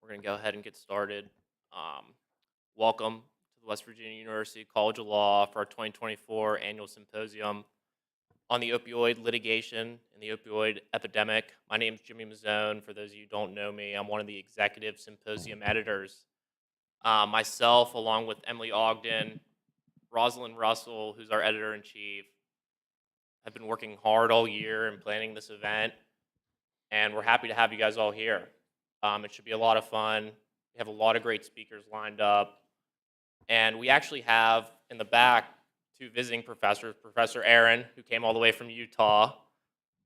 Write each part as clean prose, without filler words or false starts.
We're going to go ahead and get started. Um, Welcome to the West Virginia University College of Law for our 2024 annual symposium on the opioid litigation and the opioid epidemic. My name is Jimmy Mazzone. For those of you who don't know me, I'm one of the executive symposium editors. Myself, along with Emily Ogden, Rosalind Russell, who's our editor-in-chief, have been working hard all year in planning this event, and we're happy to have you guys all here. It should be a lot of fun. We have a lot of great speakers lined up. And we actually have in the back two visiting professors, Professor Aaron, who came all the way from Utah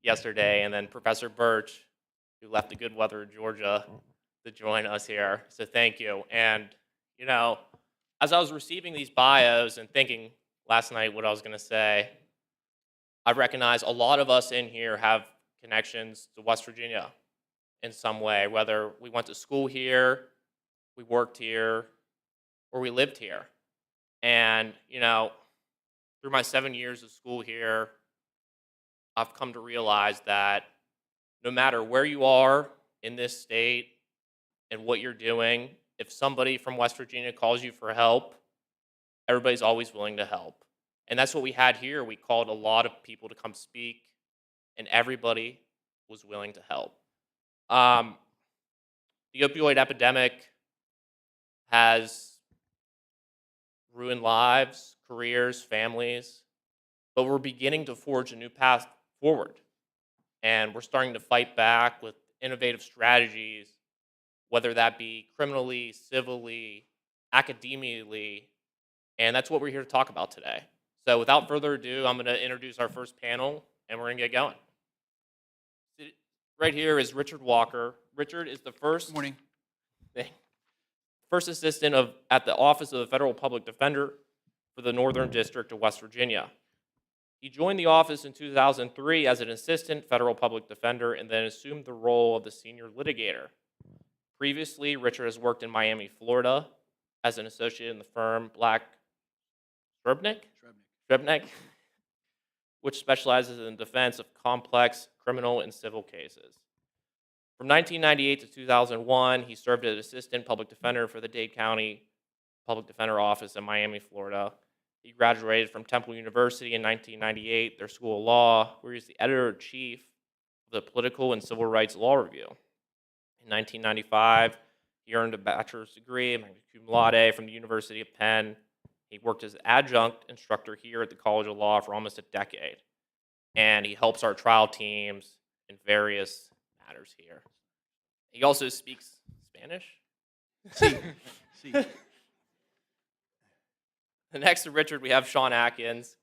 yesterday, and then Professor Birch, who left the good weather of Georgia to join us here. So thank you. And, as I was receiving these bios and thinking last night what I was going to say, I recognize a lot of us in here have connections to West Virginia in some way, whether we went to school here, we worked here, or we lived here. And, through my 7 years of school here, I've come to realize that no matter where you are in this state and what you're doing, if somebody from West Virginia calls you for help, everybody's always willing to help. And that's what we had here. We called a lot of people to come speak, and everybody was willing to help. The opioid epidemic has ruined lives, careers, families, but we're beginning to forge a new path forward. And we're starting to fight back with innovative strategies, whether that be criminally, civilly, academically, and that's what we're here to talk about today. So without further ado, I'm going to introduce our first panel, and we're going to get going. Right here is Richard Walker. Richard is the first Morning. first assistant at the Office of the Federal Public Defender for the Northern District of West Virginia. He joined the office in 2003 as an assistant federal public defender and then assumed the role of the senior litigator. Previously, Richard has worked in Miami, Florida as an associate in the firm Black Strebnick, which specializes in the defense of complex criminal and civil cases. From 1998 to 2001, he served as assistant public defender for the Dade County Public Defender Office in Miami, Florida. He graduated from Temple University in 1998, their School of Law, where he was the editor-in-chief of the Political and Civil Rights Law Review. In 1995, he earned a bachelor's degree, magna cum laude, from the University of Penn. He worked as adjunct instructor here at the College of Law for almost a decade. And he helps our trial teams in various matters here. He also speaks Spanish. Sí. Next to Richard, we have Sean Atkins.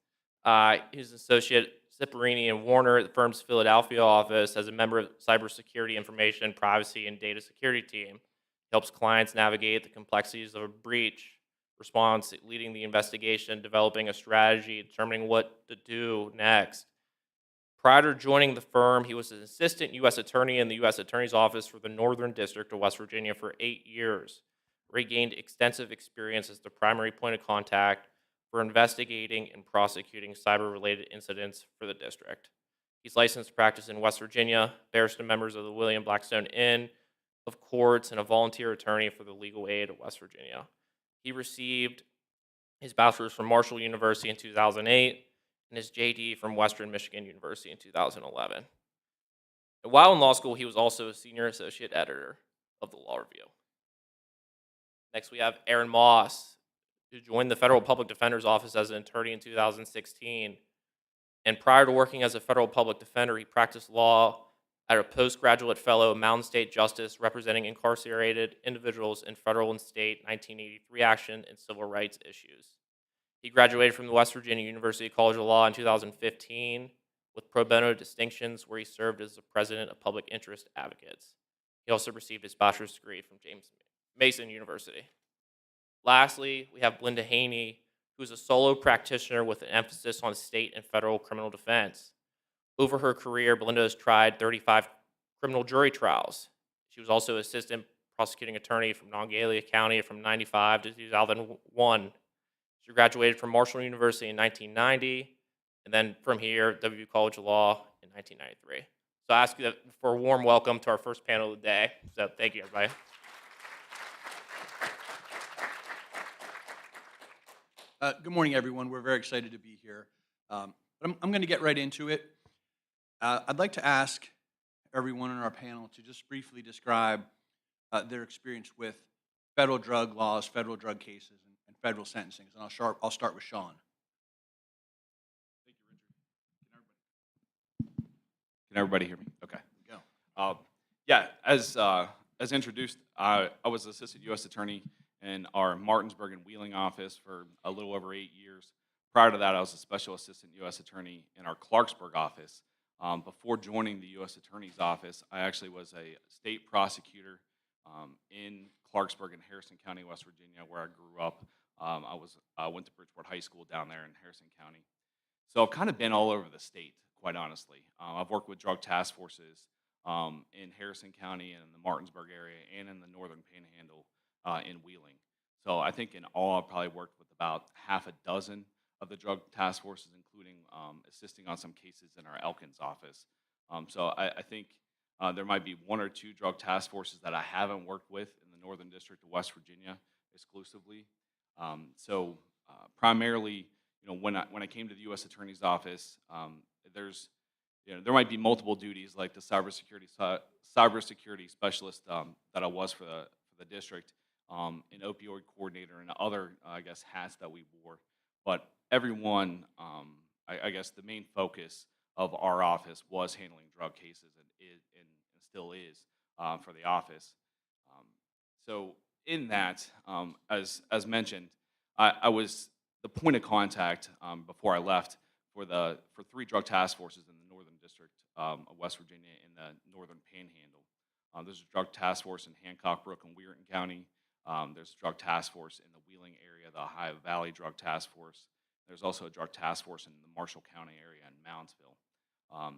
He's an associate Ciparini and Warner at the firm's Philadelphia office as a member of the cybersecurity, information, privacy, and data security team. He helps clients navigate the complexities of a breach response, leading the investigation, developing a strategy, determining what to do next. Prior to joining the firm, he was an assistant U.S. attorney in the U.S. Attorney's Office for the Northern District of West Virginia for 8 years, where he gained extensive experience as the primary point of contact for investigating and prosecuting cyber-related incidents for the district. He's licensed to practice in West Virginia, barrister members of the William Blackstone Inn of Courts, and a volunteer attorney for the Legal Aid of West Virginia. He received his bachelor's from Marshall University in 2008 and his JD from Western Michigan University in 2011. And while in law school, he was also a senior associate editor of the Law Review. Next, we have Aaron Moss, who joined the Federal Public Defender's Office as an attorney in 2016. And prior to working as a federal public defender, he practiced law as a postgraduate fellow of Mountain State Justice, representing incarcerated individuals in federal and state 1983 action and civil rights issues. He graduated from the West Virginia University College of Law in 2015 with pro bono distinctions, where he served as the president of Public Interest Advocates. He also received his bachelor's degree from James Mason University. Lastly, we have Belinda Haney, who is a solo practitioner with an emphasis on state and federal criminal defense. Over her career, Belinda has tried 35 criminal jury trials. She was also assistant prosecuting attorney from Monongalia County from 1995 to 2001. She graduated from Marshall University in 1990, and then from here, WVU College of Law in 1993. So I ask you for a warm welcome to our first panel of the day. So thank you, everybody. Good morning, everyone. We're very excited to be here. But I'm going to get right into it. I'd like to ask everyone on our panel to just briefly describe their experience with federal drug laws, federal drug cases, and federal sentencings. And I'll start with Sean. Thank you, Richard. Can everybody hear me? Okay. Go. Yeah, as introduced, I was assistant U.S. attorney in our Martinsburg and Wheeling office for a little over 8 years. Prior to that, I was a special assistant U.S. attorney in our Clarksburg office. Before joining the U.S. attorney's office, I actually was a state prosecutor in Clarksburg and Harrison County, West Virginia, where I grew up. I went to Bridgeport High School down there in Harrison County. So I've kind of been all over the state, quite honestly. I've worked with drug task forces in Harrison County and in the Martinsburg area and in the Northern Panhandle in Wheeling. So I think in all, I've probably worked with about half a dozen of the drug task forces, including assisting on some cases in our Elkins office. So I think there might be one or two drug task forces that I haven't worked with in the Northern District of West Virginia exclusively. Primarily, when I came to the U.S. Attorney's Office, there's there might be multiple duties like the cybersecurity specialist that I was for the district, an opioid coordinator, and other I guess hats that we wore. But everyone, I guess the main focus of our office was handling drug cases and still is for the office. So in that, as mentioned, I was the point of contact before I left for three drug task forces in the Northern District of West Virginia in the Northern Panhandle. There's a drug task force in Hancock, Brook, and Weirton County. There's a drug task force in the Wheeling area, the Ohio Valley Drug Task Force. There's also a drug task force in the Marshall County area in Moundsville.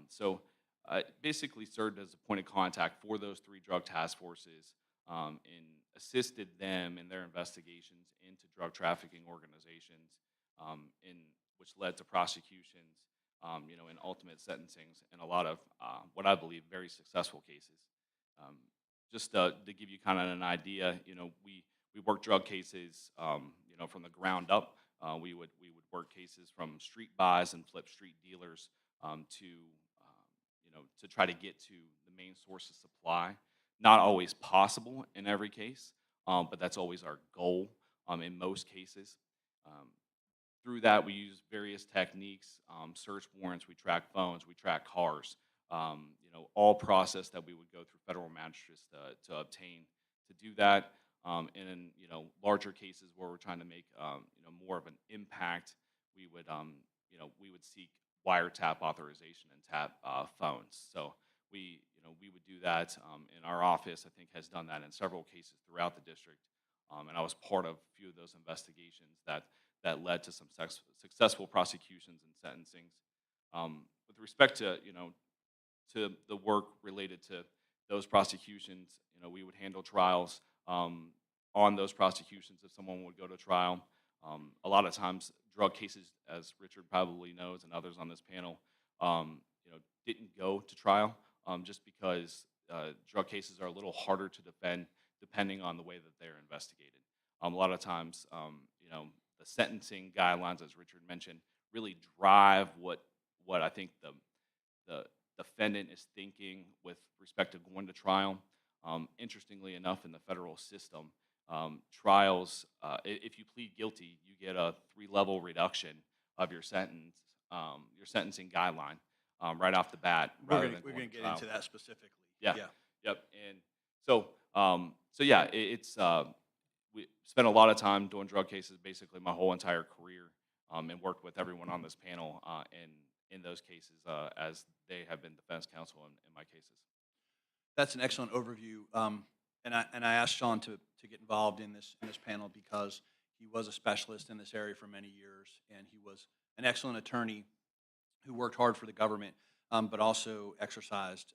So I basically served as a point of contact for those three drug task forces and assisted them in their investigations into drug trafficking organizations, which led to prosecutions, and ultimate sentencings in a lot of what I believe very successful cases. Um, just to give you kind of an idea, we work drug cases, from the ground up. We would work cases from street buys and flip street dealers to try to get to the main source of supply. Not always possible in every case, but that's always our goal in most cases. Um, Through that, we use various techniques, search warrants, we track phones, we track cars, all process that we would go through federal magistrates to obtain to do that. And in larger cases where we're trying to make more of an impact, we would seek wiretap authorization and tap phones. So we would do that, and our office I think has done that in several cases throughout the district. And I was part of a few of those investigations that led to some successful prosecutions and sentencings. With respect to the work related to those prosecutions, we would handle trials on those prosecutions if someone would go to trial. A lot of times, drug cases, as Richard probably knows and others on this panel, didn't go to trial just because drug cases are a little harder to defend depending on the way that they're investigated. A lot of times, the sentencing guidelines, as Richard mentioned, really drive what I think the defendant is thinking with respect to going to trial. Interestingly enough, in the federal system, trials, if you plead guilty, you get a 3-level reduction of your sentence, your sentencing guideline, right off the bat. We're going to get into that specifically. Yeah. Yep. And so yeah, it's we spent a lot of time doing drug cases, basically my whole entire career, and worked with everyone on this panel in those cases as they have been defense counsel in my cases. That's an excellent overview. And I asked Sean to get involved in this panel because he was a specialist in this area for many years, and he was an excellent attorney who worked hard for the government, but also exercised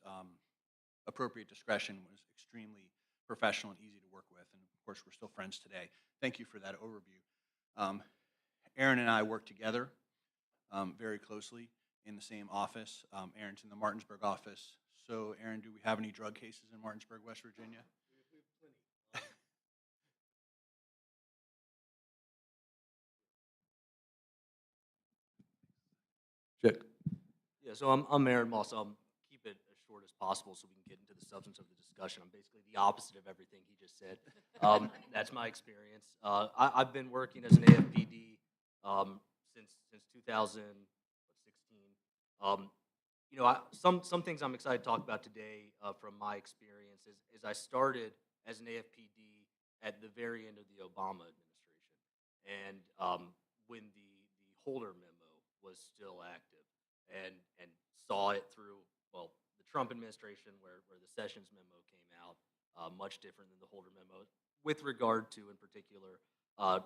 appropriate discretion, was extremely professional and easy to work with. And of course, we're still friends today. Thank you for that overview. Aaron and I work together very closely in the same office. Aaron's in the Martinsburg office. So, Aaron, do we have any drug cases in Martinsburg, West Virginia? Yeah, so I'm Aaron Moss. Keep it as short as possible so we can get into the substance of the discussion. I'm basically the opposite of everything he just said. That's my experience. I've been working as an AFPD since 2016. Some things I'm excited to talk about today from my experience is I started as an AFPD at the very end of the Obama administration, and when the Holder memo was still active, and saw it through, well, the Trump administration where the Sessions memo came out, much different than the Holder memo with regard to, in particular, uh,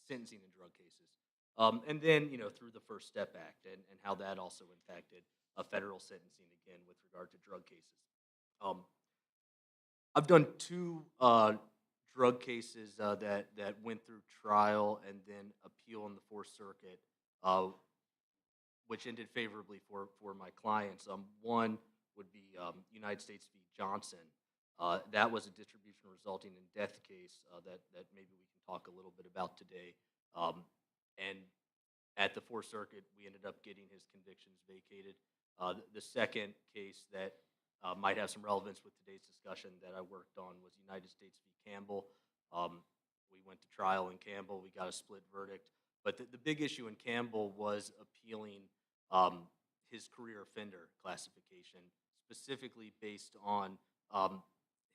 sentencing in drug cases. And then, through the First Step Act and how that also impacted federal sentencing, again, with regard to drug cases. Um, I've done two drug cases that went through trial and then appeal in the Fourth Circuit, uh, which ended favorably for my clients. One would be United States v. Johnson. That was a distribution resulting in death case that maybe we can talk a little bit about today. And at the Fourth Circuit, we ended up getting his convictions vacated. The second case that might have some relevance with today's discussion that I worked on was United States v. Campbell. We went to trial in Campbell. We got a split verdict. But the big issue in Campbell was appealing his career offender classification, specifically based on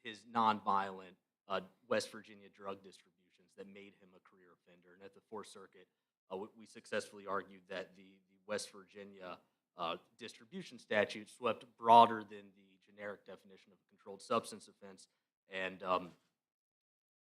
his nonviolent West Virginia drug distributions that made him a career offender. And at the Fourth Circuit, we successfully argued that the West Virginia distribution statute swept broader than the generic definition of a controlled substance offense, and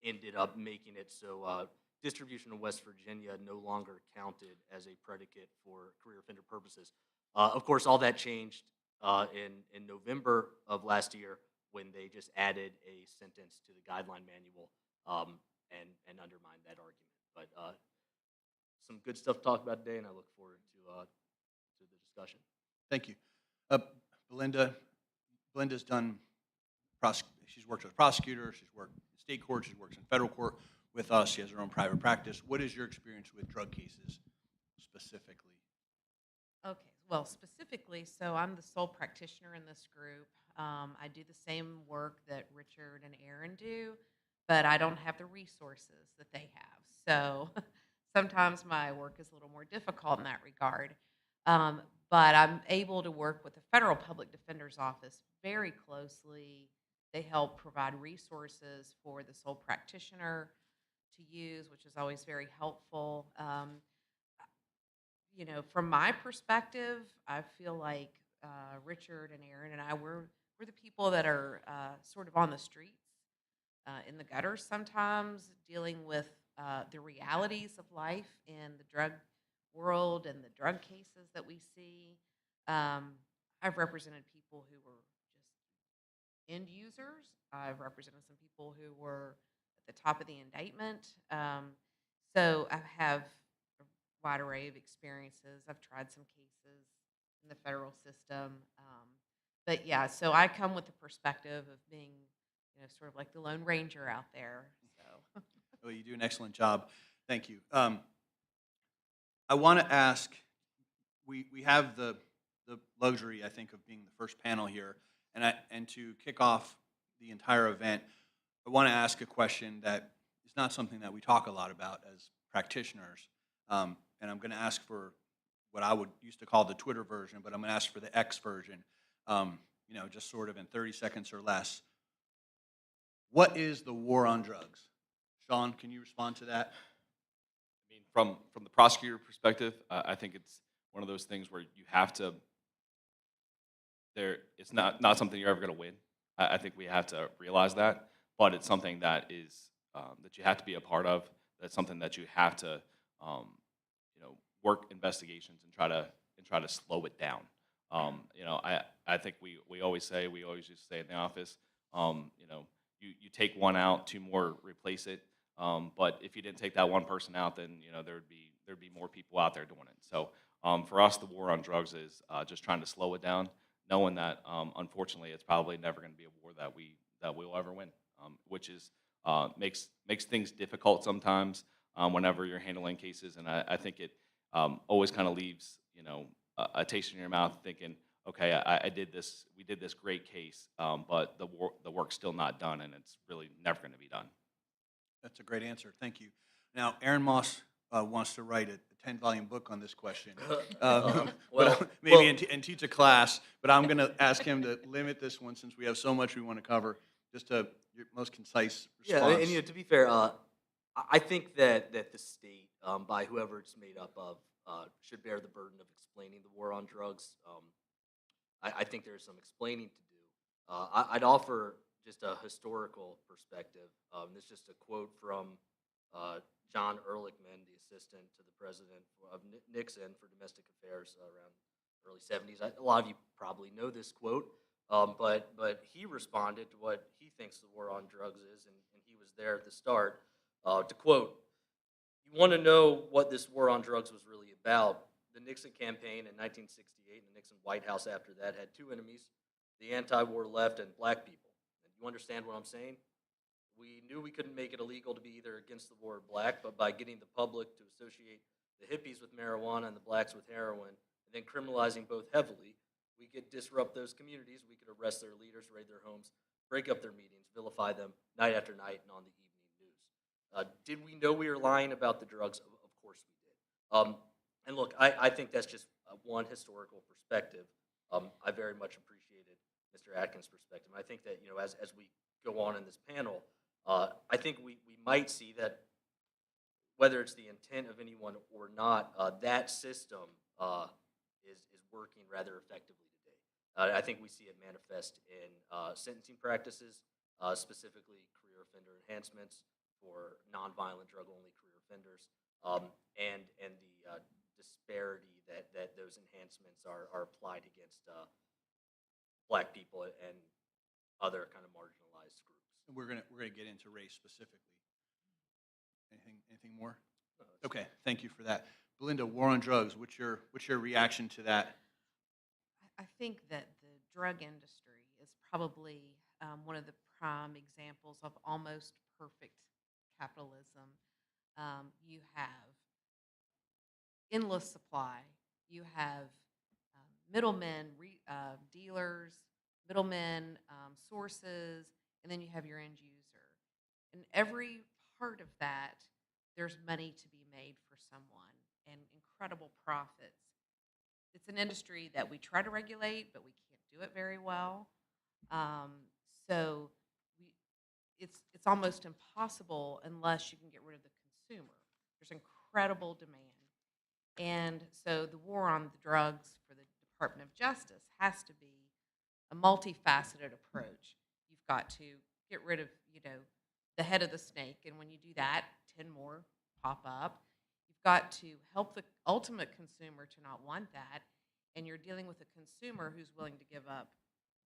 ended up making it so distribution in West Virginia no longer counted as a predicate for career offender purposes. Of course, all that changed in November of last year when they just added a sentence to the guideline manual and undermined that argument. But some good stuff to talk about today, and I look forward to the discussion. Thank you. Uh, Belinda's done, she's worked as a prosecutor, she's worked in state court, she works in federal court with us, she has her own private practice. What is your experience with drug cases specifically? Okay, well, specifically, so I'm the sole practitioner in this group. I do the same work that Richard and Aaron do, but I don't have the resources that they have. So sometimes my work is a little more difficult in that regard. But I'm able to work with the Federal Public Defender's Office very closely. They help provide resources for the sole practitioner to use, which is always very helpful. From my perspective, I feel like Richard and Aaron and I, we're the people that are sort of on the streets, in the gutters sometimes, dealing with the realities of life in the drug world and the drug cases that we see. I've represented people who were just end users. I've represented some people who were at the top of the indictment. So I have a wide array of experiences. I've tried some cases in the federal system. But yeah, so I come with the perspective of being, sort of like the Lone Ranger out there. So. Well, you do an excellent job. Thank you. I want to ask, we have the luxury, I think, of being the first panel here, and to kick off the entire event, I want to ask a question that is not something that we talk a lot about as practitioners, and I'm going to ask for what I would used to call the Twitter version, but I'm going to ask for the X version, just sort of in 30 seconds or less. What is the war on drugs? Sean, can you respond to that? I mean, from the prosecutor perspective, I think it's one of those things where you have to. It's not something you're ever going to win. I think we have to realize that, but it's something that is that you have to be a part of. That's something that you have to, work investigations and try to slow it down. I think we always used to say in the office, you take one out, two more replace it. But if you didn't take that one person out, then there'd be more people out there doing it. So for us, the war on drugs is just trying to slow it down, knowing that unfortunately it's probably never going to be a war that we'll ever win, which is makes things difficult sometimes whenever you're handling cases, and I think it always kind of leaves a taste in your mouth, thinking, okay, I did this, we did this great case, but the work's still not done, and it's really never going to be done. That's a great answer. Thank you. Now, Aaron Moss wants to write a 10-volume book on this question. Maybe and teach a class, but I'm going to ask him to limit this one since we have so much we want to cover. Just your most concise response. Yeah, and to be fair, I think that the state, by whoever it's made up of, should bear the burden of explaining the war on drugs. I think there's some explaining to do. I'd offer just a historical perspective. This is just a quote from John Ehrlichman, the assistant to the president of Nixon for domestic affairs around early 70s. A lot of you probably know this quote, but he responded to what he thinks the war on drugs is, and he was there at the start. To quote, "You want to know what this war on drugs was really about? The Nixon campaign in 1968 and the Nixon White House after that had two enemies, the anti-war left and black people. And you understand what I'm saying? We knew we couldn't make it illegal to be either against the war or black, but by getting the public to associate the hippies with marijuana and the blacks with heroin, and then criminalizing both heavily, we could disrupt those communities, we could arrest their leaders, raid their homes, break up their meetings, vilify them night after night and on the evening news. Did we know we were lying about the drugs? Of course we did. And look, I think that's just one historical perspective. I very much appreciated Mr. Atkins' perspective. I think that, as we go on in this panel, I think we might see that whether it's the intent of anyone or not, that system is working rather effectively today. I think we see it manifest in sentencing practices, specifically career offender enhancements for nonviolent drug-only career offenders, and the disparity that those enhancements are applied against black people and other kind of marginalized groups. We're gonna get into race specifically. Anything more? No, Okay, thank you for that. Belinda, war on drugs. What's your reaction to that? I think that the drug industry is probably one of the prime examples of almost perfect capitalism. You have endless supply. You have middlemen, dealers, middlemen, sources, and then you have your end user. And every part of that, there's money to be made for someone and incredible profits. It's an industry that we try to regulate, but we can't do it very well. So it's almost impossible unless you can get rid of the consumer. There's incredible demand. And so the war on the drugs for the Department of Justice has to be a multifaceted approach. You've got to get rid of, the head of the snake, and when you do that, 10 more pop up. You've got to help the ultimate consumer to not want that, and you're dealing with a consumer who's willing to give up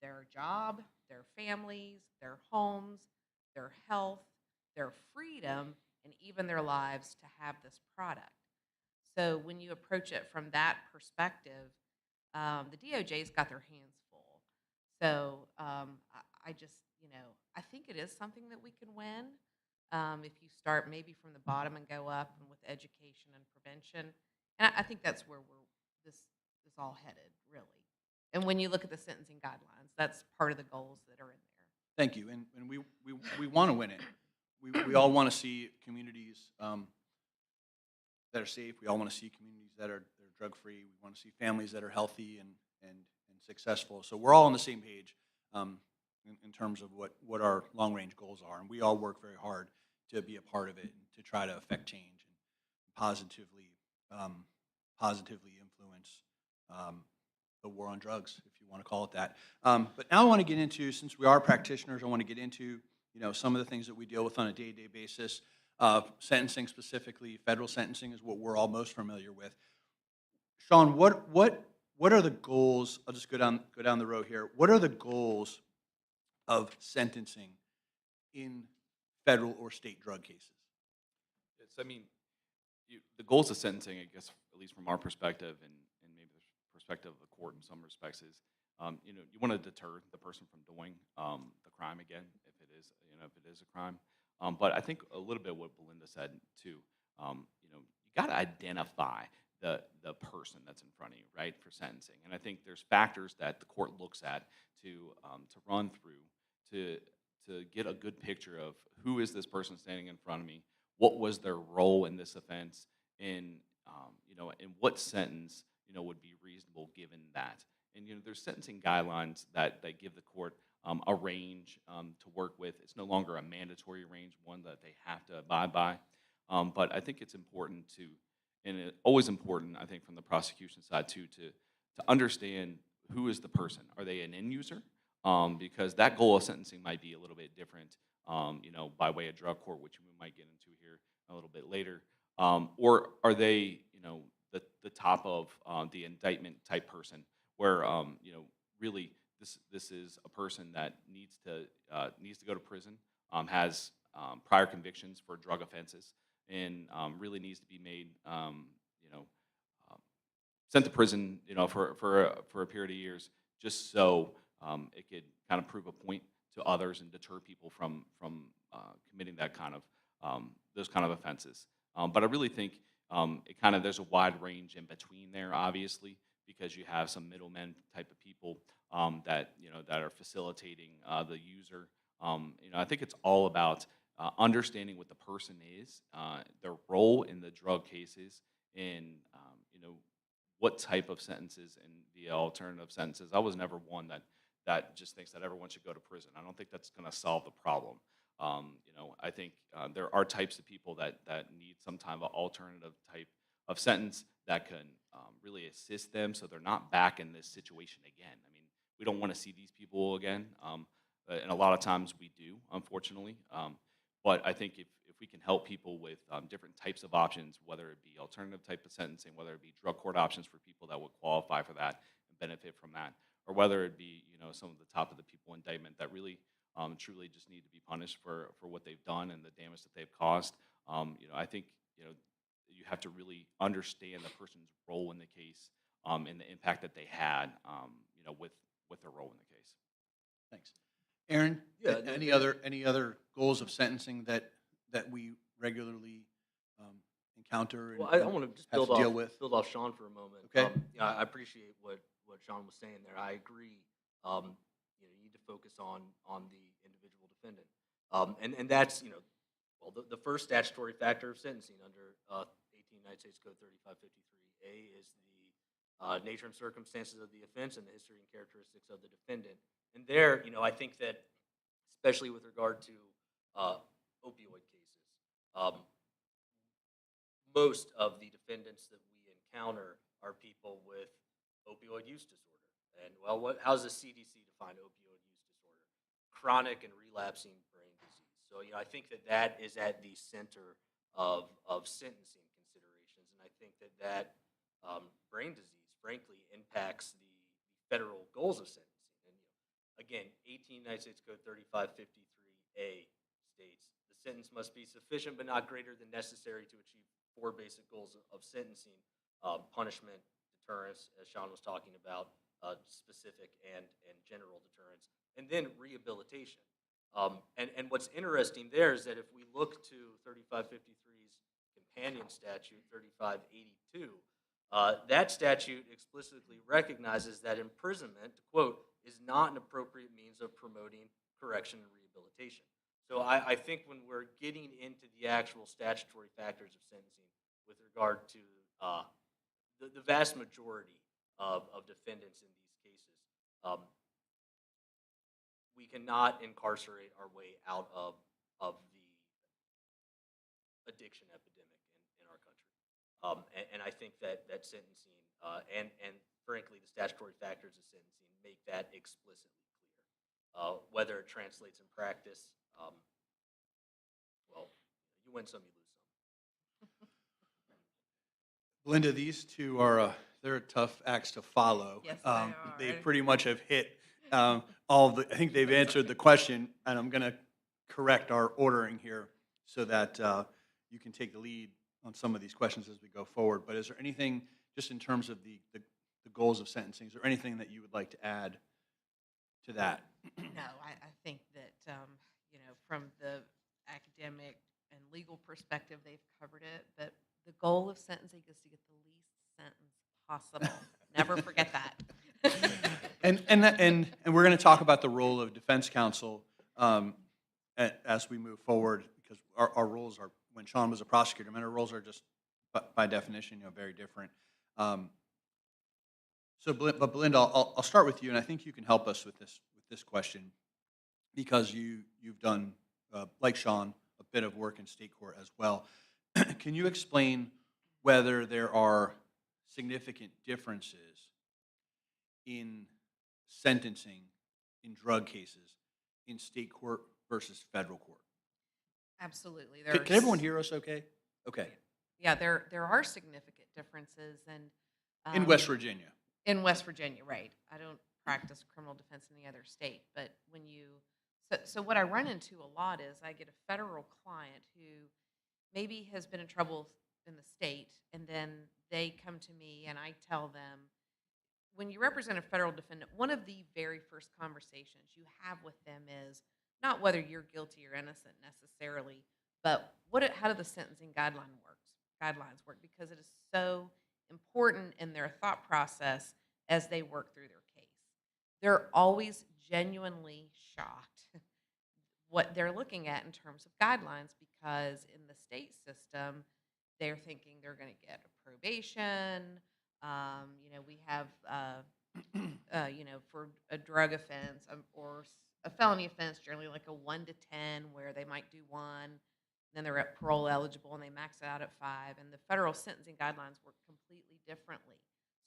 their job, their families, their homes, their health, their freedom, and even their lives to have this product. So when you approach it from that perspective, the DOJ's got their hands full. So I just, I think it is something that we can win if you start maybe from the bottom and go up, and with education and prevention. And I think that's where this is all headed, really. And when you look at the sentencing guidelines, that's part of the goals that are in there. Thank you. And we want to win it. We all want to see communities that are safe. We all want to see communities that are drug-free. We want to see families that are healthy and successful. So we're all on the same page in terms of what our long-range goals are. And we all work very hard to be a part of it and to try to affect change and positively influence the war on drugs, if you want to call it that. But now I want to get into, since we are practitioners, I want to get into some of the things that we deal with on a day-to-day basis. Sentencing specifically, federal sentencing is what we're all most familiar with. Sean, what are the goals? I'll just go down the row here. What are the goals of sentencing in federal or state drug cases? It's, the goals of sentencing, I guess, at least from our perspective, and maybe the perspective of the court in some respects, is you want to deter the person from doing the crime again, if it is a crime. But I think a little bit what Belinda said too. You got to identify the person that's in front of you, right, for sentencing. And I think there's factors that the court looks at to run through to get a good picture of who is this person standing in front of me, what was their role in this offense, and and what sentence would be reasonable given that. And there's sentencing guidelines that give the court a range to work with. It's no longer a mandatory range, one that they have to abide by. But I think it's important to, and it's always important, I think, from the prosecution side too, to understand who is the person. Are they an end user? Because that goal of sentencing might be a little bit different, by way of drug court, which we might get into here a little bit later. Or are they, the top of the indictment type person, where really this is a person that needs to go to prison, has prior convictions for drug offenses, and really needs to be made, sent to prison, for a period of years, just so it could kind of prove a point to others and deter people from committing that kind of those kind of offenses. But I really think there's a wide range in between there, obviously, because you have some middlemen type of people that that are facilitating the user. I think it's all about understanding what the person is, their role in the drug cases, and what type of sentences and the alternative sentences. I was never one that just thinks that everyone should go to prison. I don't think that's going to solve the problem. I think there are types of people that need some type of alternative type of sentence that can really assist them, so they're not back in this situation again. I mean, we don't want to see these people again, and a lot of times we do, unfortunately. But I think if we can help people with different types of options, whether it be alternative type of sentencing, whether it be drug court options for people that would qualify for that and benefit from that, or whether it be some of the top of the people indictment that really truly just need to be punished for what they've done and the damage that they've caused. I think you have to really understand the person's role in the case, and the impact that they had with their role in the case. Thanks. Aaron, Yeah, any other goals of sentencing that we regularly encounter and Well, I want to just have build to deal off with? Sean for a moment. Okay. I appreciate what Sean was saying there. I agree. You need to focus on the individual defendant, and that's well, the first statutory factor of sentencing under 18 United States Code 3553A is the nature and circumstances of the offense and the history and characteristics of the defendant. And there, I think that especially with regard to opioid cases, most of the defendants that we encounter are people with opioid use disorder. And well, how's the CDC define opioid use disorder? Chronic and relapsing brain disease. So I think that is at the center of sentencing considerations, and I think that brain disease, frankly, impacts the federal goals of sentencing. And again, 18 United States Code 3553A states the sentence must be sufficient but not greater than necessary to achieve four basic goals of sentencing: punishment, deterrence, as Sean was talking about, specific and general deterrence, and then rehabilitation. And what's interesting there is that if we look to 3553's companion statute, 3582, that statute explicitly recognizes that imprisonment, to quote, is not an appropriate means of promoting correction and rehabilitation. So I think when we're getting into the actual statutory factors of sentencing with regard to the vast majority of defendants in these cases, we cannot incarcerate our way out of the addiction epidemic in our country. And I think that sentencing and frankly the statutory factors of sentencing make that explicitly clear. Whether it translates in practice, well, you win some, you lose some. Belinda, these two are they're tough acts to follow. Yes, they are. They pretty much have hit all of the. I think they've answered the question, and I'm going to correct our ordering here so that you can take the lead on some of these questions as we go forward. But is there anything, just in terms of the goals of sentencing, is there anything that you would like to add to that? No, I think that, from the academic and legal perspective, they've covered it. But the goal of sentencing is to get the least sentence possible. Never forget that. And we're going to talk about the role of defense counsel as we move forward, because our roles are, when Sean was a prosecutor, I mean, our roles are just by definition, very different. But Belinda, I'll start with you, and I think you can help us with this question, because you've done, like Sean, a bit of work in state court as well. Can you explain whether there are significant differences in sentencing in drug cases in state court versus federal court? Absolutely. Can everyone hear us okay? Okay. Yeah, there are significant differences, and In West Virginia. in West Virginia, right? I don't practice criminal defense in the other state, but when you so what I run into a lot is I get a federal client who maybe has been in trouble in the state, and then they come to me and I tell them, when you represent a federal defendant, one of the very first conversations you have with them is not whether you're guilty or innocent necessarily, but how do the sentencing guidelines work, because it is so important in their thought process as they work through their case. They're always genuinely shocked what they're looking at in terms of guidelines, because in the state system, they're thinking they're going to get a probation. We have, for a drug offense or a felony offense, generally like a 1 to 10, where they might do 1, then they're at parole eligible and they max it out at 5. And the federal sentencing guidelines work completely differently.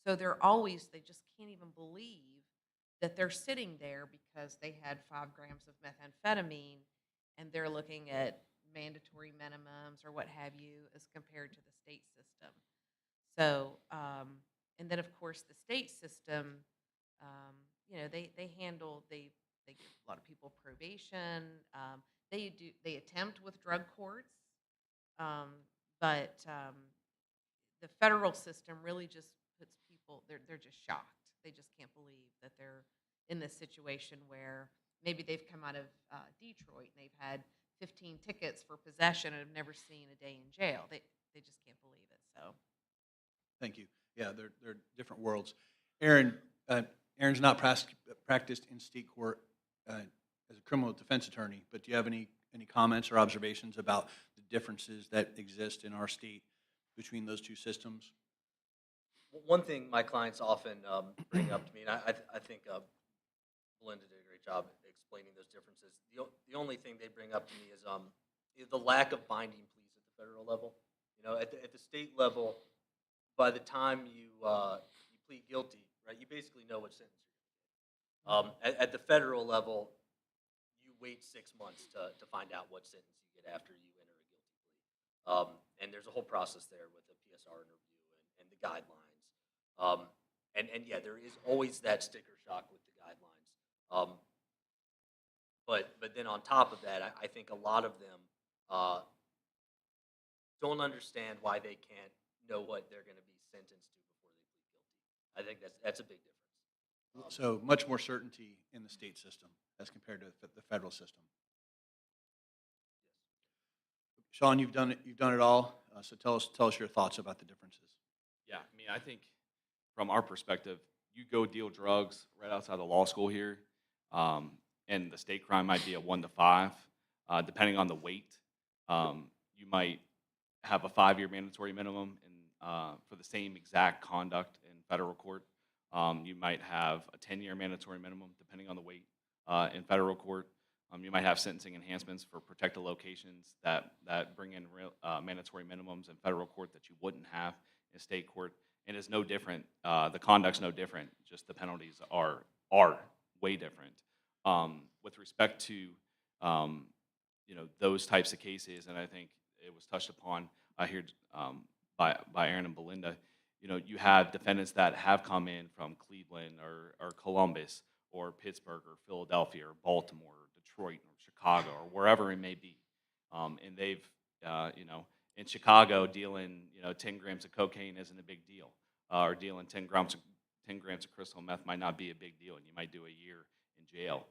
So they just can't even believe that they're sitting there because they had 5 grams of methamphetamine, and they're looking at mandatory minimums or what have you as compared to the state system. So, and then of course the state system, they give a lot of people probation. They attempt with drug courts, but the federal system really just puts people, they're just shocked. They just can't believe that they're in this situation where maybe they've come out of Detroit and they've had 15 tickets for possession and have never seen a day in jail. They just can't believe it. So, Thank you. Yeah, they're different worlds. Aaron's not practiced in state court as a criminal defense attorney, but do you have any comments or observations about the differences that exist in our state between those two systems? One thing my clients often bring up to me, and I think Belinda did a great job explaining those differences. The only thing they bring up to me is the lack of binding pleas at the federal level. At the state level, by the time you plead guilty, right, you basically know what sentence you're going to get. At the federal level, you wait 6 months to find out what sentence you get after you enter a guilty plea. And there's a whole process there with the PSR interview and the guidelines. And yeah, there is always that sticker shock with the guidelines. But then on top of that, I think a lot of them don't understand why they can't know what they're going to be sentenced to before they plead guilty. I think that's a big difference. So much more certainty in the state system as compared to the federal system. Sean, you've done it all. So tell us your thoughts about the differences. Yeah, I think from our perspective, you go deal drugs right outside the law school here, and the state crime might be a 1 to 5, depending on the weight. You might have a 5-year mandatory minimum for the same exact conduct in federal court. You might have a 10-year mandatory minimum, depending on the weight, in federal court. You might have sentencing enhancements for protected locations that bring in real, mandatory minimums in federal court that you wouldn't have in state court. And it's no different. The conduct's no different. Just the penalties are way different. With respect to those types of cases, and I think it was touched upon here by Aaron and Belinda. You have defendants that have come in from Cleveland or Columbus or Pittsburgh or Philadelphia or Baltimore or Detroit or Chicago or wherever it may be, and they've in Chicago dealing 10 grams of cocaine isn't a big deal, or dealing 10 grams of crystal meth might not be a big deal, and you might do a year in jail.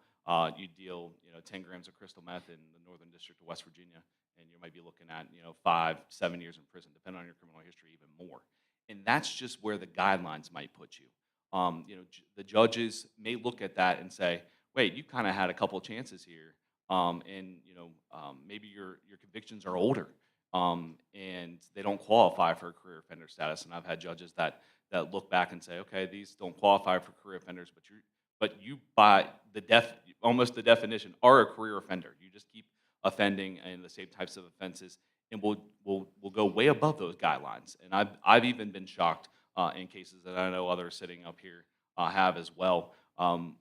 You deal 10 grams of crystal meth in the Northern District of West Virginia, and you might be looking at 5-7 years in prison, depending on your criminal history, even more. And that's just where the guidelines might put you. The judges may look at that and say, wait, you kind of had a couple chances here. And maybe your convictions are older, and they don't qualify for career offender status. And I've had judges that look back and say, okay, these don't qualify for career offenders, but you by almost the definition are a career offender. You just keep offending in the same types of offenses, and we'll go way above those guidelines. And I've even been shocked in cases that I know others sitting up here have as well,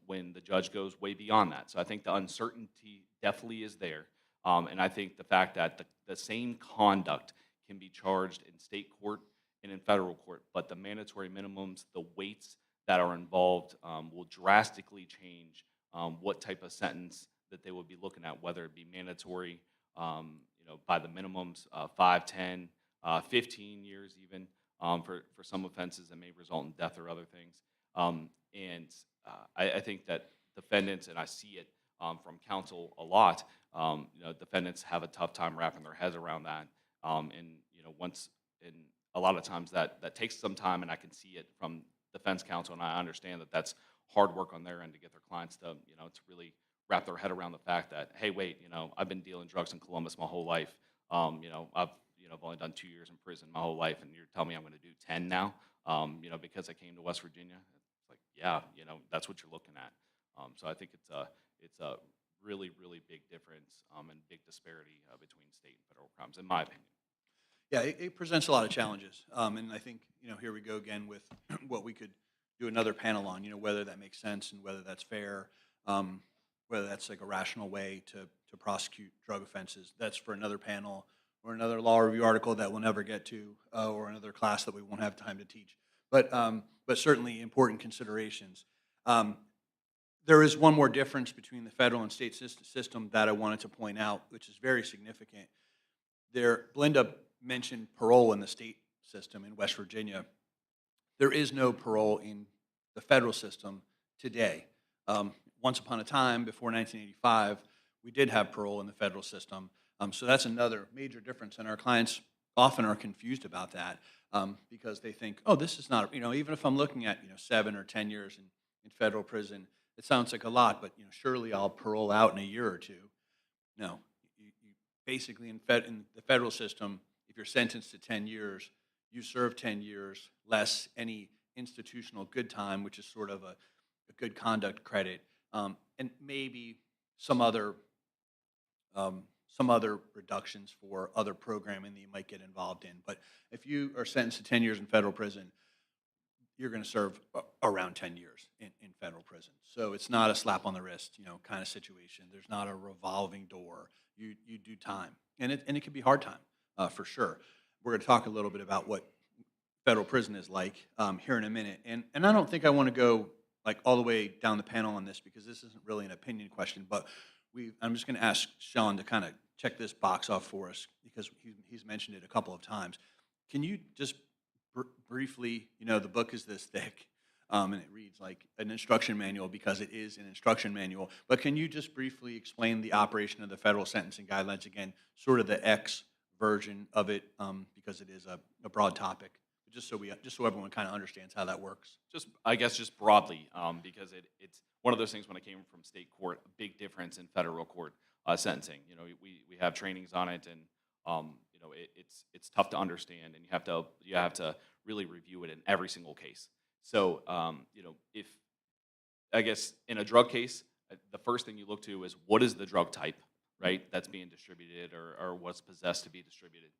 when the judge goes way beyond that. So I think the uncertainty definitely is there, and I think the fact that the same conduct can be charged in state court and in federal court, but the mandatory minimums, the weights that are involved, will drastically change what type of sentence that they would be looking at, whether it be mandatory, by the minimums, 5, 10, 15 years even, for some offenses that may result in death or other things. I think that defendants, and I see it from counsel a lot, defendants have a tough time wrapping their heads around that. And a lot of times that takes some time, and I can see it from defense counsel, and I understand that that's hard work on their end to get their clients to really wrap their head around the fact that, hey, wait, I've been dealing drugs in Columbus my whole life. I've only done 2 years in prison my whole life, and you're telling me I'm going to do 10 now, because I came to West Virginia. It's like, yeah, that's what you're looking at. So I think it's a really, really big difference and big disparity between state and federal crimes, in my opinion. Yeah, it presents a lot of challenges. And I think, here we go again with what we could do another panel on, whether that makes sense and whether that's fair, whether that's like a rational way to prosecute drug offenses. That's for another panel or another law review article that we'll never get to, or another class that we won't have time to teach. But certainly important considerations. There is one more difference between the federal and state system that I wanted to point out, which is very significant. Belinda mentioned parole in the state system in West Virginia. There is no parole in the federal system today. Once upon a time, before 1985, we did have parole in the federal system. So that's another major difference, and our clients often are confused about that, because they think, oh, this is not, even if I'm looking at 7 or 10 years in federal prison, it sounds like a lot, but surely I'll parole out in a year or two. No, you basically in the federal system, if you're sentenced to 10 years, you serve 10 years less any institutional good time, which is sort of a good conduct credit, and maybe some other reductions for other programming that you might get involved in. But if you are sentenced to 10 years in federal prison, you're going to serve around 10 years in federal prison. So it's not a slap on the wrist, kind of situation. There's not a revolving door. You do time, and it can be hard time, for sure. We're going to talk a little bit about what federal prison is like here in a minute, and I don't think I want to go like all the way down the panel on this, because this isn't really an opinion question, but I'm just going to ask Sean to kind of check this box off for us, because he's mentioned it a couple of times. Can you just briefly, the book is this thick, and it reads like an instruction manual because it is an instruction manual, but can you just briefly explain the operation of the federal sentencing guidelines again, sort of the X version of it, because it is a broad topic, just so everyone kind of understands how that works. I guess just broadly, because it's one of those things when I came from state court, a big difference in federal court sentencing. We have trainings on it, and it's tough to understand, and you have to really review it in every single case. So if I guess in a drug case, the first thing you look to is what is the drug type, right? That's being distributed or what's possessed to be distributed,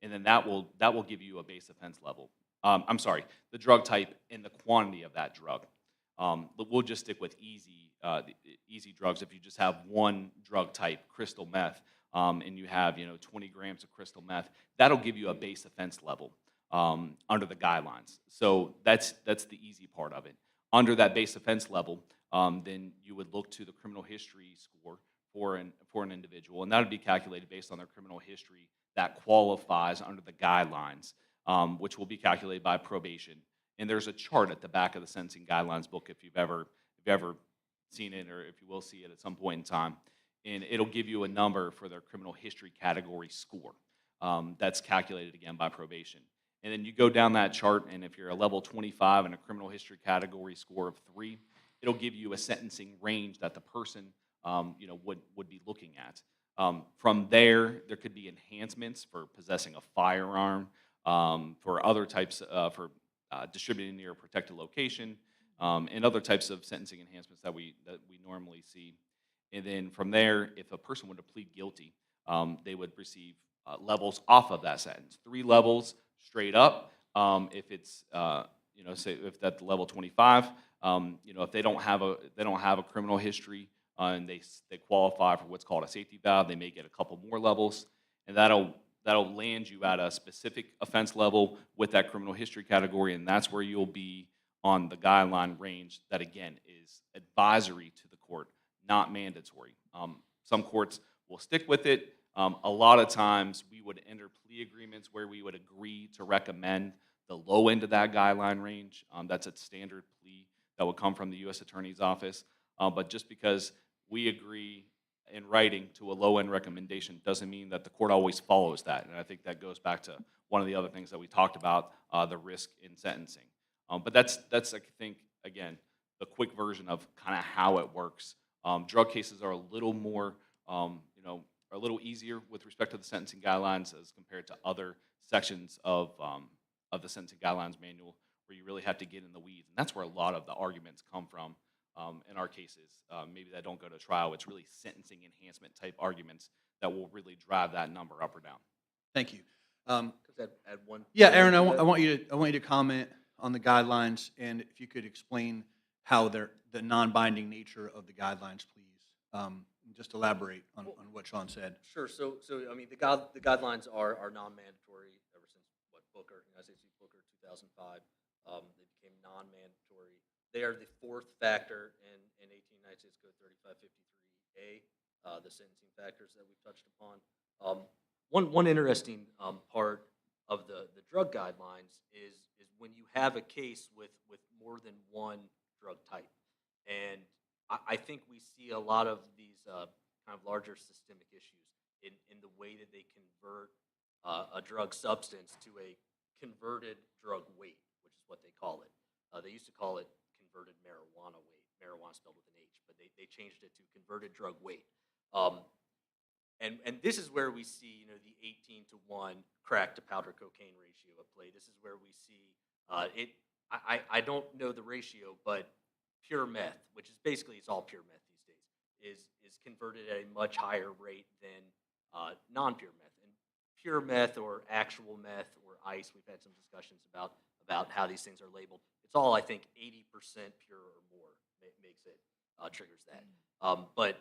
and then that will give you a base offense level. I'm sorry, the drug type and the quantity of that drug. We'll just stick with easy drugs. If you just have one drug type, crystal meth, and you have 20 grams of crystal meth, that'll give you a base offense level under the guidelines. So that's the easy part of it. Under that base offense level, then you would look to the criminal history score for an individual, and that would be calculated based on their criminal history that qualifies under the guidelines, which will be calculated by probation. And there's a chart at the back of the sentencing guidelines book if you've ever seen it, or if you will see it at some point in time, and it'll give you a number for their criminal history category score. That's calculated again by probation. And then you go down that chart, and if you're a level 25 and a criminal history category score of 3, it'll give you a sentencing range that the person would be looking at. From there, there could be enhancements for possessing a firearm, for other types, for distributing near a protected location, and other types of sentencing enhancements that we normally see. And then from there, if a person were to plead guilty, they would receive levels off of that sentence. 3 levels straight up. If it's say if that's level 25, if they don't have a criminal history and they qualify for what's called a safety valve, they may get a couple more levels, and that'll land you at a specific offense level with that criminal history category, and that's where you'll be on the guideline range that again is advisory to the court, not mandatory. Some courts will stick with it. A lot of times we would enter plea agreements where we would agree to recommend the low end of that guideline range. That's a standard plea that would come from the U.S. Attorney's Office. But just because we agree in writing to a low end recommendation doesn't mean that the court always follows that. And I think that goes back to one of the other things that we talked about, the risk in sentencing. But that's I think, again, the quick version of kind of how it works. Drug cases are a little more, are a little easier with respect to the sentencing guidelines as compared to other sections of the sentencing guidelines manual, where you really have to get in the weeds. And that's where a lot of the arguments come from in our cases. Maybe that don't go to trial. It's really sentencing enhancement type arguments that will really drive that number up or down. Thank you. Could I add one? Yeah, Aaron, I want you to comment on the guidelines, and if you could explain how the non-binding nature of the guidelines, please. Just elaborate on what Sean said. Sure. So I mean, the guidelines are non-mandatory ever since Booker, United States v. Booker, 2005. They became non-mandatory. They are the 4th factor in 18 United States Code 3553A, the sentencing factors that we've touched upon. One interesting part of the drug guidelines is when you have a case with more than one drug type, and I think we see a lot of these kind of larger systemic issues in the way that they convert a drug substance to a converted drug weight, which is what they call it. They used to call it converted marijuana weight, marijuana spelled with an H, but they changed it to converted drug weight. And this is where we see the 18-to-1 crack to powder cocaine ratio at play. This is where we see it. I don't know the ratio, but pure meth, which is basically it's all pure meth these days, is converted at a much higher rate than non-pure meth. And pure meth or actual meth or ice, we've had some discussions about how these things are labeled. It's all, I think, 80% pure or more makes it triggers that. But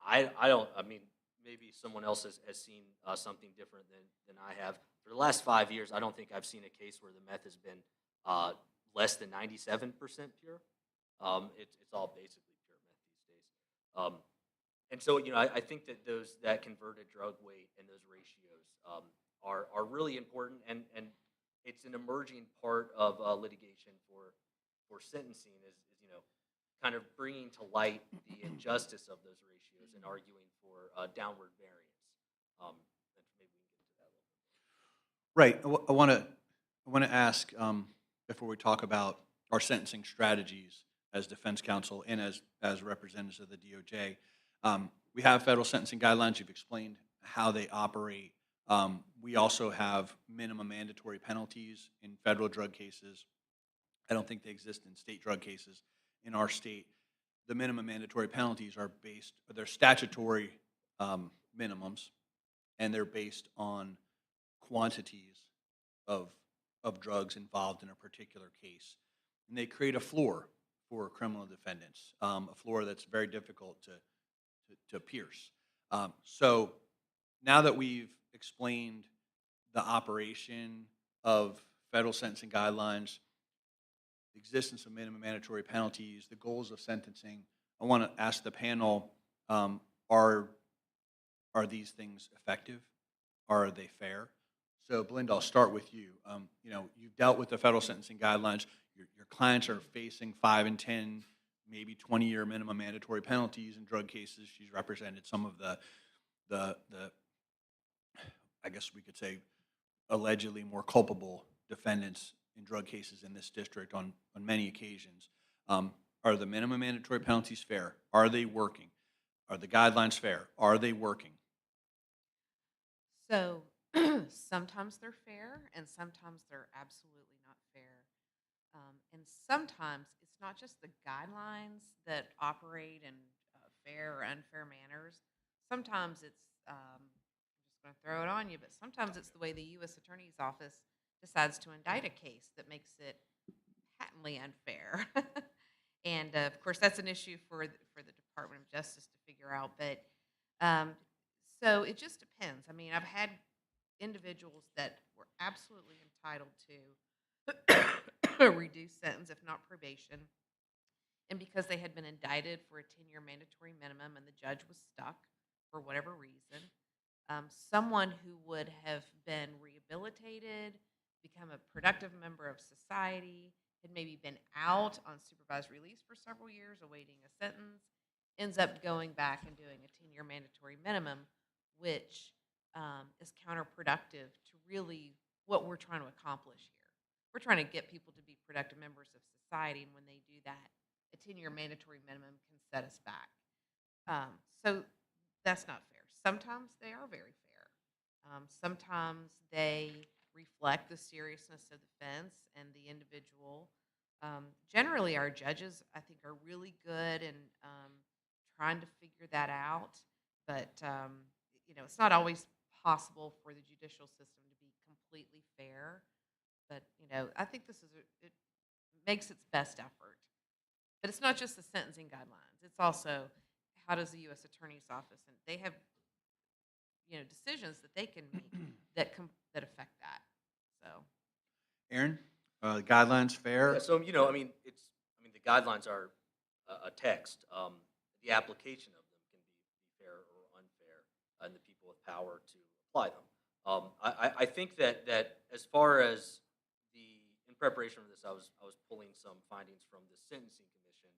I don't. I mean, maybe someone else has seen something different than I have. For the last 5 years, I don't think I've seen a case where the meth has been less than 97% pure. It's all basically pure meth these days. And so, I think that that converted drug weight and those ratios are really important, and it's an emerging part of litigation for sentencing is kind of bringing to light the injustice of those ratios and arguing for downward variance. Maybe we can get into that a little bit. Right. I want to ask before we talk about our sentencing strategies as defense counsel and as representatives of the DOJ. We have federal sentencing guidelines. You've explained how they operate. We also have minimum mandatory penalties in federal drug cases. I don't think they exist in state drug cases. In our state, the minimum mandatory penalties they're statutory minimums, and they're based on quantities of drugs involved in a particular case. And they create a floor for criminal defendants, a floor that's very difficult to pierce. So now that we've explained the operation of federal sentencing guidelines, the existence of minimum mandatory penalties, the goals of sentencing, I want to ask the panel, are these things effective? Are they fair? So, Belinda, I'll start with you. You've dealt with the federal sentencing guidelines. Your clients are facing 5 and 10, maybe 20-year minimum mandatory penalties in drug cases. She's represented some of the I guess we could say, allegedly more culpable defendants in drug cases in this district on many occasions. Are the minimum mandatory penalties fair? Are they working? Are the guidelines fair? Are they working? So sometimes they're fair, and sometimes they're absolutely not fair. And sometimes it's not just the guidelines that operate in fair or unfair manners. Sometimes it's, I'm just going to throw it on you, but sometimes it's the way the U.S. Attorney's Office decides to indict a case that makes it patently unfair. And of course, that's an issue for for the Department of Justice to figure out. But um, so it just depends. I mean, I've had individuals that were absolutely entitled to a reduced sentence, if not probation, and because they had been indicted for a 10-year mandatory minimum and the judge was stuck for whatever reason, someone who would have been rehabilitated, become a productive member of society, had maybe been out on supervised release for several years awaiting a sentence, ends up going back and doing a 10-year mandatory minimum, which is counterproductive to really what we're trying to accomplish here. We're trying to get people to be productive members of society, and when they do that, a 10-year mandatory minimum can set us back. So that's not fair. Sometimes they are very fair. Sometimes they reflect the seriousness of the offense and the individual. Generally, our judges, I think, are really good in trying to figure that out. But it's not always possible for the judicial system to be completely fair. But I think it makes its best effort. But it's not just the sentencing guidelines. It's also how does the U.S. Attorney's Office, and they have decisions that they can make that affect that. So Aaron, guidelines fair? Yeah, so I mean, the guidelines are a text. The application of them can be fair or unfair, and the people with power to apply them. I think that as far as in preparation for this, I was pulling some findings from the Sentencing Commission,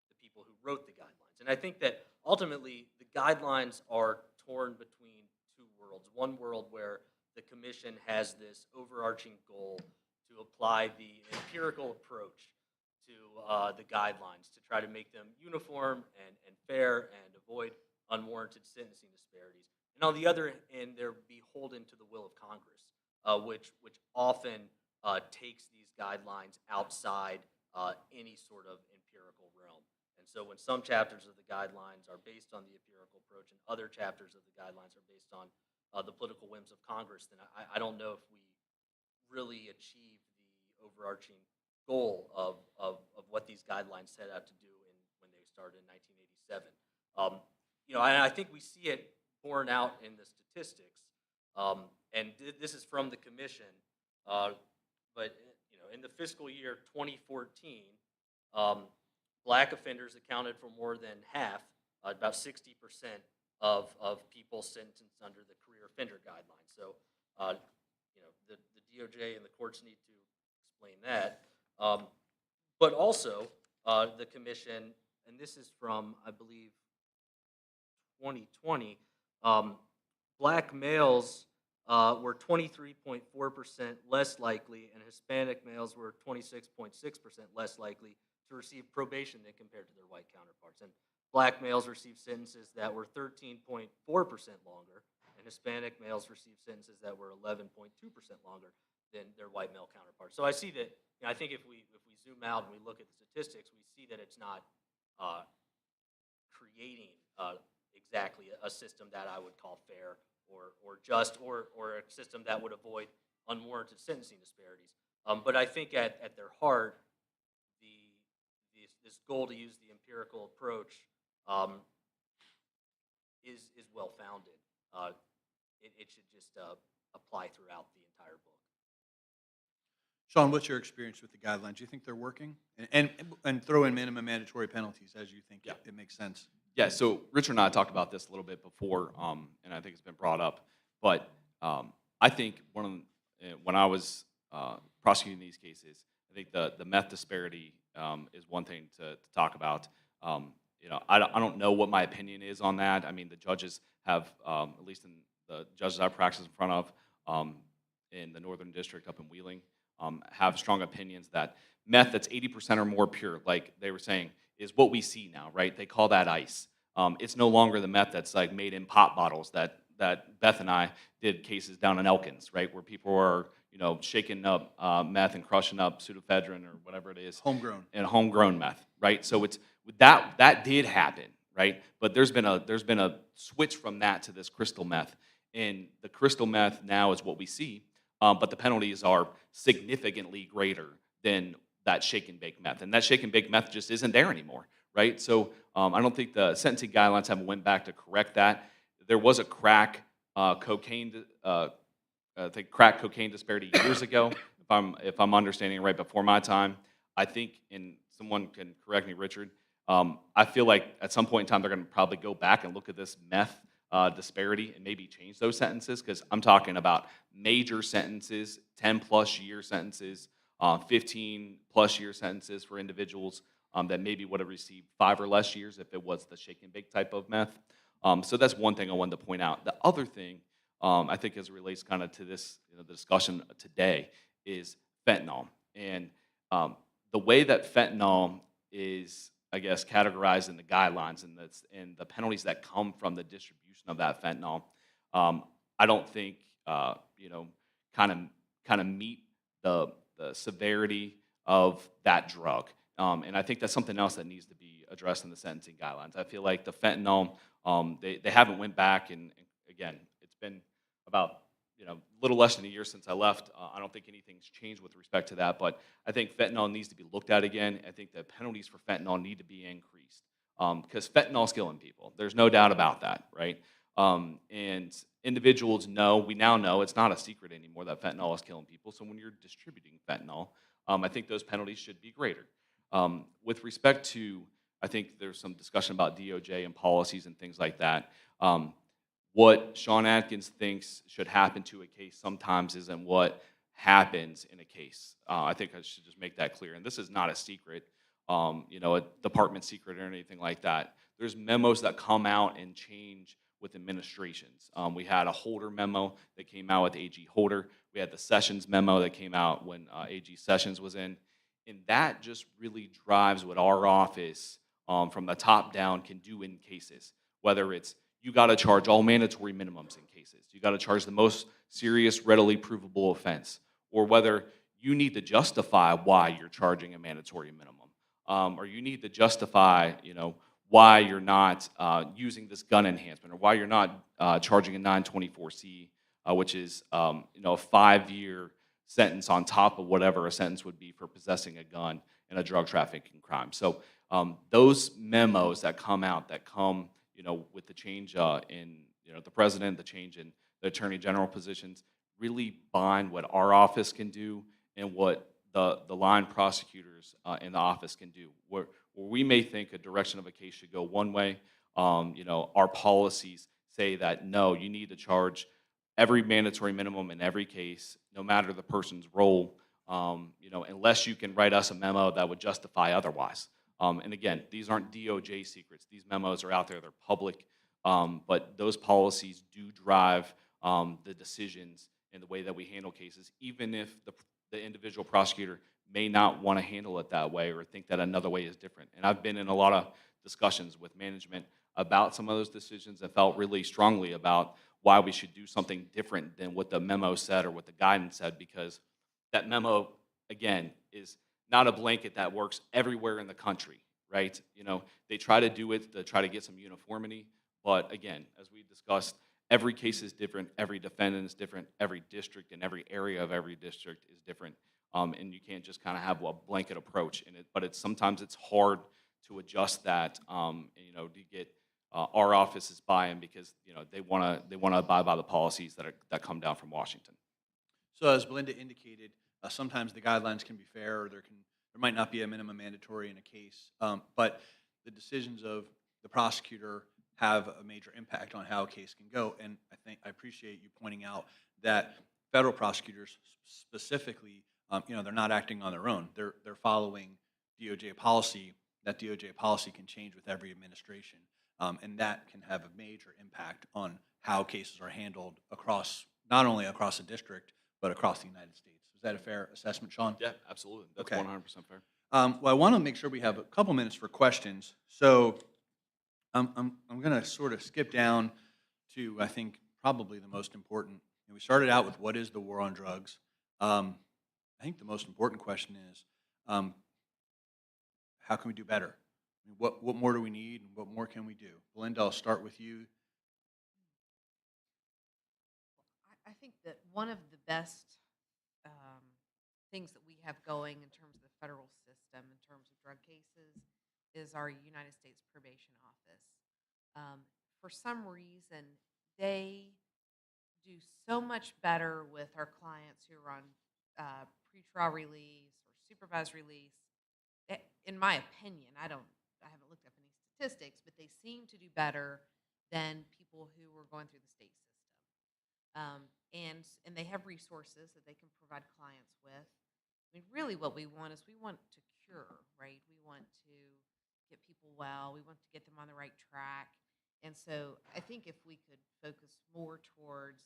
the people who wrote the guidelines, and I think that ultimately the guidelines are torn between two worlds. One world where the commission has this overarching goal to apply the empirical approach to the guidelines to try to make them uniform and fair and avoid unwarranted sentencing disparities. And on the other end, they're beholden to the will of Congress, which often takes these guidelines outside any sort of empirical realm. And so when some chapters of the guidelines are based on the empirical approach and other chapters of the guidelines are based on the political whims of Congress, then I don't know if we really achieve the overarching goal of what these guidelines set out to do when they started in 1987. And I think we see it borne out in the statistics. And this is from the commission, but in the fiscal year 2014, black offenders accounted for more than half, about 60% of people sentenced under the career offender guidelines. So, the DOJ and the courts need to explain that. But also, the commission, and this is from, I believe, 2020, black males were 23.4% less likely, and Hispanic males were 26.6% less likely to receive probation than compared to their white counterparts. And black males received sentences that were 13.4% longer, and Hispanic males received sentences that were 11.2% longer than their white male counterparts. So I see that. I think if we zoom out and we look at the statistics, we see that it's not creating exactly a system that I would call fair or just or a system that would avoid unwarranted sentencing disparities. But I think at their heart, this goal to use the empirical approach is well founded. It should just apply throughout the entire book. Sean, what's your experience with the guidelines? Do you think they're working? And throw in minimum mandatory penalties as you think it makes sense. Yeah, so Richard and I talked about this a little bit before, and I think it's been brought up. But I think when I was prosecuting these cases, I think the meth disparity is one thing to talk about. I don't know what my opinion is on that. I mean, the judges have, at least in the judges I practice in front of in the Northern District up in Wheeling have strong opinions that meth that's 80% or more pure, like they were saying, is what we see now, right? They call that ice. It's no longer the meth that's like made in pop bottles that Beth and I did cases down in Elkins, right, where people are shaking up meth and crushing up pseudoephedrine or whatever it is, Homegrown. and homegrown meth, right? So it's that did happen, right? But there's been a switch from that to this crystal meth, and the crystal meth now is what we see, but the penalties are significantly greater than that shake and bake meth, and that shake and bake meth just isn't there anymore, right? So I don't think the sentencing guidelines haven't went back to correct that. There was a crack cocaine disparity years ago, if I'm understanding it right, before my time. I think, and someone can correct me, Richard, I feel like at some point in time they're going to probably go back and look at this meth disparity and maybe change those sentences, because I'm talking about major sentences, 10-plus year sentences, 15-plus year sentences for individuals that maybe would have received 5 or less years if it was the shake and bake type of meth. So that's one thing I wanted to point out. The other thing, I think, as it relates kind of to this, the discussion today, is fentanyl. And the way that fentanyl is, I guess, categorized in the guidelines and the penalties that come from the distribution of that fentanyl, I don't think kind of meet the severity of that drug. And I think that's something else that needs to be addressed in the sentencing guidelines. I feel like the fentanyl, they haven't went back, and again, it's been about a little less than a year since I left. I don't think anything's changed with respect to that, but I think fentanyl needs to be looked at again. I think the penalties for fentanyl need to be increased, because fentanyl's killing people. There's no doubt about that, right? And individuals know, we now know, it's not a secret anymore that fentanyl is killing people. So when you're distributing fentanyl, I think those penalties should be greater. With respect to, I think there's some discussion about DOJ and policies and things like that. What Sean Atkins thinks should happen to a case sometimes isn't what happens in a case. I think I should just make that clear. And this is not a secret, a department secret or anything like that. There's memos that come out and change with administrations. We had a Holder memo that came out with AG Holder. We had the Sessions memo that came out when AG Sessions was in. And that just really drives what our office, from the top down, can do in cases. Whether it's you got to charge all mandatory minimums in cases, you got to charge the most serious, readily provable offense, or whether you need to justify why you're charging a mandatory minimum, or you need to justify, why you're not using this gun enhancement, or why you're not charging a 924C, which is a 5-year sentence on top of whatever a sentence would be for possessing a gun in a drug trafficking crime. So those memos that come out, that come with the change in the president, the change in the attorney general positions, really bind what our office can do and what the line prosecutors in the office can do. Where we may think a direction of a case should go one way, our policies say that no, you need to charge every mandatory minimum in every case, no matter the person's role, unless you can write us a memo that would justify otherwise. And again, these aren't DOJ secrets. These memos are out there. They're public. But those policies do drive the decisions and the way that we handle cases, even if the individual prosecutor may not want to handle it that way or think that another way is different. And I've been in a lot of discussions with management about some of those decisions and felt really strongly about why we should do something different than what the memo said or what the guidance said, because that memo, again, is not a blanket that works everywhere in the country, right? They try to do it to try to get some uniformity, but again, as we discussed, every case is different, every defendant is different, every district and every area of every district is different, and you can't just kind of have a blanket approach in it. But sometimes it's hard to adjust that, to get our office's buy-in, because they want to abide by the policies that come down from Washington. So as Belinda indicated, sometimes the guidelines can be fair, or there might not be a minimum mandatory in a case, but the decisions of the prosecutor have a major impact on how a case can go. And I appreciate you pointing out that federal prosecutors specifically, they're not acting on their own. They're following DOJ policy. That DOJ policy can change with every administration, and that can have a major impact on how cases are handled across, not only across the district, but across the United States. Is that a fair assessment, Sean? Yeah, absolutely. That's Okay. 100% fair. Well, I want to make sure we have a couple minutes for questions. So I'm going to sort of skip down to, I think, probably the most important. We started out with what is the war on drugs. I think the most important question is, how can we do better? I mean, what more do we need, and what more can we do? Belinda, I'll start with you. I think that one of the best things that we have going in terms of the federal system, in terms of drug cases, is our United States Probation Office. For some reason, they do so much better with our clients who are on pretrial release or supervised release. In my opinion, I haven't looked up any statistics, but they seem to do better than people who are going through the state system. And they have resources that they can provide clients with. I mean, really, what we want is we want to cure, right? We want to get people well. We want to get them on the right track. And so I think if we could focus more towards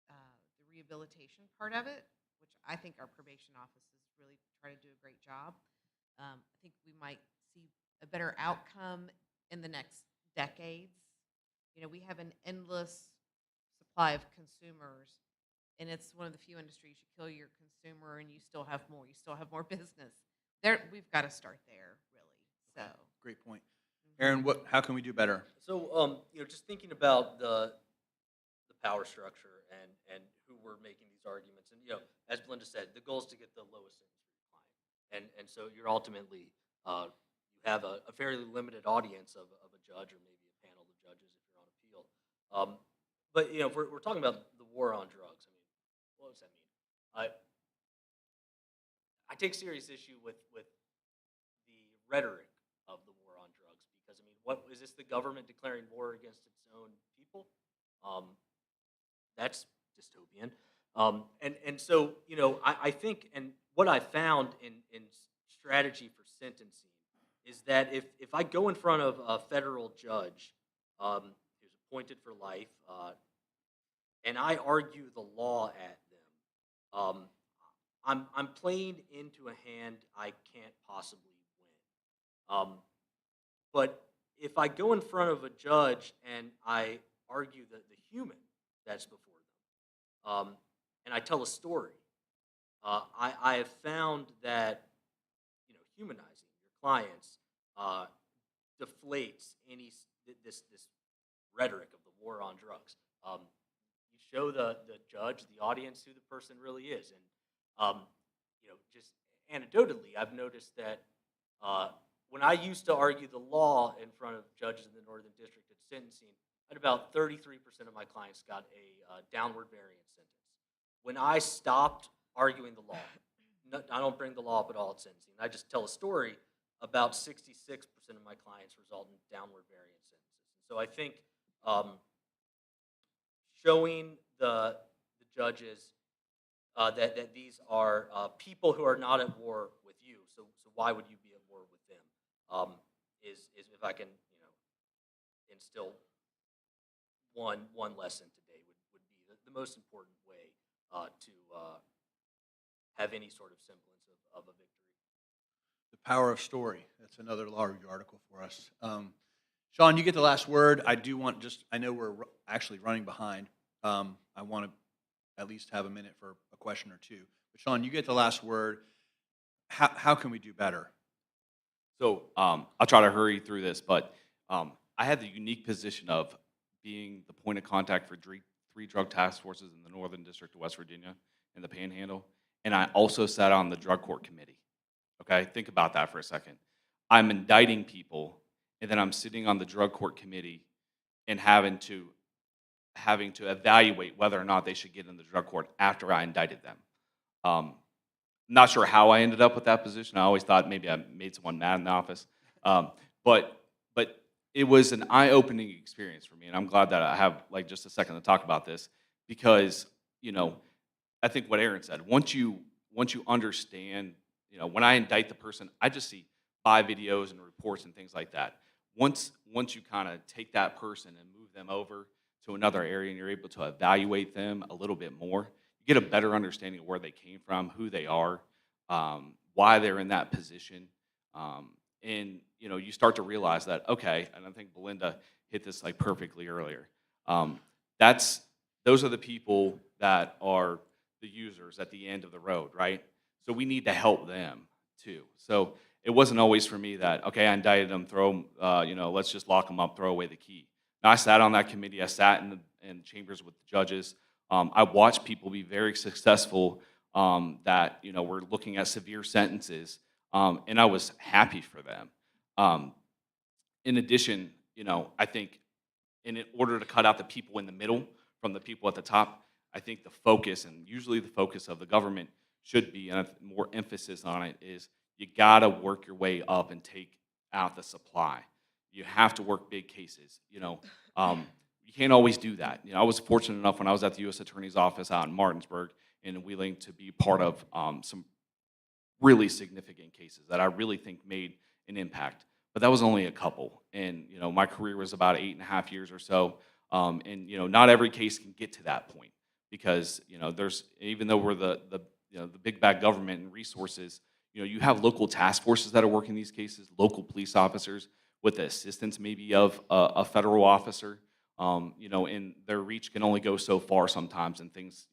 the rehabilitation part of it, which I think our probation offices really try to do a great job, I think we might see a better outcome in the next decades. You know, we have an endless supply of consumers, and it's one of the few industries you kill your consumer and you still have more. You still have more business. We've got to start there, really. So Great point. Aaron, how can we do better? So, just thinking about the power structure and who we're making these arguments, and as Belinda said, the goal is to get the lowest sentence for your client, and so you're ultimately you have a fairly limited audience of a judge or maybe a panel of judges if you're on appeal. But if we're talking about the war on drugs, I mean, what does that mean? I take serious issue with the rhetoric of the war on drugs, because I mean, what is this, the government declaring war against its own people? That's dystopian. And so I think, and what I found in strategy for sentencing is that if I go in front of a federal judge who's appointed for life, and I argue the law at them, I'm playing into a hand I can't possibly win. But if I go in front of a judge and I argue the human that's before them, and I tell a story, I have found that humanizing your clients deflates this rhetoric of the war on drugs. You show the judge, the audience, who the person really is, and just anecdotally, I've noticed that when I used to argue the law in front of judges in the Northern District at sentencing, at about 33% of my clients got a downward variance sentence. When I stopped arguing the law, I don't bring the law up at all at sentencing. I just tell a story. About 66% of my clients result in downward variance sentences. So I think showing the judges that these are people who are not at war with you, so why would you be at war with them? Is if I can instill one lesson today would be the most important way to have any sort of semblance of a victory. The power of story. That's another law review article for us. Sean, you get the last word. I know we're actually running behind. I want to at least have a minute for a question or two. But Sean, you get the last word. How can we do better? So I'll try to hurry through this, but I had the unique position of being the point of contact for three drug task forces in the Northern District of West Virginia and the Panhandle, and I also sat on the drug court committee. Okay, think about that for a second. I'm indicting people, and then I'm sitting on the drug court committee and having to evaluate whether or not they should get in the drug court after I indicted them. Not sure how I ended up with that position. I always thought maybe I made someone mad in the office, but it was an eye-opening experience for me, and I'm glad that I have just a second to talk about this, because I think what Aaron said. Once you understand, when I indict the person, I just see 5 videos and reports and things like that. Once you kind of take that person and move them over to another area and you're able to evaluate them a little bit more, you get a better understanding of where they came from, who they are, why they're in that position. And you start to realize that, okay, and I think Belinda hit this like perfectly earlier. That's those are the people that are the users at the end of the road, right? So we need to help them too. So it wasn't always for me that, okay, I indicted them, throw 'em, let's just lock them up, throw away the key. Now, I sat on that committee. I sat in chambers with the judges. I watched people be very successful that were looking at severe sentences, and I was happy for them. Um, in addition, I think in order to cut out the people in the middle from the people at the top, I think the focus, and usually the focus of the government should be, and more emphasis on it, is you got to work your way up and take out the supply. You have to work big cases. You can't always do that. I was fortunate enough when I was at the U.S. Attorney's Office out in Martinsburg and Wheeling to be part of some really significant cases that I really think made an impact. But that was only a couple, and my career was about 8.5 years or so. And not every case can get to that point because there's, even though we're the big bad government and resources, you have local task forces that are working these cases, local police officers with the assistance maybe of a federal officer. And their reach can only go so far sometimes, and things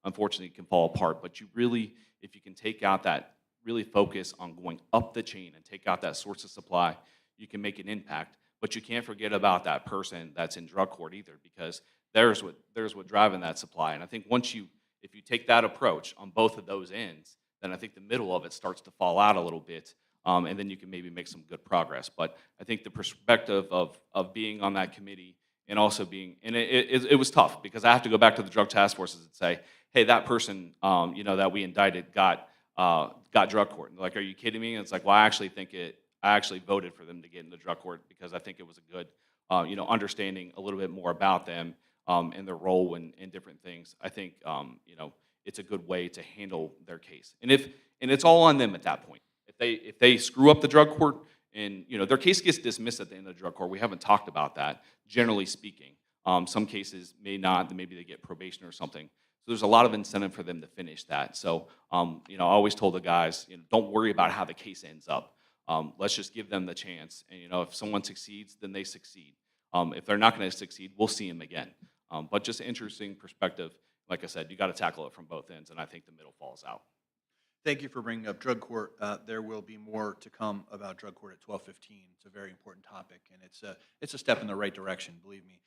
unfortunately can fall apart. But you really, if you can take out that, really focus on going up the chain and take out that source of supply, you can make an impact. But you can't forget about that person that's in drug court either, because there's what driving that supply. And I think if you take that approach on both of those ends, then I think the middle of it starts to fall out a little bit, and then you can maybe make some good progress. But I think the perspective of being on that committee and also being, and it was tough because I have to go back to the drug task forces and say, hey, that person that we indicted got drug court. And they're like, are you kidding me? And it's like, well, I actually voted for them to get into drug court because I think it was a good, understanding a little bit more about them and their role in different things. I think, it's a good way to handle their case. And it's all on them at that point. If they screw up the drug court and their case gets dismissed at the end of the drug court, we haven't talked about that. Generally speaking, some cases may not. Maybe they get probation or something. So there's a lot of incentive for them to finish that. So, I always told the guys, don't worry about how the case ends up. Let's just give them the chance. And, if someone succeeds, then they succeed. If they're not going to succeed, we'll see them again. But just an interesting perspective. Like I said, you got to tackle it from both ends, and I think the middle falls out. Thank you for bringing up drug court. There will be more to come about drug court at 12:15. It's a very important topic, and it's a step in the right direction, believe me.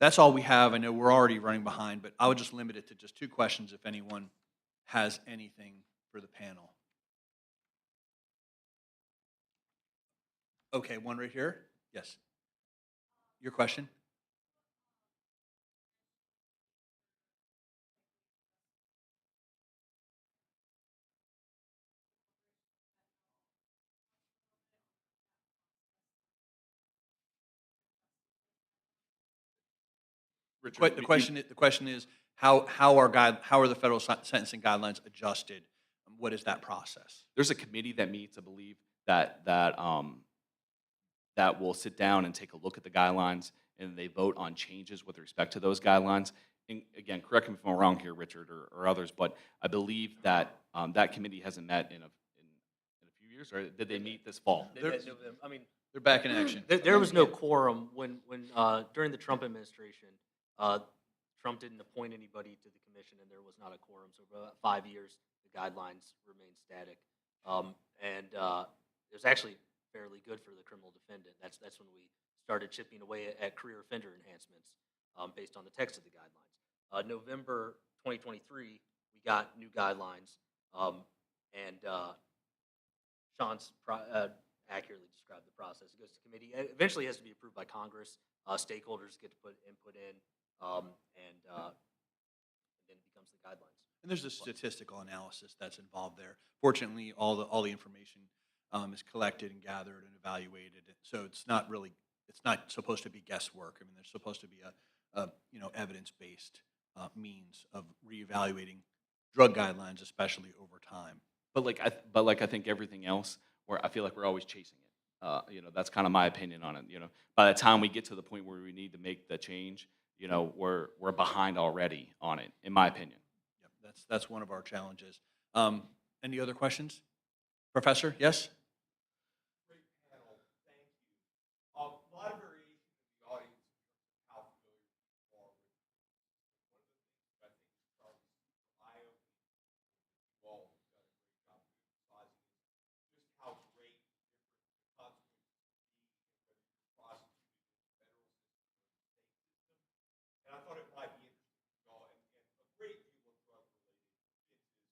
That's all we have. I know we're already running behind, but I would just limit it to just 2 questions if anyone has anything for the panel. Okay, one right here. Yes. Your question? Richard, The question is how are the federal sentencing guidelines adjusted? What is that process? there's a committee that meets, I believe, that will sit down and take a look at the guidelines, and they vote on changes with respect to those guidelines. And again, correct me if I'm wrong here, Richard, or others, but I believe that that committee hasn't met in a few years, or did they meet this fall? I mean, They're back in action. there was no quorum when during the Trump administration. Trump didn't appoint anybody to the commission, and there was not a quorum. So for about 5 years, the guidelines remained static, and it was actually fairly good for the criminal defendant. That's when we started chipping away at career offender enhancements based on the text of the guidelines. November 2023, we got new guidelines, and Sean's accurately described the process. It goes to committee. It eventually has to be approved by Congress. Stakeholders get to put input in, and then it becomes the guidelines. And there's a statistical analysis that's involved there. Fortunately, all the information is collected and gathered and evaluated. So it's not supposed to be guesswork. I mean, there's supposed to be a evidence-based means of reevaluating drug guidelines, especially over time. But I think everything else, where I feel like we're always chasing it. That's kind of my opinion on it. By the time we get to the point where we need to make the change, we're behind already on it, in my opinion. Yep, that's one of our challenges. Any other questions? Professor, yes? Great panel. Thank you. A lot of variation in the audience in terms of how familiar people are with one of the things that I think is probably super eye-opening you all have done a great job of emphasizing is just how great different the consequences can be and whether you're prosecuted in the federal system or the state system. And I thought it might be interesting to y'all, and a great deal of drug-related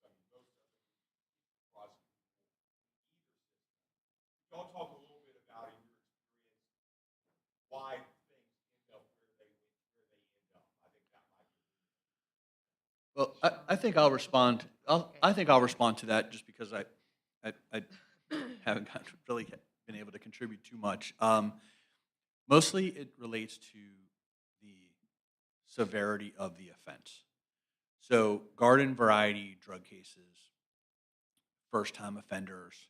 offenses, I mean, most of them would be prosecutable in either system. Y'all talk a little bit about, in your experience, why things end up where they end up. I think that might be. Well, I think I'll respond. I think I'll respond to that just because I haven't really been able to contribute too much. Mostly it relates to the severity of the offense. So garden variety drug cases, first-time offenders,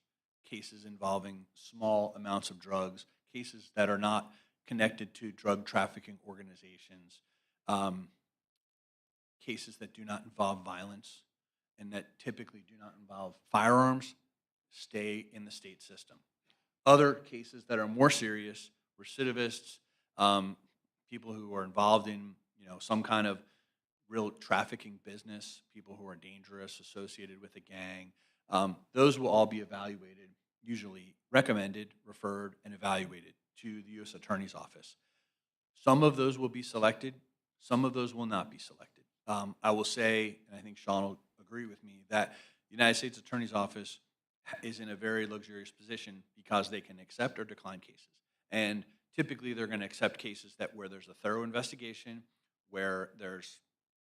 cases involving small amounts of drugs, cases that are not connected to drug trafficking organizations, cases that do not involve violence, and that typically do not involve firearms, stay in the state system. Other cases that are more serious, recidivists, people who are involved in some kind of real trafficking business, people who are dangerous, associated with a gang, those will all be evaluated, usually recommended, referred, and evaluated to the U.S. Attorney's Office. Some of those will be selected, some of those will not be selected. I will say, and I think Sean will agree with me, that the United States Attorney's Office is in a very luxurious position because they can accept or decline cases. And typically they're going to accept cases where there's a thorough investigation, where there's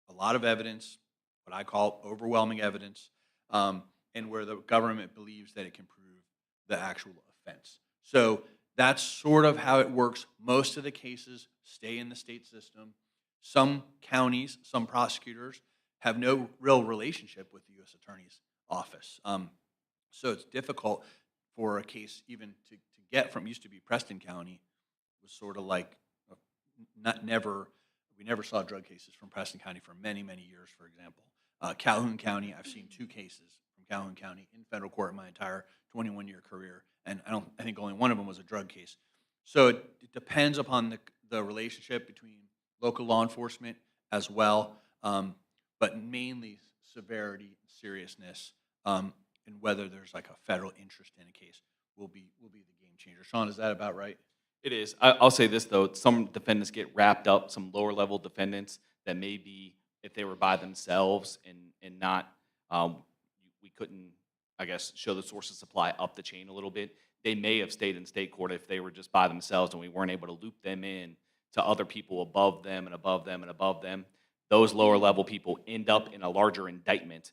a lot of evidence, what I call overwhelming evidence, and where the government believes that it can prove the actual offense. So that's sort of how it works. Most of the cases stay in the state system. Some counties, some prosecutors have no real relationship with the U.S. Attorney's Office. So it's difficult for a case even to get from, used to be Preston County, was sort of like we never saw drug cases from Preston County for many, many years, for example. Calhoun County, I've seen 2 cases from Calhoun County in federal court in my entire 21-year career, and I think only one of them was a drug case. So it depends upon the relationship between local law enforcement as well, but mainly severity, seriousness, and whether there's like a federal interest in a case will be the game changer. Sean, is that about right? It is. I'll say this, though. Some defendants get wrapped up, some lower-level defendants that maybe if they were by themselves and not, we couldn't, I guess, show the source of supply up the chain a little bit, they may have stayed in state court if they were just by themselves and we weren't able to loop them in to other people above them and above them and above them. Those lower-level people end up in a larger indictment,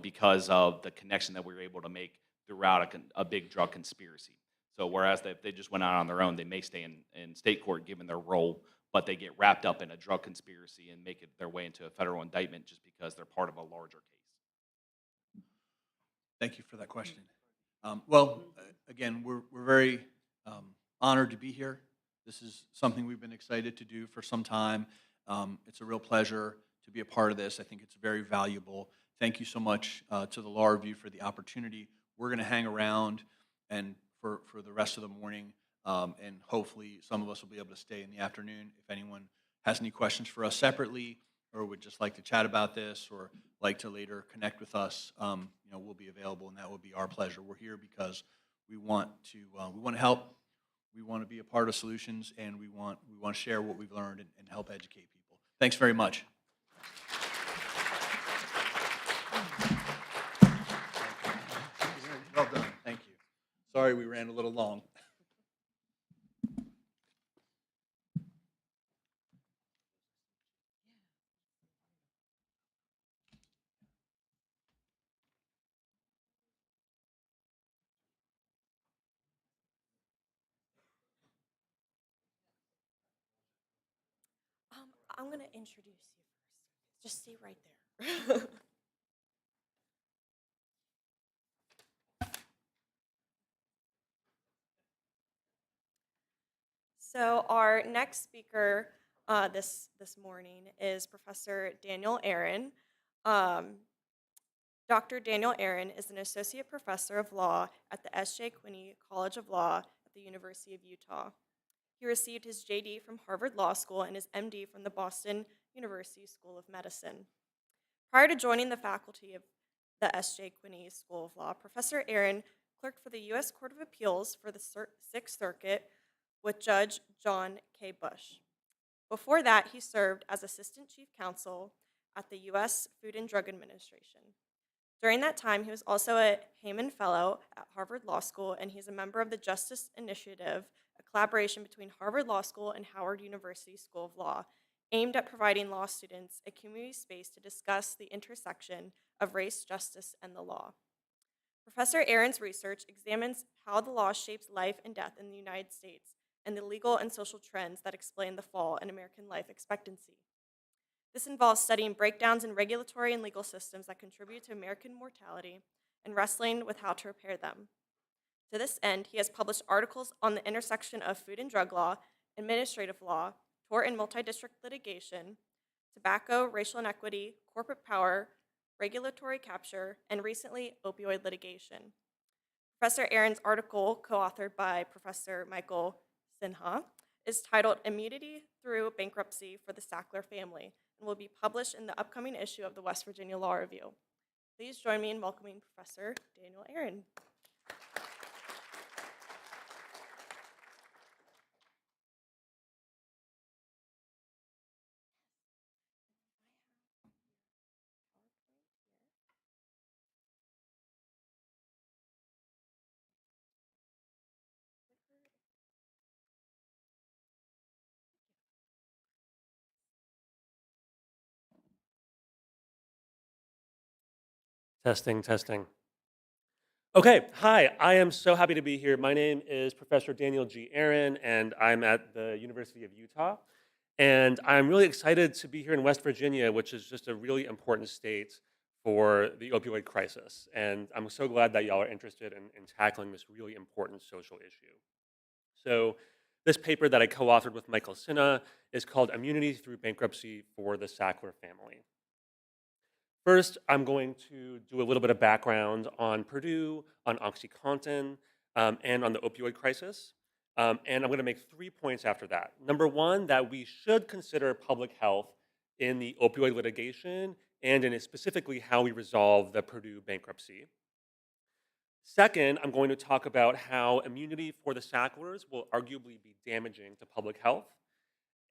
because of the connection that we were able to make throughout a big drug conspiracy. So whereas if they just went out on their own, they may stay in state court given their role, but they get wrapped up in a drug conspiracy and make it their way into a federal indictment just because they're part of a larger case. Thank you for that question. Again, we're very honored to be here. This is something we've been excited to do for some time. It's a real pleasure to be a part of this. I think it's very valuable. Thank you so much to the Law Review for the opportunity. We're going to hang around and for the rest of the morning, and hopefully some of us will be able to stay in the afternoon. If anyone has any questions for us separately or would just like to chat about this or like to later connect with us, we'll be available, and that would be our pleasure. We're here because we want to help. We want to be a part of solutions, and we want to share what we've learned and help educate people. Thanks very much. Well done. Thank you. Sorry we ran a little long. I'm going to introduce you first. Just stay right there. So our next speaker this morning is Professor Daniel Aaron. Um, Dr. Daniel Aaron is an associate professor of law at the S.J. Quinney College of Law at the University of Utah. He received his JD from Harvard Law School and his MD from the Boston University School of Medicine. Prior to joining the faculty of the S.J. Quinney School of Law, Professor Aaron clerked for the U.S. Court of Appeals for the Sixth Circuit with Judge John K. Bush. Before that, he served as Assistant Chief Counsel at the U.S. Food and Drug Administration. During that time, he was also a Heyman Fellow at Harvard Law School, and he's a member of the Justice Initiative, a collaboration between Harvard Law School and Howard University School of Law, aimed at providing law students a community space to discuss the intersection of race, justice, and the law. Professor Aaron's research examines how the law shapes life and death in the United States and the legal and social trends that explain the fall in American life expectancy. This involves studying breakdowns in regulatory and legal systems that contribute to American mortality and wrestling with how to repair them. To this end, he has published articles on the intersection of food and drug law, administrative law, tort and multi-district litigation, tobacco, racial inequity, corporate power, regulatory capture, and recently, opioid litigation. Professor Aaron's article, co-authored by Professor Michael Sinha, is titled Immunity Through Bankruptcy for the Sackler Family and will be published in the upcoming issue of the West Virginia Law Review. Please join me in welcoming Professor Daniel Aaron. Testing, testing. Okay, hi, I am so happy to be here. My name is Professor Daniel G. Aaron, and I'm at the University of Utah. And I'm really excited to be here in West Virginia, which is just a really important state for the opioid crisis. And I'm so glad that y'all are interested in tackling this really important social issue. So this paper that I co-authored with Michael Sinha is called Immunity Through Bankruptcy for the Sackler Family. First, I'm going to do a little bit of background on Purdue, on OxyContin, and on the opioid crisis. And I'm going to make 3 points after that. Number one, that we should consider public health in the opioid litigation and in specifically how we resolve the Purdue bankruptcy. Second, I'm going to talk about how immunity for the Sacklers will arguably be damaging to public health.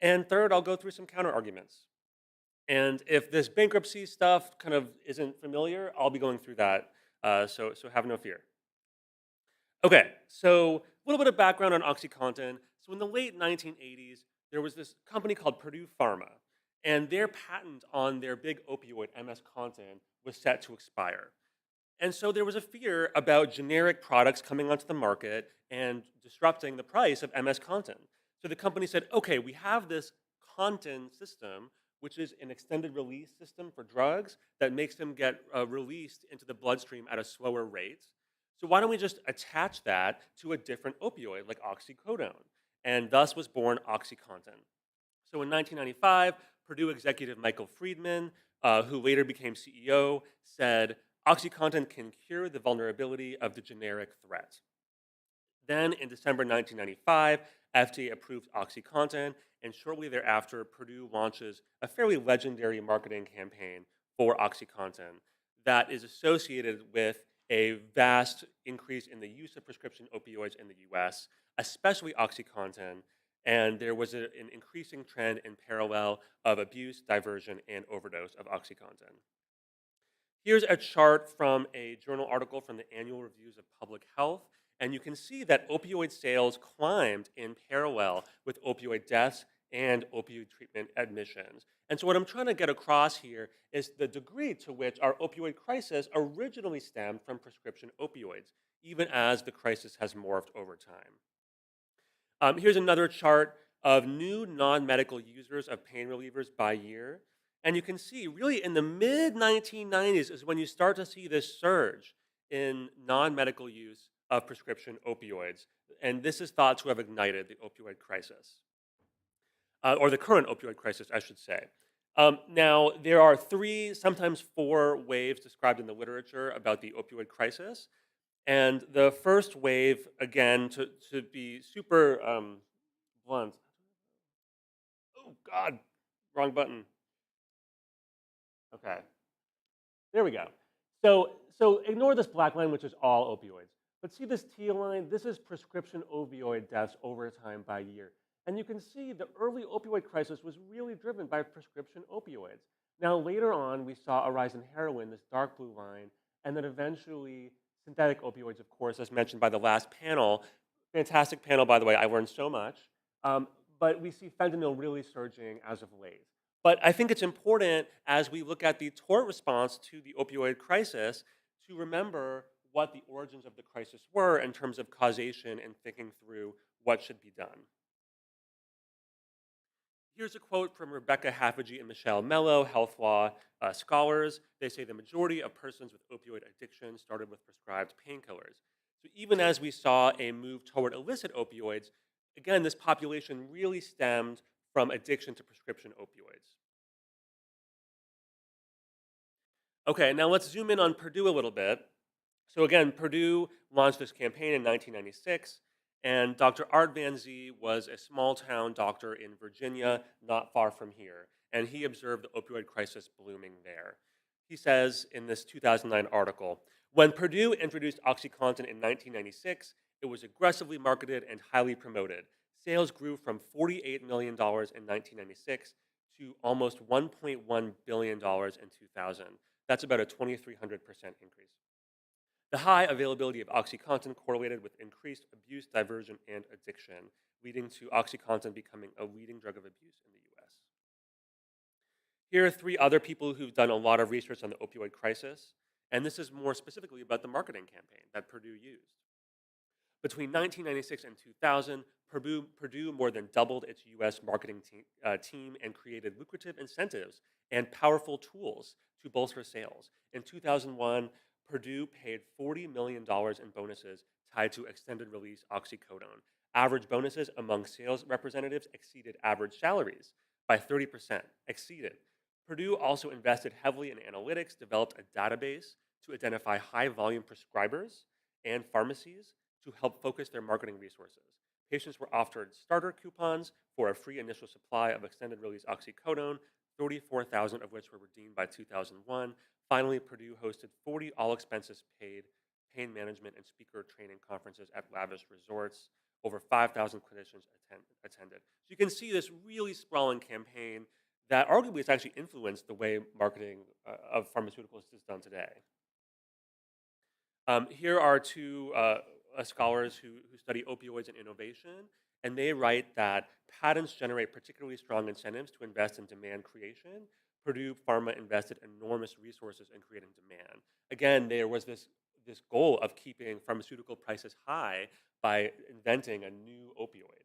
And third, I'll go through some counter arguments. And if this bankruptcy stuff kind of isn't familiar, I'll be going through that, so have no fear. Okay, so a little bit of background on OxyContin. So in the late 1980s, there was this company called Purdue Pharma, and their patent on their big opioid, MS-Contin, was set to expire. And so there was a fear about generic products coming onto the market and disrupting the price of MS-Contin. So the company said, okay, we have this Contin system, which is an extended release system for drugs that makes them get released into the bloodstream at a slower rate. So why don't we just attach that to a different opioid like oxycodone? And thus was born OxyContin. So in 1995, Purdue executive Michael Friedman, who later became CEO, said, OxyContin can cure the vulnerability of the generic threat. Then in December 1995, FDA approved OxyContin, and shortly thereafter, Purdue launches a fairly legendary marketing campaign for OxyContin that is associated with a vast increase in the use of prescription opioids in the US, especially OxyContin, and there was an increasing trend in parallel of abuse, diversion, and overdose of OxyContin. Here's a chart from a journal article from the Annual Reviews of Public Health, and you can see that opioid sales climbed in parallel with opioid deaths and opioid treatment admissions. And so what I'm trying to get across here is the degree to which our opioid crisis originally stemmed from prescription opioids, even as the crisis has morphed over time. Here's another chart of new non-medical users of pain relievers by year. And you can see really in the mid-1990s is when you start to see this surge in non-medical use of prescription opioids. And this is thought to have ignited the opioid crisis, or the current opioid crisis, I should say. Now, there are 3, sometimes 4 waves described in the literature about the opioid crisis. And the first wave, again, to be super blunt. Oh, God, wrong button. Okay, there we go. So ignore this black line, which is all opioids. But see this teal line? This is prescription opioid deaths over time by year. And you can see the early opioid crisis was really driven by prescription opioids. Now, later on, we saw a rise in heroin, this dark blue line, and then eventually synthetic opioids, of course, as mentioned by the last panel. Fantastic panel, by the way. I learned so much. But we see fentanyl really surging as of late. But I think it's important as we look at the tort response to the opioid crisis to remember what the origins of the crisis were in terms of causation and thinking through what should be done. Here's a quote from Rebecca Haffagee and Michelle Mello, health law scholars. They say the majority of persons with opioid addiction started with prescribed painkillers. So even as we saw a move toward illicit opioids, again, this population really stemmed from addiction to prescription opioids. Okay, now let's zoom in on Purdue a little bit. So again, Purdue launched this campaign in 1996, and Dr. Art Van Zee was a small town doctor in Virginia, not far from here, and he observed the opioid crisis blooming there. He says in this 2009 article, when Purdue introduced OxyContin in 1996, it was aggressively marketed and highly promoted. Sales grew from $48 million in 1996 to almost $1.1 billion in 2000. That's about a 2,300% increase. The high availability of OxyContin correlated with increased abuse, diversion, and addiction, leading to OxyContin becoming a leading drug of abuse in the US. Here are 3 other people who've done a lot of research on the opioid crisis, and this is more specifically about the marketing campaign that Purdue used. Between 1996 and 2000, Purdue more than doubled its US marketing team and created lucrative incentives and powerful tools to bolster sales. In 2001, Purdue paid $40 million in bonuses tied to extended release oxycodone. Average bonuses among sales representatives exceeded average salaries by 30%, exceeded. Purdue also invested heavily in analytics, developed a database to identify high volume prescribers and pharmacies to help focus their marketing resources. Patients were offered starter coupons for a free initial supply of extended release oxycodone, 34,000 of which were redeemed by 2001. Finally, Purdue hosted 40 all expenses paid pain management and speaker training conferences at lavish resorts. Over 5,000 clinicians attended. So you can see this really sprawling campaign that arguably has actually influenced the way marketing of pharmaceuticals is done today. Here are 2 scholars who study opioids and innovation, and they write that patents generate particularly strong incentives to invest in demand creation. Purdue Pharma invested enormous resources in creating demand. Again, there was this goal of keeping pharmaceutical prices high by inventing a new opioid.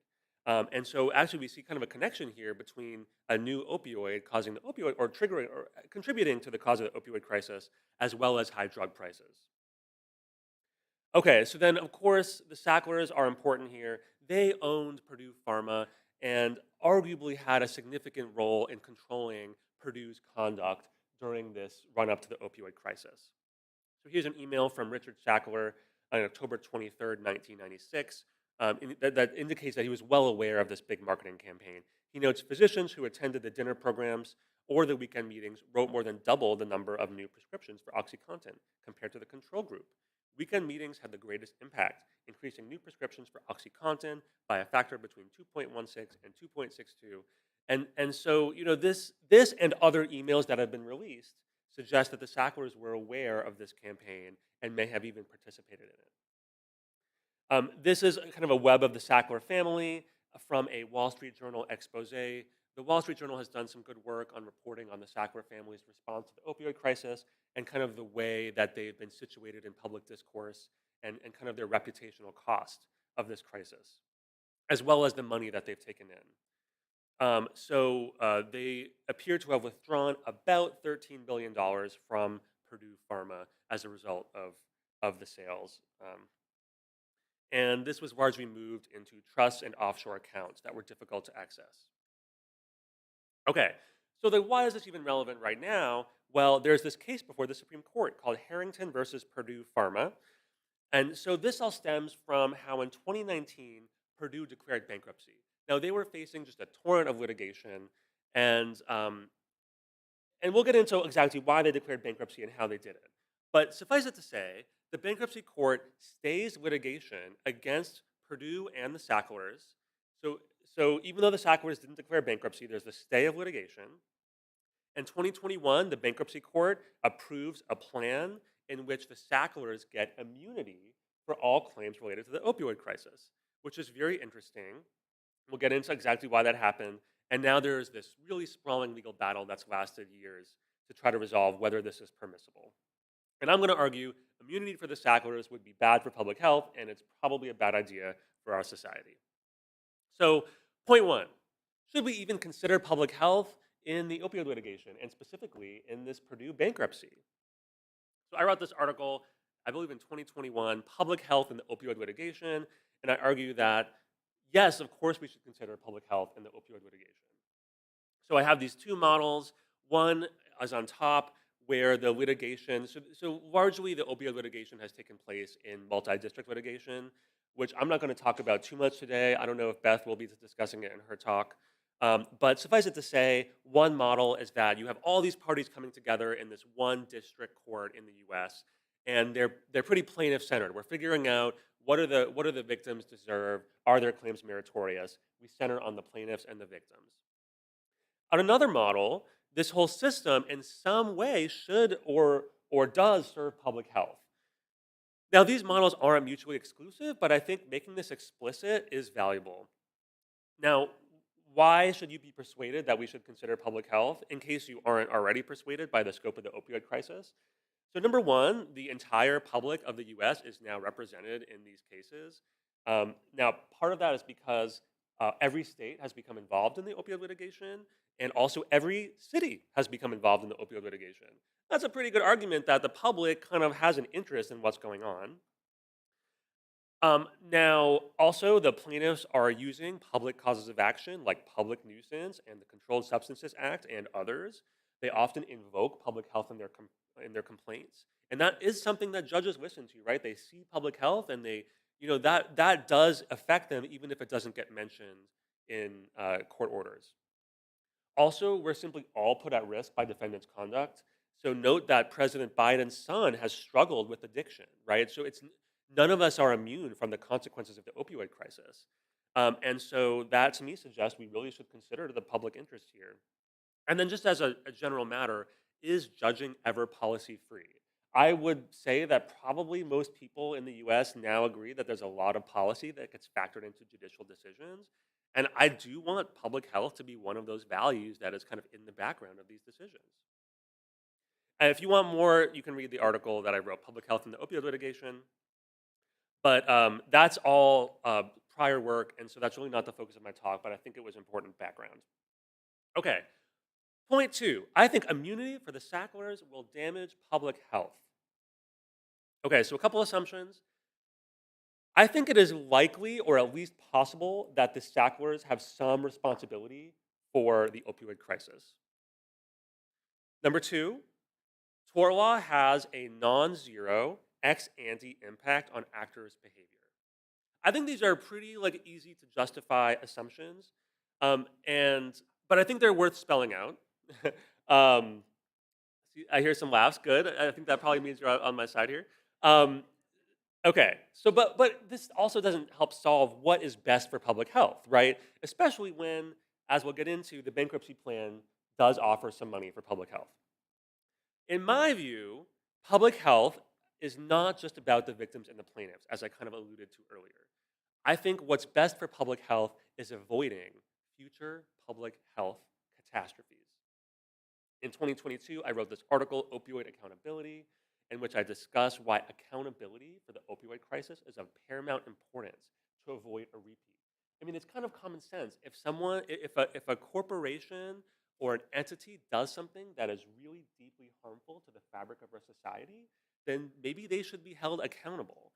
And so actually we see kind of a connection here between a new opioid causing the opioid, or triggering or contributing to the cause of the opioid crisis, as well as high drug prices. Okay, so then of course the Sacklers are important here. They owned Purdue Pharma and arguably had a significant role in controlling Purdue's conduct during this run-up to the opioid crisis. So here's an email from Richard Sackler on October 23rd, 1996, that indicates that he was well aware of this big marketing campaign. He notes physicians who attended the dinner programs or the weekend meetings wrote more than double the number of new prescriptions for OxyContin compared to the control group. Weekend meetings had the greatest impact, increasing new prescriptions for OxyContin by a factor between 2.16 and 2.62. And so, this and other emails that have been released suggest that the Sacklers were aware of this campaign and may have even participated in it. This is kind of a web of the Sackler family from a Wall Street Journal expose. The Wall Street Journal has done some good work on reporting on the Sackler family's response to the opioid crisis and kind of the way that they've been situated in public discourse and kind of their reputational cost of this crisis, as well as the money that they've taken in. They appear to have withdrawn about $13 billion from Purdue Pharma as a result of the sales. and this was largely moved into trusts and offshore accounts that were difficult to access. Okay, so then why is this even relevant right now? Well, there's this case before the Supreme Court called Harrington versus Purdue Pharma. And so this all stems from how in 2019, Purdue declared bankruptcy. Now, they were facing just a torrent of litigation, and, um, and we'll get into exactly why they declared bankruptcy and how they did it. But suffice it to say, the bankruptcy court stays litigation against Purdue and the Sacklers. So even though the Sacklers didn't declare bankruptcy, there's a stay of litigation. In 2021, the bankruptcy court approves a plan in which the Sacklers get immunity for all claims related to the opioid crisis, which is very interesting. We'll get into exactly why that happened. And now there's this really sprawling legal battle that's lasted years to try to resolve whether this is permissible. And I'm going to argue immunity for the Sacklers would be bad for public health, and it's probably a bad idea for our society. So, point one, should we even consider public health in the opioid litigation, and specifically in this Purdue bankruptcy? So I wrote this article, I believe in 2021, Public Health in the Opioid Litigation, and I argue that, yes, of course we should consider public health in the opioid litigation. So I have these two models. One is on top, where the litigation, so largely the opioid litigation has taken place in multi-district litigation, which I'm not going to talk about too much today. I don't know if Beth will be discussing it in her talk. But suffice it to say, one model is that you have all these parties coming together in this one district court in the U.S., and they're pretty plaintiff-centered. We're figuring out what are the victims deserve, are their claims meritorious. We center on the plaintiffs and the victims. On another model, this whole system in some way should or does serve public health. Now, these models aren't mutually exclusive, but I think making this explicit is valuable. Now, why should you be persuaded that we should consider public health, in case you aren't already persuaded by the scope of the opioid crisis? So number one, the entire public of the US is now represented in these cases. Now, part of that is because every state has become involved in the opioid litigation, and also every city has become involved in the opioid litigation. That's a pretty good argument that the public kind of has an interest in what's going on. Now, also, the plaintiffs are using public causes of action like public nuisance and the Controlled Substances Act and others. They often invoke public health in their complaints, and that is something that judges listen to, right? They see public health, and that does affect them, even if it doesn't get mentioned in court orders. Also, we're simply all put at risk by defendants' conduct. So note that President Biden's son has struggled with addiction, right? So none of us are immune from the consequences of the opioid crisis. And so that, to me, suggests we really should consider the public interest here. And then just as a general matter, is judging ever policy-free? I would say that probably most people in the US now agree that there's a lot of policy that gets factored into judicial decisions. And I do want public health to be one of those values that is kind of in the background of these decisions. And if you want more, you can read the article that I wrote, Public Health in the Opioid Litigation. But that's all prior work, and so that's really not the focus of my talk, but I think it was important background. Okay, point two, I think immunity for the Sacklers will damage public health. Okay, so a couple assumptions. I think it is likely, or at least possible, that the Sacklers have some responsibility for the opioid crisis. Number two, tort law has a non-zero ex-ante impact on actors' behavior. I think these are pretty easy to justify assumptions, but I think they're worth spelling out. I hear some laughs. Good. I think that probably means you're on my side here. Okay. So, but this also doesn't help solve what is best for public health, right? Especially when, as we'll get into, the bankruptcy plan does offer some money for public health. In my view, public health is not just about the victims and the plaintiffs, as I kind of alluded to earlier. I think what's best for public health is avoiding future public health catastrophes. In 2022, I wrote this article, Opioid Accountability, in which I discuss why accountability for the opioid crisis is of paramount importance to avoid a repeat. I mean, it's kind of common sense. If a corporation or an entity does something that is really deeply harmful to the fabric of our society, then maybe they should be held accountable.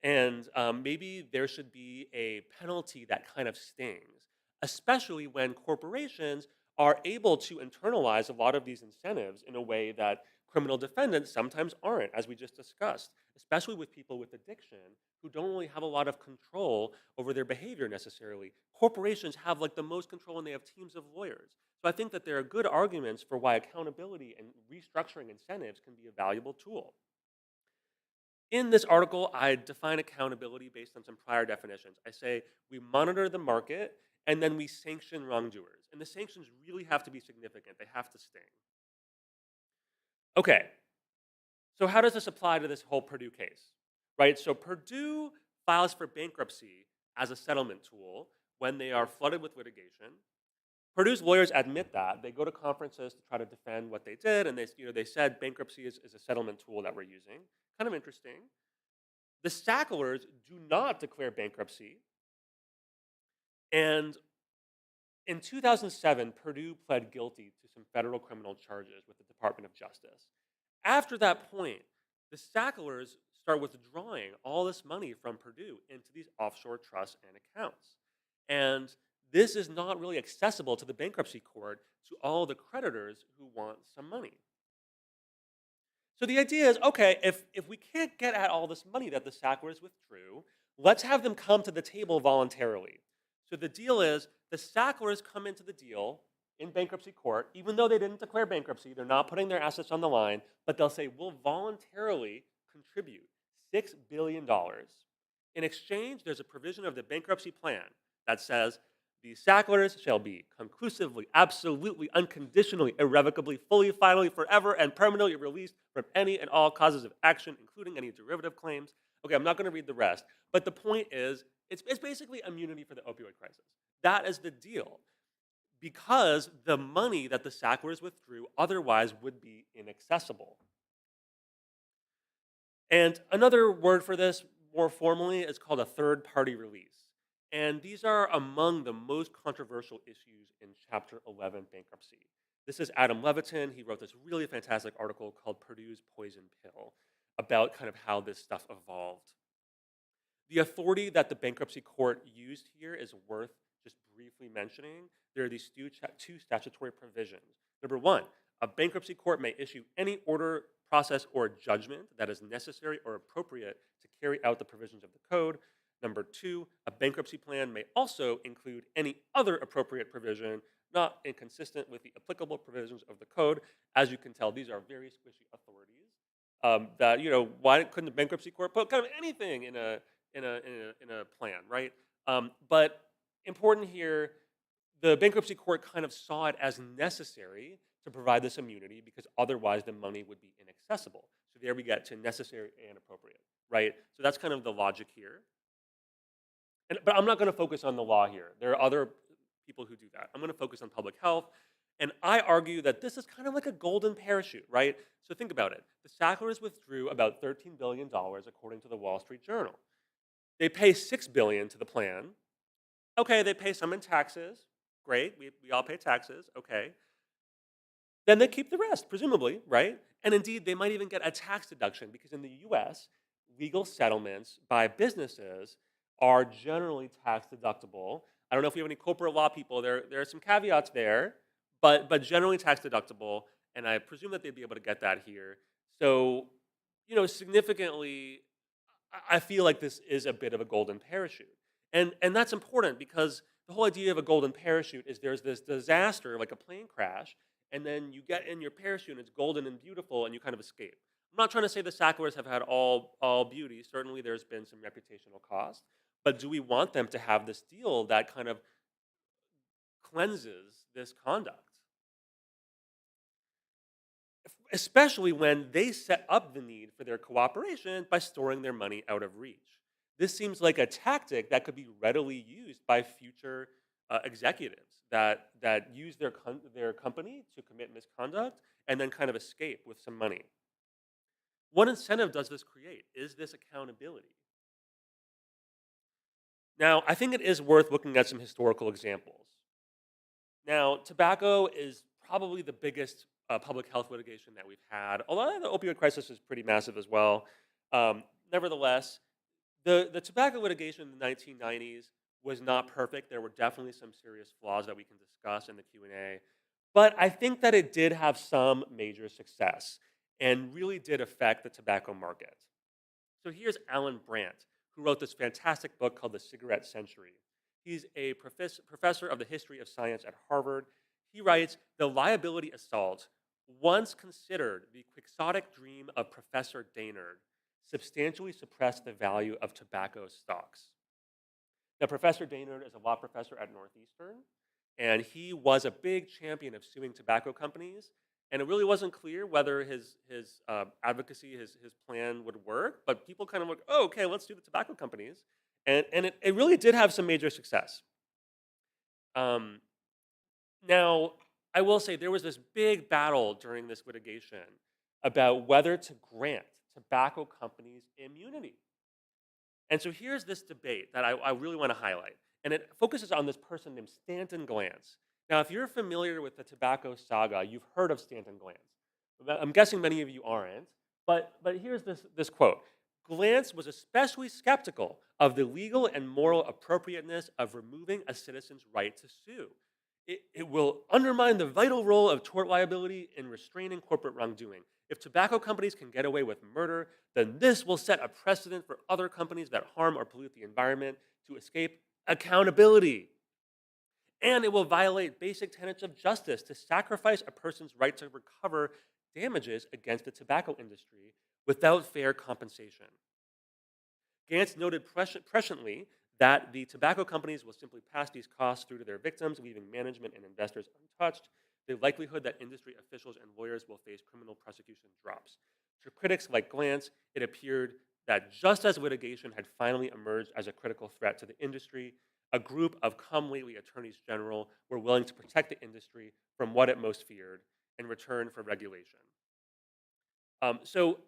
And maybe there should be a penalty that kind of stings, especially when corporations are able to internalize a lot of these incentives in a way that criminal defendants sometimes aren't, as we just discussed, especially with people with addiction who don't really have a lot of control over their behavior necessarily. Corporations have like the most control and they have teams of lawyers. So I think that there are good arguments for why accountability and restructuring incentives can be a valuable tool. In this article, I define accountability based on some prior definitions. I say we monitor the market and then we sanction wrongdoers. And the sanctions really have to be significant, they have to sting. Okay, so how does this apply to this whole Purdue case? Right? So Purdue files for bankruptcy as a settlement tool when they are flooded with litigation. Purdue's lawyers admit that. They go to conferences to try to defend what they did, and they said bankruptcy is a settlement tool that we're using. Kind of interesting. The Sacklers do not declare bankruptcy. And in 2007, Purdue pled guilty to some federal criminal charges with the Department of Justice. After that point, the Sacklers start withdrawing all this money from Purdue into these offshore trusts and accounts. And this is not really accessible to the bankruptcy court to all the creditors who want some money. So the idea is, okay, if we can't get at all this money that the Sacklers withdrew, let's have them come to the table voluntarily. So the deal is the Sacklers come into the deal in bankruptcy court, even though they didn't declare bankruptcy, they're not putting their assets on the line, but they'll say, we'll voluntarily contribute $6 billion. In exchange, there's a provision of the bankruptcy plan that says the Sacklers shall be conclusively, absolutely, unconditionally, irrevocably, fully, finally, forever, and permanently released from any and all causes of action, including any derivative claims. Okay, I'm not going to read the rest, but the point is, it's basically immunity for the opioid crisis. That is the deal, because the money that the Sacklers withdrew otherwise would be inaccessible. And another word for this, more formally, is called a third-party release. And these are among the most controversial issues in Chapter 11 bankruptcy. This is Adam Levitin. He wrote this really fantastic article called Purdue's Poison Pill about kind of how this stuff evolved. The authority that the bankruptcy court used here is worth just briefly mentioning. There are these two statutory provisions. Number one, a bankruptcy court may issue any order, process, or judgment that is necessary or appropriate to carry out the provisions of the code. Number two, a bankruptcy plan may also include any other appropriate provision not inconsistent with the applicable provisions of the code. As you can tell, these are very squishy authorities. Why couldn't the bankruptcy court put kind of anything in a plan, right? But important here, the bankruptcy court kind of saw it as necessary to provide this immunity because otherwise the money would be inaccessible. So there we get to necessary and appropriate, right? So that's kind of the logic here. But I'm not going to focus on the law here. There are other people who do that. I'm going to focus on public health. And I argue that this is kind of like a golden parachute, right? So think about it. The Sacklers withdrew about $13 billion according to the Wall Street Journal. They pay $6 billion to the plan. Okay, they pay some in taxes. Great, we all pay taxes, okay. Then they keep the rest, presumably, right? And indeed, they might even get a tax deduction because in the US, legal settlements by businesses are generally tax deductible. I don't know if we have any corporate law people. There are some caveats there, but generally tax deductible, and I presume that they'd be able to get that here. So, significantly, I feel like this is a bit of a golden parachute. And that's important because the whole idea of a golden parachute is there's this disaster, like a plane crash, and then you get in your parachute and it's golden and beautiful and you kind of escape. I'm not trying to say the Sacklers have had all beauty. Certainly there's been some reputational cost. But do we want them to have this deal that kind of cleanses this conduct? Especially when they set up the need for their cooperation by storing their money out of reach. This seems like a tactic that could be readily used by future executives that use their company to commit misconduct and then kind of escape with some money. What incentive does this create? Is this accountability? Now, I think it is worth looking at some historical examples. Now, tobacco is probably the biggest public health litigation that we've had, although the opioid crisis is pretty massive as well. Nevertheless, The tobacco litigation in the 1990s was not perfect. There were definitely some serious flaws that we can discuss in the Q&A. But I think that it did have some major success and really did affect the tobacco market. So here's Alan Brandt, who wrote this fantastic book called The Cigarette Century. He's a professor of the history of science at Harvard. He writes, "The liability assault, once considered the quixotic dream of Professor Daynard, substantially suppressed the value of tobacco stocks." Now, Professor Daynard is a law professor at Northeastern, and he was a big champion of suing tobacco companies. And it really wasn't clear whether his advocacy, his plan would work, but people kind of went, oh, okay, let's sue the tobacco companies. And it really did have some major success. Now, I will say there was this big battle during this litigation about whether to grant tobacco companies immunity. And so here's this debate that I really want to highlight. And it focuses on this person named Stanton Glantz. Now, if you're familiar with the tobacco saga, you've heard of Stanton Glantz. I'm guessing many of you aren't. But here's this quote. "Glantz was especially skeptical of the legal and moral appropriateness of removing a citizen's right to sue. It will undermine the vital role of tort liability in restraining corporate wrongdoing. If tobacco companies can get away with murder, then this will set a precedent for other companies that harm or pollute the environment to escape accountability. And it will violate basic tenets of justice to sacrifice a person's right to recover damages against the tobacco industry without fair compensation." Gantz noted presciently that the tobacco companies will simply pass these costs through to their victims, leaving management and investors untouched. The likelihood that industry officials and lawyers will face criminal prosecution drops. To critics like Glantz, it appeared that just as litigation had finally emerged as a critical threat to the industry, a group of come-lately attorneys general were willing to protect the industry from what it most feared in return for regulation. So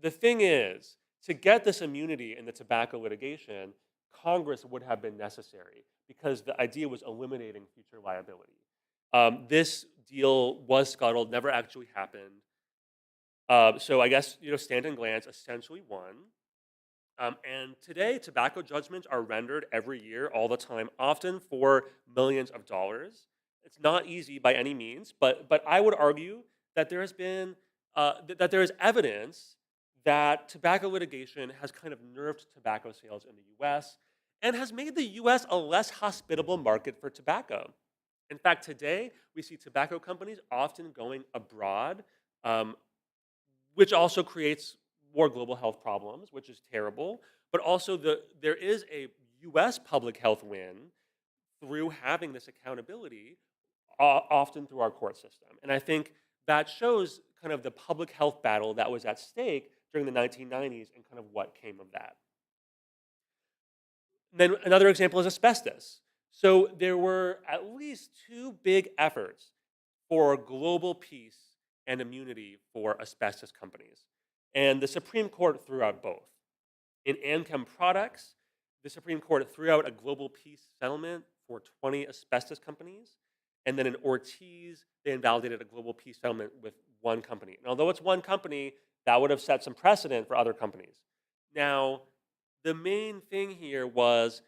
the thing is, to get this immunity in the tobacco litigation, Congress would have been necessary because the idea was eliminating future liability. This deal was scuttled, never actually happened. So I guess Stanton Glantz essentially won. And today, tobacco judgments are rendered every year, all the time, often for millions of dollars. It's not easy by any means, but I would argue that there has been that there is evidence that tobacco litigation has kind of nerfed tobacco sales in the U.S. and has made the U.S. a less hospitable market for tobacco. In fact, today we see tobacco companies often going abroad, which also creates more global health problems, which is terrible. But also there is a U.S. public health win through having this accountability, often through our court system. And I think that shows kind of the public health battle that was at stake during the 1990s and kind of what came of that. And then another example is asbestos. So there were at least two big efforts for global peace and immunity for asbestos companies. And the Supreme Court threw out both. In Amchem Products, the Supreme Court threw out a global peace settlement for 20 asbestos companies. And then in Ortiz, they invalidated a global peace settlement with one company. And although it's one company, that would have set some precedent for other companies. Now, the main thing here was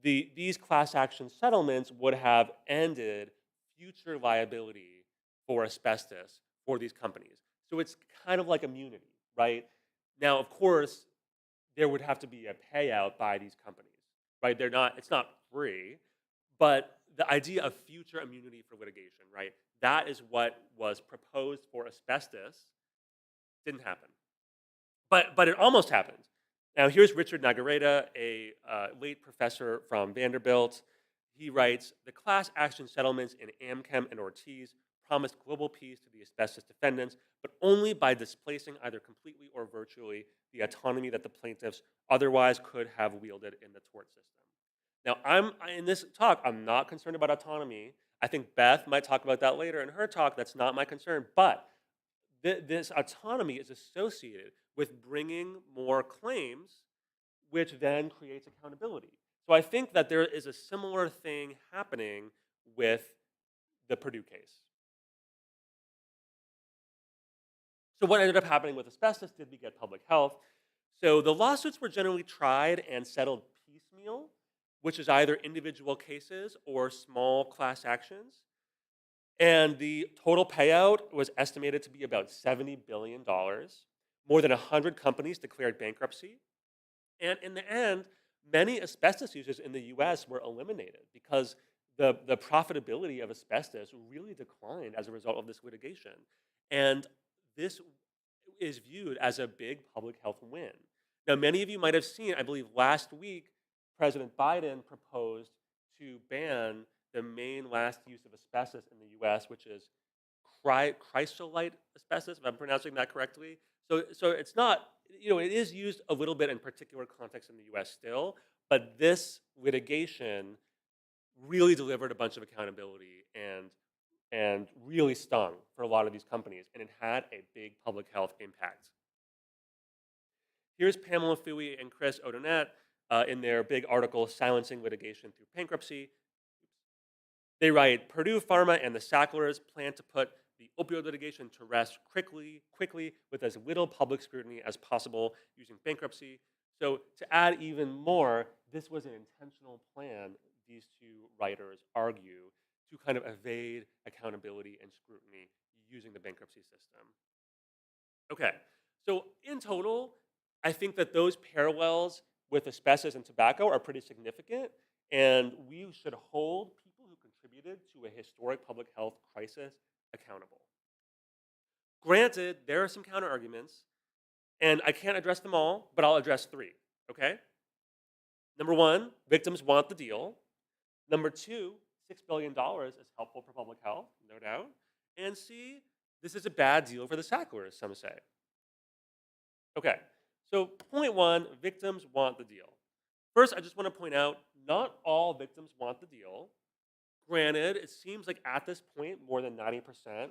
these class action settlements would have ended future liability for asbestos for these companies. So it's kind of like immunity, right? Now, of course, there would have to be a payout by these companies, right? It's not free, but the idea of future immunity for litigation, right? That is what was proposed for asbestos. Didn't happen. But it almost happened. Now, here's Richard Nagareta, a late professor from Vanderbilt. He writes, "The class action settlements in Amchem and Ortiz promised global peace to the asbestos defendants, but only by displacing either completely or virtually the autonomy that the plaintiffs otherwise could have wielded in the tort system." Now, in this talk, I'm not concerned about autonomy. I think Beth might talk about that later in her talk. That's not my concern. But this autonomy is associated with bringing more claims, which then creates accountability. So I think that there is a similar thing happening with the Purdue case. So what ended up happening with asbestos? Did we get public health? So the lawsuits were generally tried and settled piecemeal, which is either individual cases or small class actions. And the total payout was estimated to be about $70 billion. More than 100 companies declared bankruptcy. And in the end, many asbestos users in the US were eliminated because the profitability of asbestos really declined as a result of this litigation. And this is viewed as a big public health win. Now, many of you might have seen, I believe last week, President Biden proposed to ban the main last use of asbestos in the US, which is chrysolite asbestos, if I'm pronouncing that correctly. So it's not, it is used a little bit in particular contexts in the US still, but this litigation really delivered a bunch of accountability and really stung for a lot of these companies, and it had a big public health impact. Here's Pamela Fooey and Chris O'Donnell in their big article, Silencing Litigation Through Bankruptcy. They write, Purdue Pharma and the Sacklers plan to put the opioid litigation to rest quickly with as little public scrutiny as possible using bankruptcy. So to add even more, this was an intentional plan, these two writers argue, to kind of evade accountability and scrutiny using the bankruptcy system. Okay, so in total, I think that those parallels with asbestos and tobacco are pretty significant, and we should hold people who contributed to a historic public health crisis accountable. Granted, there are some counter arguments, and I can't address them all, but I'll address three, okay? Number one, victims want the deal. Number two, $6 billion is helpful for public health, no doubt. And C, this is a bad deal for the Sacklers, some say. Okay, so point one, victims want the deal. First, I just want to point out, not all victims want the deal. Granted, it seems like at this point, more than 90%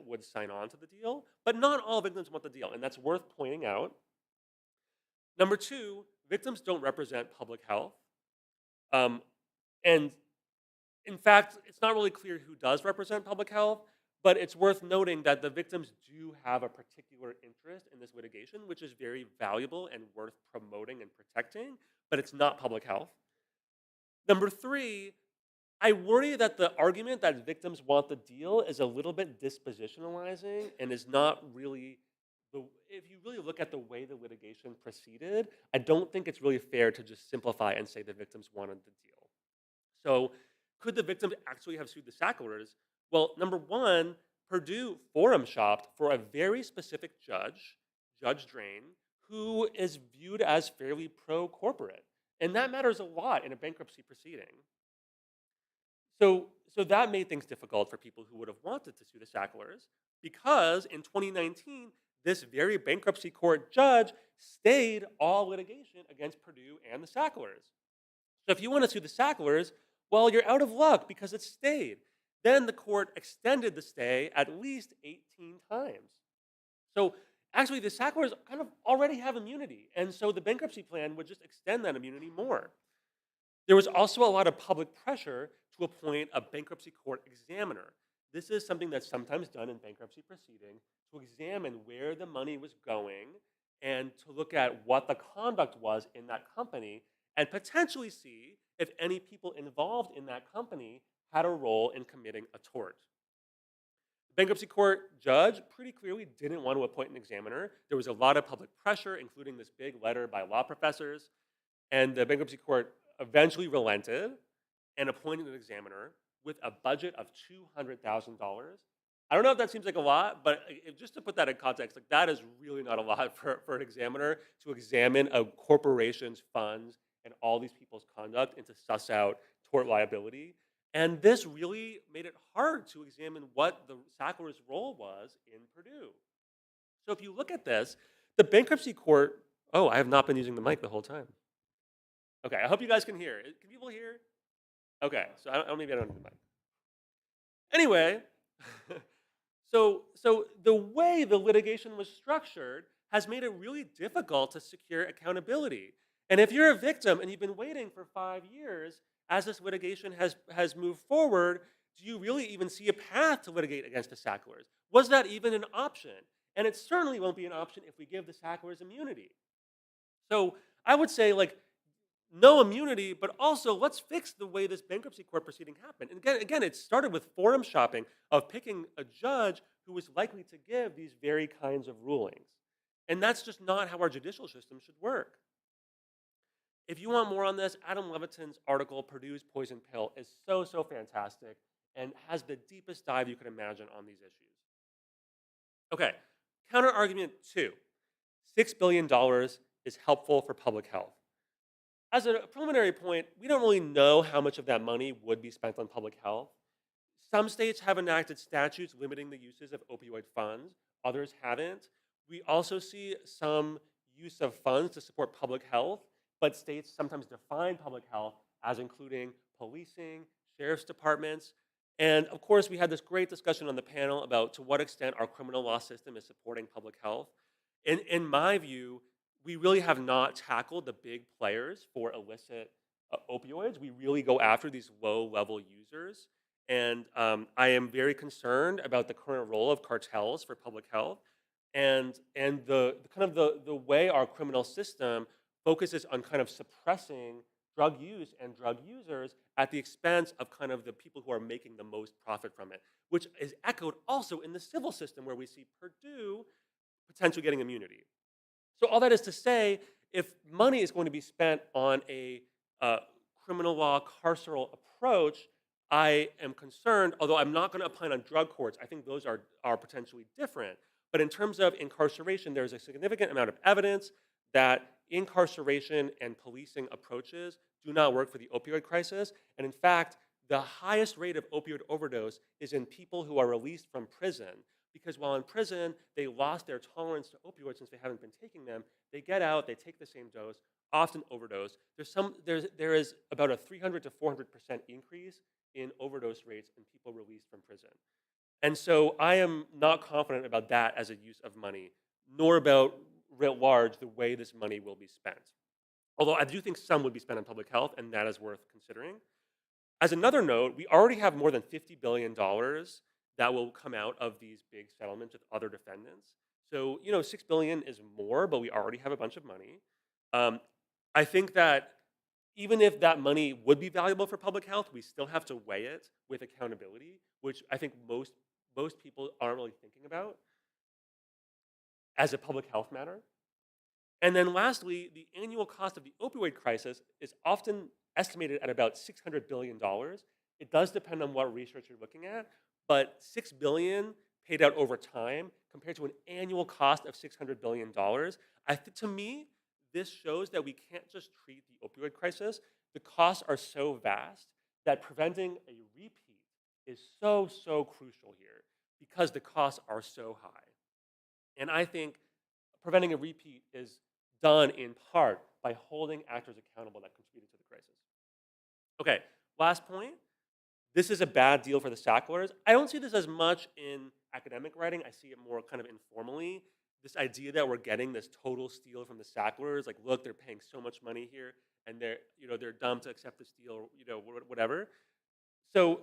would sign on to the deal, but not all victims want the deal, and that's worth pointing out. Number two, victims don't represent public health. And in fact, it's not really clear who does represent public health, but it's worth noting that the victims do have a particular interest in this litigation, which is very valuable and worth promoting and protecting, but it's not public health. Number three, I worry that the argument that victims want the deal is a little bit dispositionalizing and is not really, if you really look at the way the litigation proceeded, I don't think it's really fair to just simplify and say the victims wanted the deal. So could the victims actually have sued the Sacklers? Well, number one, Purdue forum shopped for a very specific judge, Judge Drain, who is viewed as fairly pro-corporate. And that matters a lot in a bankruptcy proceeding. So that made things difficult for people who would have wanted to sue the Sacklers, because in 2019, this very bankruptcy court judge stayed all litigation against Purdue and the Sacklers. So if you want to sue the Sacklers, well, you're out of luck because it stayed. Then the court extended the stay at least 18 times. So actually, the Sacklers kind of already have immunity, and so the bankruptcy plan would just extend that immunity more. There was also a lot of public pressure to appoint a bankruptcy court examiner. This is something that's sometimes done in bankruptcy proceedings to examine where the money was going and to look at what the conduct was in that company and potentially see if any people involved in that company had a role in committing a tort. The bankruptcy court judge pretty clearly didn't want to appoint an examiner. There was a lot of public pressure, including this big letter by law professors, and the bankruptcy court eventually relented and appointed an examiner with a budget of $200,000. I don't know if that seems like a lot, but just to put that in context, like that is really not a lot for an examiner to examine a corporation's funds and all these people's conduct and to suss out tort liability. And this really made it hard to examine what the Sacklers' role was in Purdue. So if you look at this, the bankruptcy court, I have not been using the mic the whole time. Okay, I hope you guys can hear. Can people hear? Okay, so maybe I don't need the mic. Anyway, so the way the litigation was structured has made it really difficult to secure accountability. And if you're a victim and you've been waiting for 5 years as this litigation has moved forward, do you really even see a path to litigate against the Sacklers? Was that even an option? And it certainly won't be an option if we give the Sacklers immunity. So I would say, like, no immunity, but also let's fix the way this bankruptcy court proceeding happened. And again, it started with forum shopping of picking a judge who was likely to give these very kinds of rulings. And that's just not how our judicial system should work. If you want more on this, Adam Levitin's article, Purdue's Poison Pill, is so, so fantastic and has the deepest dive you could imagine on these issues. Okay, counter argument 2. $6 billion is helpful for public health. As a preliminary point, we don't really know how much of that money would be spent on public health. Some states have enacted statutes limiting the uses of opioid funds, others haven't. We also see some use of funds to support public health, but states sometimes define public health as including policing, sheriff's departments. And of course, we had this great discussion on the panel about to what extent our criminal law system is supporting public health. In my view, we really have not tackled the big players for illicit opioids. We really go after these low-level users. And I am very concerned about the current role of cartels for public health and the kind of the way our criminal system focuses on kind of suppressing drug use and drug users at the expense of kind of the people who are making the most profit from it, which is echoed also in the civil system where we see Purdue potentially getting immunity. So all that is to say, if money is going to be spent on a criminal law carceral approach, I am concerned, although I'm not going to opine on drug courts. I think those are potentially different. But in terms of incarceration, there's a significant amount of evidence that incarceration and policing approaches do not work for the opioid crisis. And in fact, the highest rate of opioid overdose is in people who are released from prison. Because while in prison, they lost their tolerance to opioids since they haven't been taking them. They get out, they take the same dose, often overdose. There is about a 300 to 400% increase in overdose rates in people released from prison. And so I am not confident about that as a use of money, nor about writ large the way this money will be spent. Although I do think some would be spent on public health, and that is worth considering. As another note, we already have more than $50 billion that will come out of these big settlements with other defendants. So, $6 billion is more, but we already have a bunch of money. I think that even if that money would be valuable for public health, we still have to weigh it with accountability, which I think most people aren't really thinking about as a public health matter. And then lastly, the annual cost of the opioid crisis is often estimated at about $600 billion. It does depend on what research you're looking at, but $6 billion paid out over time compared to an annual cost of $600 billion. To me, this shows that we can't just treat the opioid crisis. The costs are so vast that preventing a repeat is so, so crucial here because the costs are so high. And I think preventing a repeat is done in part by holding actors accountable that contributed to the crisis. Okay, last point. This is a bad deal for the Sacklers. I don't see this as much in academic writing. I see it more kind of informally. This idea that we're getting this total steal from the Sacklers, like, look, they're paying so much money here, and they're dumb to accept this deal, whatever. So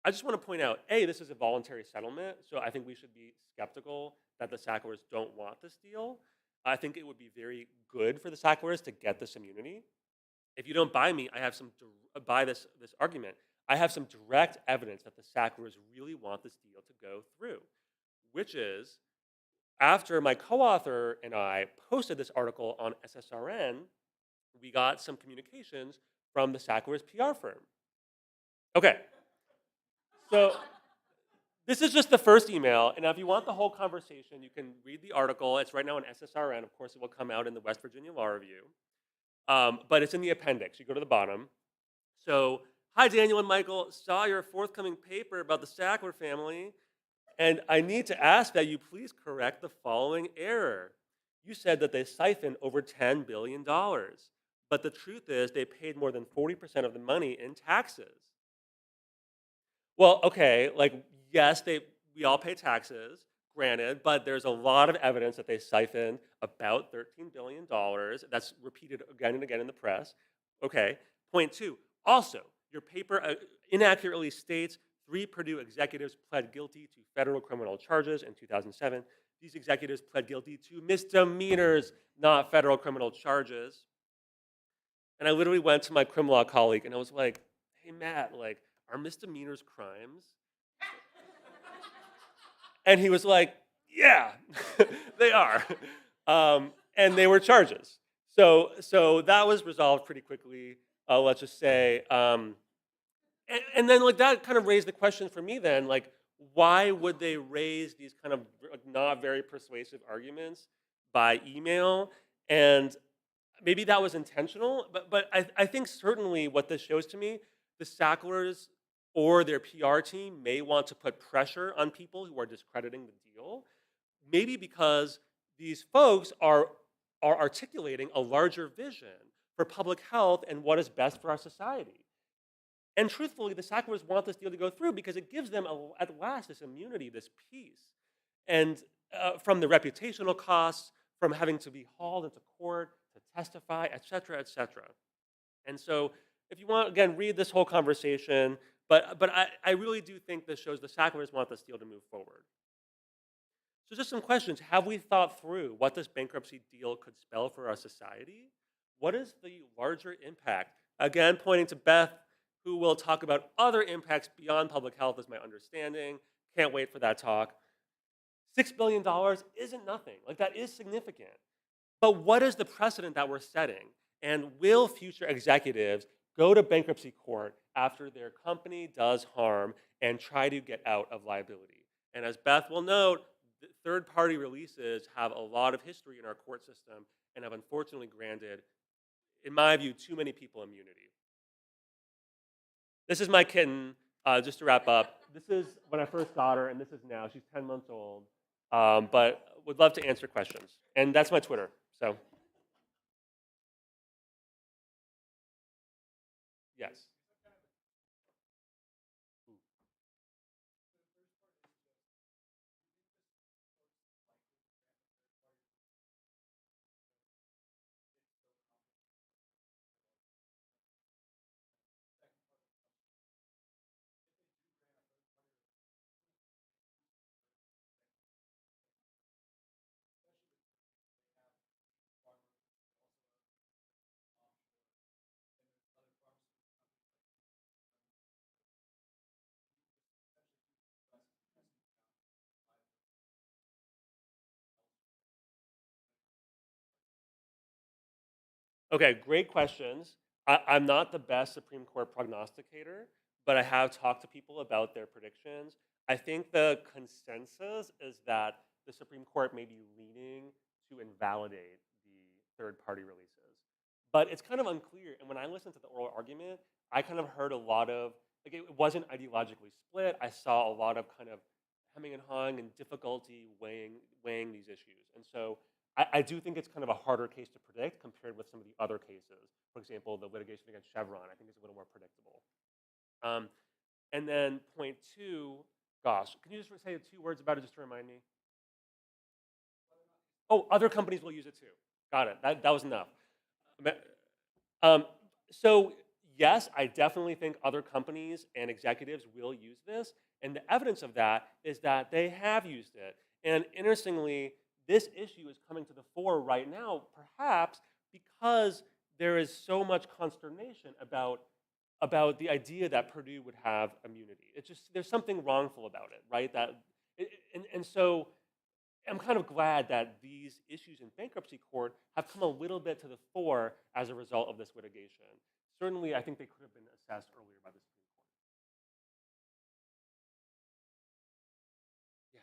I just want to point out, A, this is a voluntary settlement, so I think we should be skeptical that the Sacklers don't want this deal. I think it would be very good for the Sacklers to get this immunity. If you don't buy me, buy this argument. I have some direct evidence that the Sacklers really want this deal to go through, which is after my co-author and I posted this article on SSRN, we got some communications from the Sacklers PR firm. Okay, so this is just the first email, and if you want the whole conversation, you can read the article. It's right now on SSRN. Of course, it will come out in the West Virginia Law Review, but it's in the appendix. You go to the bottom. So, hi, Daniel and Michael. Saw your forthcoming paper about the Sackler family, and I need to ask that you please correct the following error. You said that they siphoned over $10 billion, but the truth is they paid more than 40% of the money in taxes. Well, okay, yes, we all pay taxes, granted, but there's a lot of evidence that they siphoned about $13 billion. That's repeated again and again in the press. Okay, point 2. Also, your paper inaccurately states 3 Purdue executives pled guilty to federal criminal charges in 2007. these executives pled guilty to misdemeanors, not federal criminal charges. And I literally went to my crim law colleague and I was like, hey, Matt, like, are misdemeanors crimes? And he was like, yeah, they are. And they were charges. So that was resolved pretty quickly, let's just say. And then like that kind of raised the question for me then, like, why would they raise these kind of like, not very persuasive arguments by email? And maybe that was intentional, but I think certainly what this shows to me, the Sacklers or their PR team may want to put pressure on people who are discrediting the deal, maybe because these folks are articulating a larger vision for public health and what is best for our society. And truthfully, the Sacklers want this deal to go through because it gives them, at last, this immunity, this peace. And from the reputational costs, from having to be hauled into court to testify, et cetera, et cetera. And so if you want, again, read this whole conversation. But I really do think this shows the Sacklers want this deal to move forward. So just some questions. Have we thought through what this bankruptcy deal could spell for our society? What is the larger impact? Again, pointing to Beth, who will talk about other impacts beyond public health, is my understanding. Can't wait for that talk. $6 billion isn't nothing. Like, that is significant. But what is the precedent that we're setting? And will future executives go to bankruptcy court after their company does harm and try to get out of liability? And as Beth will note, third-party releases have a lot of history in our court system and have unfortunately granted, in my view, too many people immunity. This is my kitten, just to wrap up. This is when I first got her, and this is now. She's 10 months old, but would love to answer questions. And that's my Twitter, so. Yes. Okay, great questions. I'm not the best Supreme Court prognosticator, but I have talked to people about their predictions. I think the consensus is that the Supreme Court may be leaning to invalidate the third-party releases. But it's kind of unclear. And when I listened to the oral argument, I kind of heard a lot of, like, it wasn't ideologically split. I saw a lot of kind of hemming and hawing and difficulty weighing these issues. And so I do think it's kind of a harder case to predict compared with some of the other cases. For example, the litigation against Chevron, I think is a little more predictable. And then point two, gosh, can you just say 2 words about it just to remind me? Oh, other companies will use it too. Got it. That was enough. So yes, I definitely think other companies and executives will use this. And the evidence of that is that they have used it. And interestingly, this issue is coming to the fore right now, perhaps because there is so much consternation about the idea that Purdue would have immunity. It's just, there's something wrongful about it, right? And so I'm kind of glad that these issues in bankruptcy court have come a little bit to the fore as a result of this litigation. Certainly, I think they could have been assessed earlier by the Supreme Court. Yeah.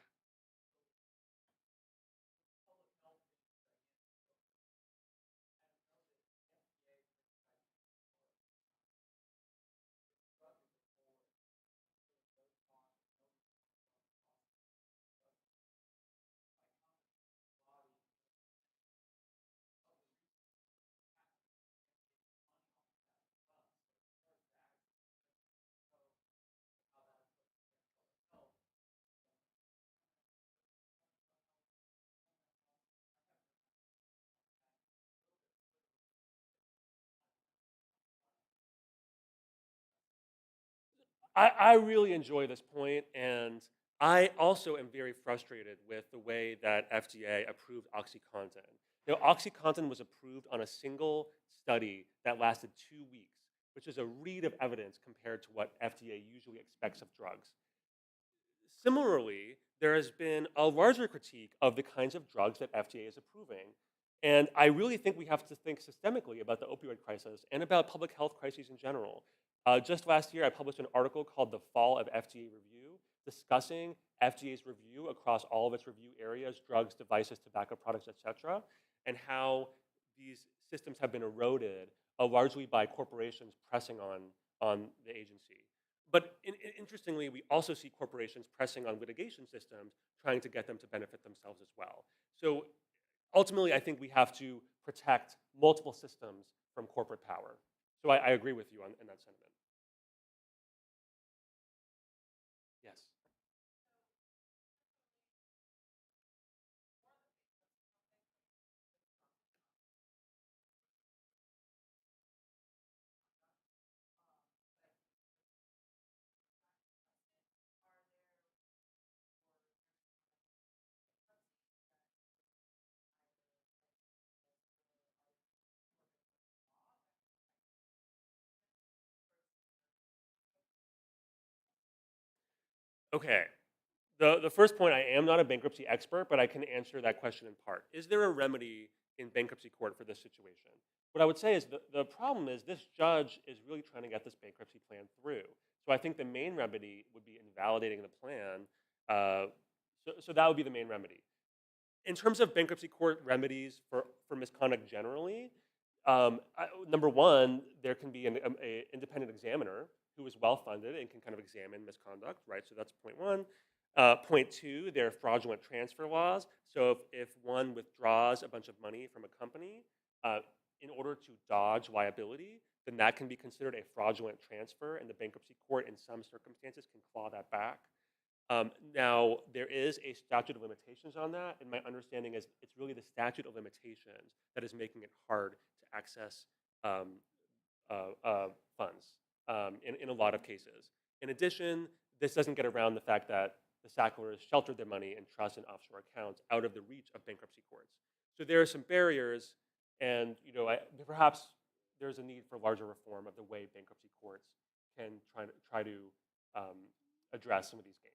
I really enjoy this point, and I also am very frustrated with the way that FDA approved OxyContin. OxyContin was approved on a single study that lasted 2 weeks, which is a read of evidence compared to what FDA usually expects of drugs. Similarly, there has been a larger critique of the kinds of drugs that FDA is approving. And I really think we have to think systemically about the opioid crisis and about public health crises in general. Just last year, I published an article called The Fall of FDA Review, discussing FDA's review across all of its review areas, drugs, devices, tobacco products, etc., and how these systems have been eroded largely by corporations pressing on the agency. But interestingly, we also see corporations pressing on litigation systems, trying to get them to benefit themselves as well. So ultimately, I think we have to protect multiple systems from corporate power. So I agree with you in that sentiment. Yes. Okay. The first point, I am not a bankruptcy expert, but I can answer that question in part. Is there a remedy in bankruptcy court for this situation? What I would say is the problem is this judge is really trying to get this bankruptcy plan through. So I think the main remedy would be invalidating the plan. So that would be the main remedy. In terms of bankruptcy court remedies for misconduct generally, number one, there can be an independent examiner who is well funded and can kind of examine misconduct, right? So that's point one. Point two, there are fraudulent transfer laws. So if one withdraws a bunch of money from a company in order to dodge liability, then that can be considered a fraudulent transfer, and the bankruptcy court in some circumstances can claw that back. Now, there is a statute of limitations on that, and my understanding is it's really the statute of limitations that is making it hard to access funds in a lot of cases. In addition, this doesn't get around the fact that the Sacklers sheltered their money in trust and offshore accounts out of the reach of bankruptcy courts. So there are some barriers, and perhaps there's a need for larger reform of the way bankruptcy courts can try to address some of these games.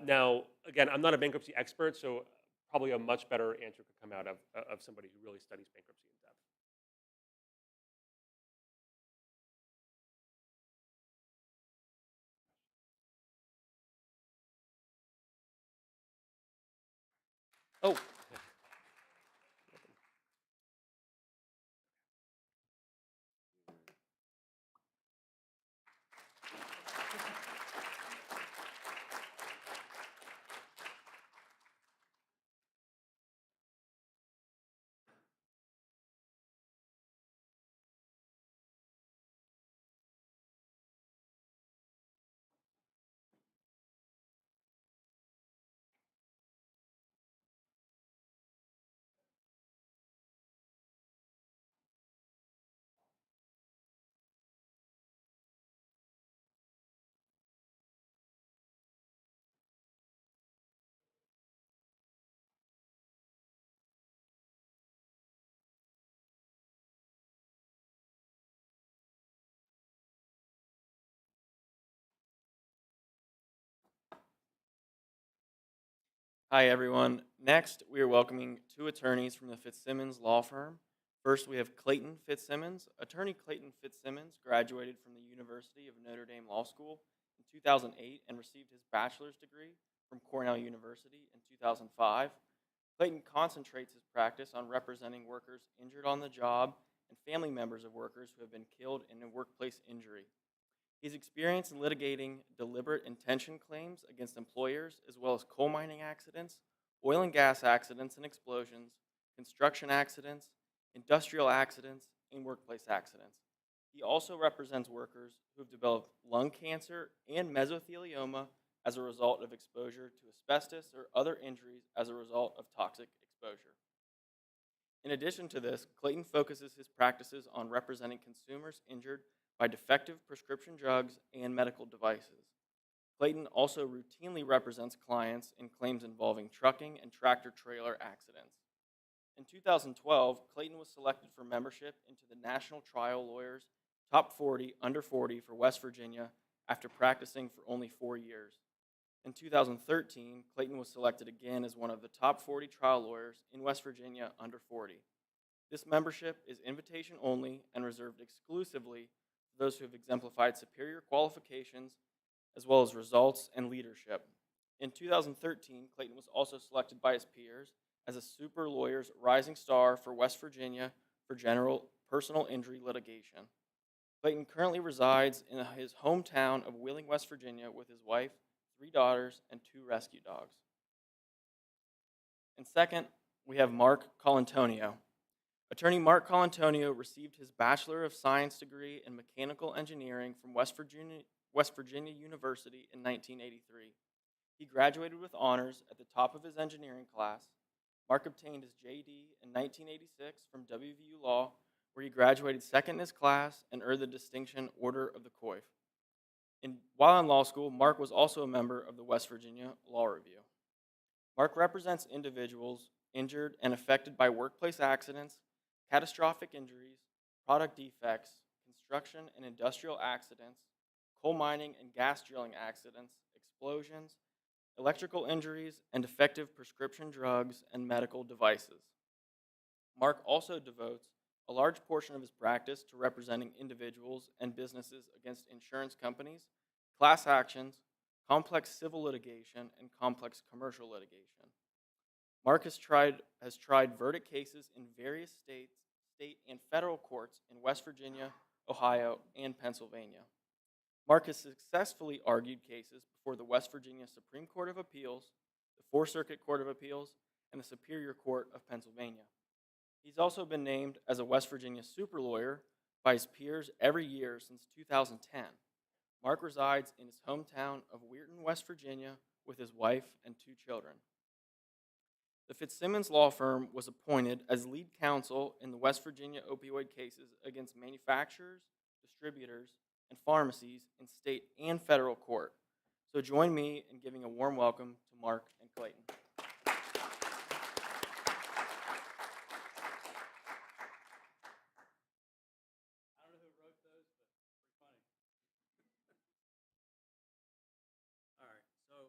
Now, again, I'm not a bankruptcy expert, so probably a much better answer could come out of somebody who really studies bankruptcy in depth. Oh. Hi, everyone. Next, we are welcoming two attorneys from the Fitzsimmons law firm. First, we have Clayton Fitzsimmons. Attorney Clayton Fitzsimmons graduated from the University of Notre Dame Law School in 2008 and received his bachelor's degree from Cornell University in 2005. Clayton concentrates his practice on representing workers injured on the job and family members of workers who have been killed in a workplace injury. He's experienced in litigating deliberate intention claims against employers, as well as coal mining accidents, oil and gas accidents and explosions, construction accidents, industrial accidents, and workplace accidents. He also represents workers who have developed lung cancer and mesothelioma as a result of exposure to asbestos or other injuries as a result of toxic exposure. In addition to this, Clayton focuses his practices on representing consumers injured by defective prescription drugs and medical devices. Clayton also routinely represents clients in claims involving trucking and tractor-trailer accidents. In 2012, Clayton was selected for membership into the National Trial Lawyers Top 40 Under 40 for West Virginia after practicing for only 4 years. In 2013, Clayton was selected again as one of the top 40 trial lawyers in West Virginia under 40. This membership is invitation only and reserved exclusively for those who have exemplified superior qualifications as well as results and leadership. In 2013, Clayton was also selected by his peers as a Super Lawyers Rising Star for West Virginia for general personal injury litigation. Clayton currently resides in his hometown of Wheeling, West Virginia with his wife, 3 daughters, and 2 rescue dogs. And second, we have Mark Colantonio. Attorney Mark Colantonio received his Bachelor of Science degree in Mechanical Engineering from West Virginia University in 1983. He graduated with honors at the top of his engineering class. Mark obtained his JD in 1986 from WVU Law, where he graduated second in his class and earned the distinction Order of the Coif. While in law school, Mark was also a member of the West Virginia Law Review. Mark represents individuals injured and affected by workplace accidents, catastrophic injuries, product defects, construction and industrial accidents, coal mining and gas drilling accidents, explosions, electrical injuries, and defective prescription drugs and medical devices. Mark also devotes a large portion of his practice to representing individuals and businesses against insurance companies, class actions, complex civil litigation, and complex commercial litigation. Mark has tried verdict cases in various state and federal courts in West Virginia, Ohio, and Pennsylvania. Mark has successfully argued cases before the West Virginia Supreme Court of Appeals, the Fourth Circuit Court of Appeals, and the Superior Court of Pennsylvania. He's also been named as a West Virginia super lawyer by his peers every year since 2010. Mark resides in his hometown of Weirton, West Virginia, with his wife and 2 children. The Fitzsimmons law firm was appointed as lead counsel in the West Virginia opioid cases against manufacturers, distributors, and pharmacies in state and federal court. So join me in giving a warm welcome to Mark and Clayton. I don't know who wrote those, but pretty funny. All right, so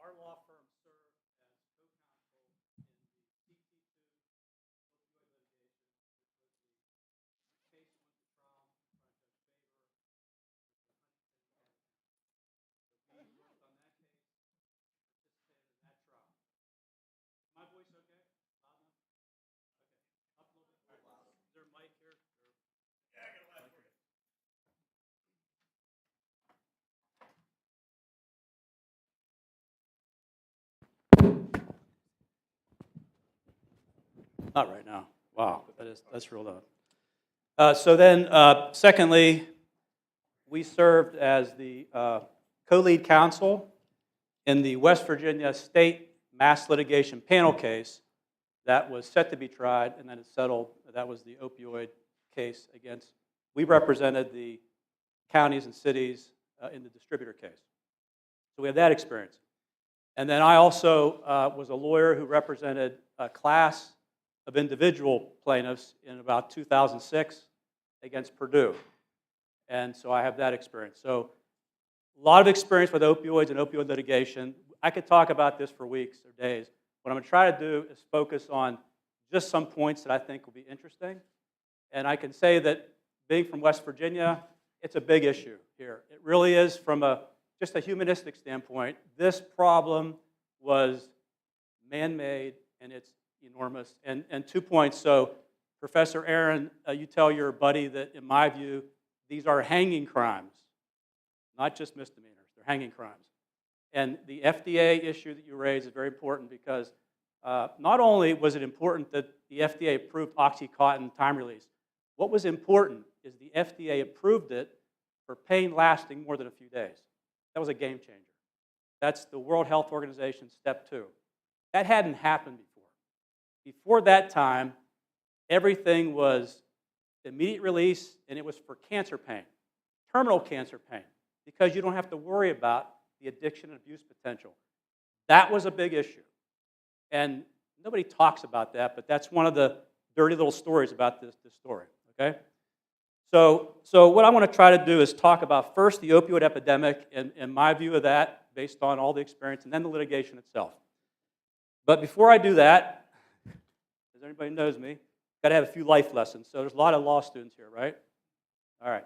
our law firm served as co-counsel in the CT2 opioid litigation, which was the case that went to trial in front of Judge Faber with the Huntington County. So we worked on that case, participated in that trial. Is my voice okay? Loud enough? Okay, up a little bit. All right. Is there a mic here? Yeah, I got a mic for you. Not right now. Wow, that's real loud. Secondly, we served as the co-lead counsel in the West Virginia State Mass Litigation Panel case that was set to be tried and then it settled. That was the opioid case against. We represented the counties and cities in the distributor case. So we have that experience. And then I also was a lawyer who represented a class of individual plaintiffs in about 2006 against Purdue. And so I have that experience. So a lot of experience with opioids and opioid litigation. I could talk about this for weeks or days. What I'm going to try to do is focus on just some points that I think will be interesting. And I can say that being from West Virginia, it's a big issue here. It really is from just a humanistic standpoint. This problem was man-made and it's enormous. And 2 points. So, Professor Aaron, you tell your buddy that, in my view, these are hanging crimes, not just misdemeanors. They're hanging crimes. And the FDA issue that you raised is very important because not only was it important that the FDA approved OxyContin time release, what was important is the FDA approved it for pain lasting more than a few days. That was a game changer. That's the World Health Organization step 2. That hadn't happened before. Before that time, everything was immediate release, and it was for cancer pain, terminal cancer pain, because you don't have to worry about the addiction and abuse potential. That was a big issue. And nobody talks about that, but that's one of the dirty little stories about this story, okay? So what I want to try to do is talk about first the opioid epidemic and my view of that based on all the experience, and then the litigation itself. But before I do that, as everybody knows me, got to have a few life lessons. So there's a lot of law students here, right? All right.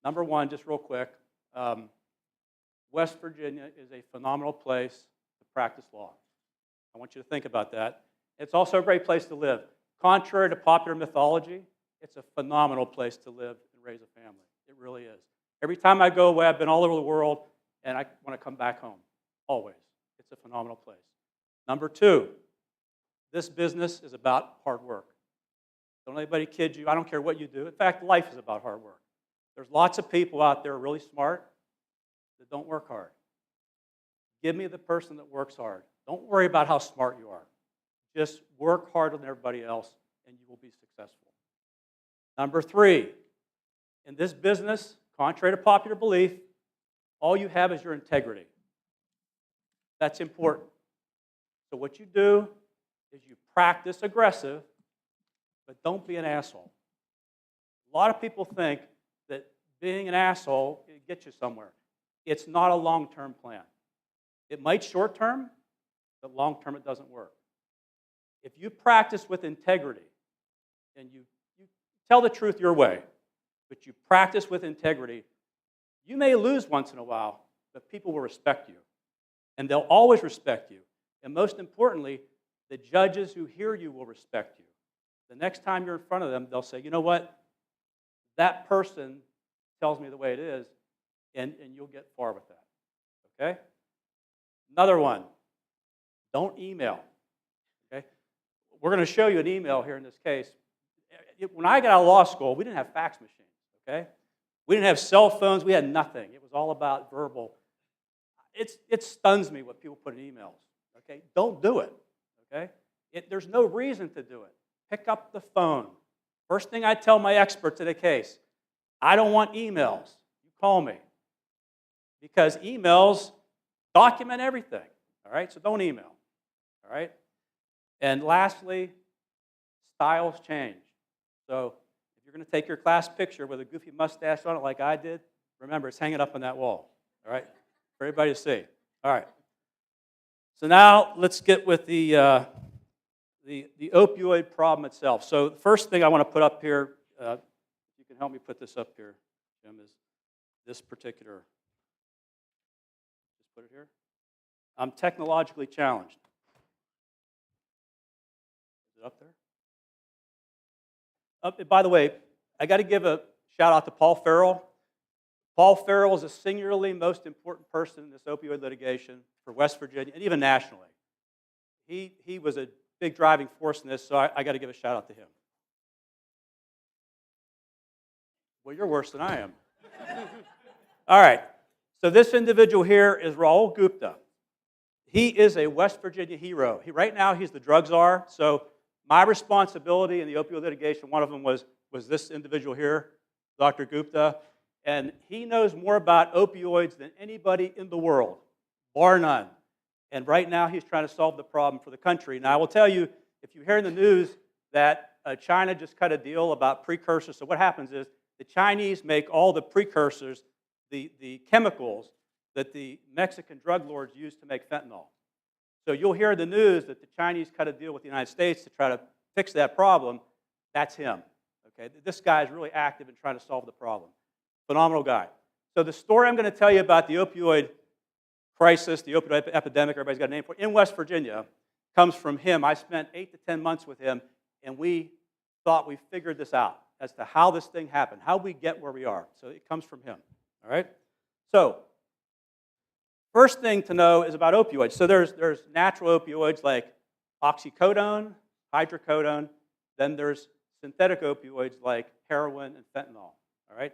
Number one, just real quick, West Virginia is a phenomenal place to practice law. I want you to think about that. It's also a great place to live. Contrary to popular mythology, it's a phenomenal place to live and raise a family. It really is. Every time I go away, I've been all over the world, and I want to come back home, always. It's a phenomenal place. Number two, this business is about hard work. Don't let anybody kid you. I don't care what you do. In fact, life is about hard work. There's lots of people out there really smart that don't work hard. Give me the person that works hard. Don't worry about how smart you are. Just work harder than everybody else, and you will be successful. Number three, in this business, contrary to popular belief, all you have is your integrity. That's important. So what you do is you practice aggressive, but don't be an asshole. A lot of people think that being an asshole gets you somewhere. It's not a long-term plan. It might short-term, but long-term it doesn't work. If you practice with integrity and you tell the truth your way, but you practice with integrity, you may lose once in a while, but people will respect you. And they'll always respect you. And most importantly, the judges who hear you will respect you. The next time you're in front of them, they'll say, you know what? That person tells me the way it is, and you'll get far with that. Okay? Another one, don't email. Okay? We're going to show you an email here in this case. When I got out of law school, we didn't have fax machines. Okay? We didn't have cell phones. We had nothing. It was all about verbal. It stuns me what people put in emails. Okay? Don't do it. Okay? There's no reason to do it. Pick up the phone. First thing I tell my experts in a case, I don't want emails. You call me. Because emails document everything. All right? So don't email. All right? And lastly, styles change. So if you're going to take your class picture with a goofy mustache on it like I did, remember, it's hanging up on that wall. All right? For everybody to see. All right. So now let's get with the opioid problem itself. So the first thing I want to put up here, if you can help me put this up here, Jim, is this particular. Just put it here. I'm technologically challenged. Is it up there? By the way, I got to give a shout out to Paul Farrell. Paul Farrell is the singularly most important person in this opioid litigation for West Virginia and even nationally. He was a big driving force in this, so I got to give a shout out to him. Well, you're worse than I am. All right, so this individual here is Raul Gupta. He is a West Virginia hero. Right now, he's the drug czar, so my responsibility in the opioid litigation, one of them was this individual here, Dr. Gupta, and he knows more about opioids than anybody in the world, bar none. And right now, he's trying to solve the problem for the country. Now, I will tell you, if you hear in the news that China just cut a deal about precursors, so what happens is the Chinese make all the precursors, the chemicals that the Mexican drug lords use to make fentanyl. So you'll hear in the news that the Chinese cut a deal with the United States to try to fix that problem. That's him. Okay? This guy is really active in trying to solve the problem. Phenomenal guy. So the story I'm going to tell you about the opioid crisis, the opioid epidemic, everybody's got a name for it, in West Virginia, comes from him. I spent 8 to 10 months with him, and we thought we figured this out as to how this thing happened, how we get where we are. So it comes from him. All right? So first thing to know is about opioids. So there's natural opioids like oxycodone, hydrocodone. Then there's synthetic opioids like heroin and fentanyl. All right?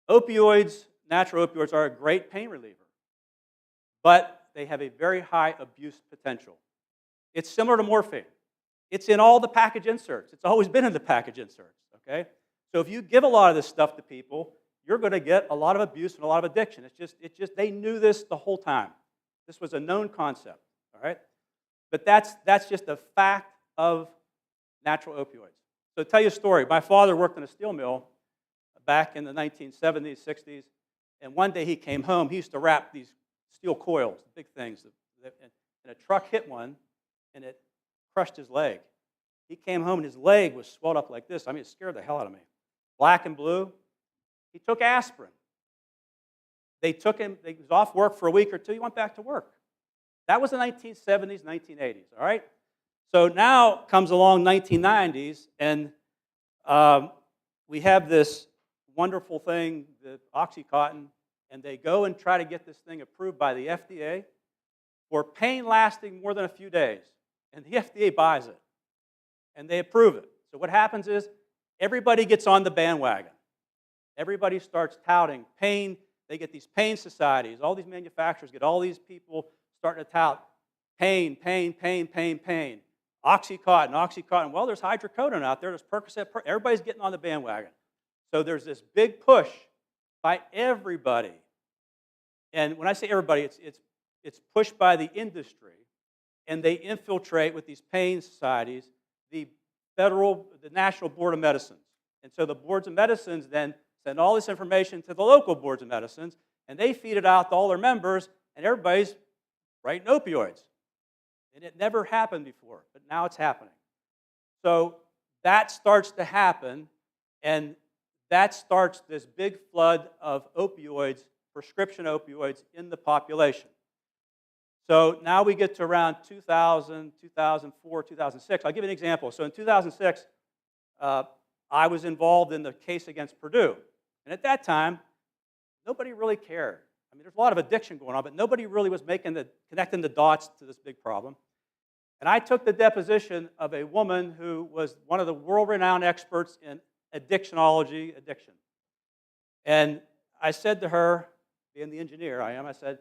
Opioids, natural opioids, are a great pain reliever, but they have a very high abuse potential. It's similar to morphine. It's in all the package inserts. It's always been in the package inserts, okay? So if you give a lot of this stuff to people, you're going to get a lot of abuse and a lot of addiction. It's just they knew this the whole time. This was a known concept, all right? But that's just a fact of natural opioids. So to tell you a story, my father worked in a steel mill back in the 1970s, 60s, and one day he came home. He used to wrap these steel coils, big things, and a truck hit one, and it crushed his leg. He came home, and his leg was swelled up like this. I mean, it scared the hell out of me. Black and blue. He took aspirin. They took him, he was off work for a week or two. He went back to work. That was the 1970s, 1980s, all right? So now comes along 1990s, and we have this wonderful thing, the Oxycontin, and they go and try to get this thing approved by the FDA for pain lasting more than a few days. And the FDA buys it, and they approve it. So what happens is everybody gets on the bandwagon. Everybody starts touting pain. They get these pain societies. All these manufacturers get all these people starting to tout pain, pain, pain, pain, pain. Oxycontin, Oxycontin. Well, there's hydrocodone out there. There's Percocet. Everybody's getting on the bandwagon. So there's this big push by everybody. And when I say everybody, it's pushed by the industry, and they infiltrate with these pain societies the National Board of Medicines. And so the boards of medicines then send all this information to the local boards of medicines, and they feed it out to all their members, and everybody's writing opioids. And it never happened before, but now it's happening. So that starts to happen, and that starts this big flood of opioids, prescription opioids, in the population. So now we get to around 2000, 2004, 2006. I'll give you an example. So in 2006, I was involved in the case against Purdue. And at that time, nobody really cared. I mean, there's a lot of addiction going on, but nobody really was connecting the dots to this big problem. And I took the deposition of a woman who was one of the world-renowned experts in addictionology, addiction. And I said to her, being the engineer I am, I said,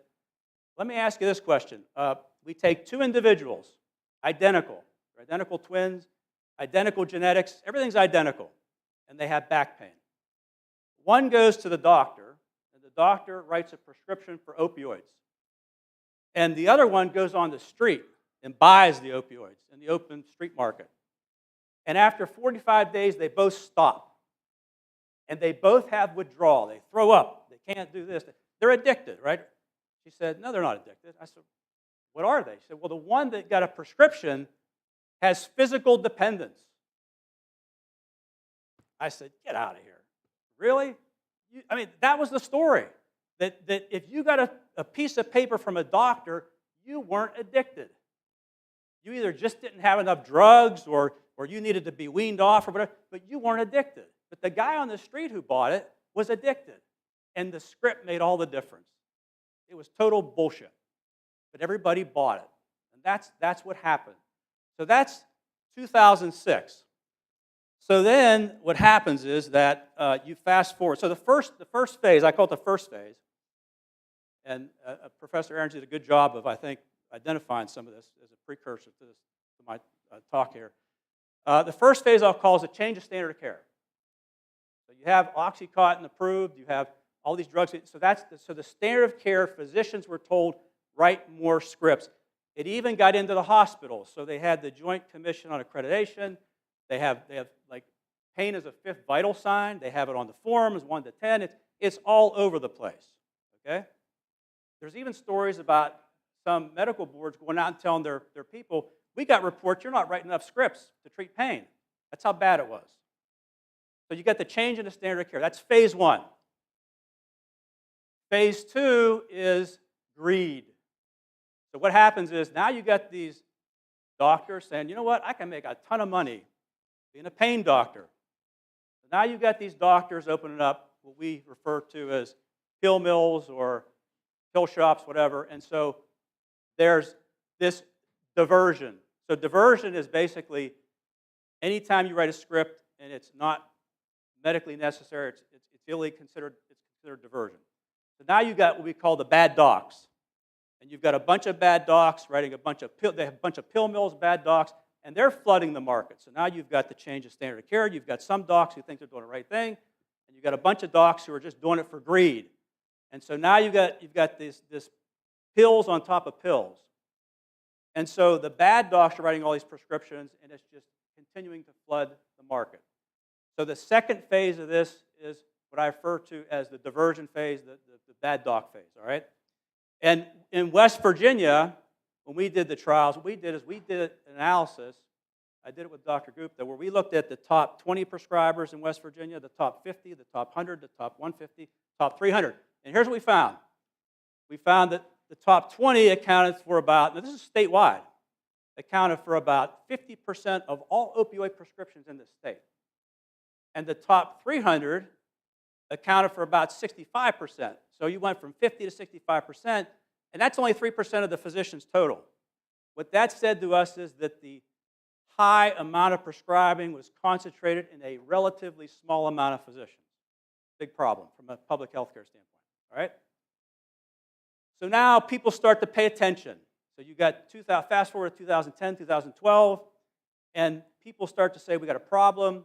let me ask you this question. We take two individuals, identical twins, identical genetics, everything's identical, and they have back pain. One goes to the doctor, and the doctor writes a prescription for opioids. And the other one goes on the street and buys the opioids in the open street market. And after 45 days, they both stop. And they both have withdrawal. They throw up. They can't do this. They're addicted, right? She said, no, they're not addicted. I said, what are they? She said, well, the one that got a prescription has physical dependence. I said, get out of here. Really? I mean, that was the story. That if you got a piece of paper from a doctor, you weren't addicted. You either just didn't have enough drugs or you needed to be weaned off or whatever, but you weren't addicted. But the guy on the street who bought it was addicted. And the script made all the difference. It was total bullshit. But everybody bought it. And that's what happened. So that's 2006. So then what happens is that you fast forward. So the first phase, I call it the first phase, and Professor Ahrens did a good job of, I think, identifying some of this as a precursor to my talk here. The first phase I'll call is a change of standard of care. So you have Oxycontin approved, you have all these drugs. So the standard of care, physicians were told, write more scripts. It even got into the hospitals. So they had the Joint Commission on Accreditation. They have like pain as a fifth vital sign. They have it on the forms, 1 to 10. It's all over the place. Okay? There's even stories about some medical boards going out and telling their people, we got reports you're not writing enough scripts to treat pain. That's how bad it was. So you get the change in the standard of care. That's phase one. Phase two is greed. So what happens is now you got these doctors saying, you know what, I can make a ton of money being a pain doctor. So now you've got these doctors opening up what we refer to as pill mills or pill shops, whatever. And so there's this diversion. So diversion is basically anytime you write a script and it's not medically necessary, it's illegally considered, it's considered diversion. So now you've got what we call the bad docs. And you've got a bunch of bad docs writing a bunch of pill, they have a bunch of pill mills, bad docs. and they're flooding the market. So now you've got the change of standard of care. You've got some docs who think they're doing the right thing, and you've got a bunch of docs who are just doing it for greed. And so now you've got this pills on top of pills. And so the bad docs are writing all these prescriptions, and it's just continuing to flood the market. So the second phase of this is what I refer to as the diversion phase, the bad doc phase, all right? And in West Virginia, when we did the trials, what we did is we did an analysis. I did it with Dr. Gupta, where we looked at the top 20 prescribers in West Virginia, the top 50, the top 100, the top 150, top 300. And here's what we found. We found that the top 20 accounted for about, now this is statewide, accounted for about 50% of all opioid prescriptions in this state. And the top 300 accounted for about 65%. So you went from 50 to 65%, and that's only 3% of the physicians total. What that said to us is that the high amount of prescribing was concentrated in a relatively small amount of physicians. Big problem from a public health care standpoint, all right? So now people start to pay attention. So you got fast forward to 2010, 2012, and people start to say, we got a problem.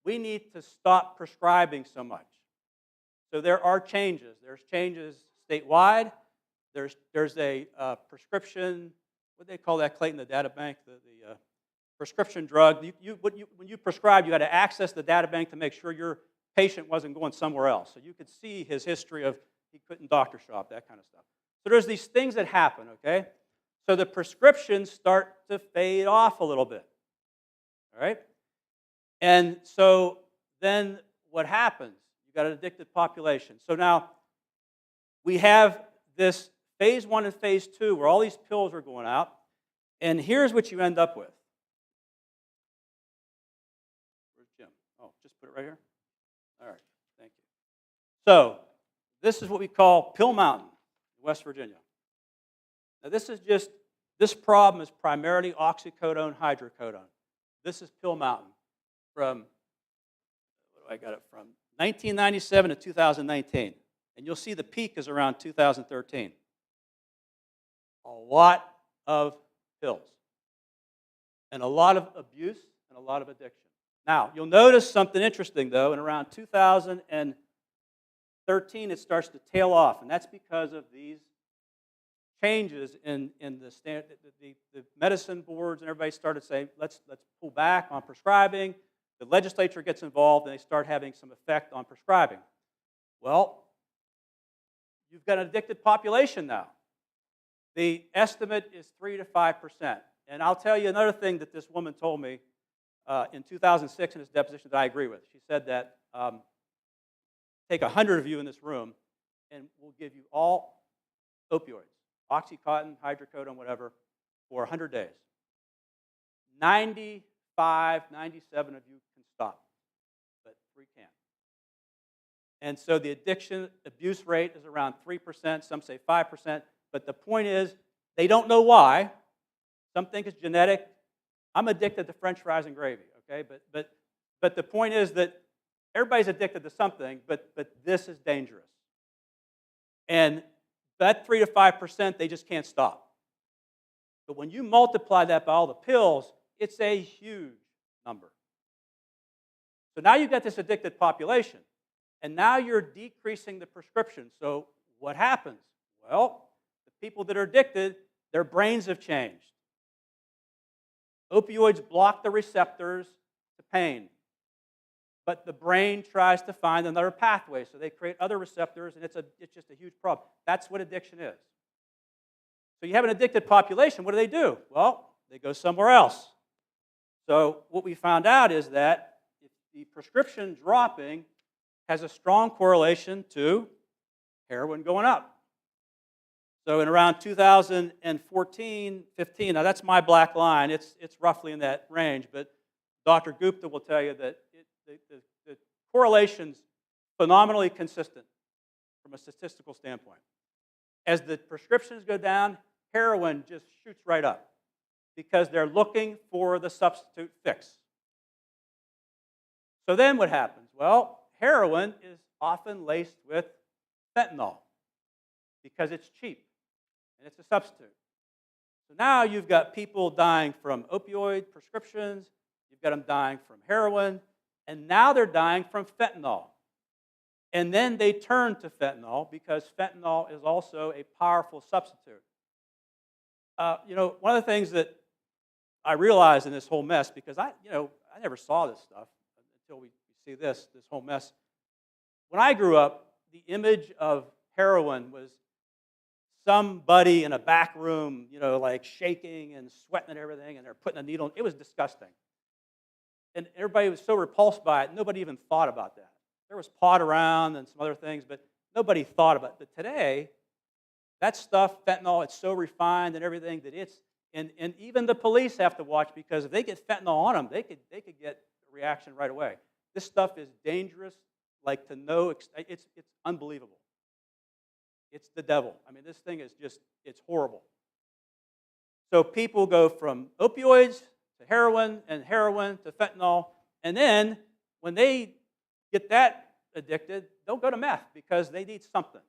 We need to stop prescribing so much. So there are changes. There's changes statewide. There's a prescription, what do they call that, Clayton, the data bank, the prescription drug. When you prescribe, you got to access the data bank to make sure your patient wasn't going somewhere else. So you could see his history of he couldn't doctor shop, that kind of stuff. So there's these things that happen, okay? So the prescriptions start to fade off a little bit, all right? And so then what happens? You've got an addicted population. So now we have this phase 1 and phase 2 where all these pills are going out, and here's what you end up with. Where's Jim? Oh, just put it right here? All right, thank you. So this is what we call Pill Mountain, West Virginia. Now this problem is primarily oxycodone, hydrocodone. This is Pill Mountain from, I got it from 1997 to 2019. And you'll see the peak is around 2013. A lot of pills. And a lot of abuse and a lot of addiction. Now, you'll notice something interesting, though. In around 2013, it starts to tail off. And that's because of these changes in the medicine boards, and everybody started saying, let's pull back on prescribing. The legislature gets involved, and they start having some effect on prescribing. Well, you've got an addicted population now. The estimate is 3 to 5%. And I'll tell you another thing that this woman told me in 2006 in this deposition that I agree with. She said that take 100 of you in this room, and we'll give you all opioids, Oxycontin, hydrocodone, whatever, for 100 days. 95, 97 of you can stop, but 3 can't. And so the addiction abuse rate is around 3%, some say 5%, but the point is they don't know why. Some think it's genetic. I'm addicted to French fries and gravy, okay? But the point is that everybody's addicted to something, but this is dangerous. And that 3 to 5%, they just can't stop. But when you multiply that by all the pills, it's a huge number. So now you've got this addicted population, and now you're decreasing the prescription. So what happens? Well, the people that are addicted, their brains have changed. Opioids block the receptors to pain, but the brain tries to find another pathway, so they create other receptors, and it's just a huge problem. That's what addiction is. So you have an addicted population. What do? Well, they go somewhere else. So what we found out is that the prescription dropping has a strong correlation to heroin going up. So in around 2014, 15, now that's my black line. It's roughly in that range, but Dr. Gupta will tell you that the correlation's phenomenally consistent from a statistical standpoint. As the prescriptions go down, heroin just shoots right up because they're looking for the substitute fix. So then what happens? Well, heroin is often laced with fentanyl because it's cheap and it's a substitute. So now you've got people dying from opioid prescriptions, you've got them dying from heroin, and now they're dying from fentanyl. And then they turn to fentanyl because fentanyl is also a powerful substitute. One of the things that I realized in this whole mess, because I never saw this stuff until we see this whole mess. When I grew up, the image of heroin was somebody in a back room, like shaking and sweating and everything, and they're putting a needle in. It was disgusting. And everybody was so repulsed by it, nobody even thought about that. There was pot around and some other things, but nobody thought about it. But today, that stuff, fentanyl, it's so refined and everything that it's, and even the police have to watch, because if they get fentanyl on them, they could get a reaction right away. This stuff is dangerous, like to no extent. It's unbelievable. It's the devil. I mean, this thing is just, it's horrible. So people go from opioids to heroin and heroin to fentanyl, and then when they get that addicted, they'll go to meth because they need something.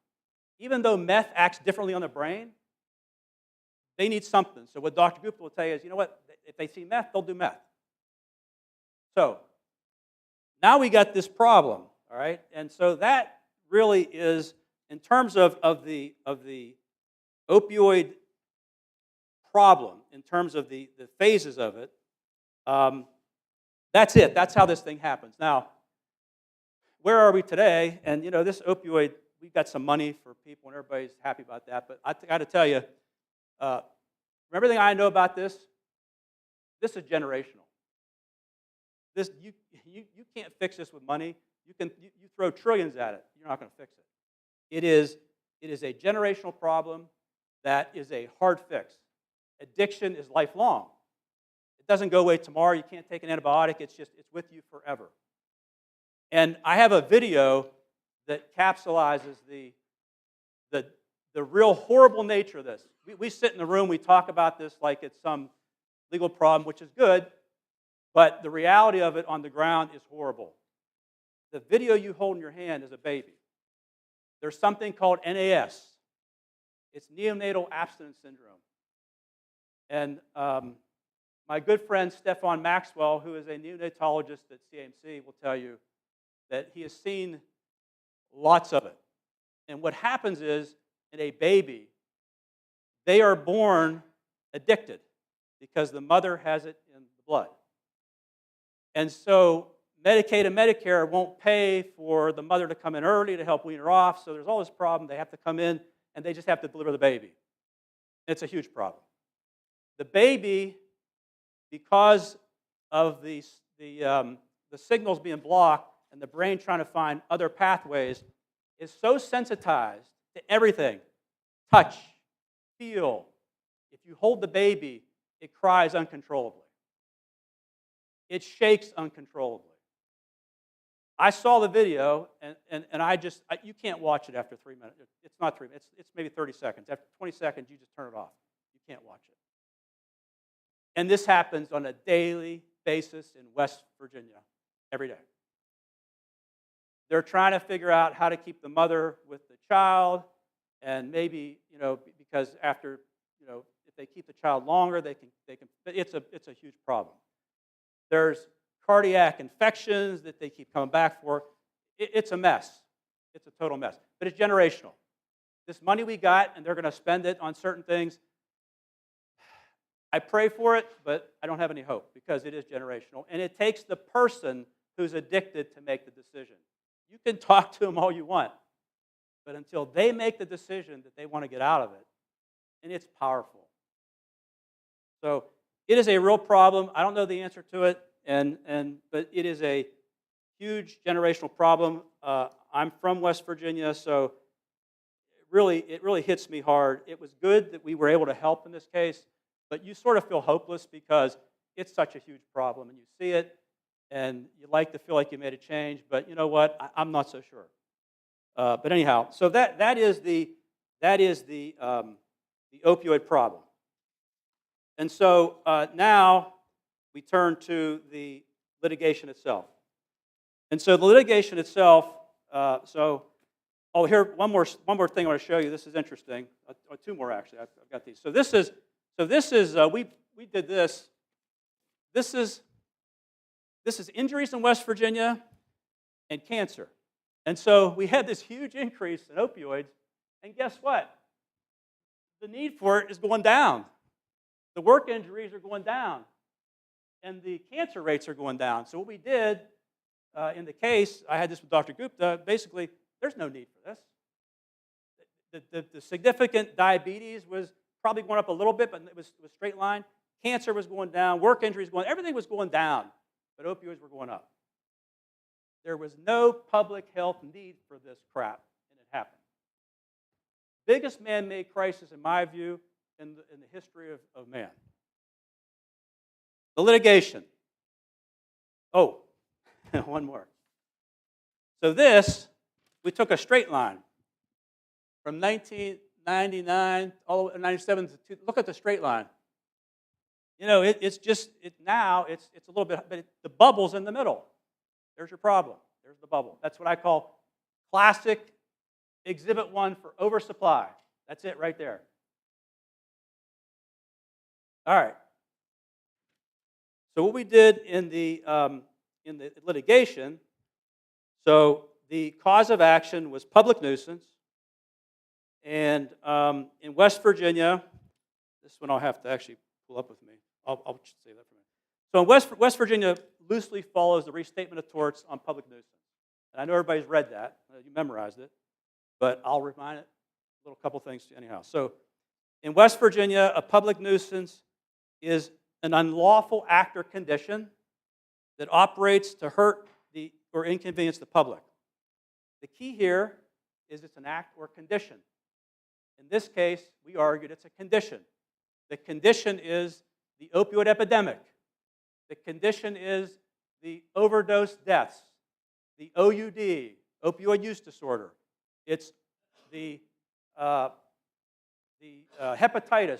Even though meth acts differently on the brain, they need something. So what Dr. Gupta will tell you is, you know what, if they see meth, they'll do meth. So now we got this problem, all right? And so that really is, in terms of the opioid problem, in terms of the phases of it, that's it. That's how this thing happens. Now, where are we today? And, this opioid, we've got some money for people, and everybody's happy about that. But I got to tell you, from everything I know about this is generational. You can't fix this with money. You throw trillions at it. You're not going to fix it. It is a generational problem that is a hard fix. Addiction is lifelong. It doesn't go away tomorrow. You can't take an antibiotic. It's with you forever. And I have a video that capsulizes the real horrible nature of this. We sit in the room, we talk about this like it's some legal problem, which is good, but the reality of it on the ground is horrible. The video you hold in your hand is a baby. There's something called NAS. It's neonatal abstinence syndrome. And my good friend Stefan Maxwell, who is a neonatologist at CMC, will tell you that he has seen lots of it. And what happens is, in a baby, they are born addicted because the mother has it in the blood. And so Medicaid and Medicare won't pay for the mother to come in early to help wean her off, so there's all this problem. They have to come in, and they just have to deliver the baby. It's a huge problem. The baby, because of the signals being blocked and the brain trying to find other pathways, is so sensitized to everything. Touch, feel. If you hold the baby, it cries uncontrollably. It shakes uncontrollably. I saw the video, and you can't watch it after 3 minutes. It's not 3 minutes. It's maybe 30 seconds. After 20 seconds, you just turn it off. You can't watch it. And this happens on a daily basis in West Virginia, every day. They're trying to figure out how to keep the mother with the child, and maybe, because after, if they keep the child longer, they can. It's a huge problem. There's cardiac infections that they keep coming back for. It's a mess. It's a total mess. But it's generational. This money we got, and they're going to spend it on certain things. I pray for it, but I don't have any hope because it is generational. And it takes the person who's addicted to make the decision. You can talk to them all you want, but until they make the decision that they want to get out of it, and it's powerful. So it is a real problem. I don't know the answer to it, but it is a huge generational problem. I'm from West Virginia, so it really hits me hard. It was good that we were able to help in this case, but you sort of feel hopeless because it's such a huge problem, and you see it, and you like to feel like you made a change, but you know what? I'm not so sure. But anyhow, so that is the opioid problem. And so now we turn to the litigation itself. And so the litigation itself. Here one more thing I want to show you. This is interesting. Or two more actually. I've got these. So So this is, we did this. This is injuries in West Virginia and cancer. And so we had this huge increase in opioids, and guess what? The need for it is going down. The work injuries are going down, and the cancer rates are going down. So what we did in the case, I had this with Dr. Gupta, basically, there's no need for this. The significant diabetes was probably going up a little bit, but it was straight line. Cancer was going down, work injuries going, everything was going down, but opioids were going up. There was no public health need for this crap, and it happened. Biggest man-made crisis, in my view, in the history of man. The litigation. Oh, one more. So this, we took a straight line from 1999 all the way to 97 to look at the straight line. You know, it's now it's a little bit, but the bubble's in the middle. There's your problem. There's the bubble. That's what I call classic Exhibit 1 for oversupply. That's it right there. All right. So what we did in the litigation, so the cause of action was public nuisance, and in West Virginia, this one I'll have to actually pull up with me. I'll say that for a minute. So West Virginia loosely follows the Restatement of Torts on public nuisance. And I know everybody's read that. You memorized it. But I'll remind it a little couple things anyhow. So in West Virginia, a public nuisance is an unlawful act or condition that operates to hurt or inconvenience the public. The key here is it's an act or condition. In this case, we argued it's a condition. The condition is the opioid epidemic. The condition is the overdose deaths, the OUD, opioid use disorder. It's the hepatitis.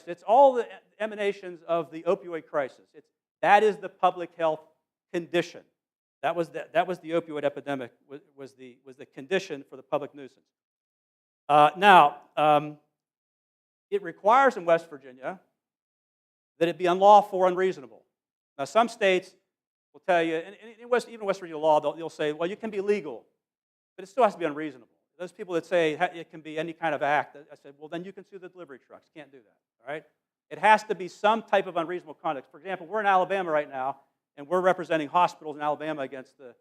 It's all the emanations of the opioid crisis. That is the public health condition. That was the opioid epidemic. Was the condition for the public nuisance. It requires in West Virginia that it be unlawful or unreasonable. Now, some states will tell you, and even West Virginia law, they'll say, well, you can be legal, but it still has to be unreasonable. Those people that say it can be any kind of act, I said, well, then you can sue the delivery trucks. Can't do that, all right? It has to be some type of unreasonable conduct. For example, we're in Alabama right now, and we're representing hospitals in Alabama against the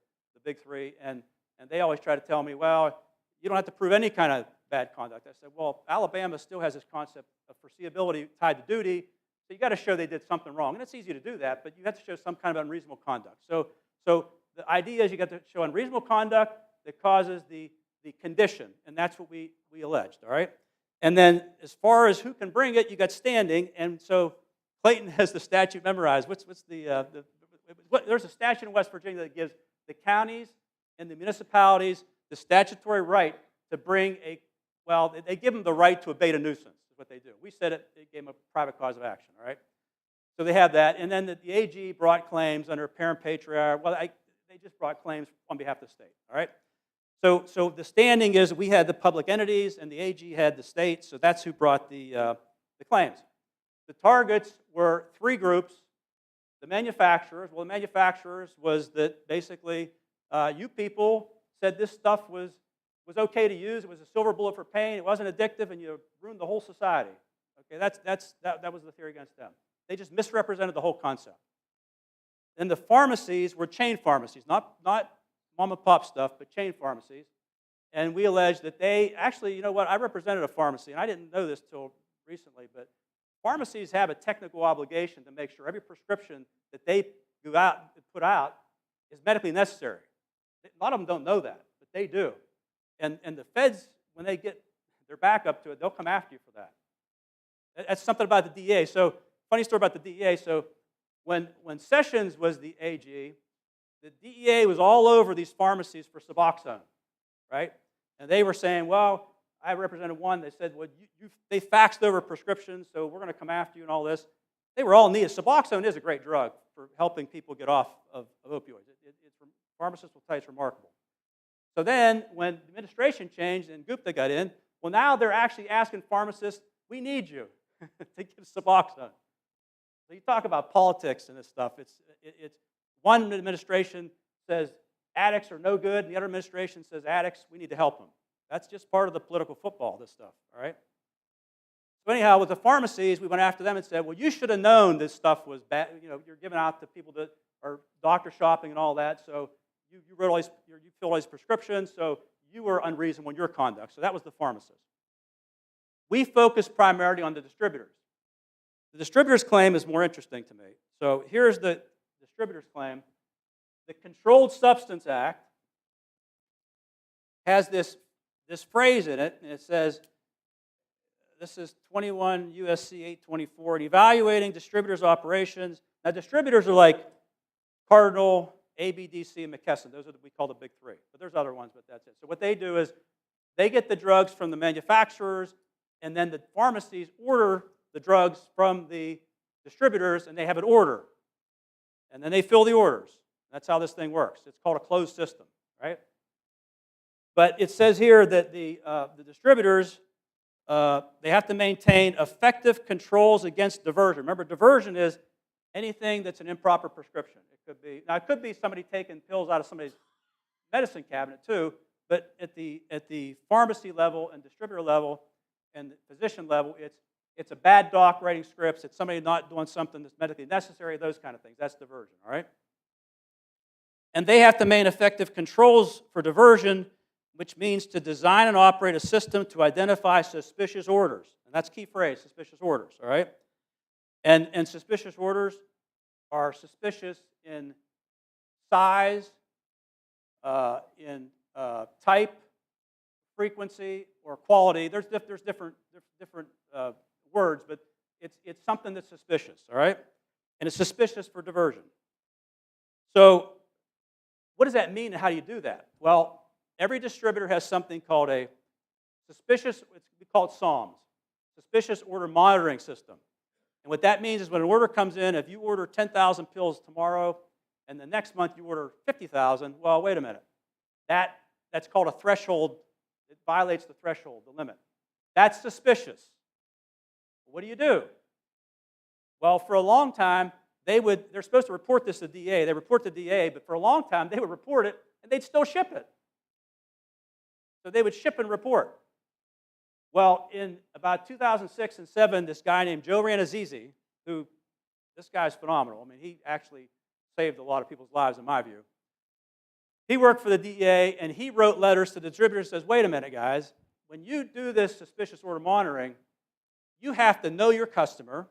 big three, and they always try to tell me, well, you don't have to prove any kind of bad conduct. I said, well, Alabama still has this concept of foreseeability tied to duty, so you got to show they did something wrong. And it's easy to do that, but you have to show some kind of unreasonable conduct. So the idea is you got to show unreasonable conduct that causes the condition, and that's what we alleged, all right? And then as far as who can bring it, you got standing, and so Clayton has the statute memorized. There's a statute in West Virginia that gives the counties and the municipalities the statutory right to bring they give them the right to abate a nuisance, is what they do. We said it gave them a private cause of action, all right? So they have that, and then the AG brought claims under parent patriarch. Well, they just brought claims on behalf of the state, all right? So the standing is we had the public entities, and the AG had the states, so that's who brought the claims. The targets were three groups. The manufacturers, well, the manufacturers was that basically you people said this stuff was okay to use. It was a silver bullet for pain. It wasn't addictive, and you ruined the whole society. Okay, that was the theory against them. They just misrepresented the whole concept. And the pharmacies were chain pharmacies, not mom and pop stuff, but chain pharmacies. And we alleged that they actually, you know what? I represented a pharmacy, and I didn't know this till recently, but pharmacies have a technical obligation to make sure every prescription that they put out is medically necessary. A lot of them don't know that, but they do. And the feds, when they get their back up to it, they'll come after you for that. That's something about the DEA. So, funny story about the DEA. So, when Sessions was the AG, the DEA was all over these pharmacies for Suboxone, right? And they were saying, well, I represented one. They said, well, they faxed over prescriptions, so we're going to come after you and all this. They were all needed. Suboxone is a great drug for helping people get off of opioids. Pharmacists will tell you it's remarkable. So then, when the administration changed and Gupta got in, well, now they're actually asking pharmacists, we need you to give Suboxone. So you talk about politics and this stuff. It's one administration says addicts are no good, and the other administration says addicts, we need to help them. That's just part of the political football, this stuff, all right? So anyhow, with the pharmacies, we went after them and said, well, you should have known this stuff was bad. You know, you're giving out to people that are doctor shopping and all that, so you fill all these prescriptions, so you were unreasonable in your conduct. So that was the pharmacist. We focused primarily on the distributors. The distributor's claim is more interesting to me. So here's the distributor's claim. The Controlled Substance Act has this phrase in it, and it says, this is 21 U.S.C. 824, and evaluating distributors' operations. Now, distributors are like Cardinal, ABDC, and McKesson. Those are what we call the big three. But there's other ones, but that's it. So what they do is they get the drugs from the manufacturers, and then the pharmacies order the drugs from the distributors, and they have an order. And then they fill the orders. That's how this thing works. It's called a closed system, right? But it says here that the distributors, they have to maintain effective controls against diversion. Remember, diversion is anything that's an improper prescription. It could be somebody taking pills out of somebody's medicine cabinet too, but at the pharmacy level and distributor level and the physician level, it's a bad doc writing scripts, it's somebody not doing something that's medically necessary, those kind of things. That's diversion, all right? And they have to maintain effective controls for diversion, which means to design and operate a system to identify suspicious orders. And that's key phrase, suspicious orders, all right? And suspicious orders are suspicious in size, in type, frequency, or quality. There's different words, but it's something that's suspicious, all right? And it's suspicious for diversion. So what does that mean and how do you do that? Well, every distributor has something called a we call it SOMS, Suspicious Order Monitoring System. And what that means is when an order comes in, if you order 10,000 pills tomorrow and the next month you order 50,000, well, wait a minute. That's called a threshold. It violates the threshold, the limit. That's suspicious. What do? Well, for a long time, they're supposed to report this to DA. They report to DA, but for a long time, they would report it, and they'd still ship it. So they would ship and report. Well, in about 2006 and 2007, this guy named Joe Ranazizi, this guy's phenomenal. I mean, he actually saved a lot of people's lives, in my view. He worked for the DEA, and he wrote letters to the distributors and says, wait a minute, guys. When you do this suspicious order monitoring, you have to know your customer,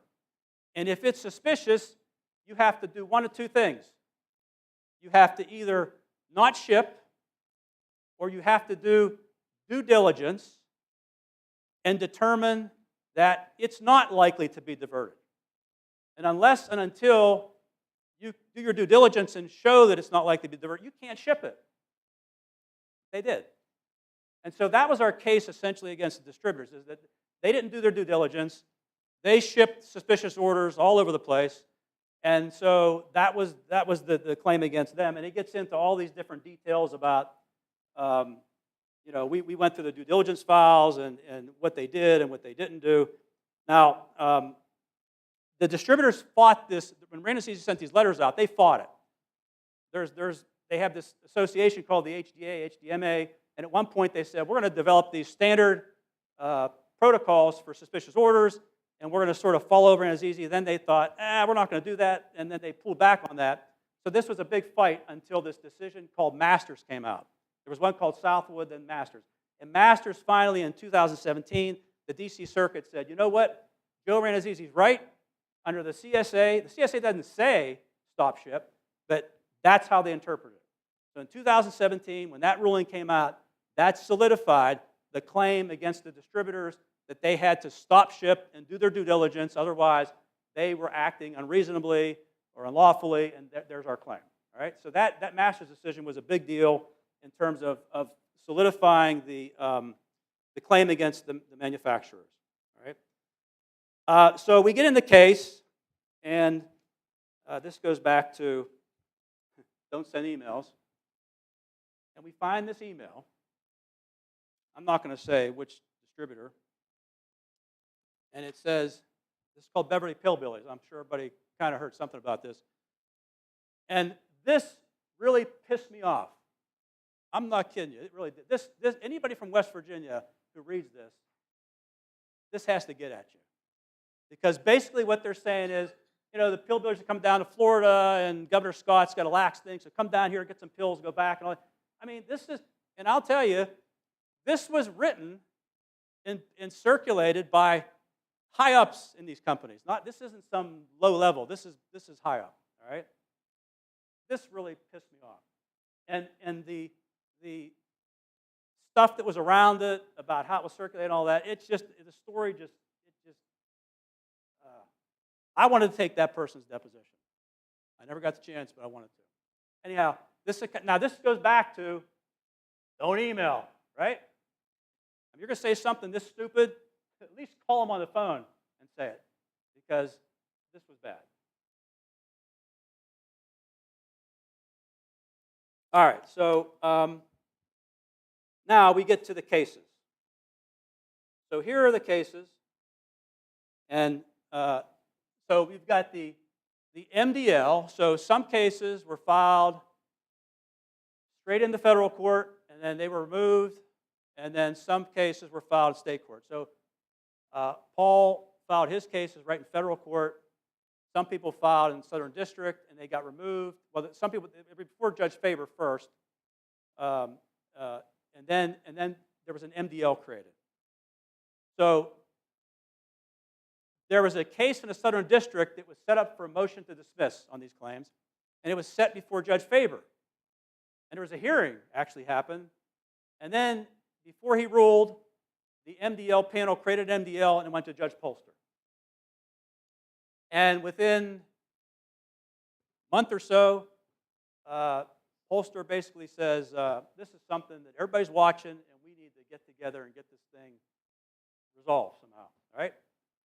and if it's suspicious, you have to do one of two things. You have to either not ship, or you have to do due diligence and determine that it's not likely to be diverted. And unless and until you do your due diligence and show that it's not likely to be diverted, you can't ship it. They did. And so that was our case essentially against the distributors, is that they didn't do their due diligence. They shipped suspicious orders all over the place. And so that was the claim against them. And it gets into all these different details about, we went through the due diligence files and what they did and what they didn't do. Now, the distributors fought this. When Ranazizi sent these letters out, they fought it. They have this association called the HDA, HDMA, and at one point they said, we're going to develop these standard protocols for suspicious orders, and we're going to sort of follow Ranazizi. Then they thought, we're not going to do that, and then they pulled back on that. So this was a big fight until this decision called Masters came out. There was one called Southwood, then Masters. And Masters finally, in 2017, the D.C. Circuit said, you know what? Joe Ranazizi's right. Under the CSA, the CSA doesn't say stop ship, but that's how they interpret it. So in 2017, when that ruling came out, that solidified the claim against the distributors that they had to stop ship and do their due diligence, otherwise they were acting unreasonably or unlawfully, and there's our claim. All right? So that Masters decision was a big deal in terms of solidifying the claim against the manufacturers. All right? So we get in the case, and this goes back to don't send emails. And we find this email. I'm not going to say which distributor. And it says, This is called Beverly Pillbillies. I'm sure everybody kind of heard something about this. And this really pissed me off. I'm not kidding you. It really did. Anybody from West Virginia who reads this has to get at you. Because basically what they're saying is, the pillbillies are coming down to Florida, and Governor Scott's got to lax things, so come down here, get some pills, go back, and all that. I mean, and I'll tell you, this was written and circulated by high-ups in these companies. This isn't some low level. This is high up, all right? This really pissed me off. And the stuff that was around it, about how it was circulated and all that, the story I wanted to take that person's deposition. I never got the chance, but I wanted to. Anyhow, this goes back to don't email, right? If you're going to say something this stupid, at least call them on the phone and say it, because this was bad. All right, so now we get to the cases. So here are the cases, and so we've got the MDL. So some cases were filed straight in the federal court, and then they were removed, and then some cases were filed in state court. So Paul filed his cases right in federal court. Some people filed in Southern District, and they got removed. Well, some people before Judge Faber first, and then there was an MDL created. So there was a case in the Southern District that was set up for a motion to dismiss on these claims, and it was set before Judge Faber. And there was a hearing actually happened, and then before he ruled, the MDL panel created MDL, and it went to Judge Polster. And within a month or so, Polster basically says, this is something that everybody's watching, and we need to get together and get this thing resolved somehow, all right?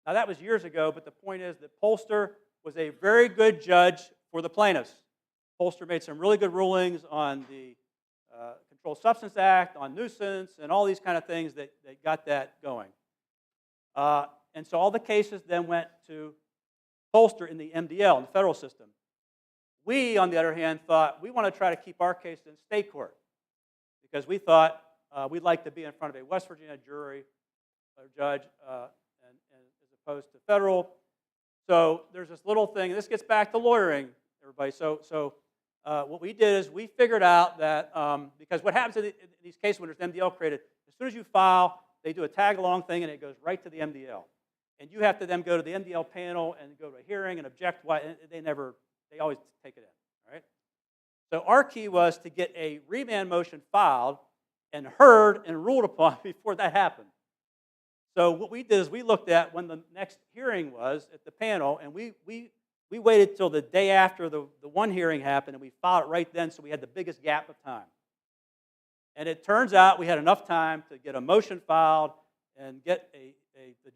Now, that was years ago, but the point is that Polster was a very good judge for the plaintiffs. Polster made some really good rulings on the Controlled Substance Act, on nuisance, and all these kind of things that got that going. And so all the cases then went to Polster in the MDL, in the federal system. We, on the other hand, thought we want to try to keep our case in state court because we thought we'd like to be in front of a West Virginia jury or judge as opposed to federal. So there's this little thing, and this gets back to lawyering, everybody. So what we did is we figured out that, because what happens in these cases when there's MDL created, as soon as you file, they do a tag-along thing, and it goes right to the MDL. And you have to then go to the MDL panel and go to a hearing and object. And they always take it in, right? So our key was to get a remand motion filed and heard and ruled upon before that happened. So what we did is we looked at when the next hearing was at the panel, and we waited till the day after the one hearing happened, and we filed it right then, so we had the biggest gap of time. And it turns out we had enough time to get a motion filed and get the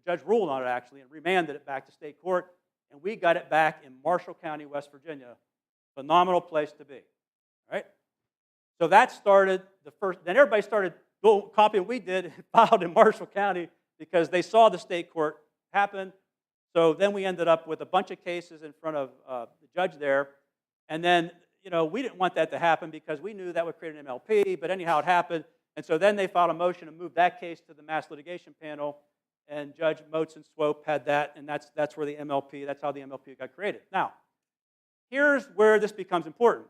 judge ruled on it actually and remanded it back to state court, and we got it back in Marshall County, West Virginia. Phenomenal place to be, right? So that started the first. Then everybody started copying what we did and filed in Marshall County because they saw the state court happen. So then we ended up with a bunch of cases in front of the judge there, and then we didn't want that to happen because we knew that would create an MLP. But anyhow, it happened. And so then they filed a motion to move that case to the mass litigation panel, and Judge Motes and Swope had that, and that's where the MLP, that's how the MLP got created. Now, here's where this becomes important.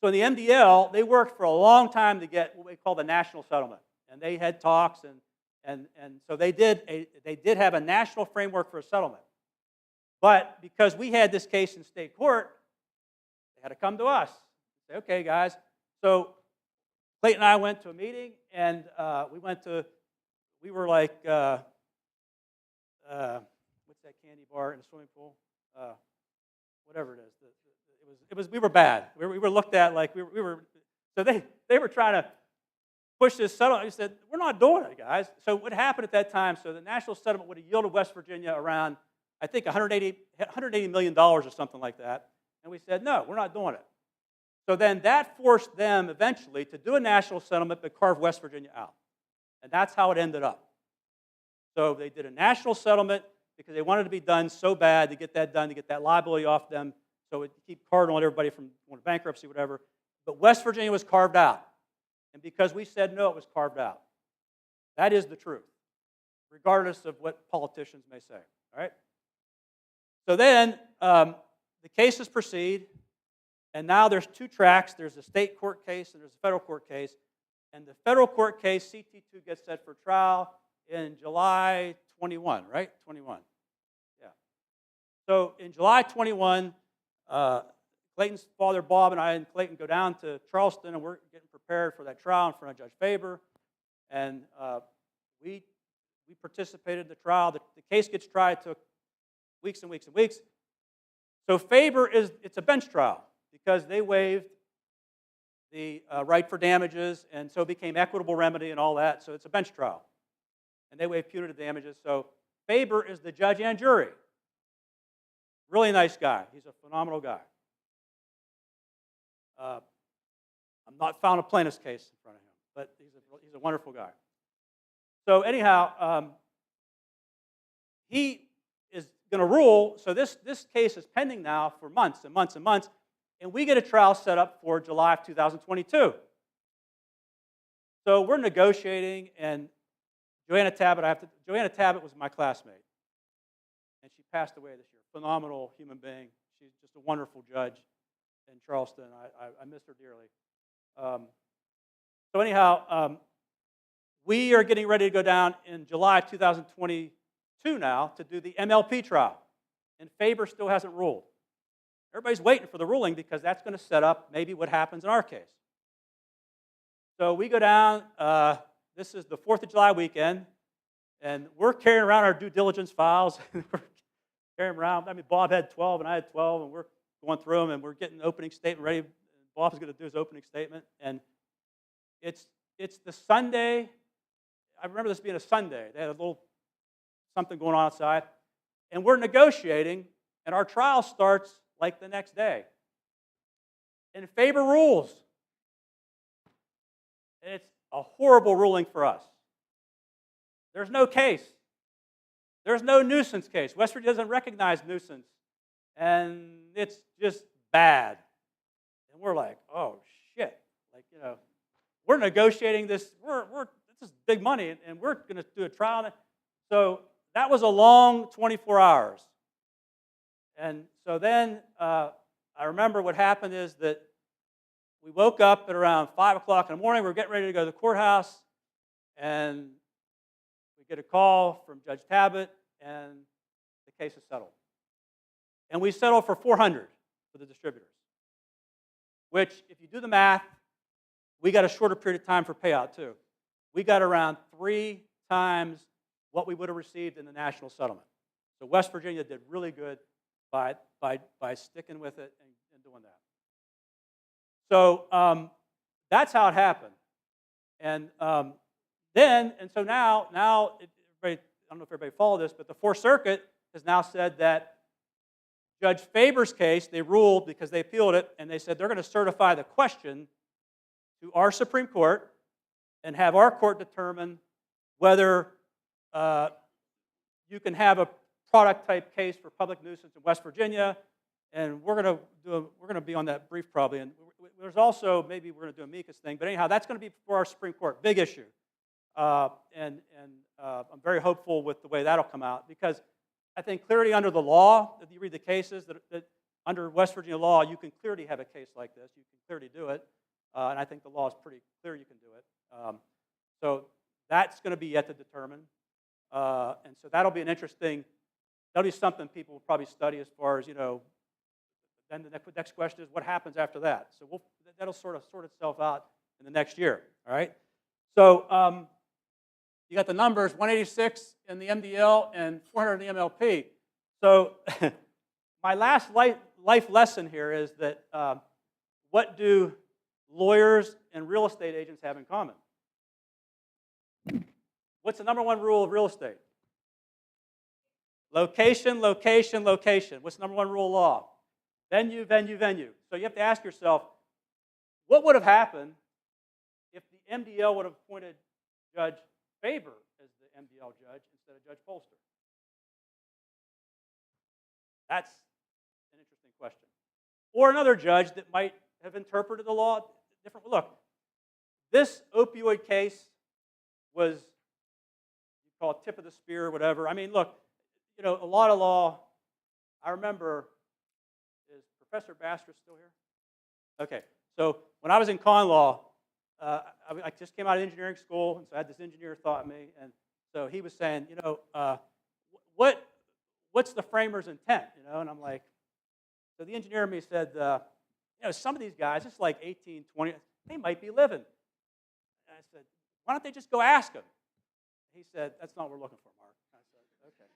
So in the MDL, they worked for a long time to get what we call the national settlement, and they had talks, and so they did have a national framework for a settlement. But because we had this case in state court, they had to come to us. Say, okay, guys. So Clayton and I went to a meeting, and we were like, what's that candy bar in the swimming pool? Whatever it is. We were bad. We were looked at like we were. So they were trying to push this settlement. We said, we're not doing it, guys. So what happened at that time? So the national settlement would have yielded West Virginia around, I think, $180 million or something like that. And we said, no, we're not doing it. So then that forced them eventually to do a national settlement but carve West Virginia out. And that's how it ended up. So they did a national settlement because they wanted to be done so bad to get that done, to get that liability off them, so it keep Cardinal and everybody from going to bankruptcy, whatever. But West Virginia was carved out. And because we said no, it was carved out. That is the truth, regardless of what politicians may say. All right? So then the cases proceed, and now there's two tracks. There's a state court case and there's a federal court case. And the federal court case, CT2, gets set for trial in July 21, right? 21. Yeah. So in July 21, Clayton's father, Bob, and I and Clayton go down to Charleston, and we're getting prepared for that trial in front of Judge Faber. And we participated in the trial. The case gets tried. It took weeks and weeks and weeks. So Faber it's a bench trial because they waived the right for damages, and so it became equitable remedy and all that. So it's a bench trial. And they waived punitive damages. So Faber is the judge and jury. Really nice guy. He's a phenomenal guy. I'm not found a plaintiff's case in front of him, but he's a wonderful guy. So anyhow, he is going to rule. So this case is pending now for months and months and months, and we get a trial set up for July of 2022. So we're negotiating, and Joanna Tabbitt was my classmate, and she passed away this year. Phenomenal human being. She's just a wonderful judge in Charleston. I miss her dearly. So anyhow, we are getting ready to go down in July 2022 now to do the MLP trial, and Faber still hasn't ruled. Everybody's waiting for the ruling because that's going to set up maybe what happens in our case. So we go down. This is the 4th of July weekend, and we're carrying around our due diligence files. We're carrying them around. I mean, Bob had 12, and I had 12, and we're going through them, and we're getting the opening statement ready. Bob's going to do his opening statement, and it's the Sunday. I remember this being a Sunday. They had a little something going on outside, and we're negotiating, and our trial starts like the next day. And Faber rules. And it's a horrible ruling for us. There's no case. There's no nuisance case. West Virginia doesn't recognize nuisance. And it's just bad. And we're like, oh, shit. Like, we're negotiating this. This is big money, and we're going to do a trial. So that was a long 24 hours. And so then I remember what happened is that we woke up at around 5 o'clock in the morning. We were getting ready to go to the courthouse, and we get a call from Judge Tabbitt, and the case is settled. And we settled for $400 for the distributors, which, if you do the math, we got a shorter period of time for payout, too. We got around 3 times what we would have received in the national settlement. So West Virginia did really good by sticking with it and doing that. So that's how it happened. And so now everybody, I don't know if everybody followed this, but the Fourth Circuit has now said that Judge Faber's case, they ruled because they appealed it, and they said they're going to certify the question to our Supreme Court and have our court determine whether you can have a product-type case for public nuisance in West Virginia, and we're going to be on that brief probably. And there's also maybe we're going to do a amicus thing, but anyhow, that's going to be for our Supreme Court, big issue. And I'm very hopeful with the way that'll come out because I think clearly under the law, if you read the cases that under West Virginia law, you can clearly have a case like this. You can clearly do it, and I think the law is pretty clear you can do it. So that's going to be yet to determine, and so that'll be an interesting. That'll be something people will probably study as far as, then the next question is what happens after that. So that'll sort itself out in the next year, all right? So you got the numbers, 186 in the MDL and 400 in the MLP. So my last life lesson here is that what do lawyers and real estate agents have in common? What's the number one rule of real estate? Location, location, location. What's the number one rule of law? Venue, venue, venue. So you have to ask yourself, what would have happened if the MDL would have appointed Judge Faber as the MDL judge instead of Judge Polster? That's an interesting question. Or another judge that might have interpreted the law differently. Look, this opioid case was, you call it tip of the spear or whatever. I mean, look, a lot of law, I remember, is Professor Bastrop still here? Okay, so when I was in con law, I just came out of engineering school, and so I had this engineer taught me, and so he was saying, what's the framer's intent? And I'm like, so the engineer in me said, some of these guys, it's like 18, 20, they might be living. And I said, why don't they just go ask them? He said, that's not what we're looking for, Mark. I said, okay.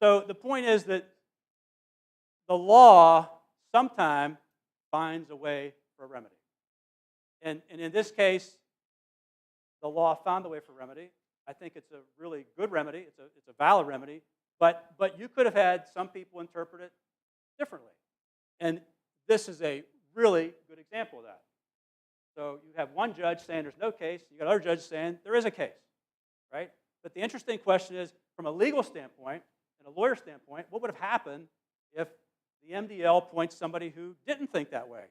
So the point is that the law sometimes finds a way for a remedy. And in this case, the law found a way for remedy. I think it's a really good remedy. It's a valid remedy. But you could have had some people interpret it differently. And this is a really good example of that. So you have one judge saying there's no case. You got other judges saying there is a case, right? But the interesting question is, from a legal standpoint and a lawyer standpoint, what would have happened if the MDL points somebody who didn't think that way?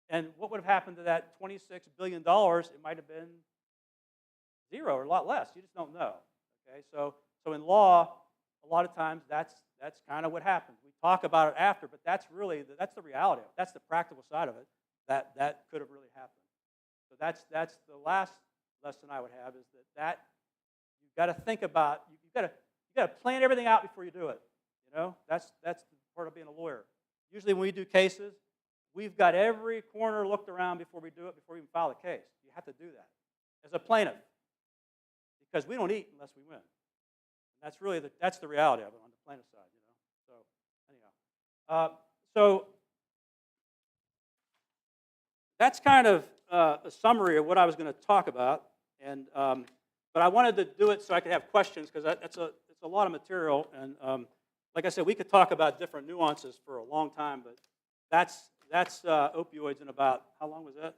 And what would have happened to that $26 billion? It might have been zero or a lot less. You just don't know. Okay, so in law, a lot of times that's kind of what happens. We talk about it after, but that's the reality of it. That's the practical side of it. That could have really happened. So that's the last lesson I would have, is that you've got to think about, you've got to plan everything out before you do it. That's the part of being a lawyer. Usually when we do cases, we've got every corner looked around before we do it, before we even file a case. You have to do that as a plaintiff, because we don't eat unless we win. And that's the reality of it on the plaintiff side. So anyhow, so that's kind of a summary of what I was going to talk about. And but I wanted to do it so I could have questions, because it's a lot of material. And like I said, we could talk about different nuances for a long time, but that's opioids in about, how long was that?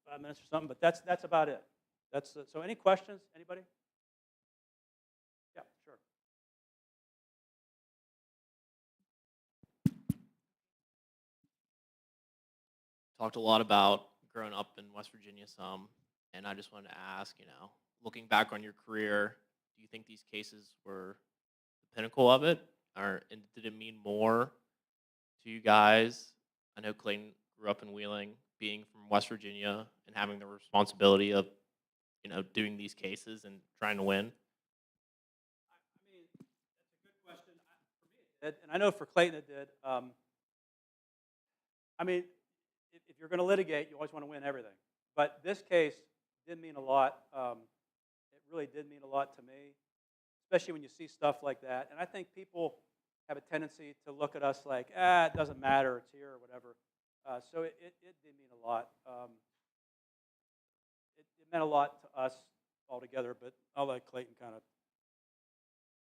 35 minutes or something. But that's about it. So any questions? Anybody? Yeah, sure. Talked a lot about growing up in West Virginia some, and I just wanted to ask, looking back on your career, do you think these cases were the pinnacle of it, and did it mean more to you guys? I know Clayton grew up in Wheeling, being from West Virginia and having the responsibility of, doing these cases and trying to win. I mean, that's a good question. For me, it did, and I know for Clayton it did. I mean, if you're going to litigate, you always want to win everything. But this case did mean a lot. It really did mean a lot to me, especially when you see stuff like that. And I think people have a tendency to look at us like, it doesn't matter, it's here or whatever. So it did mean a lot. It meant a lot to us altogether, but I'll let Clayton kind of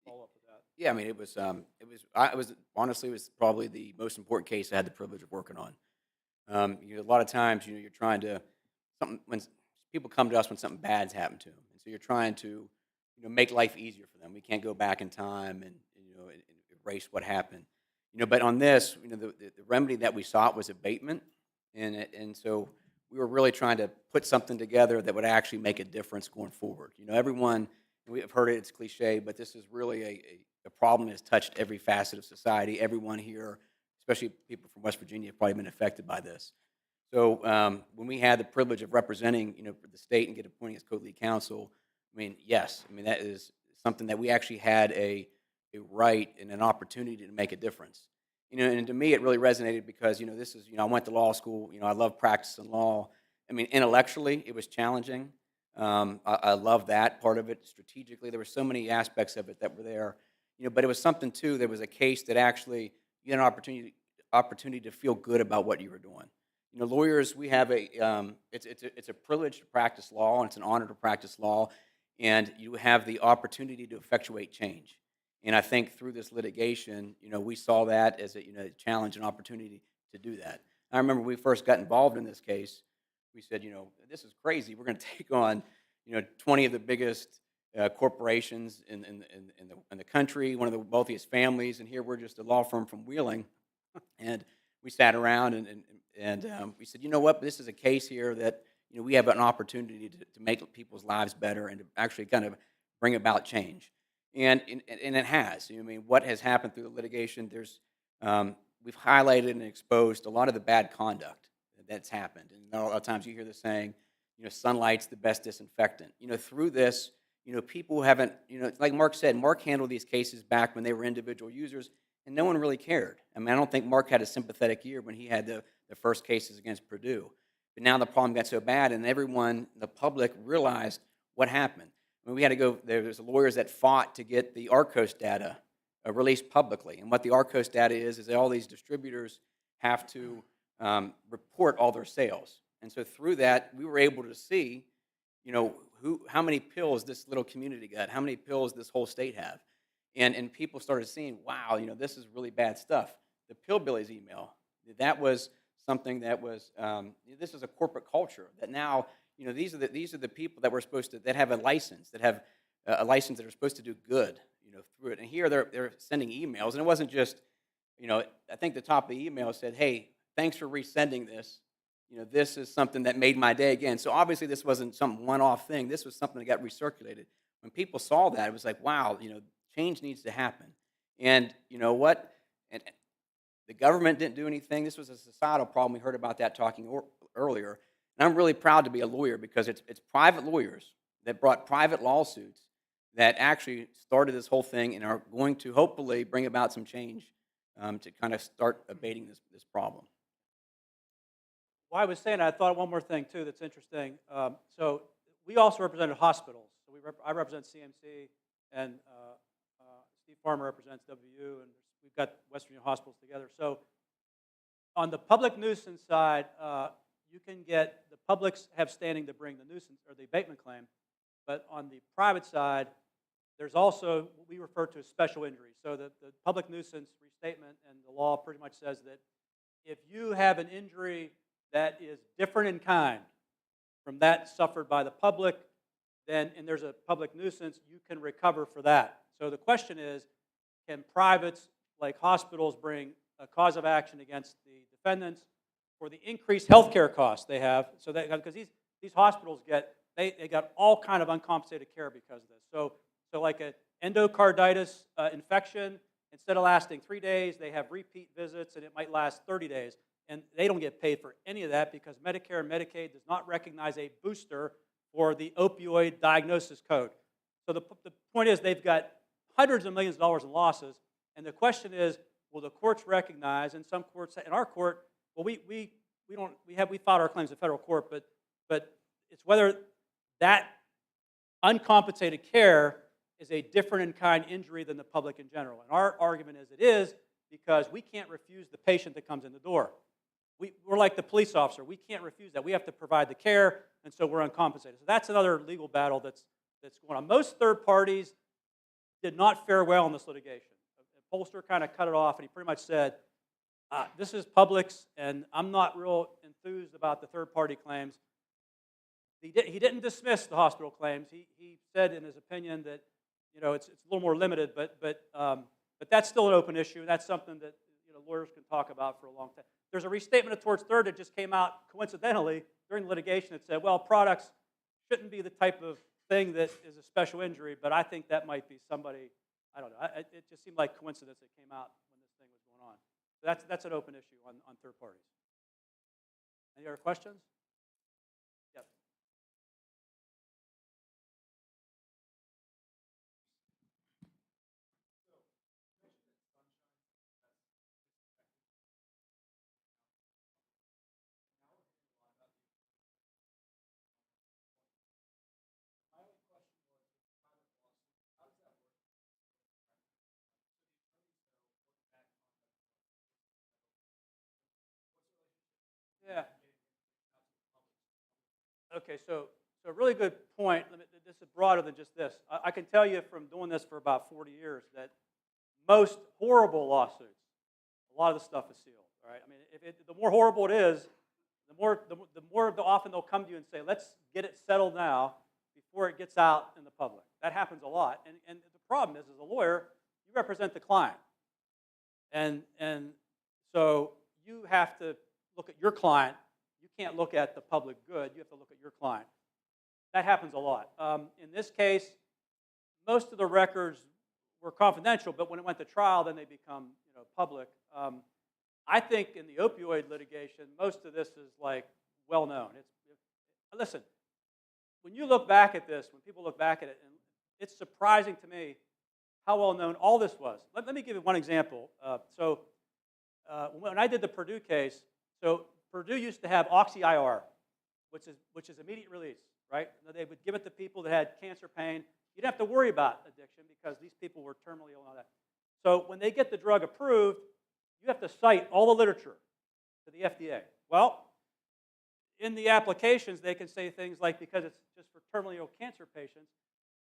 follow up with that. Yeah, I mean, it was honestly, it was probably the most important case I had the privilege of working on. A lot of times, you're trying to, when people come to us when something bad's happened to them, and so you're trying to, make life easier for them. We can't go back in time and erase what happened. But on this, the remedy that we sought was abatement, and so we were really trying to put something together that would actually make a difference going forward. Everyone, we have heard it, it's cliche, but this is really a problem that's touched every facet of society. Everyone here, especially people from West Virginia, have probably been affected by this. So when we had the privilege of representing, the state and get appointed as co-lead counsel, yes, that is something that we actually had a right and an opportunity to make a difference. And to me, it really resonated because, this is, I went to law school, I love practicing law. Intellectually, it was challenging. I love that part of it. Strategically, there were so many aspects of it that were there. But it was something, too, there was a case that actually you had an opportunity to feel good about what you were doing. Lawyers, we have it's a privilege to practice law, and it's an honor to practice law, and you have the opportunity to effectuate change. And I think through this litigation, we saw that as a challenge and opportunity to do that. I remember when we first got involved in this case, we said, this is crazy. We're going to take on, 20 of the biggest corporations in the country, one of the wealthiest families, and here we're just a law firm from Wheeling. And we sat around and we said, you know what, this is a case here that we have an opportunity to make people's lives better and to actually kind of bring about change. And it has. I mean, what has happened through the litigation, we've highlighted and exposed a lot of the bad conduct that's happened. And a lot of times you hear the saying, sunlight's the best disinfectant. Through this, people haven't, like Mark said, Mark handled these cases back when they were individual users, and no one really cared. I mean, I don't think Mark had a sympathetic year when he had the first cases against Purdue. But now the problem got so bad, and everyone, the public, realized what happened. I mean, we had to go, there was lawyers that fought to get the Arcos data released publicly. And what the Arcos data is that all these distributors have to report all their sales. And so through that, we were able to see, how many pills this little community got, how many pills this whole state have. And people started seeing, wow, this is really bad stuff. The Pillbillies email, that was something that was, this is a corporate culture that now, these are the people that were supposed to, that have a license, that are supposed to do good, through it. And here they're sending emails, and it wasn't just, I think the top of the email said, hey, thanks for resending this. This is something that made my day again. So obviously this wasn't some one-off thing. This was something that got recirculated. When people saw that, it was like, wow, change needs to happen. And you know what? And the government didn't do anything. This was a societal problem. We heard about that talking earlier. And I'm really proud to be a lawyer because it's private lawyers that brought private lawsuits that actually started this whole thing and are going to hopefully bring about some change to kind of start abating this problem. Well, I was saying, I thought one more thing, too, that's interesting. So we also represented hospitals. So I represent CMC, and Steve Farmer represents WU, and we've got West Virginia hospitals together. So on the public nuisance side, you can get, the publics have standing to bring the nuisance or the abatement claim, but on the private side, there's also what we refer to as special injuries. So the public nuisance restatement and the law pretty much says that if you have an injury that is different in kind from that suffered by the public, then, and there's a public nuisance, you can recover for that. So the question is, can privates like hospitals bring a cause of action against the defendants for the increased health care costs they have? So that, because these hospitals they got all kind of uncompensated care because of this. So like an endocarditis infection, instead of lasting 3 days, they have repeat visits, and it might last 30 days. And they don't get paid for any of that because Medicare and Medicaid does not recognize a booster for the opioid diagnosis code. So the point is they've got hundreds of millions of dollars in losses, and the question is, will the courts recognize? And some courts, in our court, well, we filed our claims in federal court, but it's whether that uncompensated care is a different in kind injury than the public in general. And our argument is it is, because we can't refuse the patient that comes in the door. We're like the police officer. We can't refuse that. We have to provide the care, and so we're uncompensated. So that's another legal battle that's going on. Most third parties did not fare well in this litigation. The pollster kind of cut it off, and he pretty much said, this is Publix, and I'm not real enthused about the third-party claims. He didn't dismiss the hospital claims. He said in his opinion that it's a little more limited, but that's still an open issue. That's something that lawyers can talk about for a long time. There's a restatement of torts third that just came out coincidentally during the litigation that said, well, products shouldn't be the type of thing that is a special injury, but I think that might be somebody, I don't know. It just seemed like coincidence that came out when this thing was going on. So that's an open issue on third parties. Any other questions? Yes. Yeah. Okay, so a really good point. This is broader than just this. I can tell you from doing this for about 40 years that most horrible lawsuits, a lot of the stuff is sealed. Right? I mean, the more horrible it is, the more often they'll come to you and say, "Let's get it settled now before it gets out in the public. That happens a lot. And the problem is, as a lawyer, you represent the client. And so you have to look at your client. You can't look at the public good. You have to look at your client. That happens a lot. In this case, most of the records were confidential, but when it went to trial, then they become public. I think in the opioid litigation, most of this is like well known. Listen, when you look back at this, when people look back at it, and it's surprising to me how well known all this was. Let me give you one example. When I did the Purdue case, so Purdue used to have Oxy-IR, which is immediate release, right? They would give it to people that had cancer pain. You didn't have to worry about addiction because these people were terminally ill and all that. So when they get the drug approved, you have to cite all the literature to the FDA. Well, in the applications, they can say things like, because it's just for terminally ill cancer patients,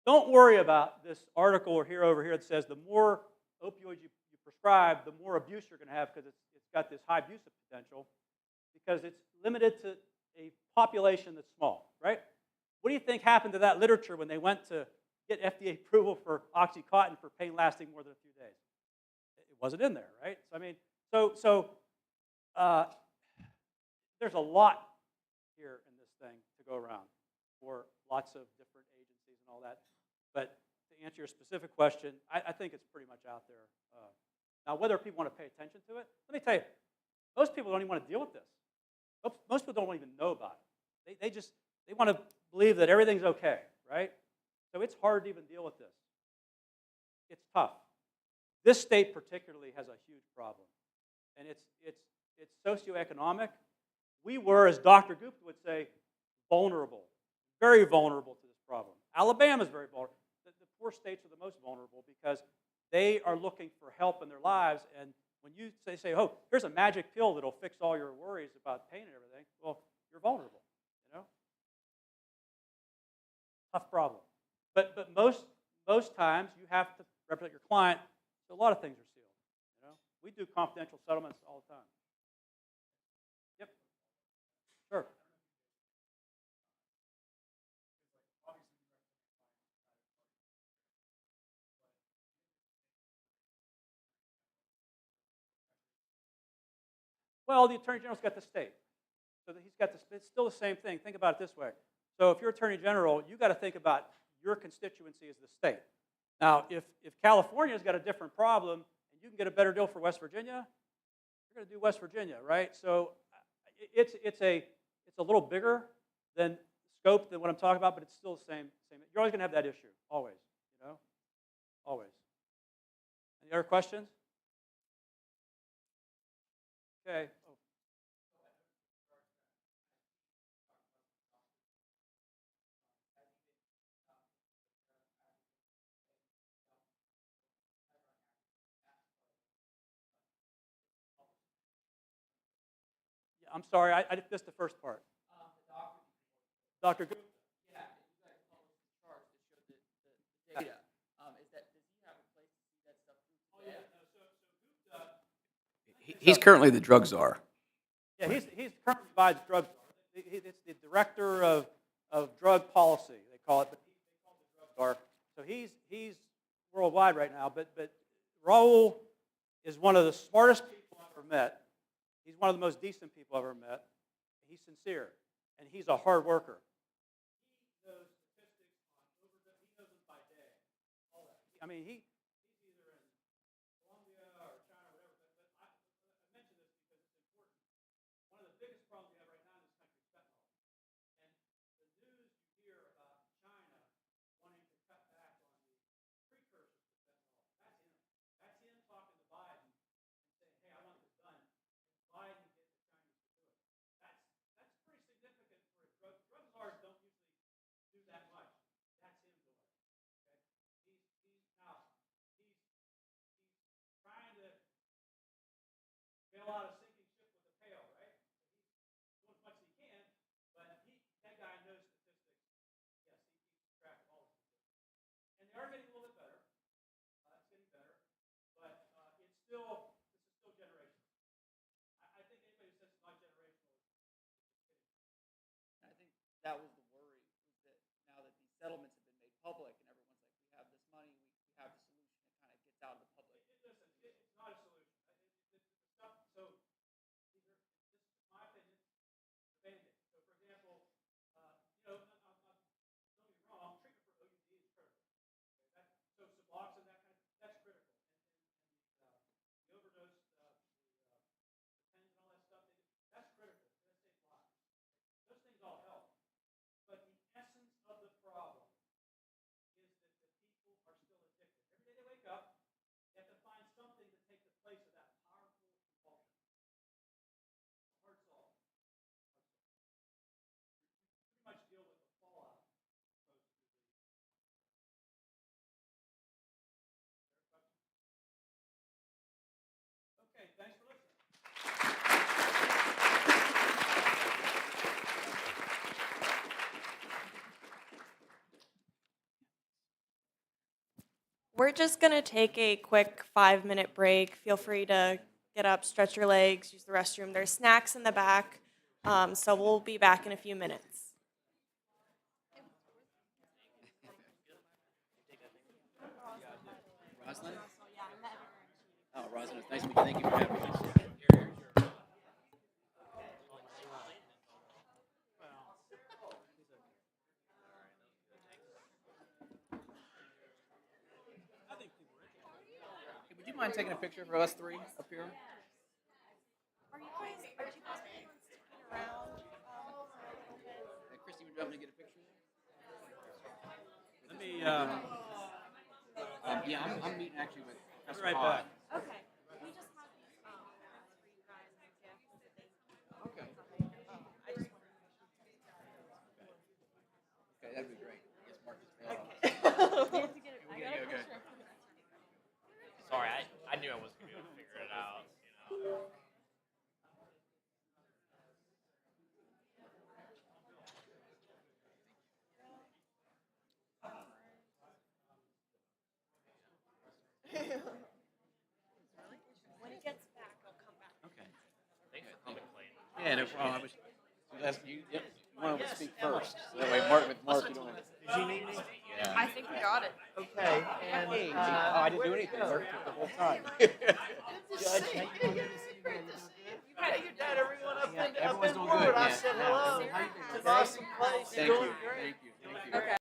don't worry about this article over here that says the more opioids you prescribe, the more abuse you're going to have because it's got this high abuse potential because it's limited to a population that's small, right? What do you think happened to that literature when they went to get FDA approval for OxyContin for pain lasting more than a few days? It wasn't in there, right? So I mean, there's a lot here in this thing to go around for lots of different agencies and all that. But to answer your specific question, I think it's pretty much out there. Now, whether people want to pay attention to it, let me tell you, most people don't even want to deal with this. Most people don't even know about it. They want to believe that everything's okay, right? So it's hard to even deal with this. It's tough. This state particularly has a huge problem, and it's socioeconomic. We were, as Dr. Gupta would say, vulnerable, very vulnerable to this problem. Alabama is very vulnerable. The poor states are the most vulnerable because they are looking for help in their lives, and when you say, oh, here's a magic pill that'll fix all your worries about pain and everything, well, you're vulnerable, Tough problem. But most times you have to represent your client, so a lot of things are sealed, We do confidential settlements all the time. Yep. Sure. Well, the Attorney General's got the state. So he's got it's still the same thing. Think about it this way. So if you're Attorney General, you've got to think about your constituency as the state. Now, if California's got a different problem and you can get a better deal for West Virginia, you're going to do West Virginia, right? So it's a little bigger than scope than what I'm talking about, but it's still the same. You're always going to have that issue, always, always. Any other questions? Okay. Oh. Yeah, I'm sorry, I missed the first part. Dr. Gupta. Yeah, you guys published the charts that showed the data. Does he have a place to see that stuff through? Oh, yeah. No, so Gupta. He's currently the drug czar. Yeah, he's currently provides drug. It's the director of drug policy, they call it, but they call it the drug czar. So he's worldwide right now. But Raul is one of the smartest people I've ever met. He's one of the most decent people I've ever met. He's sincere, and he's a hard worker. He knows statistics on overdose. He knows them by day. All that. I mean, he's either in Colombia or China or whatever. But I mention this because it's important. One of the biggest problems we have right now in this country is fentanyl. And the news you hear about China wanting to cut back on the precursors to fentanyl, that's him talking to Biden and saying, hey, I want this done. And Biden gets the Chinese to do it. That's pretty significant for a drug. Drug czars don't usually do that much. That's him doing it. Okay? He's trying to bail out a sinking ship with a pail, right? He's doing as much as he can, but that guy knows statistics. Yes, he keeps track of all the statistics. And they are getting a little bit better. It's getting better, but this is still generational. I think anybody who says it's not generational is kidding. I think that was the worry, was that now that these settlements we're just going to take a quick 5-minute break. Feel free to get up, stretch your legs, use the restroom. There's snacks in the back, so we'll be back in a few minutes. Roslyn? Oh, Roslyn, it's nice to meet you. Thank you for having us. Hey, would you mind taking a picture for us three up here? Are you guys sticking around? Hey, Christy, would you help me get a picture? Let me, Yeah, I'm meeting actually with Professor right Hall. back. Okay. We just have these for you guys as gifts. Okay. I just wanted Okay, that'd be great. Yes, Marcus. Okay. Sorry, I knew I wasn't gonna be able to figure it out. You know. when he gets back, I'll come back. Okay. Thanks for coming, Clayton. Yeah, no problem. You want to speak first. So that way, Mark, with Mark, you don't have to. Did you need me? Yeah. I think we got it. Okay, and, Hey, I didn't do anything. I worked the whole time. Judge, how you doing? Yeah, your dad, everyone up Yeah, in, everyone's up in doing good. Ward. I Yeah. said Yeah. hello. How you doing? It's an awesome place. Thank Doing you. great. Thank you. Okay.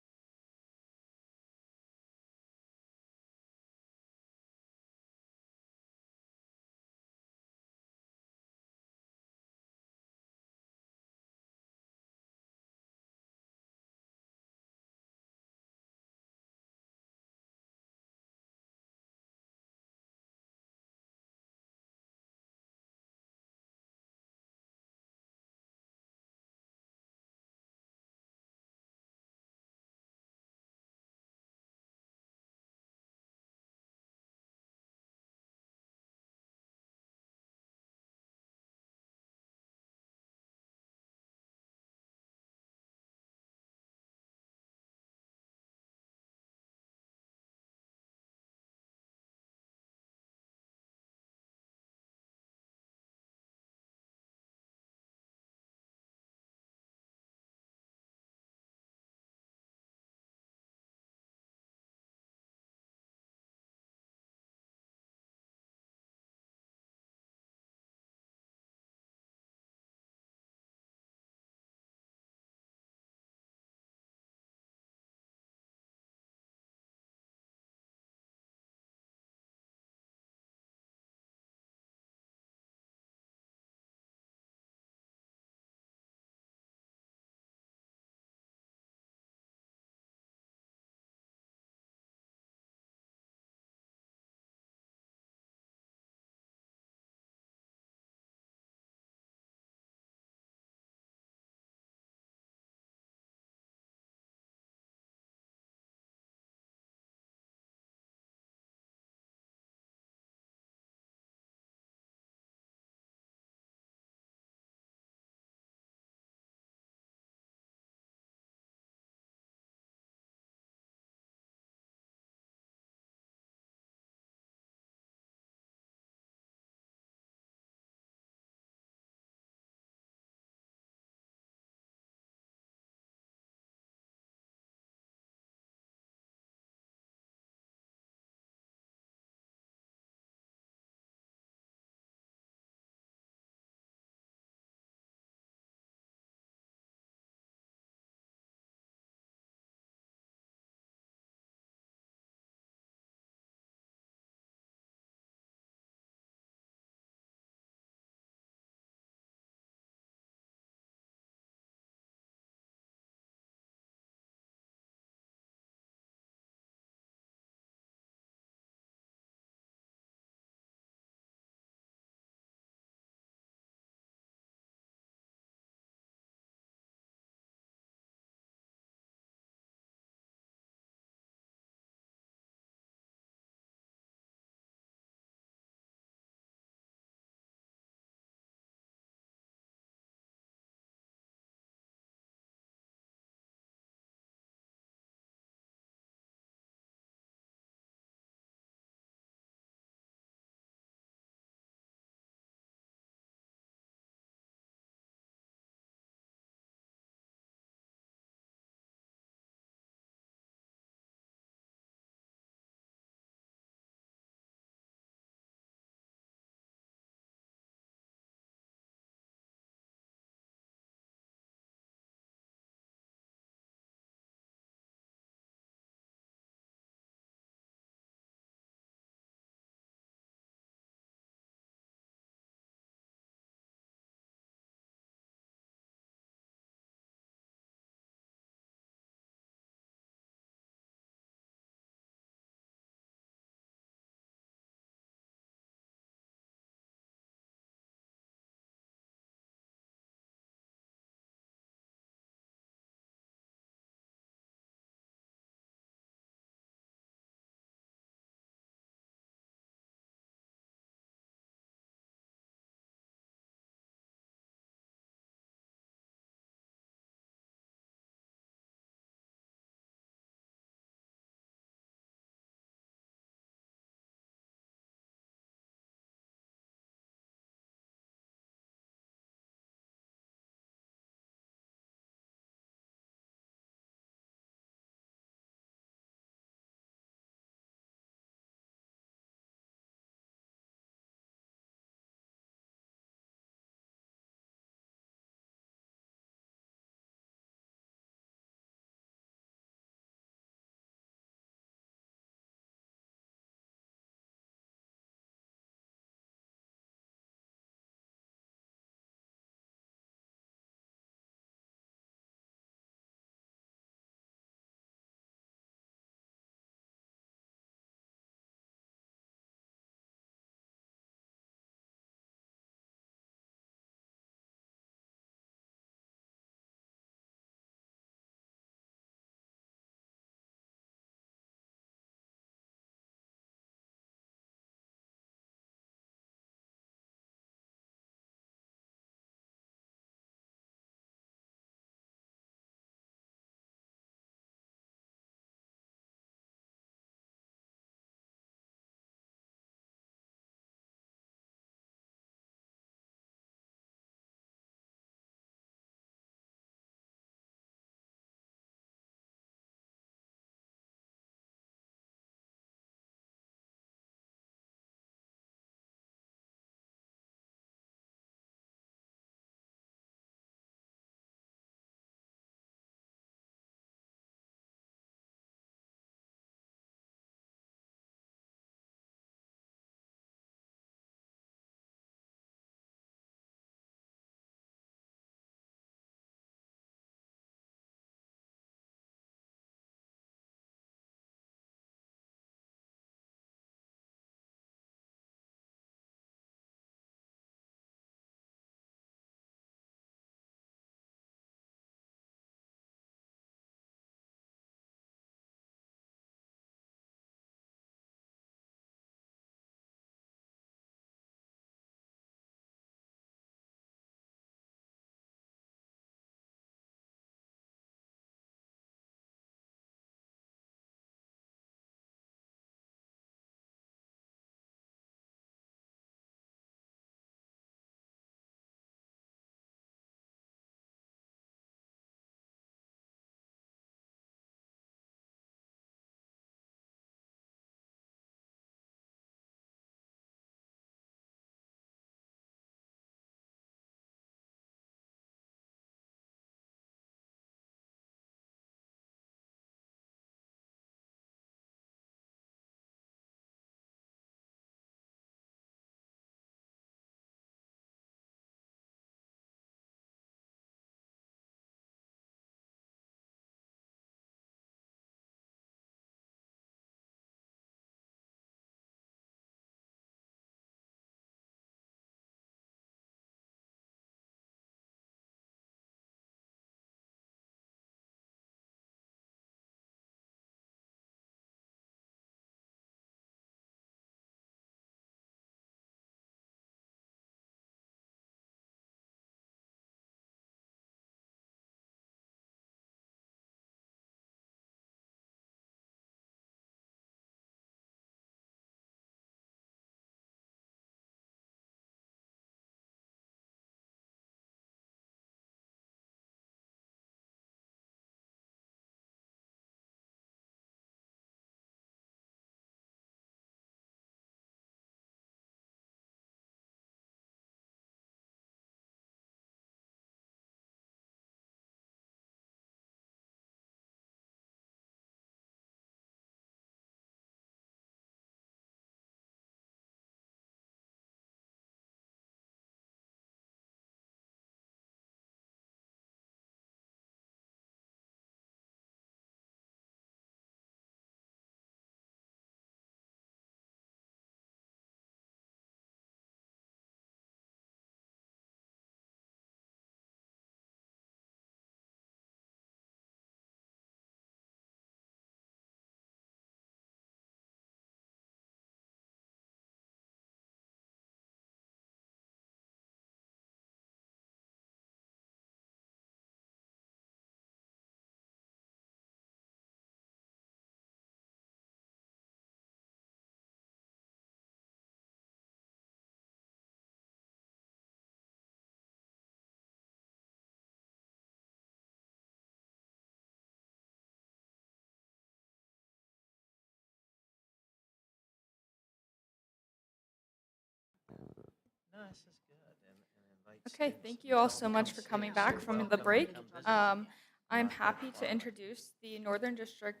No, this is good. And invite Okay, students thank and you all tell so them much come for see coming us. back You're from the welcome to break. come visit. I'm Not that happy far to away. introduce the Northern District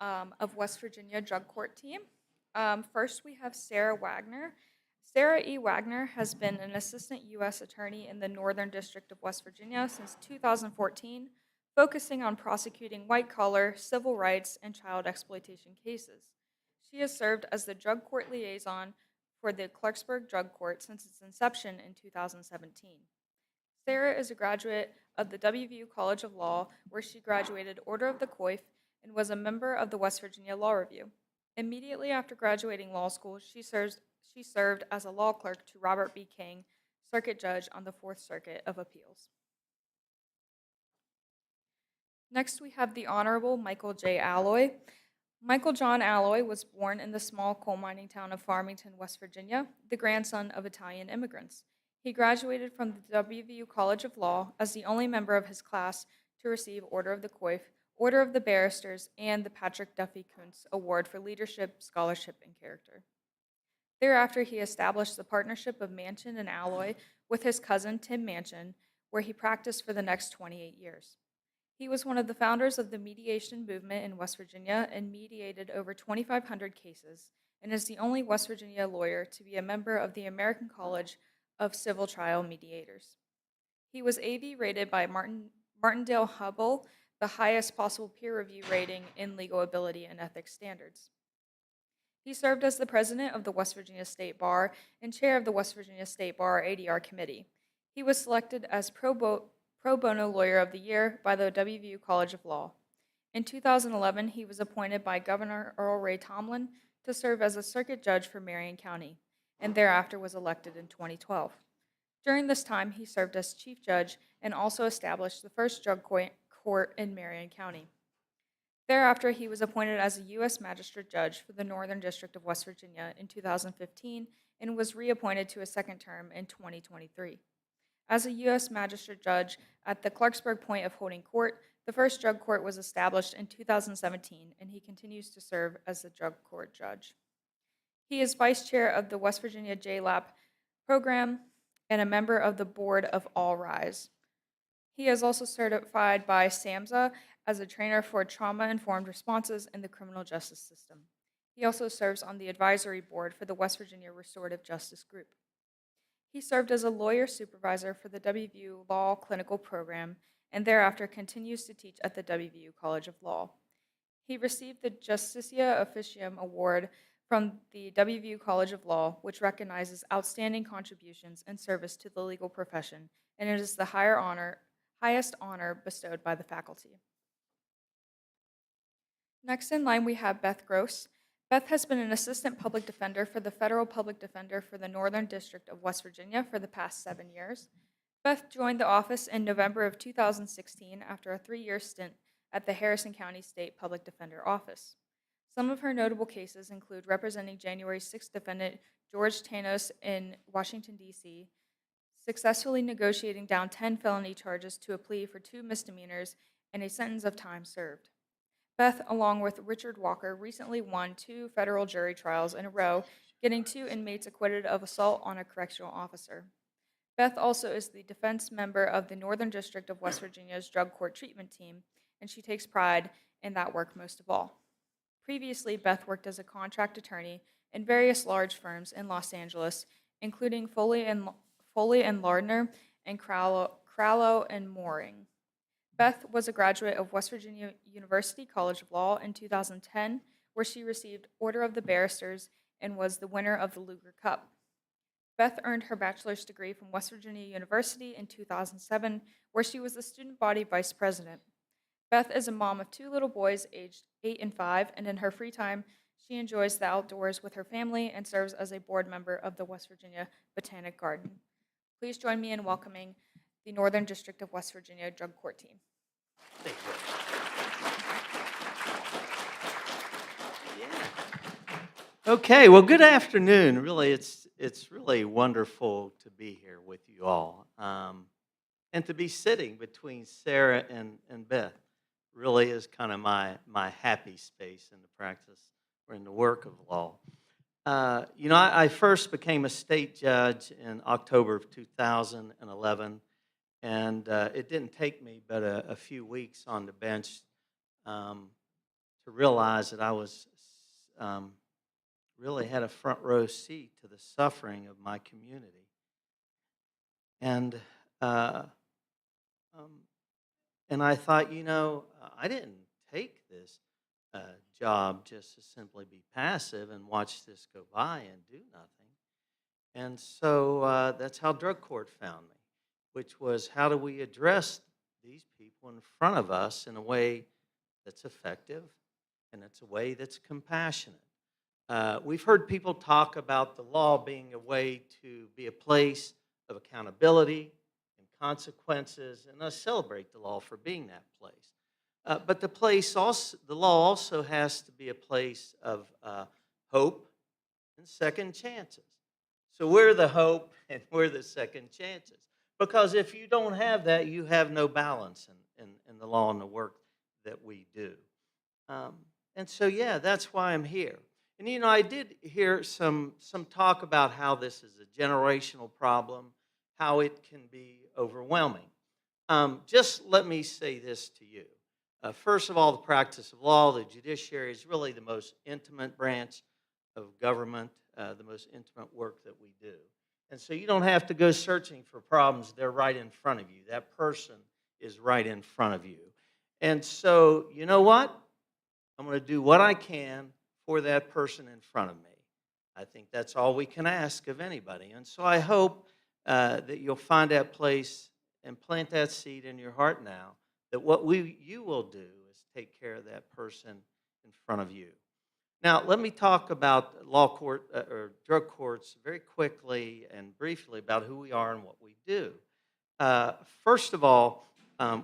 of West Virginia Drug Court team. First, we have Sarah Wagner. Sarah E. Wagner has been an assistant U.S. attorney in the Northern District of West Virginia since 2014, focusing on prosecuting white-collar, civil rights, and child exploitation cases. She has served as the drug court liaison for the Clarksburg Drug Court since its inception in 2017. Sarah is a graduate of the WVU College of Law, where she graduated Order of the Coif and was a member of the West Virginia Law Review. Immediately after graduating law school, she served as a law clerk to Robert B. King, Circuit Judge on the Fourth Circuit of Appeals. Next, we have the Honorable Michael J. Alloy. Michael John Alloy was born in the small coal mining town of Farmington, West Virginia, the grandson of Italian immigrants. He graduated from the WVU College of Law as the only member of his class to receive Order of the Coif, Order of the Barristers, and the Patrick Duffy Kuntz Award for Leadership, Scholarship, and Character. Thereafter, he established the partnership of Manchin and Alloy with his cousin Tim Manchin, where he practiced for the next 28 years. He was one of the founders of the mediation movement in West Virginia and mediated over 2,500 cases, and is the only West Virginia lawyer to be a member of the American College of Civil Trial Mediators. He was AV rated by Martindale Hubbell, the highest possible peer review rating in legal ability and ethics standards. He served as the president of the West Virginia State Bar and chair of the West Virginia State Bar ADR Committee. He was selected as pro bono lawyer of the year by the WVU College of Law. In 2011, he was appointed by Governor Earl Ray Tomlin to serve as a circuit judge for Marion County, and thereafter was elected in 2012. During this time, he served as chief judge and also established the first drug court in Marion County. Thereafter, he was appointed as a U.S. Magistrate Judge for the Northern District of West Virginia in 2015 and was reappointed to a second term in 2023. As a U.S. Magistrate Judge at the Clarksburg Point of Holding Court, the first drug court was established in 2017, and he continues to serve as the drug court judge. He is vice chair of the West Virginia JLAP program and a member of the board of All Rise. He is also certified by SAMHSA as a trainer for trauma-informed responses in the criminal justice system. He also serves on the advisory board for the West Virginia Restorative Justice Group. He served as a lawyer supervisor for the WVU Law Clinical Program and thereafter continues to teach at the WVU College of Law. He received the Justitia Officium Award from the WVU College of Law, which recognizes outstanding contributions and service to the legal profession, and it is the highest honor bestowed by the faculty. Next in line, we have Beth Gross. Beth has been an assistant public defender for the Federal Public Defender for the Northern District of West Virginia for the past 7 years. Beth joined the office in November of 2016 after a 3-year stint at the Harrison County State Public Defender Office. Some of her notable cases include representing January 6th defendant George Tanos in Washington, D.C., successfully negotiating down 10 felony charges to a plea for 2 misdemeanors and a sentence of time served. Beth, along with Richard Walker, recently won 2 federal jury trials in a row, getting 2 inmates acquitted of assault on a correctional officer. Beth also is the defense member of the Northern District of West Virginia's Drug Court Treatment Team, and she takes pride in that work most of all. Previously, Beth worked as a contract attorney in various large firms in Los Angeles, including Foley and Lardner and Crowell and Mooring. Beth was a graduate of West Virginia University College of Law in 2010, where she received Order of the Barristers and was the winner of the Luger Cup. Beth earned her bachelor's degree from West Virginia University in 2007, where she was the student body vice president. Beth is a mom of 2 little boys aged 8 and 5, and in her free time, she enjoys the outdoors with her family and serves as a board member of the West Virginia Botanic Garden. Please join me in welcoming the Northern District of West Virginia Drug Court team. Thank you. Yeah. Okay, well, good afternoon. Really, it's really wonderful to be here with you all, and to be sitting between Sarah and Beth. Really is kind of my happy space in the practice or in the work of law. You know, I first became a state judge in October of 2011, and it didn't take me but a few weeks on the bench to realize that I was really had a front row seat to the suffering of my community. And uh, um, and I thought, you know, I didn't take this job just to simply be passive and watch this go by and do nothing. And so that's how drug court found me, which was how do we address these people in front of us in a way that's effective and it's a way that's compassionate. We've heard people talk about the law being a way to be a place of accountability and consequences, and I celebrate the law for being that place. But the law also has to be a place of hope and second chances. So we're the hope and we're the second chances. Because if you don't have that, you have no balance in the law and the work that we do. And so, yeah, that's why I'm here. And, you know, I did hear some talk about how this is a generational problem, how it can be overwhelming. Just let me say this to you. First of all, the practice of law, the judiciary is really the most intimate branch of government, the most intimate work that we do. And so you don't have to go searching for problems. They're right in front of you. That person is right in front of you. And so, you know what? I'm going to do what I can for that person in front of me. I think that's all we can ask of anybody. And so I hope that you'll find that place and plant that seed in your heart now, that what you will do is take care of that person in front of you. Now, let me talk about law court or drug courts very quickly and briefly about who we are and what we do. First of all,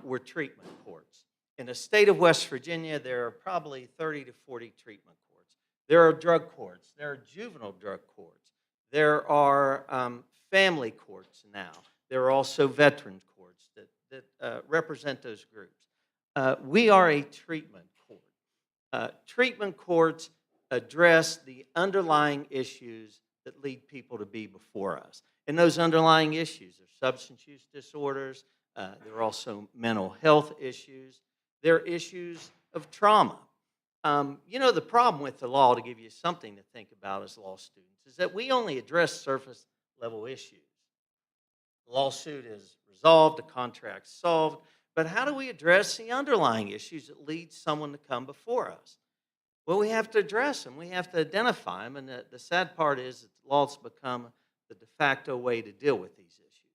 we're treatment courts. In the state of West Virginia, there are probably 30 to 40 treatment courts. There are drug courts. There are juvenile drug courts. There are family courts now. There are also veteran courts that represent those groups. We are a treatment court. Treatment courts address the underlying issues that lead people to be before us. And those underlying issues are substance use disorders. There are also mental health issues. There are issues of trauma. You know, the problem with the law, to give you something to think about as law students, is that we only address surface level issues. The lawsuit is resolved, the contract's solved, but how do we address the underlying issues that lead someone to come before us? Well, we have to address them. We have to identify them, and the sad part is that the law's become the de facto way to deal with these issues.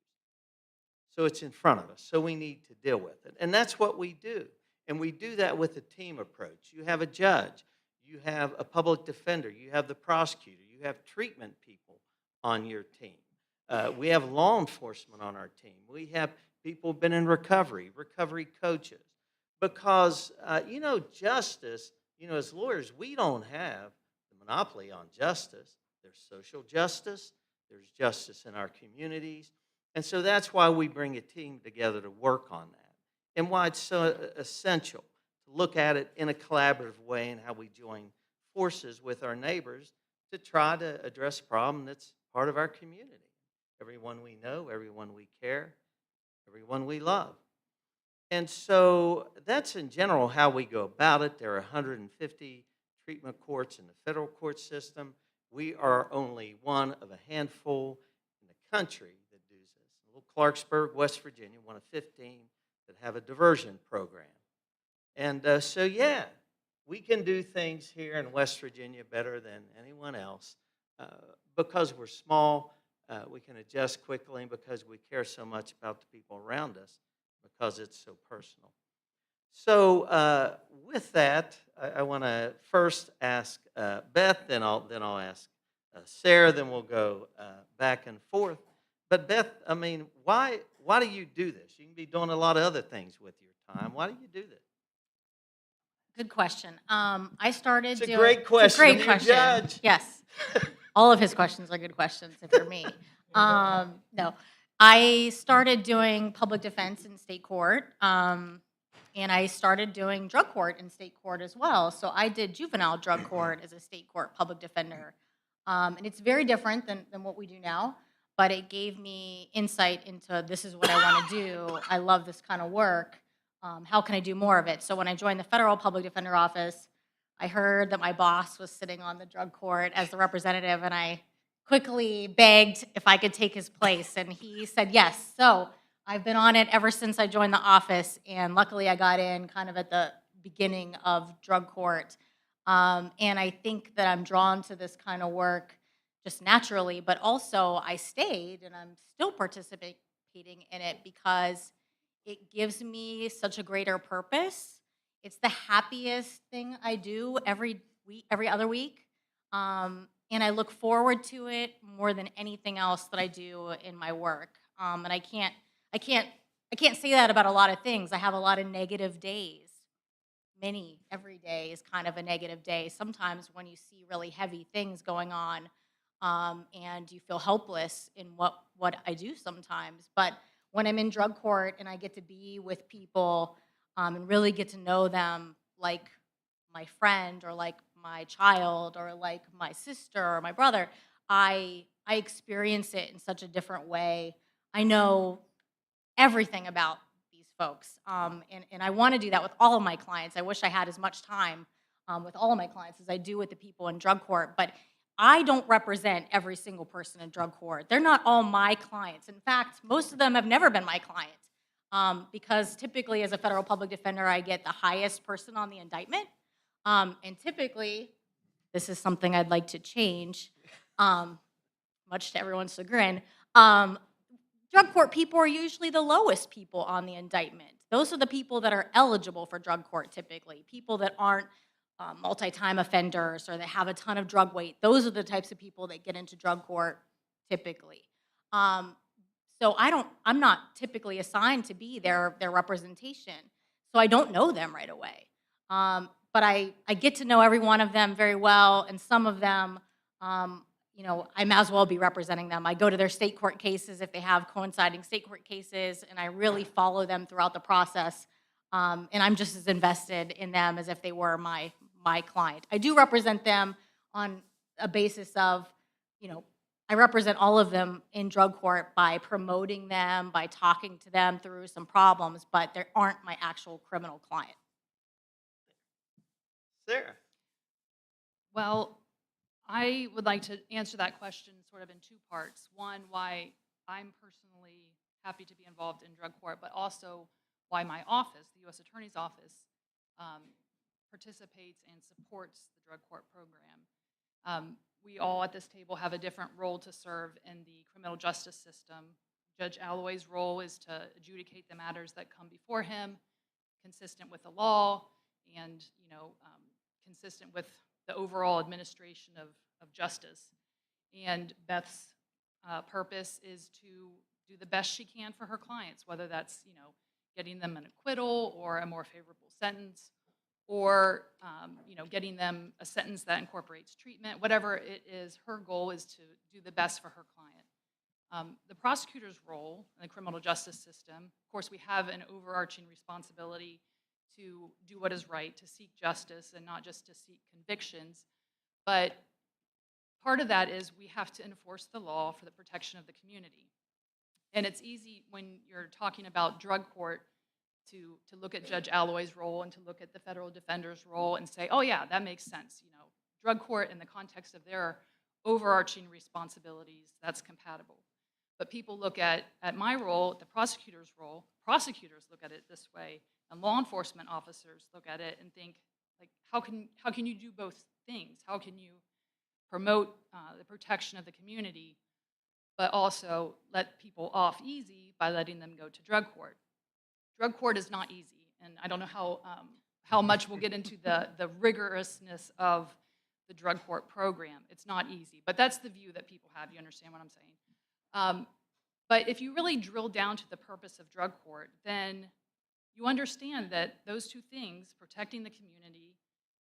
So it's in front of us, so we need to deal with it. And that's what we do. And we do that with a team approach. You have a judge, you have a public defender, you have the prosecutor, you have treatment people on your team. We have law enforcement on our team. We have people who've been in recovery coaches. Because, you know, justice, you know, as lawyers, we don't have the monopoly on justice. There's social justice, there's justice in our communities. And so that's why we bring a team together to work on that. And why it's so essential to look at it in a collaborative way and how we join forces with our neighbors to try to address a problem that's part of our community. Everyone we know, everyone we care, everyone we love. And so that's in general how we go about it. There are 150 treatment courts in the federal court system. We are only one of a handful in the country that do this. Little Clarksburg, West Virginia, one of 15 that have a diversion program. And so, yeah, we can do things here in West Virginia better than anyone else because we're small. We can adjust quickly because we care so much about the people around us because it's so personal. So with that, I want to first ask Beth, then I'll ask Sarah, then we'll go back and forth. But Beth, I mean, why do you do this? You can be doing a lot of other things with your time. Why do you do this? Good question. I started It's a doing. great question. It's a great You question. judge. Yes, all of his questions are good questions if you're me. No, I started doing public defense in state court, and I started doing drug court in state court as well. So I did juvenile drug court as a state court public defender And it's very different than what we do now, but it gave me insight into this is what I want to do. I love this kind of work. How can I do more of it? So when I joined the federal public defender office, I heard that my boss was sitting on the drug court as the representative, and I quickly begged if I could take his place, and he said yes. So I've been on it ever since I joined the office, and luckily I got in kind of at the beginning of drug court. And I think that I'm drawn to this kind of work just naturally, but also I stayed and I'm still participating in it because it gives me such a greater purpose. It's the happiest thing I do every week, every other week. And I look forward to it more than anything else that I do in my work. And I can't say that about a lot of things. I have a lot of negative days. Every day is kind of a negative day. Sometimes when you see really heavy things going on, and you feel helpless in what I do sometimes. But when I'm in drug court and I get to be with people and really get to know them like my friend or like my child or like my sister or my brother, I experience it in such a different way. I know everything about these folks. And I want to do that with all of my clients. I wish I had as much time with all of my clients as I do with the people in drug court. But I don't represent every single person in drug court. They're not all my clients. In fact, most of them have never been my client because typically as a federal public defender, I get the highest person on the indictment. And typically, this is something I'd like to change, much to everyone's chagrin. Drug court people are usually the lowest people on the indictment. Those are the people that are eligible for drug court typically, people that aren't multi-time offenders or that have a ton of drug weight. Those are the types of people that get into drug court typically. So I'm not typically assigned to be their representation. So I don't know them right away. But I get to know every one of them very well, and some of them, I might as well be representing them. I go to their state court cases if they have coinciding state court cases, and I really follow them throughout the process. And I'm just as invested in them as if they were my client. I do represent them on a basis of, I represent all of them in drug court by promoting them, by talking to them through some problems, but they aren't my actual criminal client. Sarah. Well, I would like to answer that question sort of in two parts. One, why I'm personally happy to be involved in drug court, but also why my office, the U.S. Attorney's Office, participates and supports the drug court program. We all at this table have a different role to serve in the criminal justice system. Judge Alloy's role is to adjudicate the matters that come before him, consistent with the law, and consistent with the overall administration of justice. And Beth's purpose is to do the best she can for her clients, whether that's getting them an acquittal or a more favorable sentence, or getting them a sentence that incorporates treatment. Whatever it is, her goal is to do the best for her client. The prosecutor's role in the criminal justice system, of course, we have an overarching responsibility to do what is right, to seek justice, and not just to seek convictions. But part of that is we have to enforce the law for the protection of the community. And it's easy when you're talking about drug court to look at Judge Alloy's role and to look at the federal defender's role and say, oh yeah, that makes sense. Drug court in the context of their overarching responsibilities, that's compatible. But people look at my role, the prosecutor's role, prosecutors look at it this way, and law enforcement officers look at it and think, like, how can you do both things? How can you promote the protection of the community, but also let people off easy by letting them go to drug court? Drug court is not easy, and I don't know how much we'll get into the rigorousness of the drug court program. It's not easy, but that's the view that people have. You understand what I'm saying? But if you really drill down to the purpose of drug court, then you understand that those two things, protecting the community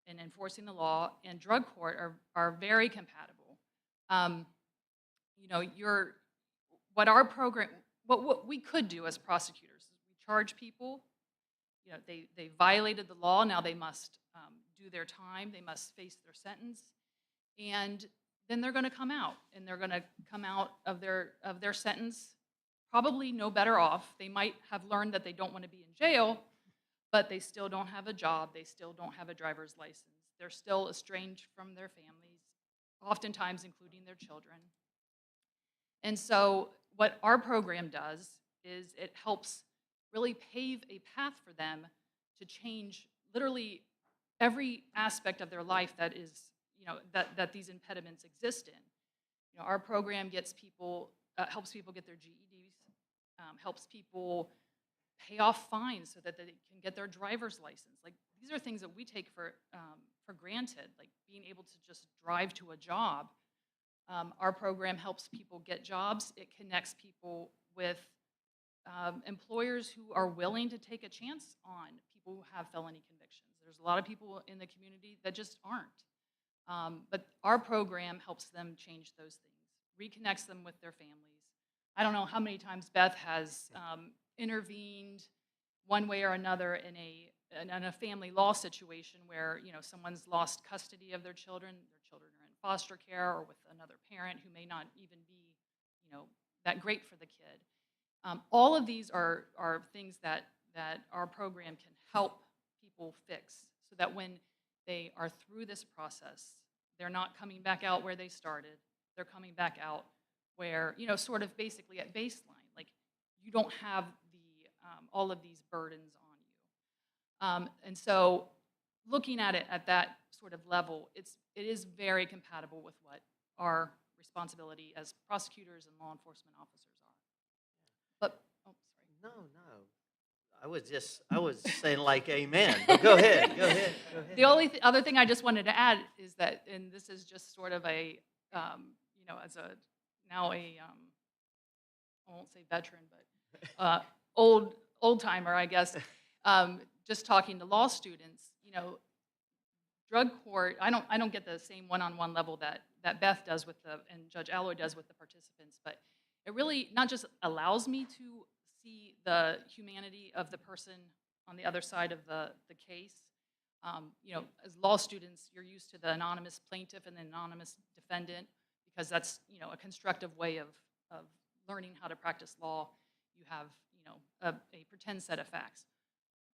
and enforcing the law, and drug court are very compatible. What we could do as prosecutors is we charge people. They violated the law. Now they must do their time. They must face their sentence. And then they're going to come out, and they're going to come out of their sentence probably no better off. They might have learned that they don't want to be in jail, but they still don't have a job. They still don't have a driver's license. They're still estranged from their families, oftentimes including their children. And so what our program does is it helps really pave a path for them to change literally every aspect of their life that is, that these impediments exist in. Our program gets people, helps people get their GEDs, helps people pay off fines so that they can get their driver's license. Like, these are things that we take for granted, like being able to just drive to a job. Our program helps people get jobs. It connects people with employers who are willing to take a chance on people who have felony convictions. There's a lot of people in the community that just aren't. But our program helps them change those things, reconnects them with their families. I don't know how many times Beth has intervened one way or another in a family law situation where someone's lost custody of their children are in foster care or with another parent who may not even be that great for the kid. All of these are things that our program can help people fix, so that when they are through this process, they're not coming back out where they started. They're coming back out where, sort of basically at baseline, like you don't have all of these burdens on you. And so looking at it at that sort of level, it is very compatible with what our responsibility as prosecutors and law enforcement officers are. But, oh, sorry. No. I was saying like amen. But go ahead. The only other thing I just wanted to add is that, and this is just sort of a, as a now a, I won't say veteran, but old timer, I guess. Just talking to law students, drug court. I don't get the same one-on-one level that Beth does and Judge Alloy does with the participants, but it really not just allows me to see the humanity of the person on the other side of the case. As law students, you're used to the anonymous plaintiff and the anonymous defendant because that's, a constructive way of learning how to practice law. You have, a pretend set of facts.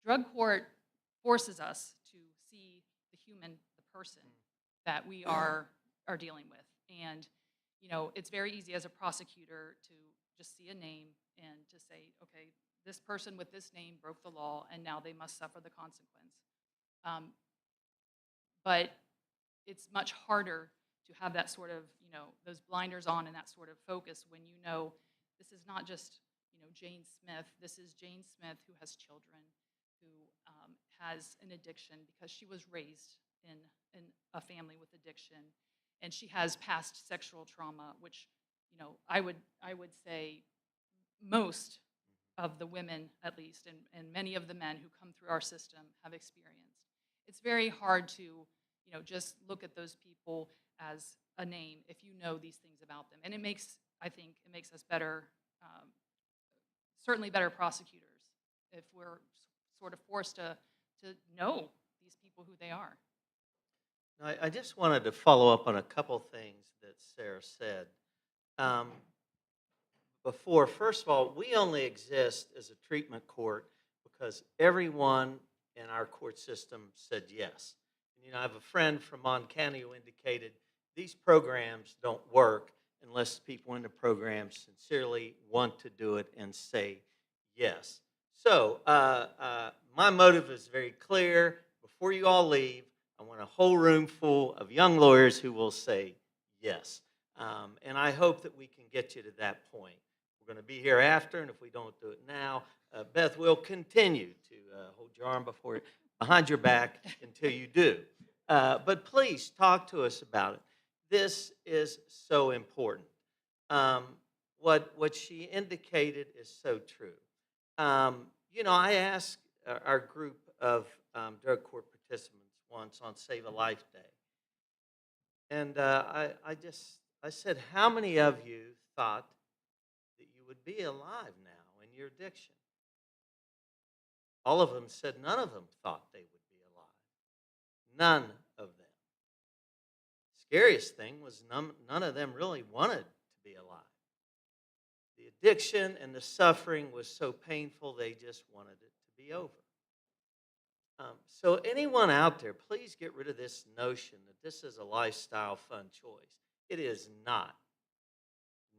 Drug court forces us to see the human, the person that we are dealing with. And, it's very easy as a prosecutor to just see a name and to say, okay, this person with this name broke the law and now they must suffer the consequence. But it's much harder to have that sort of, those blinders on and that sort of focus when this is not just, Jane Smith. This is Jane Smith who has children, who has an addiction because she was raised in a family with addiction, and she has past sexual trauma, which, I would say most of the women, at least, and many of the men who come through our system have experienced. It's very hard to, just look at those people as a name if you know these things about them. And I think it makes us better, certainly better prosecutors if we're sort of forced to know these people who they are. I just wanted to follow up on a couple things that Sarah said. Before, first of all, we only exist as a treatment court because everyone in our court system said yes. And, I have a friend from Montana who indicated these programs don't work unless people in the program sincerely want to do it and say yes. So my motive is very clear. Before you all leave, I want a whole room full of young lawyers who will say yes. And I hope that we can get you to that point. We're going to be here after, and if we don't do it now, Beth will continue to hold your arm behind your back until you do. But please talk to us about it. This is so important. What she indicated is so true. I asked our group of drug court participants once on Save a Life Day, and I said, how many of you thought that you would be alive now in your addiction? All of them said none of them thought they would be alive. None of them. scariest thing was none of them really wanted to be alive. The addiction and the suffering was so painful, they just wanted it to be over. So anyone out there, please get rid of this notion that this is a lifestyle fun choice. It is not.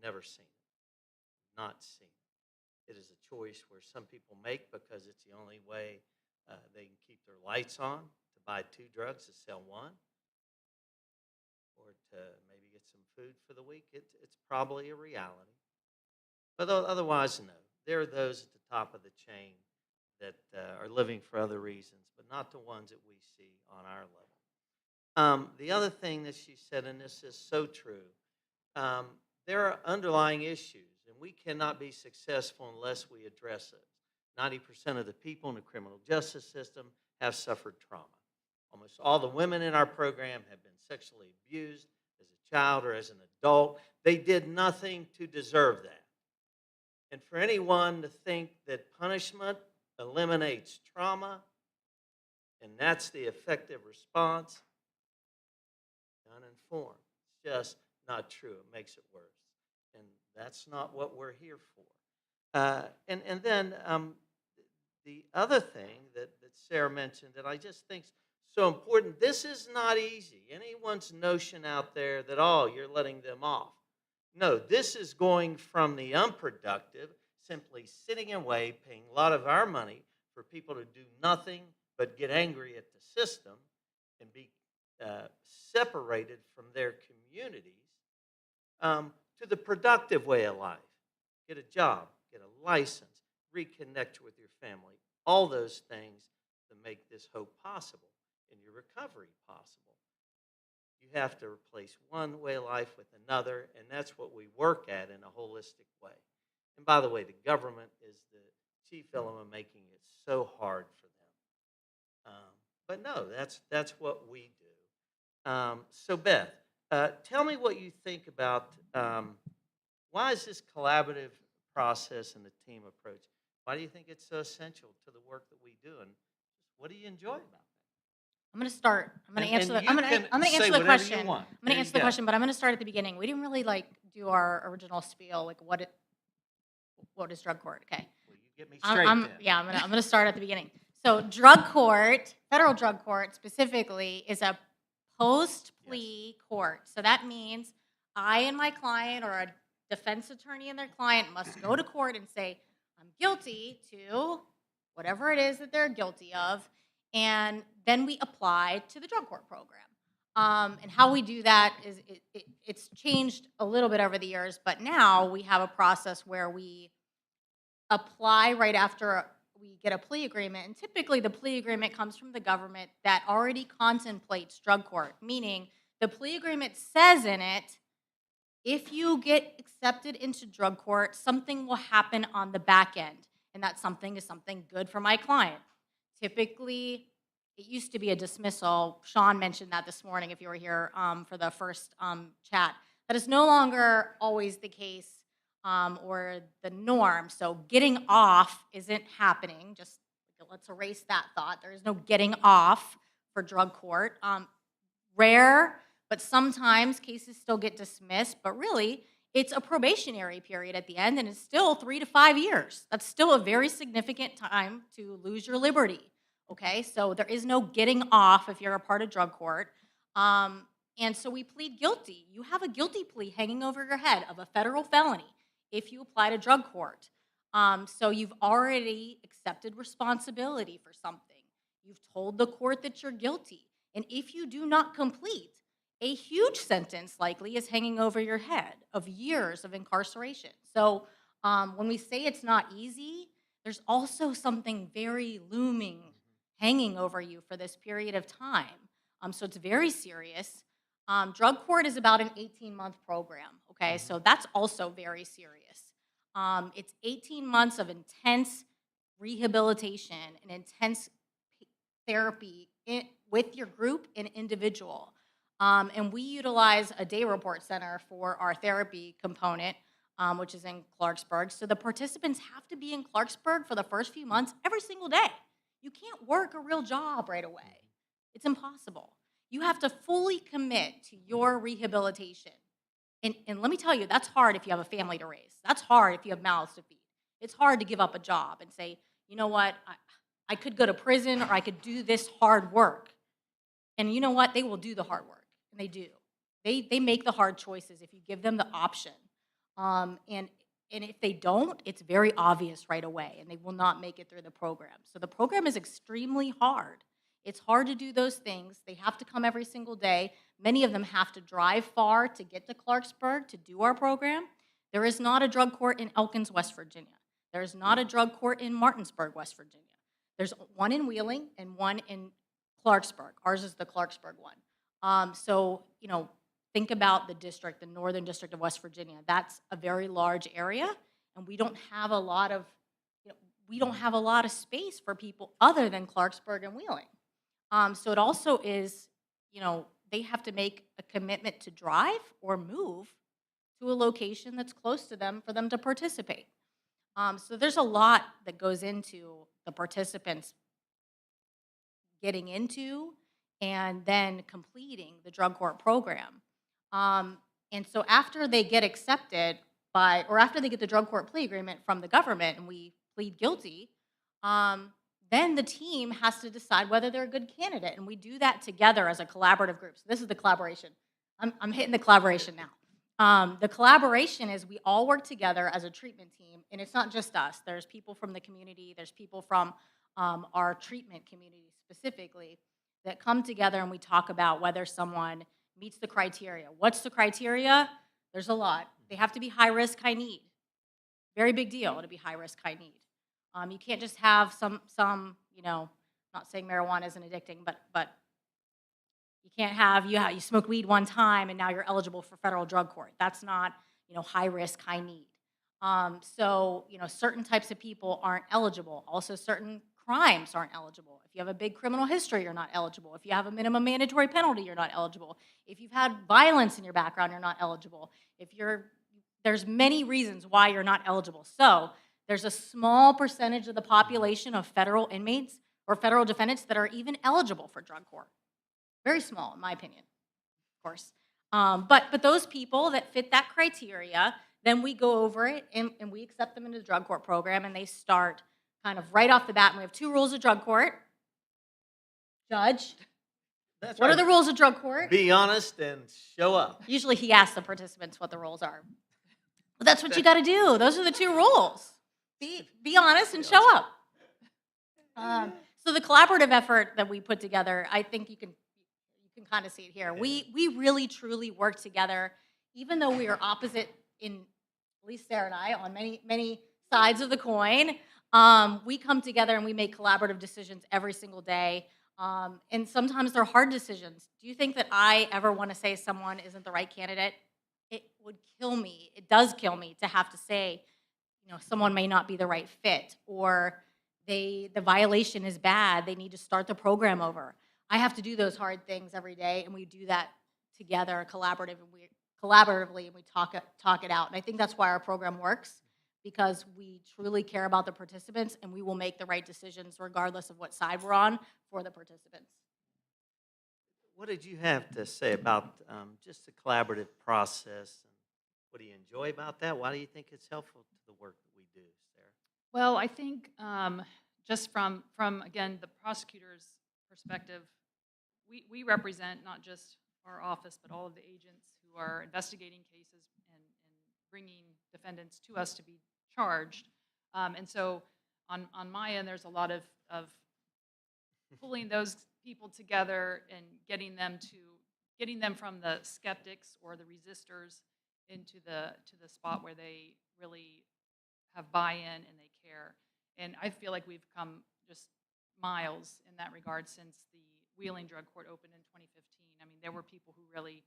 Never seen it. Not seen it. It is a choice where some people make because it's the only way they can keep their lights on, to buy 2 drugs to sell 1, or to maybe get some food for the week. It's probably a reality. But otherwise, no. There are those at the top of the chain that are living for other reasons, but not the ones that we see on our level. The other thing that she said, and this is so true, there are underlying issues, and we cannot be successful unless we address it. 90% of the people in the criminal justice system have suffered trauma. Almost all the women in our program have been sexually abused as a child or as an adult. They did nothing to deserve that. And for anyone to think that punishment eliminates trauma, and that's the effective response, uninformed. It's just not true. It makes it worse. And that's not what we're here for. And then the other thing that Sarah mentioned that I just think is so important, this is not easy. Anyone's notion out there that, oh, you're letting them off. No, this is going from the unproductive, simply sitting away, paying a lot of our money for people to do nothing but get angry at the system and be separated from their communities, to the productive way of life. Get a job, get a license, reconnect with your family, all those things that make this hope possible and your recovery possible. You have to replace one way of life with another, and that's what we work at in a holistic way. And by the way, the government is the chief element making it so hard for them. But no, that's what we do. So Beth, tell me what you think about why is this collaborative process and the team approach, why do you think it's so essential to the work that we do, and what do you enjoy about it? I'm going to start. I'm going to answer. And I'm you going to can say answer the whatever you question. want. I'm going There to you answer the go. question, but I'm going to start at the beginning. We didn't really do our original spiel, like what is drug court? Okay. Well, you get me straight then. Yeah, I'm going to start at the beginning. So drug court, federal drug court specifically, is a post-plea court. So that means I and my client or a defense attorney and their client must go to court and say, I'm guilty to whatever it is that they're guilty of, and then we apply to the drug court program. And how we do that is it's changed a little bit over the years, but now we have a process where we apply right after we get a plea agreement, and typically the plea agreement comes from the government that already contemplates drug court, meaning the plea agreement says in it, if you get accepted into drug court, something will happen on the back end, and that something is something good for my client. Typically, it used to be a dismissal. Sean mentioned that this morning if you were here for the first chat. That is no longer always the case or the norm. So getting off isn't happening. Just let's erase that thought. There is no getting off for drug court. Rare, but sometimes cases still get dismissed. But really, it's a probationary period at the end, and it's still 3 to 5 years. That's still a very significant time to lose your liberty. Okay, so there is no getting off if you're a part of drug court. And so we plead guilty. You have a guilty plea hanging over your head of a federal felony if you apply to drug court. So you've already accepted responsibility for something. You've told the court that you're guilty. And if you do not complete, a huge sentence likely is hanging over your head of years of incarceration. So when we say it's not easy, there's also something very looming hanging over you for this period of time. So it's very serious. Drug court is about an 18-month program, okay? So that's also very serious. It's 18 months of intense rehabilitation and intense therapy with your group and individual. And we utilize a day report center for our therapy component, which is in Clarksburg. So the participants have to be in Clarksburg for the first few months every single day. You can't work a real job right away. It's impossible. You have to fully commit to your rehabilitation. And let me tell you, that's hard if you have a family to raise. That's hard if you have mouths to feed. It's hard to give up a job and say, you know what, I could go to prison or I could do this hard work. And you know what? They will do the hard work, and they do. They make the hard choices if you give them the option. And if they don't, it's very obvious right away, and they will not make it through the program. So the program is extremely hard. It's hard to do those things. They have to come every single day. Many of them have to drive far to get to Clarksburg to do our program. There is not a drug court in Elkins, West Virginia. There is not a drug court in Martinsburg, West Virginia. There's one in Wheeling and one in Clarksburg. Ours is the Clarksburg one. So, you know, think about the district, the Northern District of West Virginia. That's a very large area, and we don't have a lot of, we don't have a lot of space for people other than Clarksburg and Wheeling. So it also is, they have to make a commitment to drive or move to a location that's close to them for them to participate. So there's a lot that goes into the participants getting into and then completing the drug court program. And so after they get accepted or after they get the drug court plea agreement from the government and we plead guilty, then the team has to decide whether they're a good candidate. And we do that together as a collaborative group. So this is the collaboration. I'm hitting the collaboration now. The collaboration is we all work together as a treatment team, and it's not just us. There's people from the community. There's people from our treatment community specifically that come together, and we talk about whether someone meets the criteria. What's the criteria? There's a lot. They have to be high risk, high need. Very big deal to be high risk, high need. You can't just have some not saying marijuana isn't addicting, but you can't have, you smoked weed one time and now you're eligible for federal drug court. That's not, high risk, high need. So, certain types of people aren't eligible. Also, certain crimes aren't eligible. If you have a big criminal history, you're not eligible. If you have a minimum mandatory penalty, you're not eligible. If you've had violence in your background, you're not eligible. There's many reasons why you're not eligible. So, there's a small percentage of the population of federal inmates or federal defendants that are even eligible for drug court. Very small, in my opinion, of course. But those people that fit that criteria, then we go over it and we accept them into the drug court program, and they start kind of right off the bat. And we have 2 rules of drug court. Judge, That's what right. are the rules of drug court? Be honest and show up. Usually he asks the participants what the rules are. But that's what you got to do. Those are the 2 rules. Be honest and show up. So the collaborative effort that we put together, I think you can kind of see it here. We really truly work together, even though we are opposite in, at least Sarah and I, on many sides of the coin. We come together and we make collaborative decisions every single day. And sometimes they're hard decisions. Do you think that I ever want to say someone isn't the right candidate? It would kill me. It does kill me to have to say, someone may not be the right fit, or the violation is bad. They need to start the program over. I have to do those hard things every day, and we do that together, collaboratively, and we talk it out. And I think that's why our program works, because we truly care about the participants, and we will make the right decisions regardless of what side we're on for the participants. What did you have to say about just the collaborative process? And what do you enjoy about that? Why do you think it's helpful to the work that we do, Sarah? Well, I think just from again the prosecutor's perspective, we represent not just our office but all of the agents who are investigating cases and bringing defendants to us to be charged. And so on my end, there's a lot of pulling those people together and getting them from the skeptics or the resistors into the spot where they really have buy-in and they care. And I feel like we've come just miles in that regard since the Wheeling Drug Court opened in 2015. I mean, there were people who really,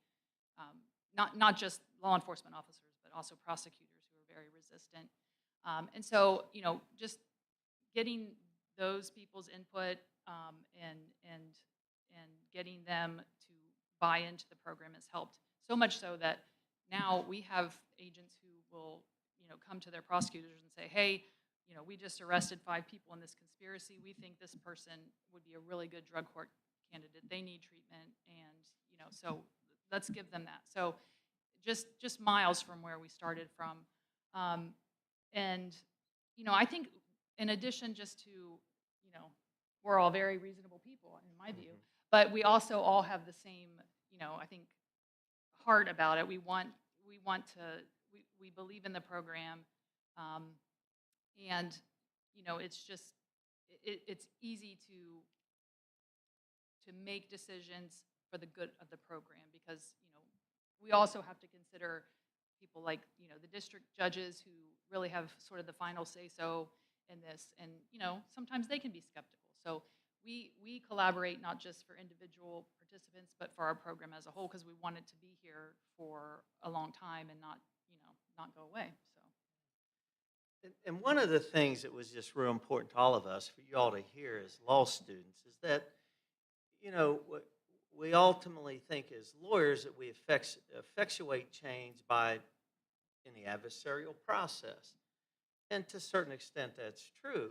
not just law enforcement officers, but also prosecutors who were very resistant. And so, just getting those people's input and getting them to buy into the program has helped. So much so that now we have agents who will, come to their prosecutors and say, hey, we just arrested 5 people in this conspiracy. We think this person would be a really good drug court candidate, they need treatment, and so let's give them that. So just miles from where we started from, and I think in addition just to we're all very reasonable people in my view, but we also all have the same I think heart about it. We believe in the program, and it's just it's easy to make decisions for the good of the program, because we also have to consider people like the district judges who really have sort of the final say so in this, and sometimes they can be skeptical. So we collaborate not just for individual participants but for our program as a whole, because we want it to be here for a long time and not go away. So And one of the things that was just real important to all of us, for you all to hear as law students, is that, we ultimately think as lawyers that we effectuate change in the adversarial process. And to a certain extent, that's true.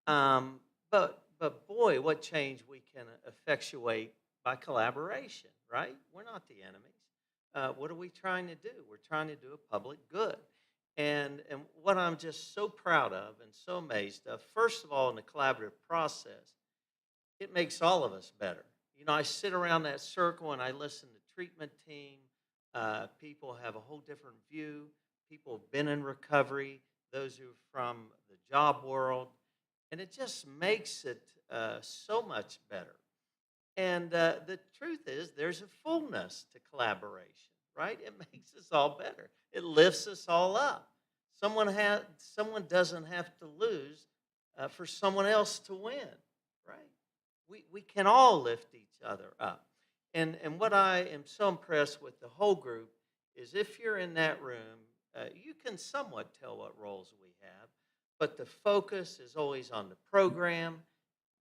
But boy, what change we can effectuate by collaboration, right? We're not the enemies. What are we trying to do? We're trying to do a public good. And what I'm just so proud of and so amazed of, first of all, in the collaborative process, it makes all of us better. I sit around that circle and I listen to treatment team. People have a whole different view. People have been in recovery, those who are from the job world. And it just makes it so much better. And the truth is, there's a fullness to collaboration, right? It makes us all better. It lifts us all up. Someone doesn't have to lose for someone else to win, right? We can all lift each other up. And what I am so impressed with the whole group is, if you're in that room, you can somewhat tell what roles we have, but the focus is always on the program,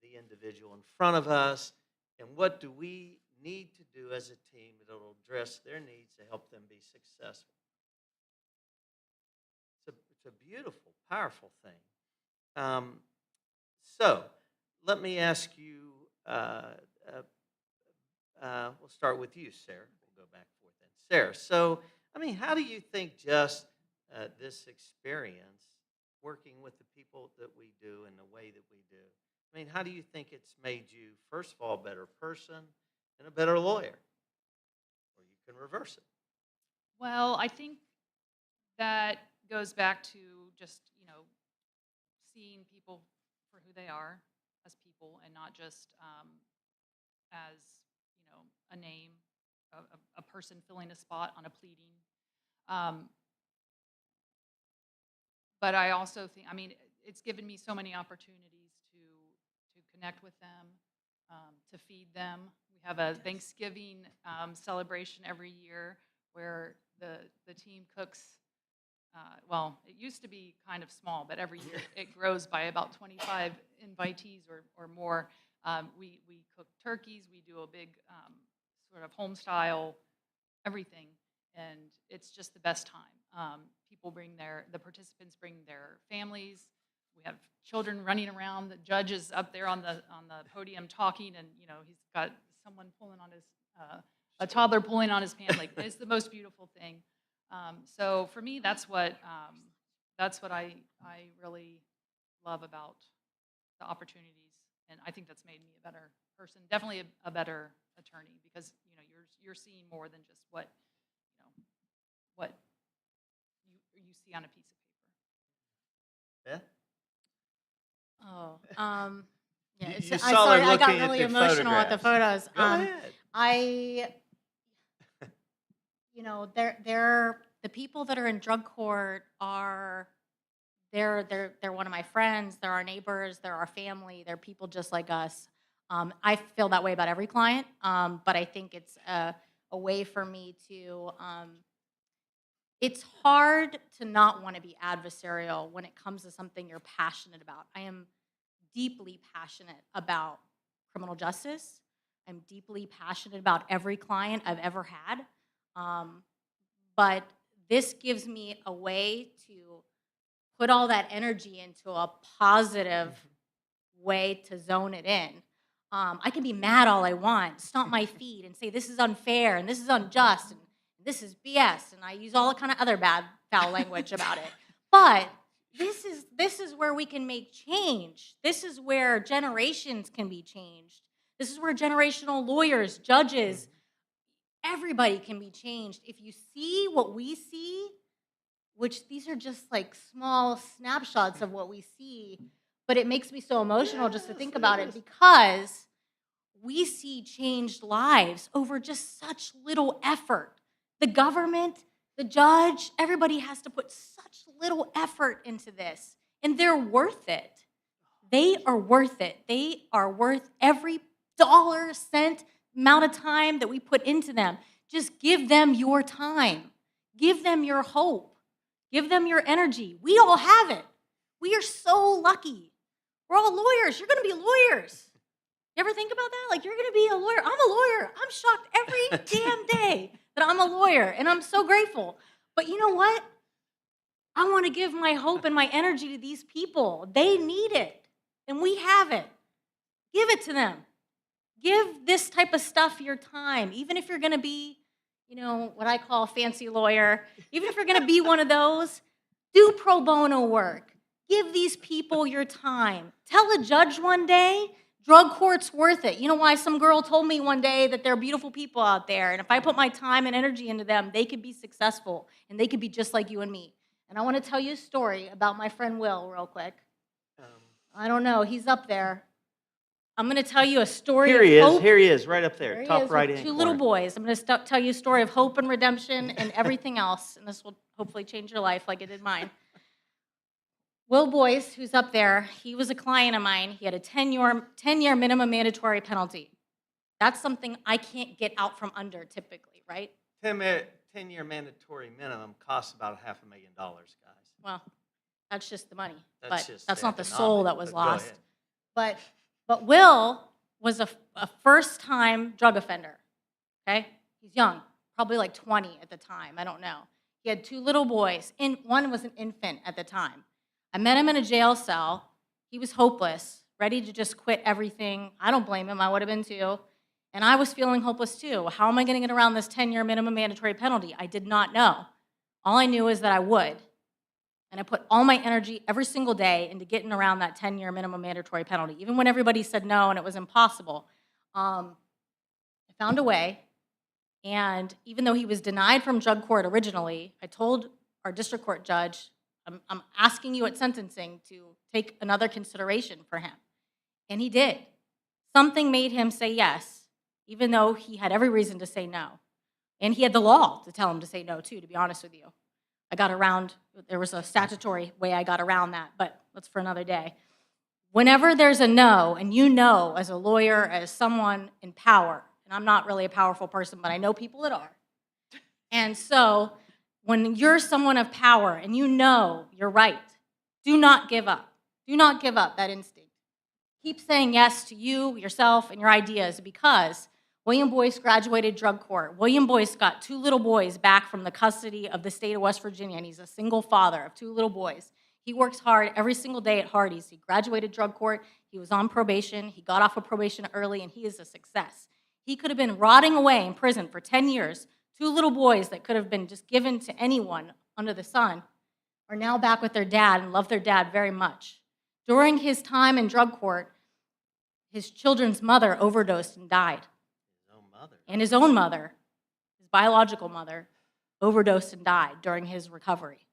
the individual in front of us, and what do we need to do as a team that will address their needs to help them be successful. It's a beautiful, powerful thing. So let me ask you, we'll start with you, Sarah. We'll go back and forth then. Sarah, so, how do you think just this experience, working with the people that we do in the way that we do, how do you think it's made you, first of all, a better person and a better lawyer? Or you can reverse it. well, I think that goes back to just seeing people for who they are as people, and not just as a name, a person filling a spot on a pleading. But I also think, it's given me so many opportunities to connect with them, to feed them. We have a Thanksgiving celebration every year where the team cooks. Well, it used to be kind of small, but every year it grows by about 25 invitees or more. We cook turkeys. We do a big sort of home style everything, and it's just the best time. The participants bring their families. We have children running around. The judge is up there on the podium talking, and he's got someone pulling on his a toddler pulling on his pants. Like, it's the most beautiful thing. So for me, that's what I really love about the opportunities, and I think that's made me a better person, definitely a better attorney, because you're seeing more than just what you see on a piece of paper. Beth? Oh, yeah. You I'm saw sorry, her I got looking at really the emotional at the photos. Go ahead. They're the people that are in drug court are they're one of my friends. They're our neighbors. They're our family. They're people just like us. I feel that way about every client, but I think it's a way for me to. It's hard to not want to be adversarial when it comes to something you're passionate about. I am deeply passionate about criminal justice. I'm deeply passionate about every client I've ever had. But this gives me a way to put all that energy into a positive way to zone it in. I can be mad all I want, stomp my feet and say this is unfair and this is unjust and this is BS, and I use all kind of other bad foul language about it. But this is where we can make change. This is where generations can be changed. This is where generational lawyers, judges, everybody can be changed. If you see what we see, which these are just like small snapshots of what we see, but it makes me so emotional just to think about it because we see changed lives over just such little effort. The government, the judge, everybody has to put such little effort into this, and they're worth it. They are worth it. They are worth every dollar, cent, amount of time that we put into them. Just give them your time. Give them your hope. Give them your energy. We all have it. We are so lucky. We're all lawyers. You're going to be lawyers. You ever think about that? Like, you're going to be a lawyer. I'm a lawyer. I'm shocked every damn day that I'm a lawyer, and I'm so grateful. But you know what? I want to give my hope and my energy to these people. They need it, and we have it. Give it to them. Give this type of stuff your time, even if you're going to be, what I call a fancy lawyer, even if you're going to be one of those, do pro bono work. Give these people your time. Tell a judge one day, drug court's worth it. You know why? Some girl told me one day that there are beautiful people out there, and if I put my time and energy into them, they could be successful, and they could be just like you and me. And I want to tell you a story about my friend Will real quick. I don't know. He's up there. I'm going to tell you a story Here he of is. hope. Here he is, right up There there, he top is right with hand two corner. little boys. I'm going to tell you a story of hope and redemption and everything else, and this will hopefully change your life like it did mine. Will Boyce, who's up there, he was a client of mine. He had a 10-year minimum mandatory penalty. That's something I can't get out from under typically, right? 10-year mandatory minimum costs about $500,000, guys. Well, that's just the money. That's But just that's the not the soul that economic, was but go lost. ahead. But Will was a first-time drug offender, okay? He's young, probably like 20 at the time. I don't know. He had two little boys. One was an infant at the time. I met him in a jail cell. He was hopeless, ready to just quit everything. I don't blame him. I would have been too. And I was feeling hopeless too. How am I going to get around this 10-year minimum mandatory penalty? I did not know. All I knew is that I would. And I put all my energy every single day into getting around that 10-year minimum mandatory penalty, even when everybody said no and it was impossible. I found a way. And even though he was denied from drug court originally, I told our district court judge, I'm asking you at sentencing to take another consideration for him. And he did. Something made him say yes, even though he had every reason to say no. And he had the law to tell him to say no, too, to be honest with you. I got around, there was a statutory way I got around that, but that's for another day. Whenever there's a no, and you know as a lawyer, as someone in power, and I'm not really a powerful person, but I know people that are. And so when you're someone of power and you know you're right, do not give up. Do not give up that instinct. Keep saying yes to you, yourself, and your ideas because William Boyce graduated drug court. William Boyce got two little boys back from the custody of the state of West Virginia, and he's a single father of two little boys. He works hard every single day at Hardee's. He graduated drug court. He was on probation. He got off of probation early, and he is a success. He could have been rotting away in prison for 10 years. Two little boys that could have been just given to anyone under the sun are now back with their dad and love their dad very much. During his time in drug court, his children's mother overdosed and died. And his own mother, his biological mother, overdosed and died during his recovery.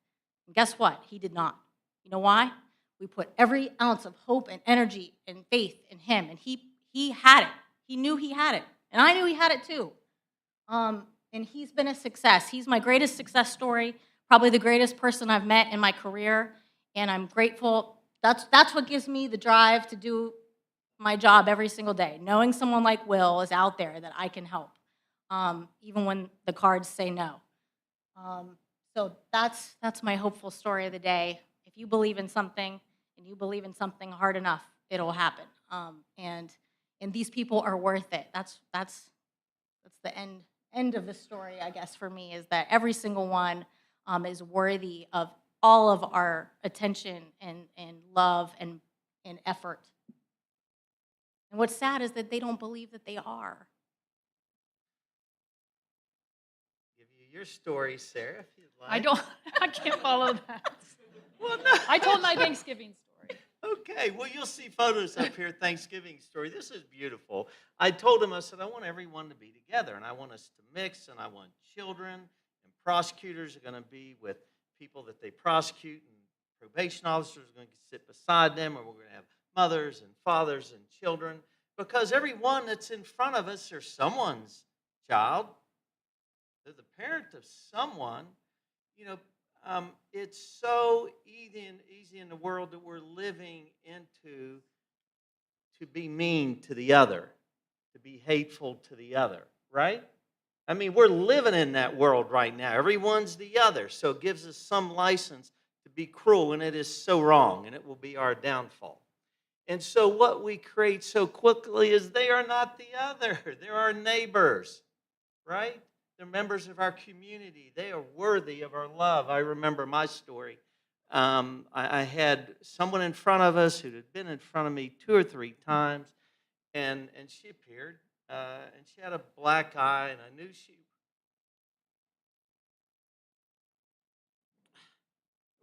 And guess what? He did not. You know why? We put every ounce of hope and energy and faith in him, and he had it. He knew he had it, and I knew he had it too. And he's been a success. He's my greatest success story, probably the greatest person I've met in my career, and I'm grateful. That's what gives me the drive to do my job every single day, knowing someone like Will is out there that I can help, even when the cards say no. So that's my hopeful story of the day. If you believe in something and you believe in something hard enough, it'll happen. And these people are worth it. That's the end of the story, I guess, for me, is that every single one is worthy of all of our attention and love and effort. And what's sad is that they don't believe that they are. Give you your story, Sarah, if you'd like. I can't follow that. Well, no. I told my Thanksgiving story. Okay, well, you'll see photos up here, Thanksgiving story. This is beautiful. I told him, I said, I want everyone to be together, and I want us to mix, and I want children, and prosecutors are going to be with people that they prosecute, and probation officers are going to sit beside them, and we're going to have mothers and fathers and children, because everyone that's in front of us are someone's child. They're the parent of someone. You know, it's so easy in the world that we're living into to be mean to the other, to be hateful to the other, right? I mean, we're living in that world right now. Everyone's the other, so it gives us some license to be cruel, and it is so wrong, and it will be our downfall. And so what we create so quickly is they are not the other. They're our neighbors, right? They're members of our community. They are worthy of our love. I remember my story. I had someone in front of us who had been in front of me 2 or 3 times, and she appeared, and she had a black eye, and I knew she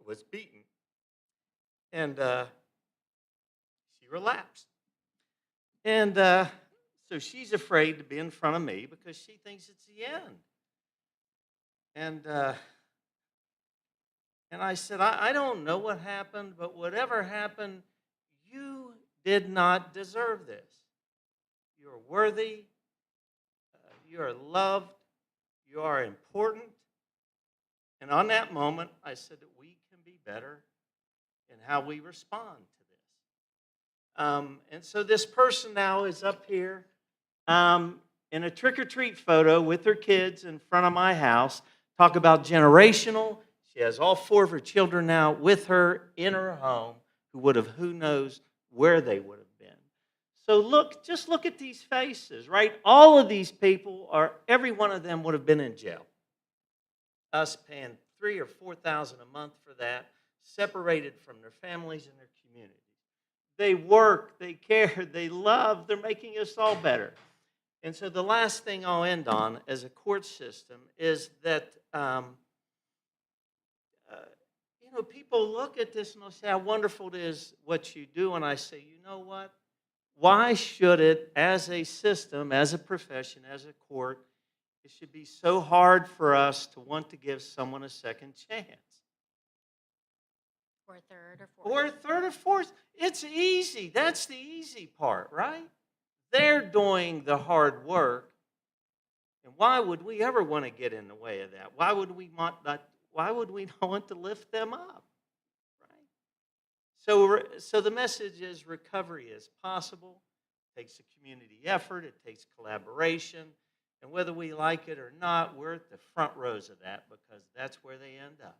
was beaten. And she relapsed. And so she's afraid to be in front of me because she thinks it's the end. And I said, I don't know what happened, but whatever happened, you did not deserve this. You are worthy. You are loved. You are important. And on that moment, I said that we can be better in how we respond to this. And so this person now is up here in a trick-or-treat photo with her kids in front of my house. Talk about generational. She has all 4 of her children now with her in her home who knows where they would have been. So just look at these faces, right? All of these people every one of them would have been in jail. Us paying $3,000 or $4,000 a month for that, separated from their families and their communities. They work, they care, they love, they're making us all better. And so the last thing I'll end on as a court system is that people look at this and they'll say how wonderful it is what you do, and I say, you know what? Why should it, as a system, as a profession, as a court, it should be so hard for us to want to give someone a second chance? Or a third or fourth. Or a third or fourth. It's easy. That's the easy part, right? They're doing the hard work. And why would we ever want to get in the way of that? Why would we not want to lift them up? Right? So the message is recovery is possible. It takes a community effort. It takes collaboration. And whether we like it or not, we're at the front rows of that because that's where they end up.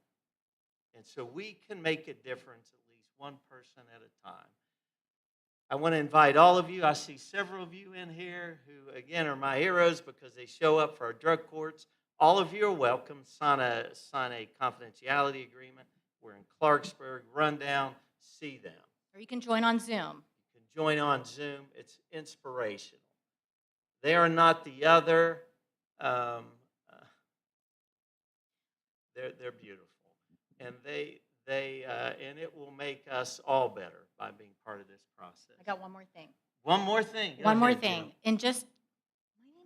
And so we can make a difference, at least one person at a time. I want to invite all of you. I see several of you in here who, again, are my heroes because they show up for our drug courts. All of you are welcome. Sign a confidentiality agreement. We're in Clarksburg. Run down, see them. Or you can join on Zoom. You can join on Zoom. It's inspirational. They are not the other. They're beautiful. And and it will make us all better by being part of this process. I got one more thing. One more thing. Go One more ahead, thing. Jill. And just,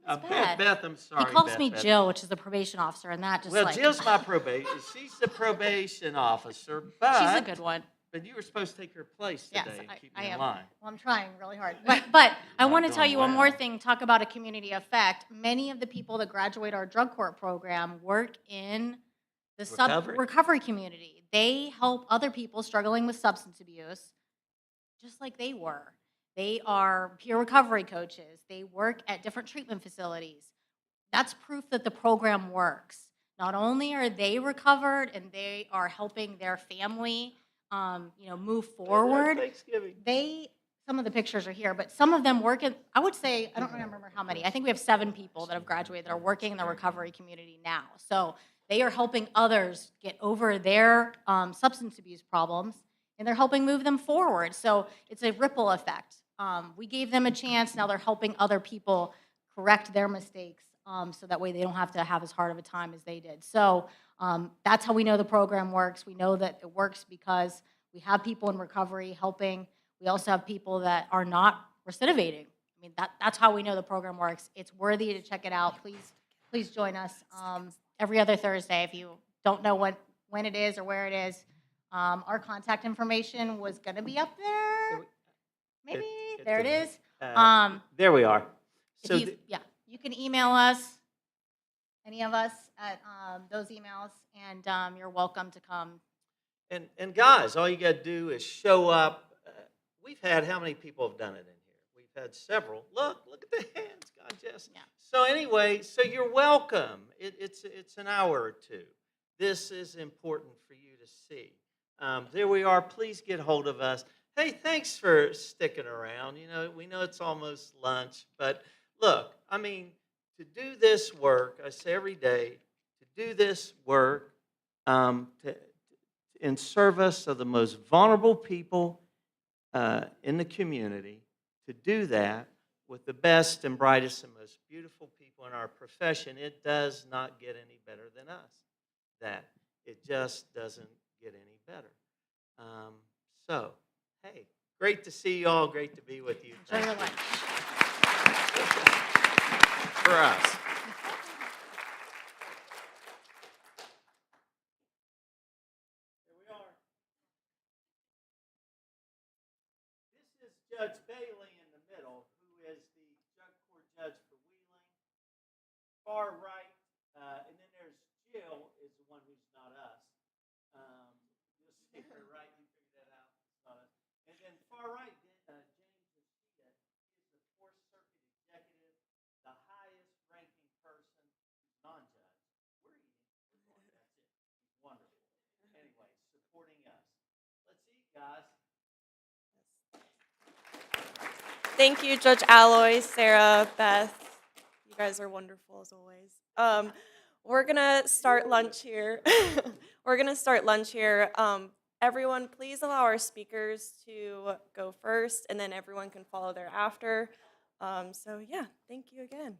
my name is Beth. Beth, I'm sorry. He calls Beth, me Beth. Jill, which is the probation officer, and that just Well, Jill's my probation. She's the probation officer, but she's a good one. But you were supposed to take her place today Yes, and keep I me in am. line. Well, I'm trying really hard. But I Not want to tell doing you one more well. thing. Talk about a community effect. Many of the people that graduate our drug court program work in the recovery community. They help other people struggling with substance abuse, just like they were. They are peer recovery coaches. They work at different treatment facilities. That's proof that the program works. Not only are they recovered and they are helping their family move forward. Thanksgiving. Some of the pictures are here, but some of them work in, I would say, I don't remember how many. I think we have 7 people that have graduated that are working in the recovery community now. So they are helping others get over their substance abuse problems and they're helping move them forward. So it's a ripple effect. We gave them a chance. Now they're helping other people correct their mistakes, so that way they don't have to have as hard of a time as they did. So that's how we know the program works. We know that it works because we have people in recovery helping. We also have people that are not recidivating. I mean, that's how we know the program works. It's worthy to check it out. Please join us every other Thursday. If you don't know when it is or where it is, our contact information was going to be up there. Maybe there it is. There we are. So Yeah, you can email us, any of us, at those emails, and you're welcome to come. and guys, all you got to do is show up. We've had, how many people have done it in here? We've had several. Look at the hands, God, Jess. Yeah. So anyway, so you're welcome. It's an hour or two. This is important for you to see. There we are. Please get hold of us. Hey, thanks for sticking around. You know, we know it's almost lunch, but look, I mean, to do this work, I say every day, to do this work in service of the most vulnerable people in the community, to do that with the best and brightest and most beautiful people in our profession, it does not get any better than us. It just doesn't get any better. So, hey, great to see you all. Great to be with you. Enjoy Thank your you. lunch. For us. Here we are. This is Judge Bailey in the middle, who is the drug court judge for Wheeling. Far right, and then there's Jill, is the one who's not us. You'll see her right, you figured that out. It's not us. And then far right, James Machida. He is the Fourth Circuit executive, the highest ranking person, non-judge. We're eating. We're going. That's it. He's wonderful. Anyway, supporting us. Let's eat, guys. Thank you, Judge Alloy, Sarah, Beth. You guys are wonderful as always. We're gonna start lunch here. Everyone, please allow our speakers to go first, and then everyone can follow thereafter. So yeah, thank you again.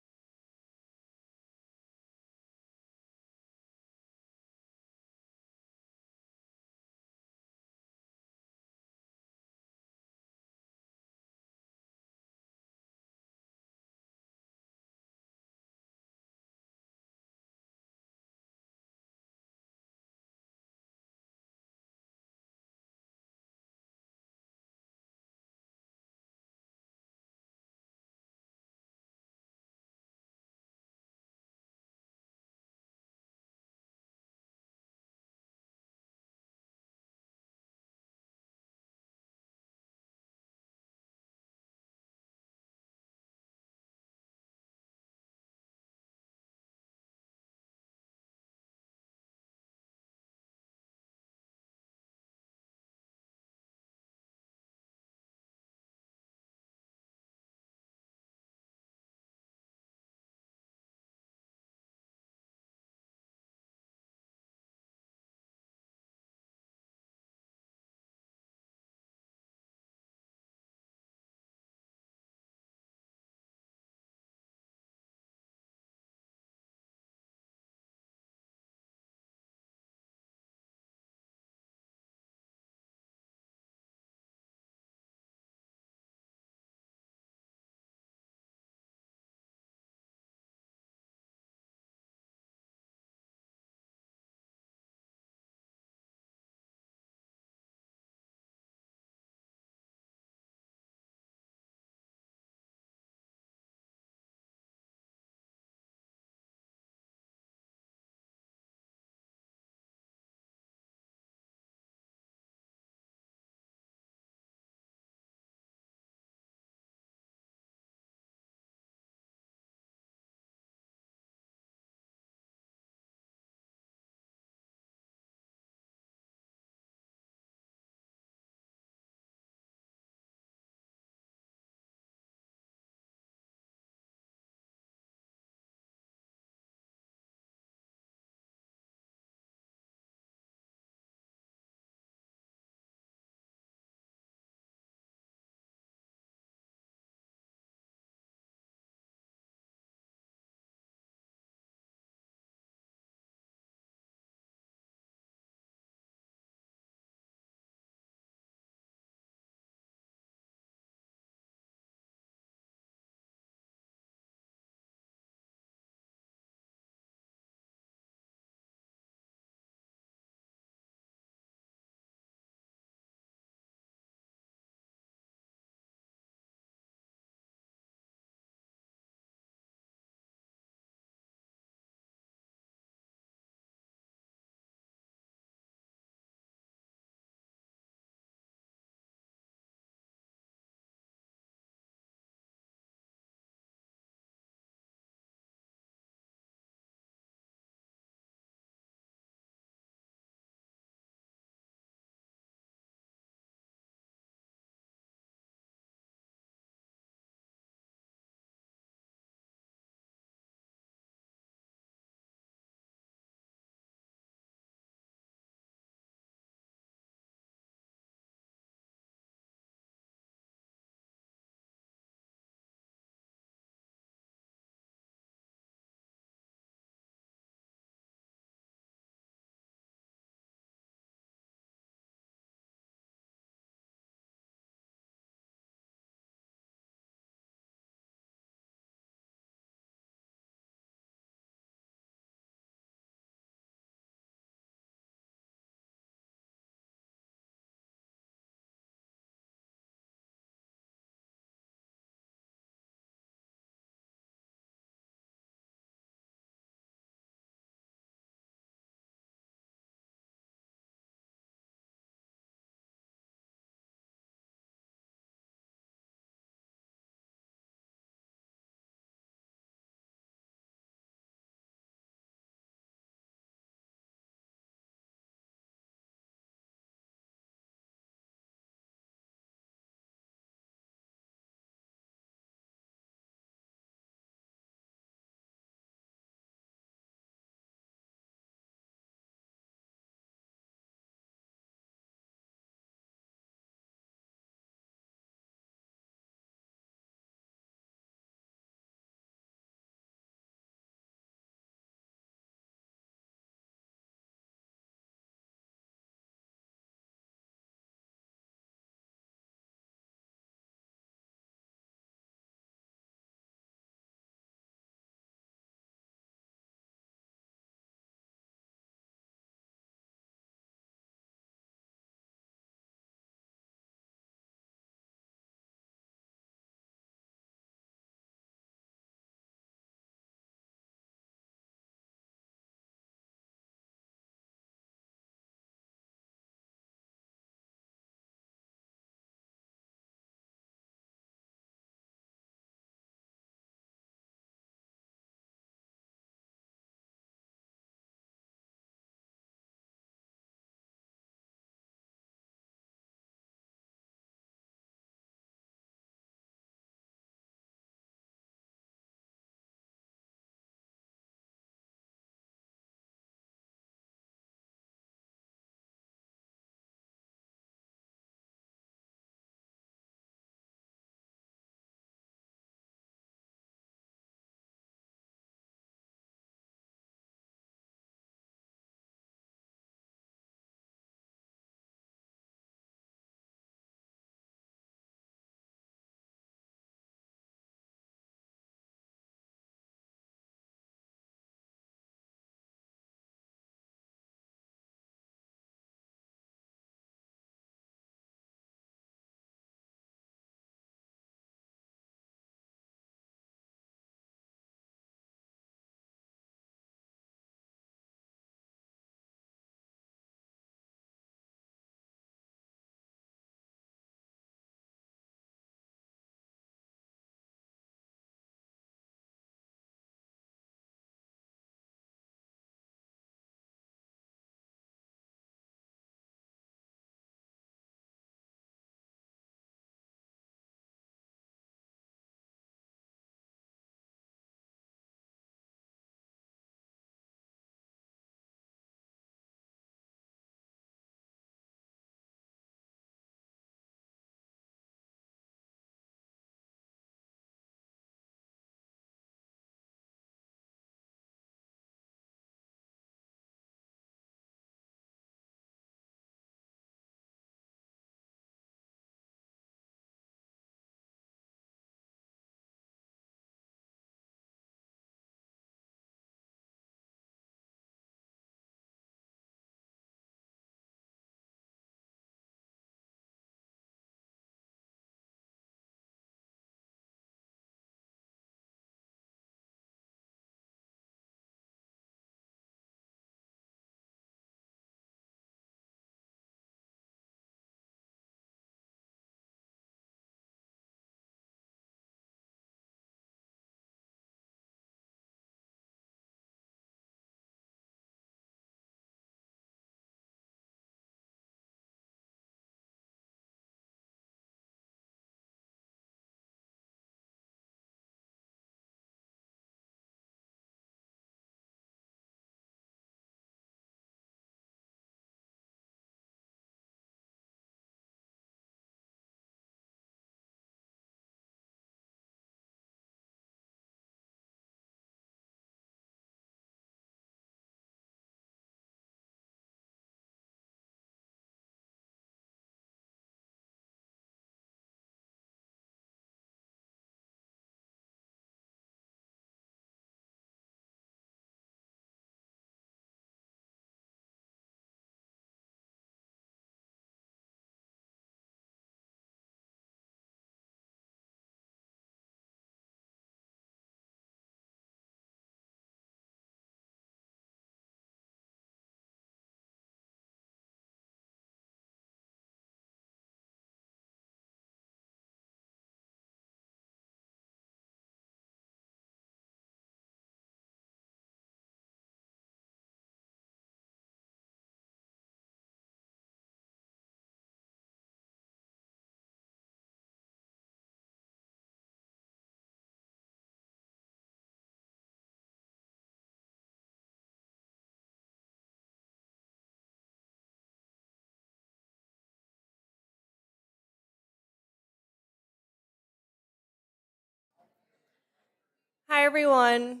Hi, everyone.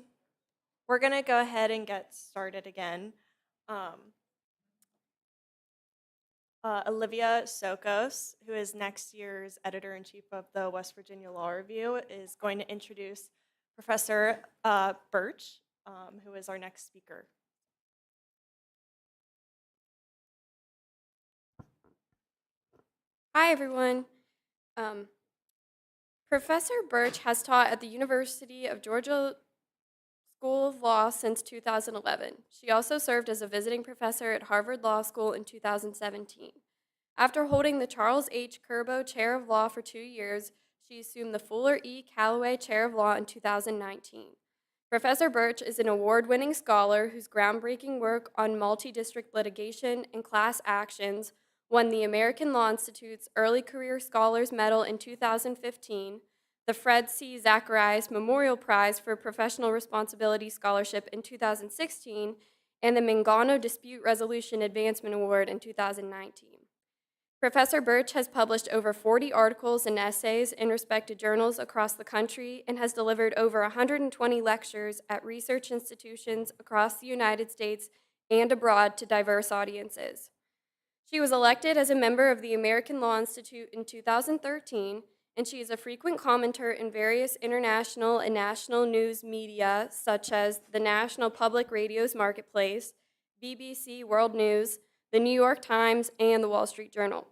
We're going to go ahead and get started again. Olivia Sokos, who is next year's editor-in-chief of the West Virginia Law Review, is going to introduce Professor Birch, who is our next speaker. Hi, everyone. Professor Birch has taught at the University of Georgia School of Law since 2011. She also served as a visiting professor at Harvard Law School in 2017. After holding the Charles H. Curbo Chair of Law for 2 years, she assumed the Fuller E. Callaway Chair of Law in 2019. Professor Birch is an award-winning scholar whose groundbreaking work on multi-district litigation and class actions won the American Law Institute's Early Career Scholars Medal in 2015, the Fred C. Zacharias Memorial Prize for Professional Responsibility Scholarship in 2016, and the Mangano Dispute Resolution Advancement Award in 2019. Professor Birch has published over 40 articles and essays in respected journals across the country and has delivered over 120 lectures at research institutions across the United States and abroad to diverse audiences. She was elected as a member of the American Law Institute in 2013, and she is a frequent commenter in various international and national news media, such as the National Public Radio's Marketplace, BBC World News, the New York Times, and the Wall Street Journal.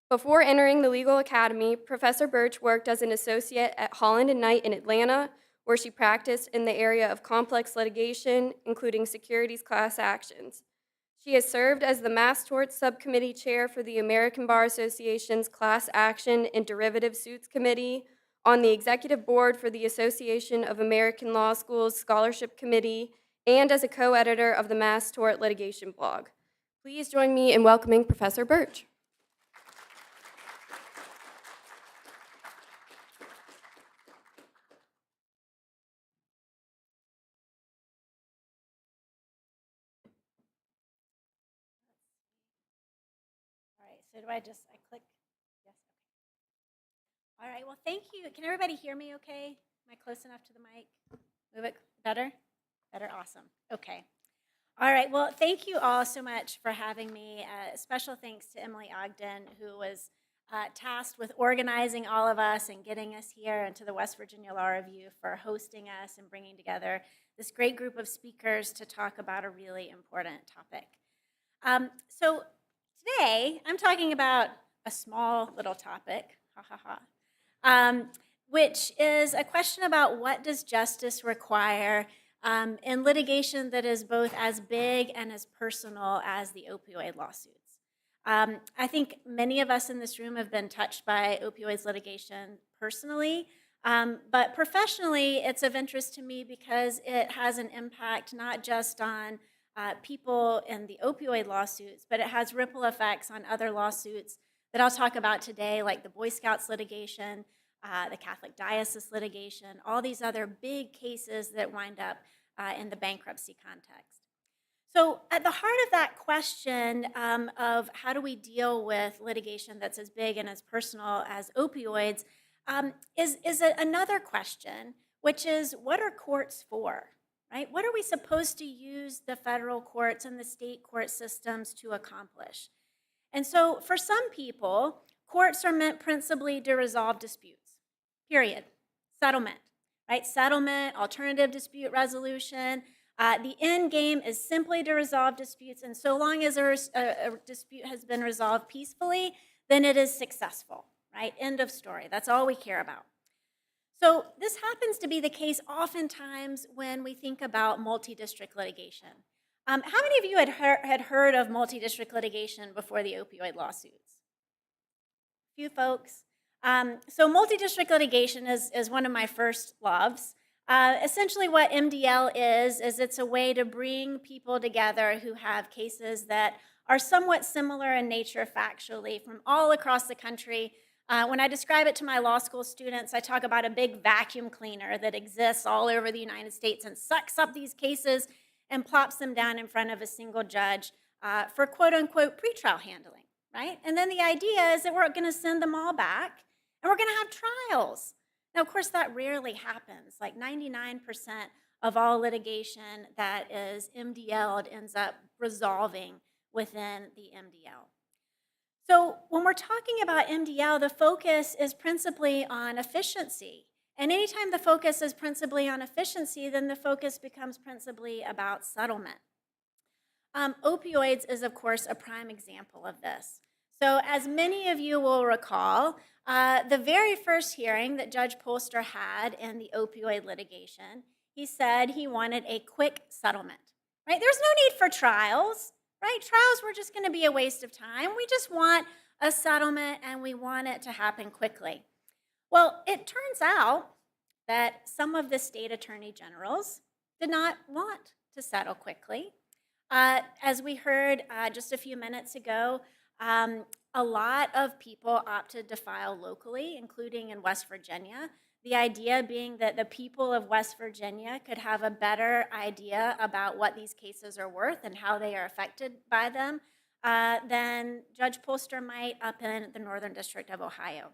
Before entering the Legal Academy, Professor Birch worked as an associate at Holland & Knight in Atlanta, where she practiced in the area of complex litigation, including securities class actions. She has served as the Mass Torts Subcommittee Chair for the American Bar Association's Class Action and Derivative Suits Committee, on the Executive Board for the Association of American Law Schools Scholarship Committee, and as a co-editor of the Mass Tort Litigation blog. Please join me in welcoming Professor Birch. All right, so I click? Yes, okay. All right, well, thank you. Can everybody hear me okay? Am I close enough to the mic? Move it better? Better, awesome. Okay. All right, well, thank you all so much for having me. Special thanks to Emily Ogden, who was tasked with organizing all of us and getting us here, and to the West Virginia Law Review for hosting us and bringing together this great group of speakers to talk about a really important topic. So today, I'm talking about a small little topic, which is a question about what does justice require in litigation that is both as big and as personal as the opioid lawsuits. I think many of us in this room have been touched by opioids litigation personally, but professionally, it's of interest to me because it has an impact not just on people in the opioid lawsuits, but it has ripple effects on other lawsuits that I'll talk about today, like the Boy Scouts litigation, the Catholic Diocese litigation, all these other big cases that wind up in the bankruptcy context. So at the heart of that question of how do we deal with litigation that's as big and as personal as opioids is another question, which is what are courts for? Right? What are we supposed to use the federal courts and the state court systems to accomplish? And so for some people, courts are meant principally to resolve disputes, period. Settlement, right? Settlement, alternative dispute resolution. The end game is simply to resolve disputes, and so long as a dispute has been resolved peacefully, then it is successful, right? End of story. That's all we care about. So this happens to be the case oftentimes when we think about multi-district litigation. How many of you had heard of multi-district litigation before the opioid lawsuits? A few folks. So multi-district litigation is one of my first loves. Essentially what MDL is it's a way to bring people together who have cases that are somewhat similar in nature factually from all across the country. When I describe it to my law school students, I talk about a big vacuum cleaner that exists all over the United States and sucks up these cases and plops them down in front of a single judge for quote-unquote pretrial handling, right? And then the idea is that we're going to send them all back and we're going to have trials. Now, of course, that rarely happens. Like 99% of all litigation that is MDL'd ends up resolving within the MDL. So when we're talking about MDL, the focus is principally on efficiency. And anytime the focus is principally on efficiency, then the focus becomes principally about settlement. Opioids is, of course, a prime example of this. So as many of you will recall, the very first hearing that Judge Polster had in the opioid litigation, he said he wanted a quick settlement, right? There's no need for trials, right? Trials were just going to be a waste of time. We just want a settlement, and we want it to happen quickly. Well, it turns out that some of the state attorney generals did not want to settle quickly. As we heard just a few minutes ago, a lot of people opted to file locally, including in West Virginia. The idea being that the people of West Virginia could have a better idea about what these cases are worth and how they are affected by them than Judge Polster might up in the Northern District of Ohio.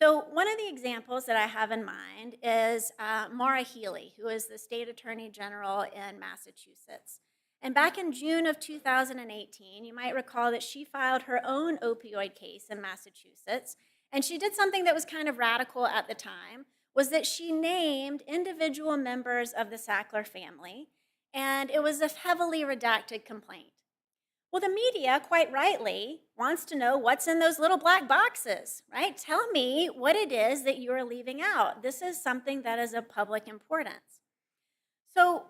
So one of the examples that I have in mind is Maura Healey, who is the state attorney general in Massachusetts. And back in June of 2018, you might recall that she filed her own opioid case in Massachusetts. And she did something that was kind of radical at the time, was that she named individual members of the Sackler family, and it was a heavily redacted complaint. Well, the media, quite rightly, wants to know what's in those little black boxes, right? Tell me what it is that you're leaving out. This is something that is of public importance. So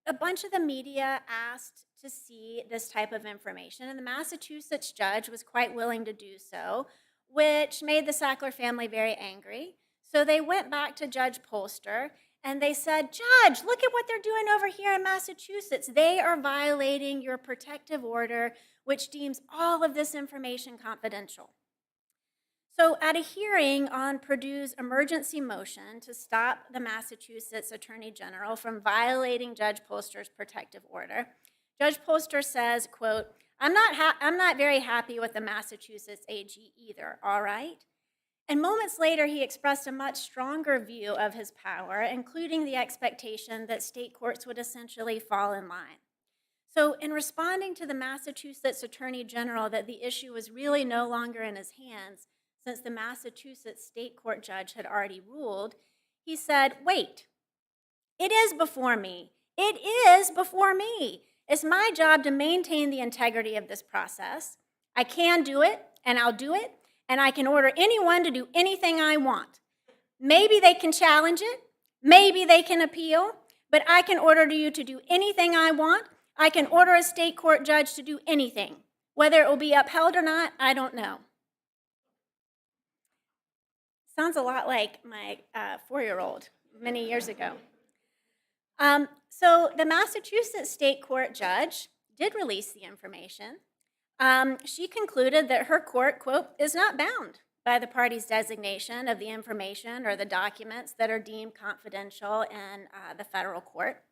a bunch of the media asked to see this type of information, and the Massachusetts judge was quite willing to do so, which made the Sackler family very angry. So they went back to Judge Polster, and they said, Judge, look at what they're doing over here in Massachusetts. They are violating your protective order, which deems all of this information confidential. So at a hearing on Purdue's emergency motion to stop the Massachusetts Attorney General from violating Judge Polster's protective order, Judge Polster says, quote, I'm not very happy with the Massachusetts AG either, all right? And moments later, he expressed a much stronger view of his power, including the expectation that state courts would essentially fall in line. So in responding to the Massachusetts Attorney General that the issue was really no longer in his hands, since the Massachusetts state court judge had already ruled, he said, wait, it is before me. It is before me. It's my job to maintain the integrity of this process. I can do it, and I'll do it, and I can order anyone to do anything I want. Maybe they can challenge it, maybe they can appeal, but I can order you to do anything I want. I can order a state court judge to do anything. Whether it will be upheld or not, I don't know. Sounds a lot like my 4-year-old many years ago. So the Massachusetts state court judge did release the information. She concluded that her court, quote, is not bound by the party's designation of the information or the documents that are deemed confidential in the federal court.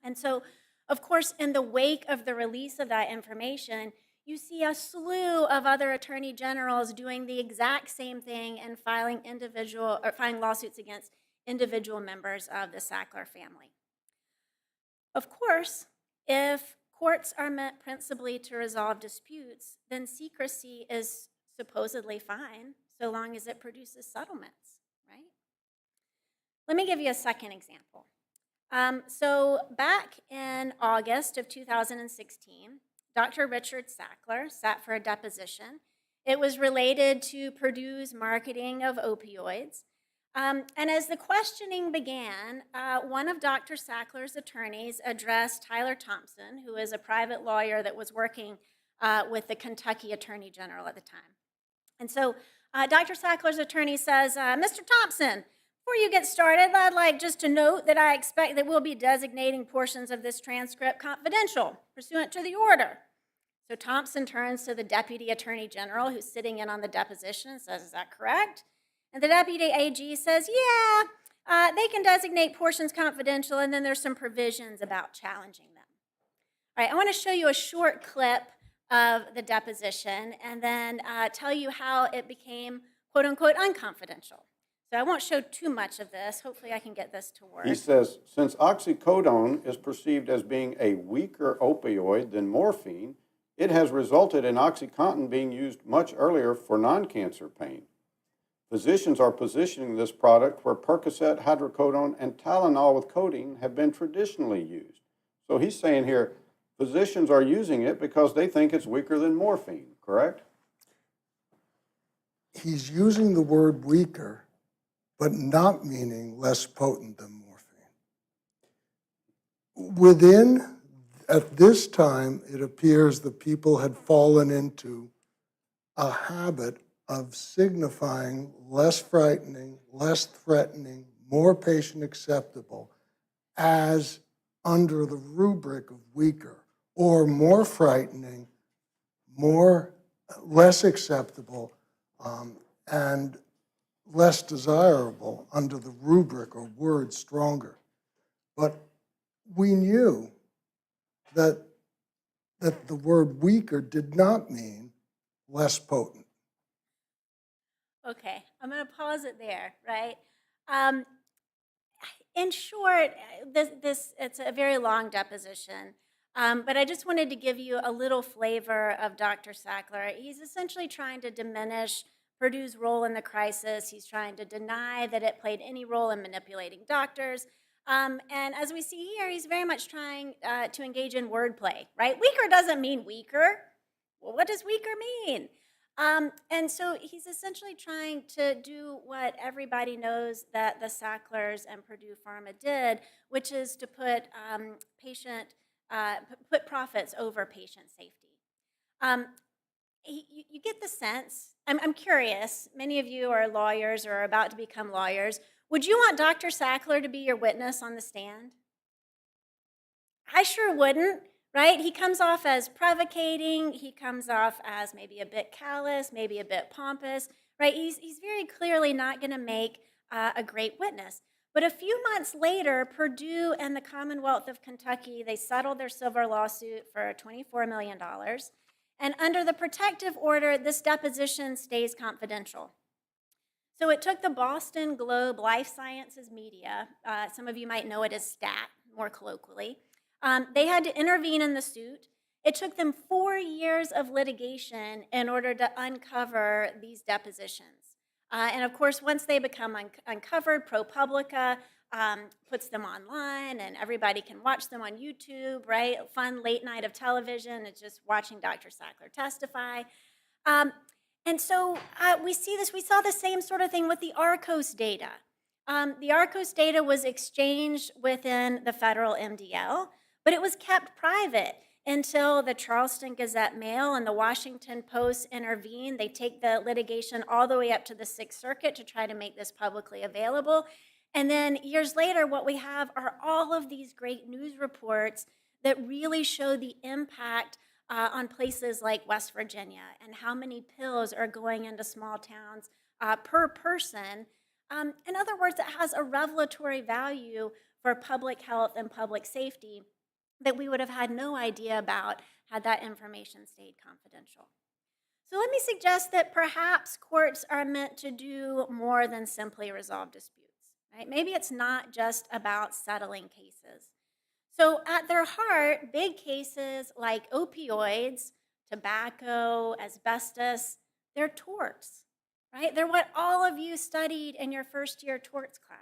And so, of course, in the wake of the release of that information, you see a slew of other attorney generals doing the exact same thing and filing lawsuits against individual members of the Sackler family. Of course, if courts are meant principally to resolve disputes, then secrecy is supposedly fine so long as it produces settlements, right? Let me give you a second example. So back in August of 2016, Dr. Richard Sackler sat for a deposition. It was related to Purdue's marketing of opioids. And as the questioning began, one of Dr. Sackler's attorneys addressed Tyler Thompson, who is a private lawyer that was working with the Kentucky Attorney General at the time. And so Dr. Sackler's attorney says, Mr. Thompson, before you get started, I'd like just to note that I expect that we'll be designating portions of this transcript confidential, pursuant to the order. So Thompson turns to the Deputy Attorney General, who's sitting in on the deposition, and says, is that correct? And the Deputy AG says, yeah, they can designate portions confidential, and then there's some provisions about challenging them. All right, I want to show you a short clip of the deposition and then tell you how it became, quote unquote, unconfidential. So I won't show too much of this. Hopefully I can get this to work. He says, since oxycodone is perceived as being a weaker opioid than morphine, it has resulted in OxyContin being used much earlier for non-cancer pain. Physicians are positioning this product where Percocet, hydrocodone, and Tylenol with codeine have been traditionally used. So he's saying here, physicians are using it because they think it's weaker than morphine, correct? He's using the word weaker, but not meaning less potent than morphine. At this time, it appears that people had fallen into a habit of signifying less frightening, less threatening, more patient acceptable as under the rubric of weaker, or more frightening, less acceptable, and less desirable under the rubric or word stronger. But we knew that the word weaker did not mean less potent. Okay, I'm going to pause it there, right? In short, it's a very long deposition, but I just wanted to give you a little flavor of Dr. Sackler. He's essentially trying to diminish Purdue's role in the crisis. He's trying to deny that it played any role in manipulating doctors. And as we see here, he's very much trying to engage in wordplay, right? Weaker doesn't mean weaker. Well, what does weaker mean? And so he's essentially trying to do what everybody knows that the Sacklers and Purdue Pharma did, which is to put put profits over patient safety. You get the sense, I'm curious, many of you are lawyers or are about to become lawyers. Would you want Dr. Sackler to be your witness on the stand? I sure wouldn't. Right? He comes off as provocating. He comes off as maybe a bit callous, maybe a bit pompous. Right? He's very clearly not going to make a great witness. But a few months later, Purdue and the Commonwealth of Kentucky, they settled their civil lawsuit for $24 million. And under the protective order, this deposition stays confidential. So it took the Boston Globe Life Sciences Media, some of you might know it as STAT, more colloquially. They had to intervene in the suit. It took them 4 years of litigation in order to uncover these depositions. And of course, once they become uncovered, ProPublica puts them online and everybody can watch them on YouTube, right? Fun late night of television. It's just watching Dr. Sackler testify. And so we see this, we saw the same sort of thing with the ARCOS data. The ARCOS data was exchanged within the federal MDL, but it was kept private until the Charleston Gazette-Mail and the Washington Post intervened. They take the litigation all the way up to the Sixth Circuit to try to make this publicly available. And then years later, what we have are all of these great news reports that really show the impact on places like West Virginia and how many pills are going into small towns per person. In other words, it has a revelatory value for public health and public safety that we would have had no idea about had that information stayed confidential. So let me suggest that perhaps courts are meant to do more than simply resolve disputes, right? Maybe it's not just about settling cases. So at their heart, big cases like opioids, tobacco, asbestos, they're torts, right? They're what all of you studied in your first year torts class.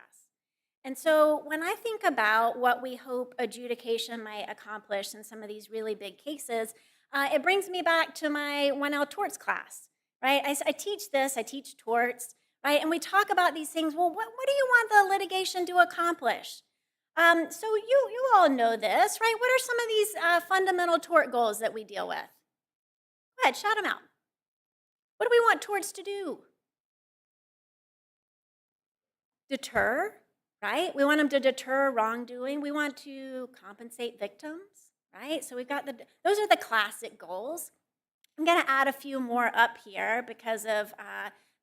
And so when I think about what we hope adjudication might accomplish in some of these really big cases, it brings me back to my 1L torts class, right? I teach this, I teach torts, right? And we talk about these things. Well, what do you want the litigation to accomplish? So you all know this, right? What are some of these fundamental tort goals that we deal with? Go ahead, shout them out. What do we want torts to do? Deter, right? We want them to deter wrongdoing. We want to compensate victims, right? So we've got those are the classic goals. I'm going to add a few more up here because of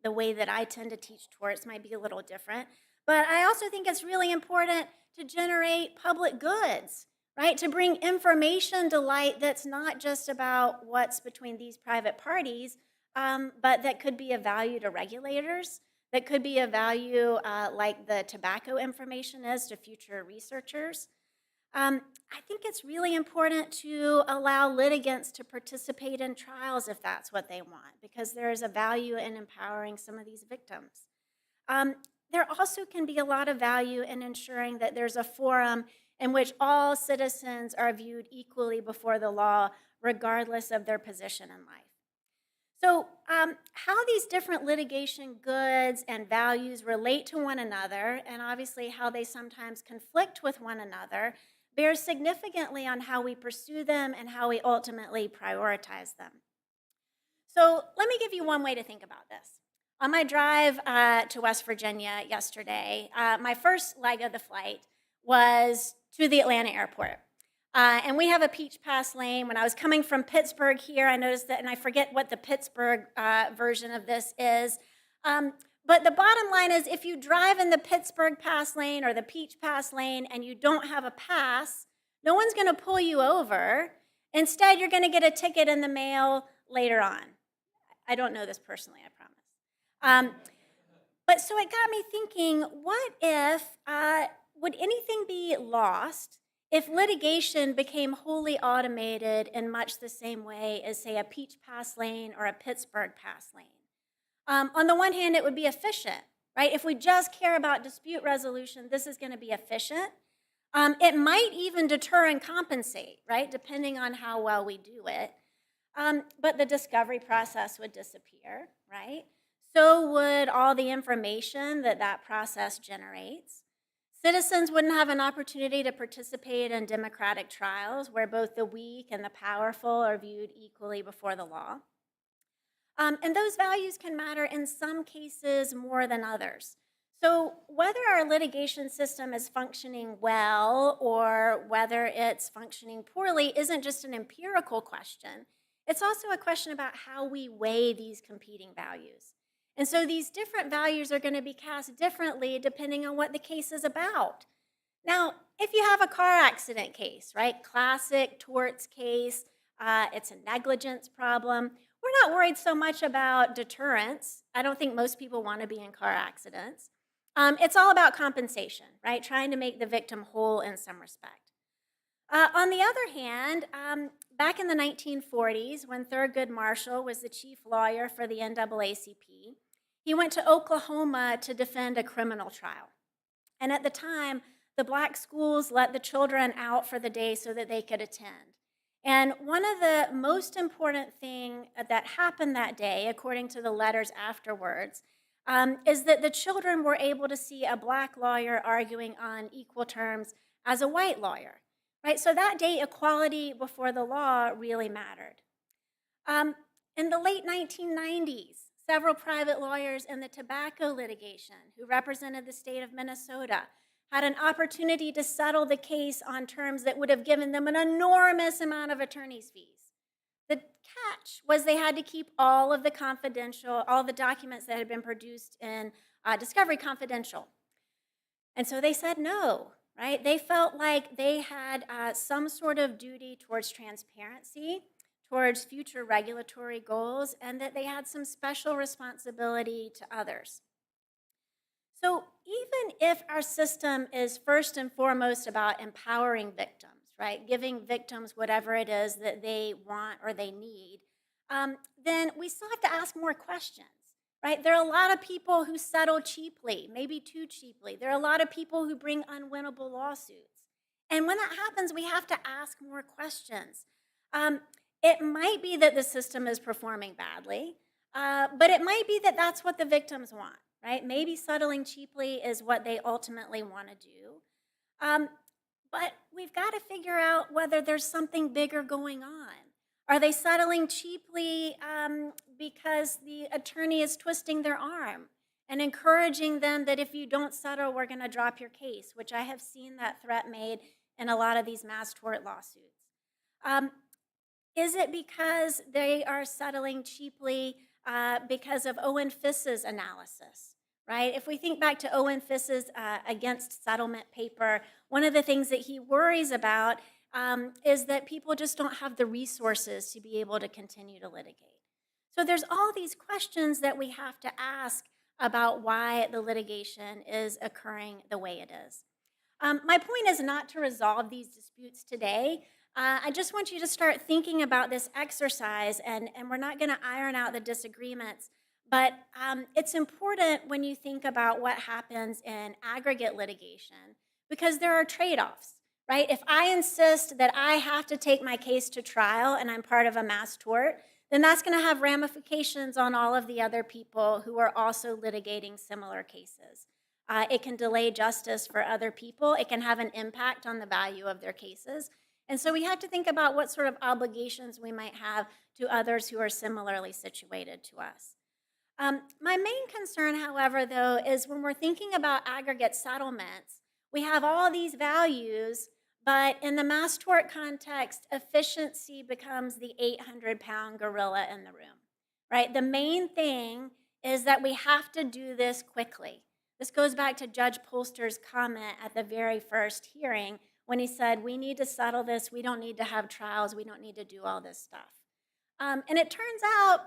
the way that I tend to teach torts might be a little different. But I also think it's really important to generate public goods, right? To bring information to light that's not just about what's between these private parties, but that could be of value to regulators, that could be of value, like the tobacco information is to future researchers. I think it's really important to allow litigants to participate in trials if that's what they want, because there is a value in empowering some of these victims. There also can be a lot of value in ensuring that there's a forum in which all citizens are viewed equally before the law, regardless of their position in life. So, how these different litigation goods and values relate to one another, and obviously how they sometimes conflict with one another, bears significantly on how we pursue them and how we ultimately prioritize them. So, let me give you one way to think about this. On my drive to West Virginia yesterday, my first leg of the flight was to the Atlanta airport. And we have a Peach Pass lane. When I was coming from Pittsburgh here, I noticed that, and I forget what the Pittsburgh version of this is. But the bottom line is, if you drive in the Pittsburgh Pass lane or the Peach Pass lane and you don't have a pass, no one's going to pull you over. Instead, you're going to get a ticket in the mail later on. I don't know this personally, I promise. But so it got me thinking, what if, would anything be lost if litigation became wholly automated in much the same way as, say, a Peach Pass lane or a Pittsburgh Pass lane? On the one hand, it would be efficient, right? If we just care about dispute resolution, this is going to be efficient. It might even deter and compensate, right, depending on how well we do it. But the discovery process would disappear, right? So would all the information that process generates. Citizens wouldn't have an opportunity to participate in democratic trials where both the weak and the powerful are viewed equally before the law. And those values can matter in some cases more than others. So whether our litigation system is functioning well or whether it's functioning poorly isn't just an empirical question. It's also a question about how we weigh these competing values. And so these different values are going to be cast differently depending on what the case is about. Now, if you have a car accident case, right, classic torts case, it's a negligence problem, we're not worried so much about deterrence. I don't think most people want to be in car accidents. It's all about compensation, right, trying to make the victim whole in some respect. On the other hand, back in the 1940s, when Thurgood Marshall was the chief lawyer for the NAACP, he went to Oklahoma to defend a criminal trial. And at the time, the black schools let the children out for the day so that they could attend. And one of the most important things that happened that day, according to the letters afterwards, is that the children were able to see a black lawyer arguing on equal terms as a white lawyer. Right? So that day, equality before the law really mattered. In the late 1990s, several private lawyers in the tobacco litigation who represented the state of Minnesota had an opportunity to settle the case on terms that would have given them an enormous amount of attorney's fees. The catch was they had to keep all the documents that had been produced in discovery confidential. And so they said no. Right? They felt like they had some sort of duty towards transparency, towards future regulatory goals, and that they had some special responsibility to others. So even if our system is first and foremost about empowering victims, right, giving victims whatever it is that they want or they need, then we still have to ask more questions. Right? There are a lot of people who settle cheaply, maybe too cheaply. There are a lot of people who bring unwinnable lawsuits. And when that happens, we have to ask more questions. It might be that the system is performing badly, but it might be that that's what the victims want, right? Maybe settling cheaply is what they ultimately want to do. But we've got to figure out whether there's something bigger going on. Are they settling cheaply because the attorney is twisting their arm and encouraging them that if you don't settle, we're going to drop your case, which I have seen that threat made in a lot of these mass tort lawsuits? Is it because they are settling cheaply because of Owen Fiss's analysis? Right? If we think back to Owen Fiss's against settlement paper, one of the things that he worries about is that people just don't have the resources to be able to continue to litigate. So there's all these questions that we have to ask about why the litigation is occurring the way it is. My point is not to resolve these disputes today. I just want you to start thinking about this exercise, and we're not going to iron out the disagreements, but it's important when you think about what happens in aggregate litigation, because there are trade-offs, right? If I insist that I have to take my case to trial and I'm part of a mass tort, then that's going to have ramifications on all of the other people who are also litigating similar cases. It can delay justice for other people. It can have an impact on the value of their cases. And so we have to think about what sort of obligations we might have to others who are similarly situated to us. My main concern, however, though, is when we're thinking about aggregate settlements, we have all these values, but in the mass tort context, efficiency becomes the 800-pound gorilla in the room, right? The main thing is that we have to do this quickly. This goes back to Judge Polster's comment at the very first hearing when he said, we need to settle this, we don't need to have trials, we don't need to do all this stuff. And it turns out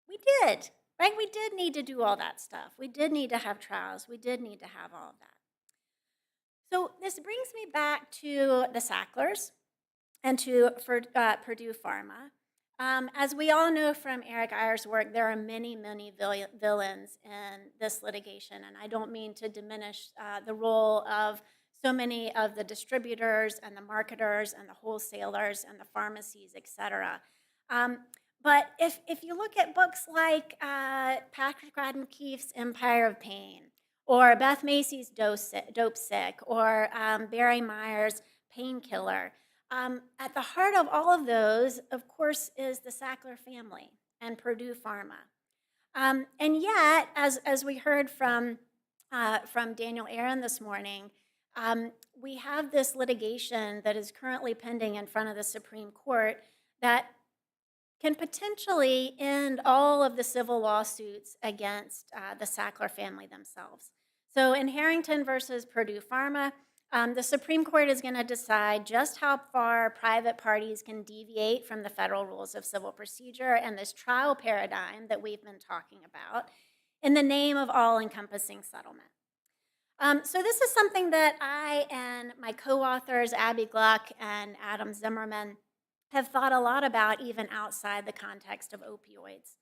we did, right? We did need to do all that stuff. We did need to have trials, we did need to have all of that. So this brings me back to the Sacklers and to Purdue Pharma. As we all know from Eric Ayer's work, there are many, many villains in this litigation, and I don't mean to diminish the role of so many of the distributors and the marketers and the wholesalers and the pharmacies, et cetera. But if you look at books like Patrick Radden Keefe's Empire of Pain, or Beth Macy's Dope Sick, or Barry Meyer's Painkiller, at the heart of all of those, of course, is the Sackler family and Purdue Pharma. And yet, as we heard from Daniel Aaron this morning, we have this litigation that is currently pending in front of the Supreme Court that can potentially end all of the civil lawsuits against the Sackler family themselves. So in Harrington versus Purdue Pharma, the Supreme Court is going to decide just how far private parties can deviate from the federal rules of civil procedure and this trial paradigm that we've been talking about in the name of all-encompassing settlement. So this is something that I and my co-authors, Abby Gluck and Adam Zimmerman, have thought a lot about even outside the context of opioids.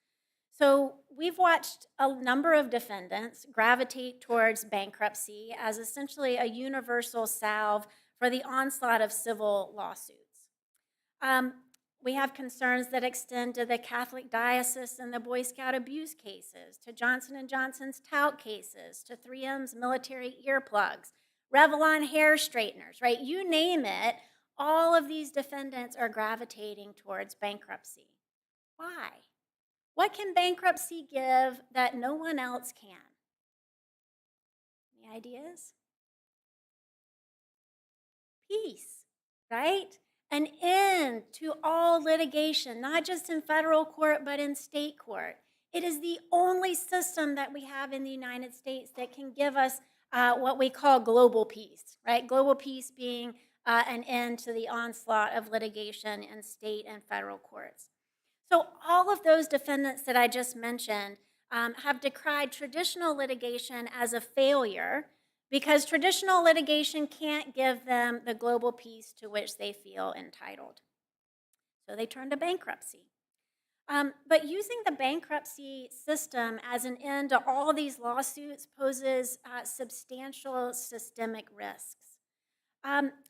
So we've watched a number of defendants gravitate towards bankruptcy as essentially a universal salve for the onslaught of civil lawsuits. We have concerns that extend to the Catholic Diocese and the Boy Scout abuse cases, to Johnson & Johnson's tout cases, to 3M's military earplugs, Revlon hair straighteners, right? You name it, all of these defendants are gravitating towards bankruptcy. Why? What can bankruptcy give that no one else can? Any ideas? Peace, right? An end to all litigation, not just in federal court, but in state court. It is the only system that we have in the United States that can give us what we call global peace, right? Global peace being an end to the onslaught of litigation in state and federal courts. So all of those defendants that I just mentioned have decried traditional litigation as a failure because traditional litigation can't give them the global peace to which they feel entitled. So they turn to bankruptcy. But using the bankruptcy system as an end to all these lawsuits poses substantial systemic risks.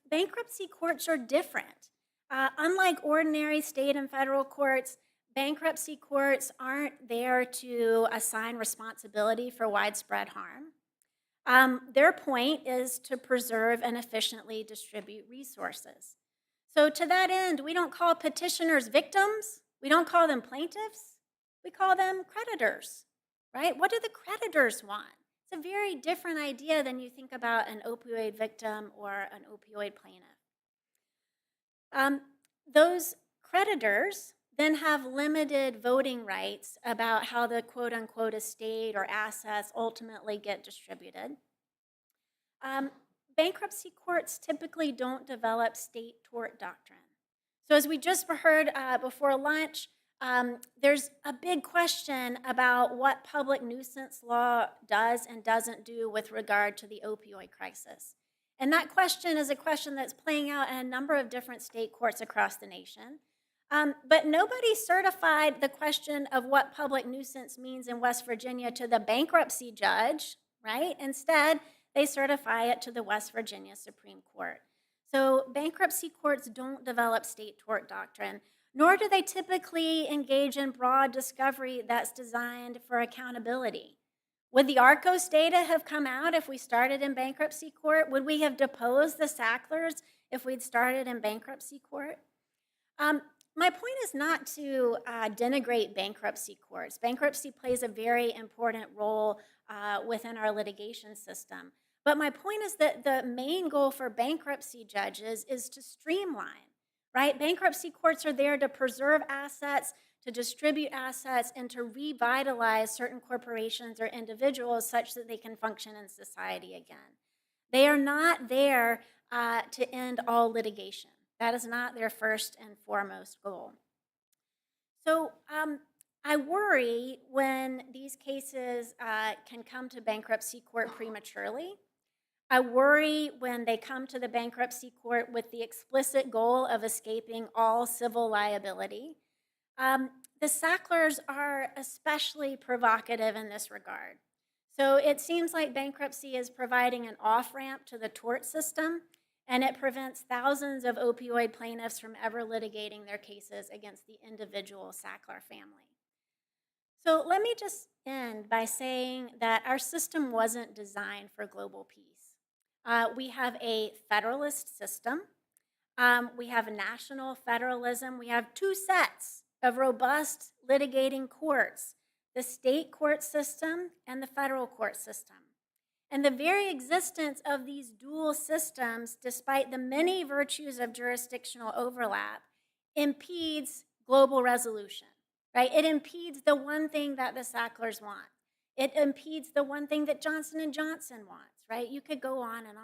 Bankruptcy courts are different. Unlike ordinary state and federal courts, bankruptcy courts aren't there to assign responsibility for widespread harm. Their point is to preserve and efficiently distribute resources. So to that end, we don't call petitioners victims, we don't call them plaintiffs, we call them creditors, right? What do the creditors want? It's a very different idea than you think about an opioid victim or an opioid plaintiff. Those creditors then have limited voting rights about how the quote-unquote estate or assets ultimately get distributed. Bankruptcy courts typically don't develop state tort doctrine. So as we just heard before lunch, there's a big question about what public nuisance law does and doesn't do with regard to the opioid crisis. And that question is a question that's playing out in a number of different state courts across the nation. But nobody certified the question of what public nuisance means in West Virginia to the bankruptcy judge, right? Instead, they certify it to the West Virginia Supreme Court. So bankruptcy courts don't develop state tort doctrine, nor do they typically engage in broad discovery that's designed for accountability. Would the Arcos data have come out if we started in bankruptcy court? Would we have deposed the Sacklers if we'd started in bankruptcy court? My point is not to denigrate bankruptcy courts. Bankruptcy plays a very important role within our litigation system. But my point is that the main goal for bankruptcy judges is to streamline, right? Bankruptcy courts are there to preserve assets, to distribute assets, and to revitalize certain corporations or individuals such that they can function in society again. They are not there to end all litigation. That is not their first and foremost goal. So I worry when these cases can come to bankruptcy court prematurely. I worry when they come to the bankruptcy court with the explicit goal of escaping all civil liability. The Sacklers are especially provocative in this regard. So it seems like bankruptcy is providing an off-ramp to the tort system, and it prevents thousands of opioid plaintiffs from ever litigating their cases against the individual Sackler family. So let me just end by saying that our system wasn't designed for global peace. We have a federalist system. We have national federalism. We have two sets of robust litigating courts, the state court system and the federal court system. And the very existence of these dual systems, despite the many virtues of jurisdictional overlap, impedes global resolution, right? It impedes the one thing that the Sacklers want. It impedes the one thing that Johnson & Johnson wants, right? You could go on and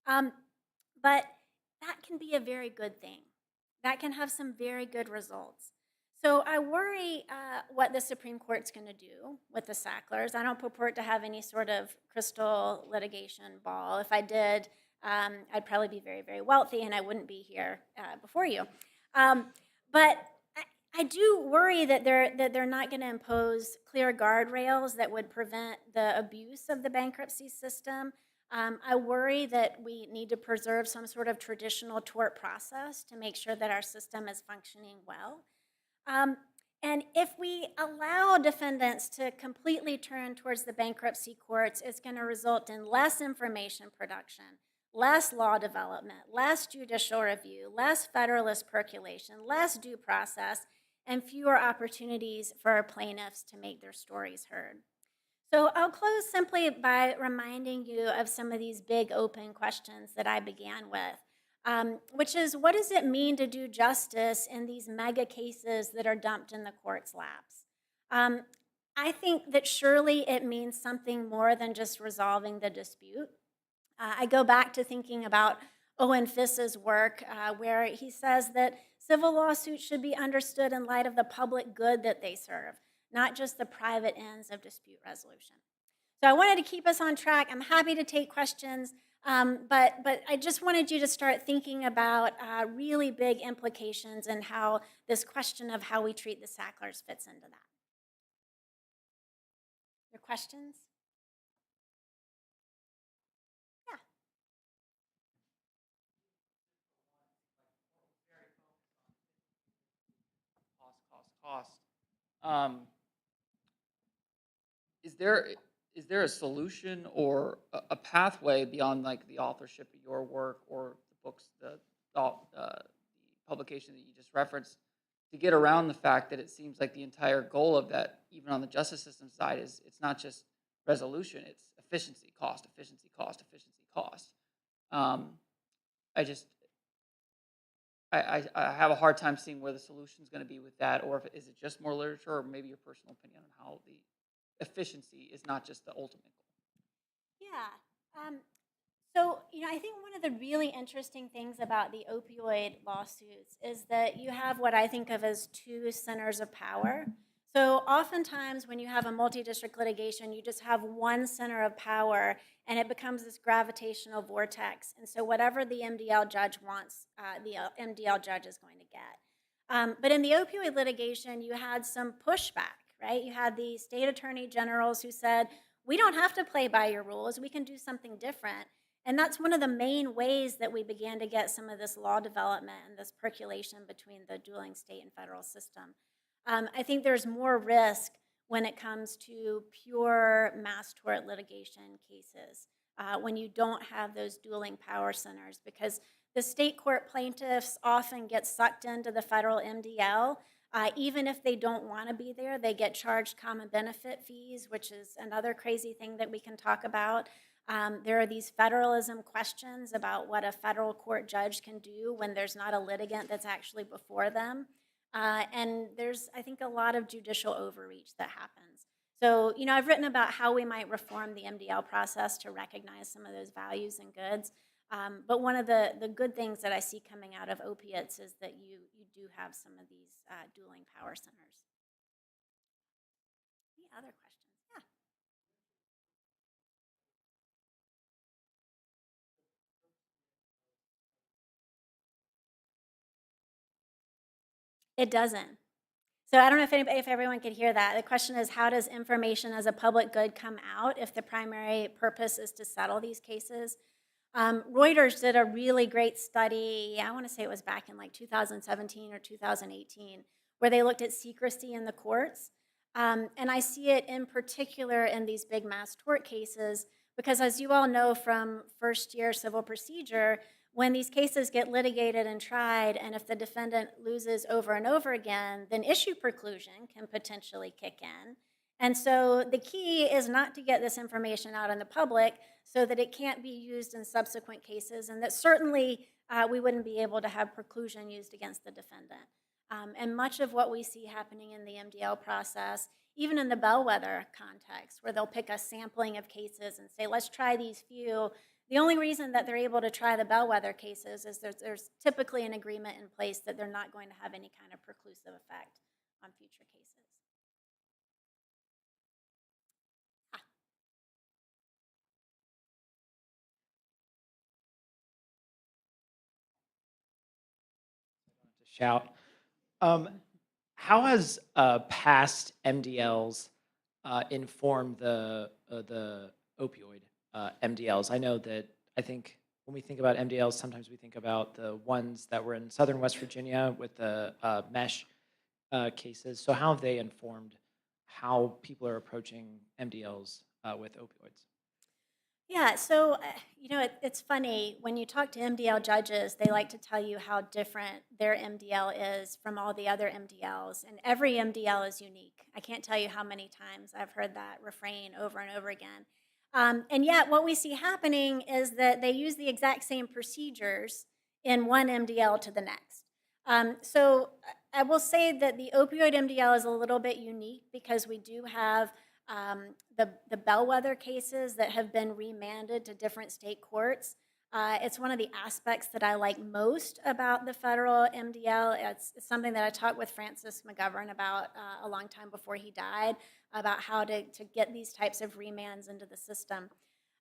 on. But that can be a very good thing. That can have some very good results. So I worry what the Supreme Court's going to do with the Sacklers. I don't purport to have any sort of crystal litigation ball. If I did, I'd probably be very, very wealthy, and I wouldn't be here before you. But I do worry that they're not going to impose clear guardrails that would prevent the abuse of the bankruptcy system. I worry that we need to preserve some sort of traditional tort process to make sure that our system is functioning well. And if we allow defendants to completely turn towards the bankruptcy courts, it's going to result in less information production, less law development, less judicial review, less federalist percolation, less due process, and fewer opportunities for our plaintiffs to make their stories heard. So I'll close simply by reminding you of some of these big open questions that I began with. Which is, what does it mean to do justice in these mega cases that are dumped in the court's laps? I think that surely it means something more than just resolving the dispute. I go back to thinking about Owen Fiss's work, where he says that civil lawsuits should be understood in light of the public good that they serve, not just the private ends of dispute resolution. So I wanted to keep us on track. I'm happy to take questions. But I just wanted you to start thinking about really big implications and how this question of how we treat the Sacklers fits into that. Your questions? Yeah. Cost. Is there a solution or a pathway beyond like the authorship of your work or the books, the publication that you just referenced, to get around the fact that it seems like the entire goal of that, even on the justice system side, is it's not just resolution, it's efficiency, cost, efficiency, cost, efficiency, cost. I have a hard time seeing where the solution is going to be with that, or if is it just more literature, or maybe your personal opinion on how the efficiency is not just the ultimate goal. Yeah. So, I think one of the really interesting things about the opioid lawsuits is that you have what I think of as two centers of power. So, oftentimes when you have a multi-district litigation, you just have one center of power and it becomes this gravitational vortex. And so, whatever the MDL judge wants, the MDL judge is going to get. But in the opioid litigation, you had some pushback, right? You had the state attorney generals who said, we don't have to play by your rules, we can do something different. And that's one of the main ways that we began to get some of this law development and this percolation between the dueling state and federal system. I think there's more risk when it comes to pure mass tort litigation cases, when you don't have those dueling power centers, because the state court plaintiffs often get sucked into the federal MDL. Even if they don't want to be there, they get charged common benefit fees, which is another crazy thing that we can talk about. There are these federalism questions about what a federal court judge can do when there's not a litigant that's actually before them. And there's, I think, a lot of judicial overreach that happens. So, I've written about how we might reform the MDL process to recognize some of those values and goods. But one of the good things that I see coming out of opiates is that you do have some of these dueling power centers. Any other questions? Yeah. It doesn't. So I don't know if everyone could hear that. The question is, how does information as a public good come out if the primary purpose is to settle these cases? Reuters did a really great study, I want to say it was back in like 2017 or 2018, where they looked at secrecy in the courts. And I see it in particular in these big mass tort cases, because as you all know from first year civil procedure, when these cases get litigated and tried, and if the defendant loses over and over again, then issue preclusion can potentially kick in. And so the key is not to get this information out in the public so that it can't be used in subsequent cases, and that certainly we wouldn't be able to have preclusion used against the defendant. And much of what we see happening in the MDL process, even in the bellwether context, where they'll pick a sampling of cases and say, let's try these few. The only reason that they're able to try the bellwether cases is there's typically an agreement in place that they're not going to have any kind of preclusive effect on future cases. Shout. How has past MDLs informed the opioid MDLs? I know that I think when we think about MDLs, sometimes we think about the ones that were in southern West Virginia with the mesh cases. So how have they informed how people are approaching MDLs with opioids? Yeah, so, it's funny, when you talk to MDL judges, they like to tell you how different their MDL is from all the other MDLs, and every MDL is unique. I can't tell you how many times I've heard that refrain over and over again. And yet, what we see happening is that they use the exact same procedures in one MDL to the next. So I will say that the opioid MDL is a little bit unique because we do have the bellwether cases that have been remanded to different state courts. It's one of the aspects that I like most about the federal MDL. It's something that I talked with Francis McGovern about a long time before he died, about how to get these types of remands into the system.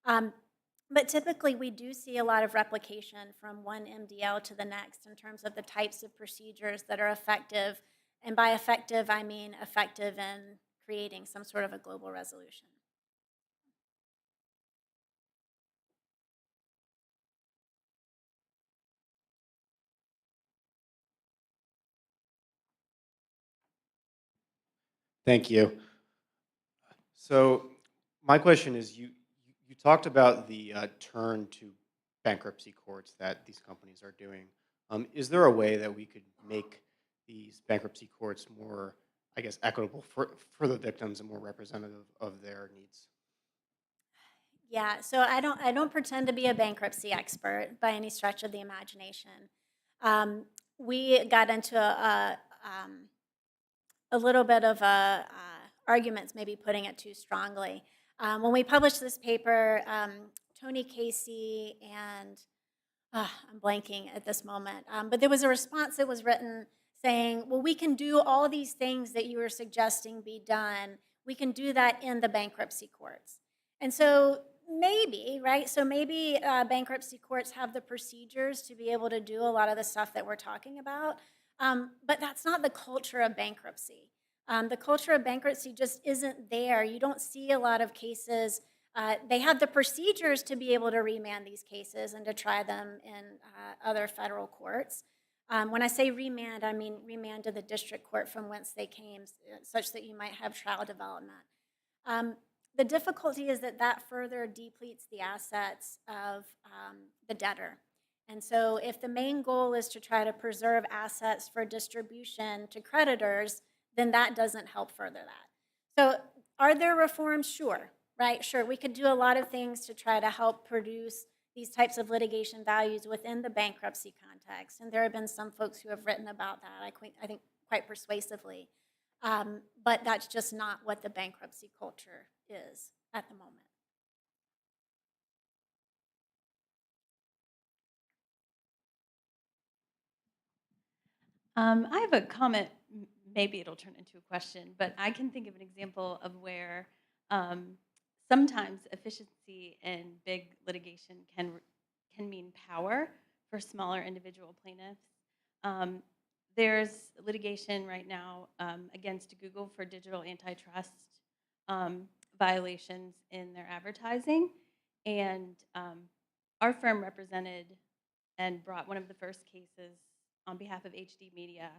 But typically, we do see a lot of replication from one MDL to the next in terms of the types of procedures that are effective. And by effective, I mean effective in creating some sort of a global resolution. Thank you. So my question is, you talked about the turn to bankruptcy courts that these companies are doing. Is there a way that we could make these bankruptcy courts more, I guess, equitable for the victims and more representative of their needs? Yeah, so I don't pretend to be a bankruptcy expert by any stretch of the imagination. We got into a little bit of arguments, maybe putting it too strongly. When we published this paper, Tony Casey and I'm blanking at this moment, but there was a response that was written saying, well, we can do all these things that you were suggesting be done. We can do that in the bankruptcy courts. And so maybe, right? So maybe bankruptcy courts have the procedures to be able to do a lot of the stuff that we're talking about, but that's not the culture of bankruptcy. The culture of bankruptcy just isn't there. You don't see a lot of cases. They have the procedures to be able to remand these cases and to try them in other federal courts. When I say remand, I mean remand to the district court from whence they came, such that you might have trial development. The difficulty is that that further depletes the assets of the debtor. And so if the main goal is to try to preserve assets for distribution to creditors, then that doesn't help further that. So are there reforms? Sure, right? Sure, we could do a lot of things to try to help produce these types of litigation values within the bankruptcy context. And there have been some folks who have written about that, I think quite persuasively. But that's just not what the bankruptcy culture is at the moment. I have a comment, maybe it'll turn into a question, but I can think of an example of where sometimes efficiency in big litigation can mean power for smaller individual plaintiffs. There's litigation right now against Google for digital antitrust violations in their advertising, and our firm represented and brought one of the first cases on behalf of HD Media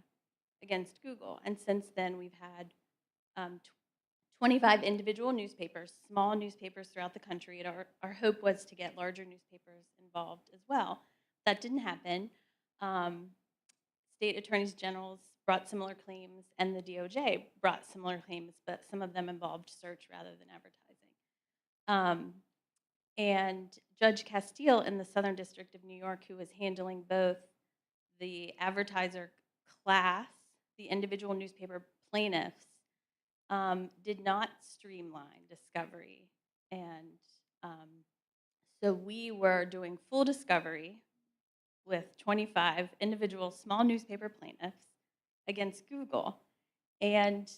against Google. And since then, we've had 25 individual newspapers, small newspapers throughout the country. And our hope was to get larger newspapers involved as well. That didn't happen. State attorneys generals brought similar claims, and the DOJ brought similar claims, but some of them involved search rather than advertising. And Judge Castile in the Southern District of New York, who was handling both the advertiser class, the individual newspaper plaintiffs, did not streamline discovery. And so we were doing full discovery with 25 individual small newspaper plaintiffs against Google. And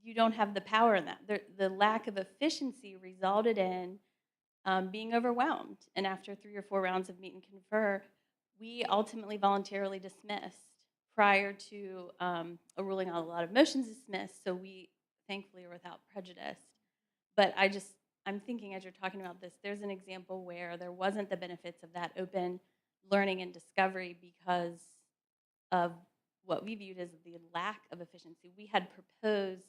you don't have the power in that. The lack of efficiency resulted in being overwhelmed. And after 3 or 4 rounds of meet and confer, we ultimately voluntarily dismissed prior to a ruling on a lot of motions dismissed. So we thankfully are without prejudice. But I'm thinking as you're talking about this, there's an example where there wasn't the benefits of that open learning and discovery because of what we viewed as the lack of efficiency. We had proposed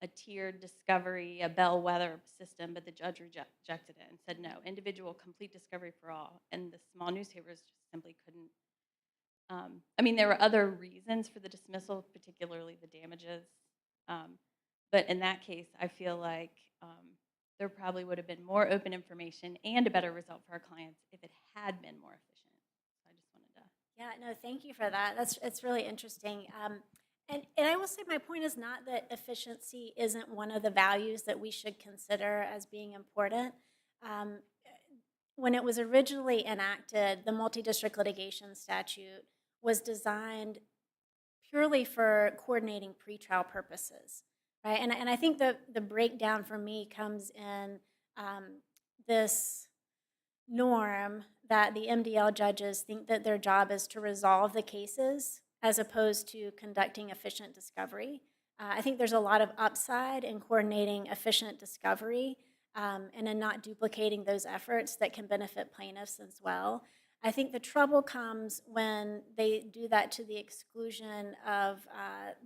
a tiered discovery, a bellwether system, but the judge rejected it and said no, individual complete discovery for all. And the small newspapers just simply couldn't. I mean, there were other reasons for the dismissal, particularly the damages. But in that case, I feel like there probably would have been more open information and a better result for our clients if it had been more efficient. So I just wanted to. Yeah, no, thank you for that. It's really interesting. And I will say my point is not that efficiency isn't one of the values that we should consider as being important. When it was originally enacted, the multi-district litigation statute was designed purely for coordinating pretrial purposes, right? And I think the breakdown for me comes in this norm that the MDL judges think that their job is to resolve the cases as opposed to conducting efficient discovery. I think there's a lot of upside in coordinating efficient discovery and in not duplicating those efforts that can benefit plaintiffs as well. I think the trouble comes when they do that to the exclusion of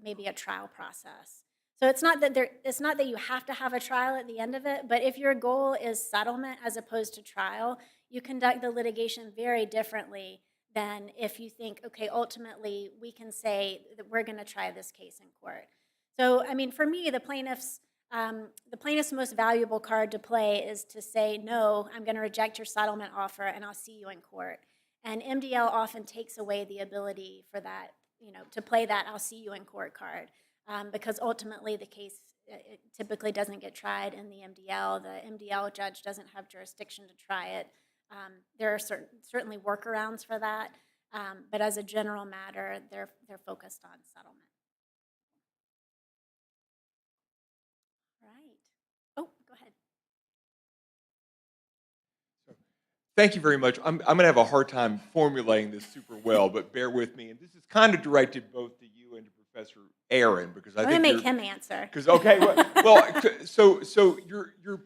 maybe a trial process. So it's not that you have to have a trial at the end of it, but if your goal is settlement as opposed to trial, you conduct the litigation very differently than if you think, okay, ultimately we can say that we're going to try this case in court. So, I mean, for me, the plaintiff's most valuable card to play is to say, no, I'm going to reject your settlement offer and I'll see you in court. And MDL often takes away the ability for that, to play that I'll see you in court card because ultimately the case it typically doesn't get tried in the MDL. The MDL judge doesn't have jurisdiction to try it. There are certainly workarounds for that, but as a general matter, they're focused on settlement. Right. Oh, go ahead. Thank you very much. I'm going to have a hard time formulating this super well, but bear with me. And this is kind of directed both to you and to Professor Aaron, because I I'm think gonna make him answer. Because so your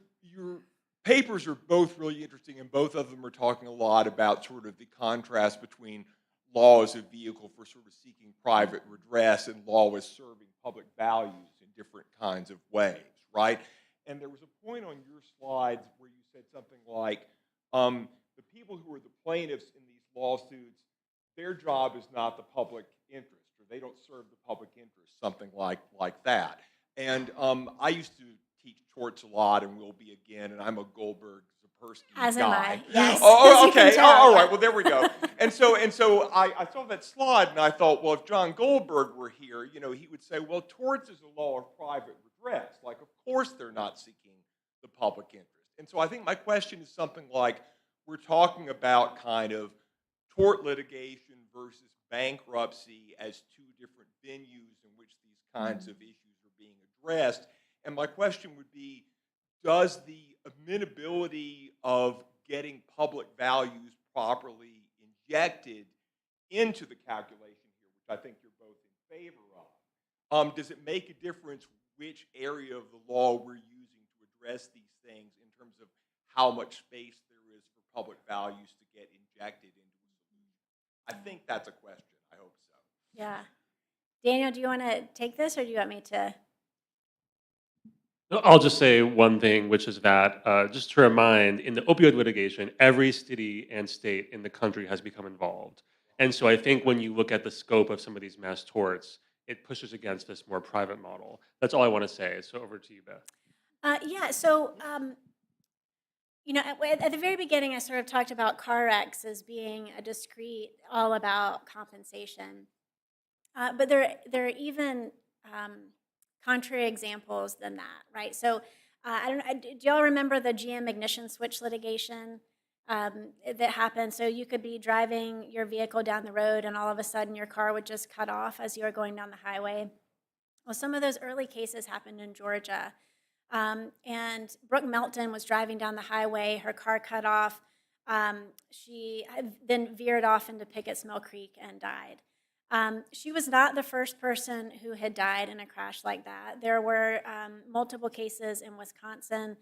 papers are both really interesting, and both of them are talking a lot about sort of the contrast between law as a vehicle for sort of seeking private redress and law as serving public values in different kinds of ways, right? And there was a point on your slides where you said something like, the people who are the plaintiffs in these lawsuits, their job is not the public interest, or they don't serve the public interest, something like that. And I used to teach torts a lot, and will be again, and I'm a Goldberg-Zapersky As guy. am I, yes. Oh, As you can okay. tell, All yeah. right. Well, there we go. And so I saw that slide, and I thought, well, if John Goldberg were here, he would say, well, torts is a law of private redress. Like, of course they're not seeking the public interest. And so I think my question is something like, we're talking about kind of tort litigation versus bankruptcy as two different venues in which these kinds of issues are being addressed. And my question would be, does the amenability of getting public values properly injected into the calculation here, which I think you're both in favor of, does it make a difference which area of the law we're using to address these things in terms of how much space there is for public values to get injected into a solution? I think that's a question. I hope so. Yeah. Daniel, do you want to take this, or do you want me to? I'll just say one thing, which is that, just to remind, in the opioid litigation, every city and state in the country has become involved. And so I think when you look at the scope of some of these mass torts, it pushes against this more private model. That's all I want to say. So over to you, Beth. Yeah, so, at the very beginning, I sort of talked about car wrecks as being a discrete, all about compensation. But there are even contrary examples than that, right? So, do y'all remember the GM ignition switch litigation that happened? So you could be driving your vehicle down the road, and all of a sudden your car would just cut off as you were going down the highway. Well, some of those early cases happened in Georgia. And Brooke Melton was driving down the highway, her car cut off. She then veered off into Pickett's Mill Creek and died. She was not the first person who had died in a crash like that. There were multiple cases in Wisconsin.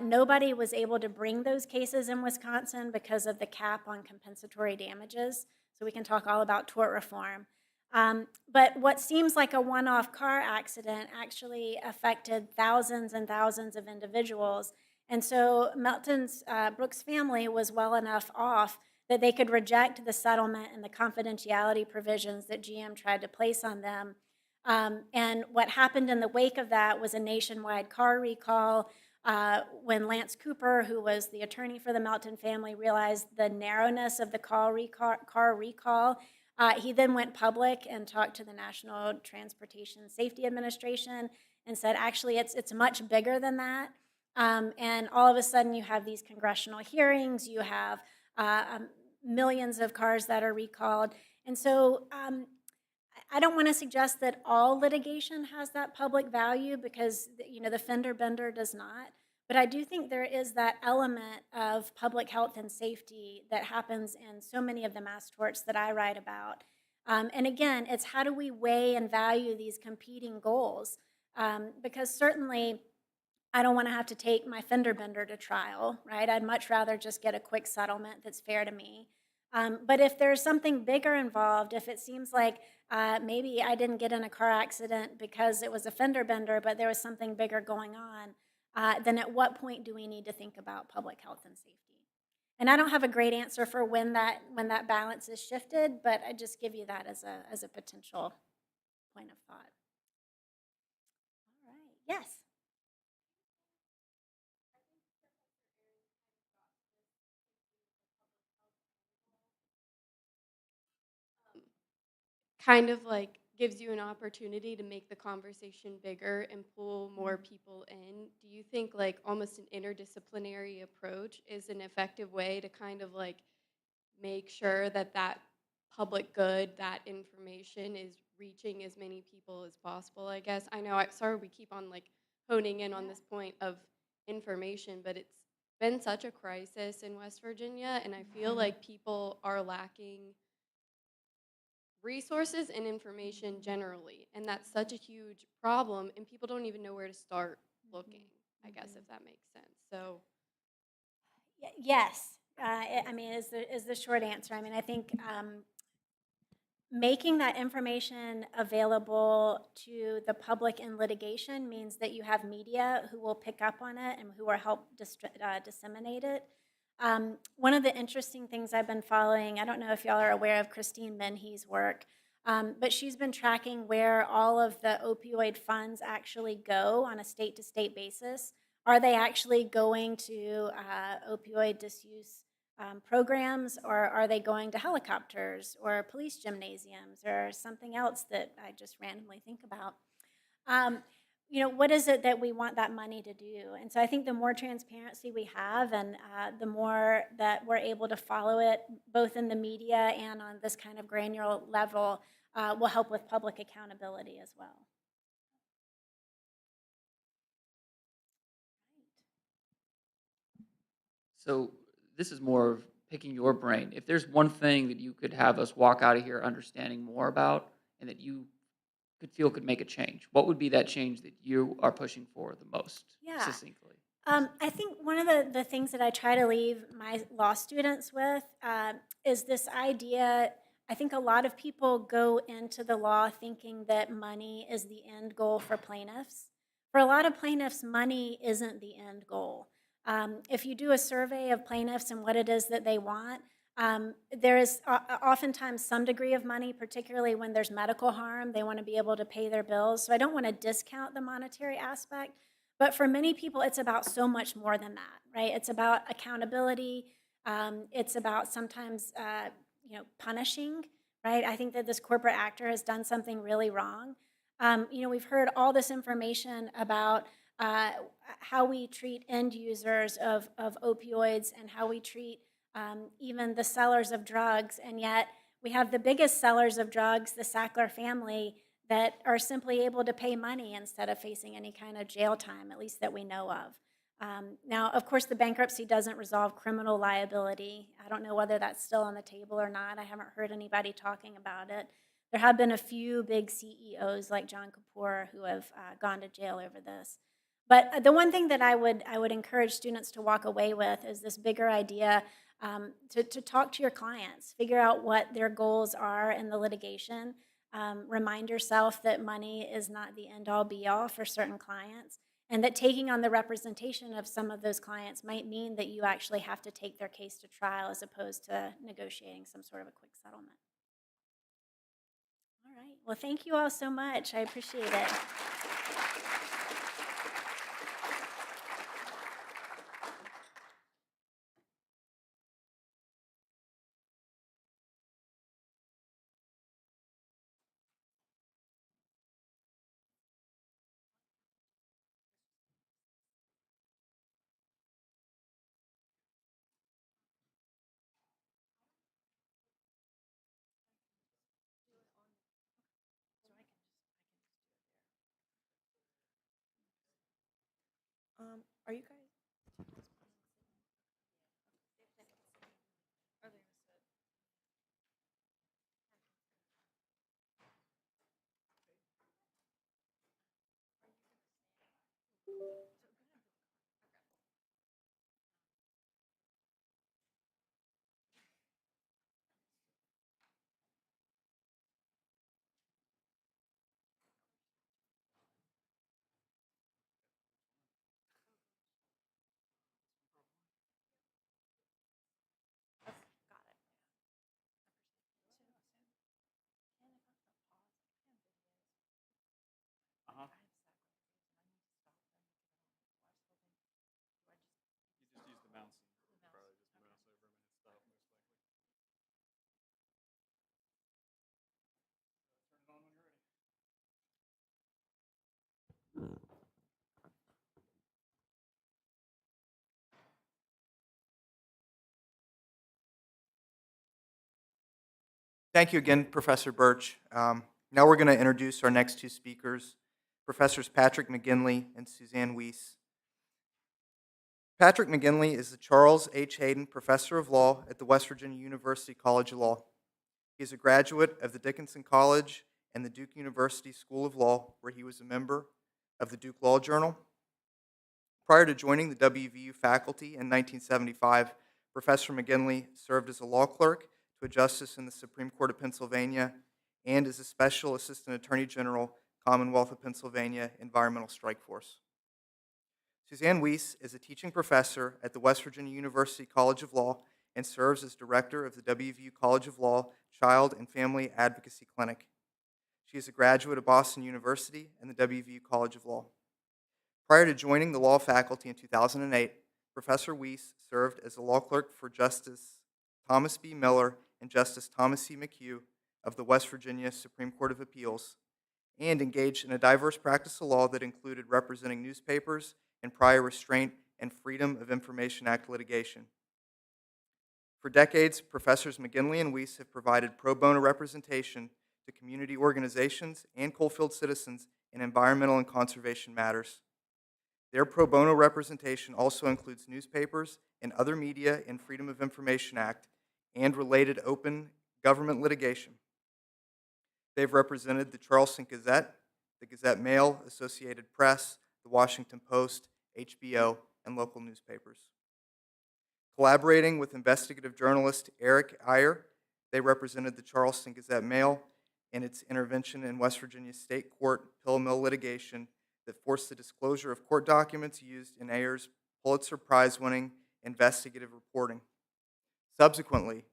Nobody was able to bring those cases in Wisconsin because of the cap on compensatory damages. So we can talk all about tort reform. But what seems like a one-off car accident actually affected thousands and thousands of individuals. And so Brooke's family was well enough off that they could reject the settlement and the confidentiality provisions that GM tried to place on them. And what happened in the wake of that was a nationwide car recall. When Lance Cooper, who was the attorney for the Melton family, realized the narrowness of the car recall, he then went public and talked to the National Transportation Safety Administration and said, actually, it's much bigger than that. And all of a sudden, you have these congressional hearings, you have millions of cars that are recalled. And so I don't want to suggest that all litigation has that public value, because the fender bender does not. But I do think there is that element of public health and safety that happens in so many of the mass torts that I write about. And again, it's how do we weigh and value these competing goals? Because certainly, I don't want to have to take my fender bender to trial, right? I'd much rather just get a quick settlement that's fair to me. But if there's something bigger involved, if it seems like maybe I didn't get in a car accident because it was a fender bender, but there was something bigger going on, then at what point do we need to think about public health and safety? And I don't have a great answer for when that balance is shifted, but I just give you that as a potential point of thought. All right. Yes. Kind of like gives you an opportunity to make the conversation bigger and pull more people in. Do you think like almost an interdisciplinary approach is an effective way to kind of like make sure that that public good, that information is reaching as many people as possible, I guess? I know, sorry we keep on like honing in on this point of information, but it's been such a crisis in West Virginia, and I feel like people are lacking resources and information generally, and that's such a huge problem, and people don't even know where to start looking, I guess, if that makes sense. So Yes. I mean, is the short answer. I mean, I think making that information available to the public in litigation means that you have media who will pick up on it and who will help disseminate it. One of the interesting things I've been following, I don't know if y'all are aware of Christine Menhe's work, but she's been tracking where all of the opioid funds actually go on a state-to-state basis. Are they actually going to opioid disuse programs, or are they going to helicopters or police gymnasiums or something else that I just randomly think about? What is it that we want that money to do? And so I think the more transparency we have and the more that we're able to follow it, both in the media and on this kind of granular level, will help with public accountability as well. So this is more of picking your brain. If there's one thing that you could have us walk out of here understanding more about and that you could make a change, what would be that change that you are pushing for the most succinctly? I think one of the things that I try to leave my law students with is this idea. I think a lot of people go into the law thinking that money is the end goal for plaintiffs. For a lot of plaintiffs, money isn't the end goal. If you do a survey of plaintiffs and what it is that they want, there is oftentimes some degree of money, particularly when there's medical harm. They want to be able to pay their bills. So I don't want to discount the monetary aspect, but for many people, it's about so much more than that, right? It's about accountability. It's about sometimes, punishing, right? I think that this corporate actor has done something really wrong. We've heard all this information about how we treat end users of opioids and how we treat even the sellers of drugs, and yet we have the biggest sellers of drugs, the Sackler family, that are simply able to pay money instead of facing any kind of jail time, at least that we know of. Now, of course, the bankruptcy doesn't resolve criminal liability. I don't know whether that's still on the table or not. I haven't heard anybody talking about it. There have been a few big CEOs like John Kapoor who have gone to jail over this. But the one thing that I would encourage students to walk away with is this bigger idea to talk to your clients, figure out what their goals are in the litigation. Remind yourself that money is not the end-all be-all for certain clients, and that taking on the representation of some of those clients might mean that you actually have to take their case to trial as opposed to negotiating some sort of a quick settlement. All right. Well, thank you all so much. I appreciate it. Are you guys? Thank you again, Professor Birch. Now we're going to introduce our next two speakers, Professors Patrick McGinley and Suzanne Weiss. Patrick McGinley is the Charles H. Hayden Professor of Law at the West Virginia University College of Law. He is a graduate of the Dickinson College and the Duke University School of Law, where he was a member of the Duke Law Journal. Prior to joining the WVU faculty in 1975, Professor McGinley served as a law clerk to a justice in the Supreme Court of Pennsylvania and as a Special Assistant Attorney General, Commonwealth of Pennsylvania Environmental Strike Force. Suzanne Weiss is a teaching professor at the West Virginia University College of Law and serves as director of the WVU College of Law Child and Family Advocacy Clinic. She is a graduate of Boston University and the WVU College of Law. Prior to joining the law faculty in 2008, Professor Weiss served as a law clerk for Justice Thomas B. Miller and Justice Thomas C. McHugh of the West Virginia Supreme Court of Appeals, and engaged in a diverse practice of law that included representing newspapers in prior restraint and Freedom of Information Act litigation. For decades, Professors McGinley and Weiss have provided pro bono representation to community organizations and coalfield citizens in environmental and conservation matters. Their pro bono representation also includes newspapers and other media in Freedom of Information Act and related open government litigation. They've represented the Charleston Gazette, the Gazette-Mail, Associated Press, the Washington Post, HBO, and local newspapers. Collaborating with investigative journalist Eric Iyer, they represented the Charleston Gazette-Mail in its intervention in West Virginia State Court pill mill litigation that forced the disclosure of court documents used in Ayer's Pulitzer Prize-winning investigative reporting. Subsequently,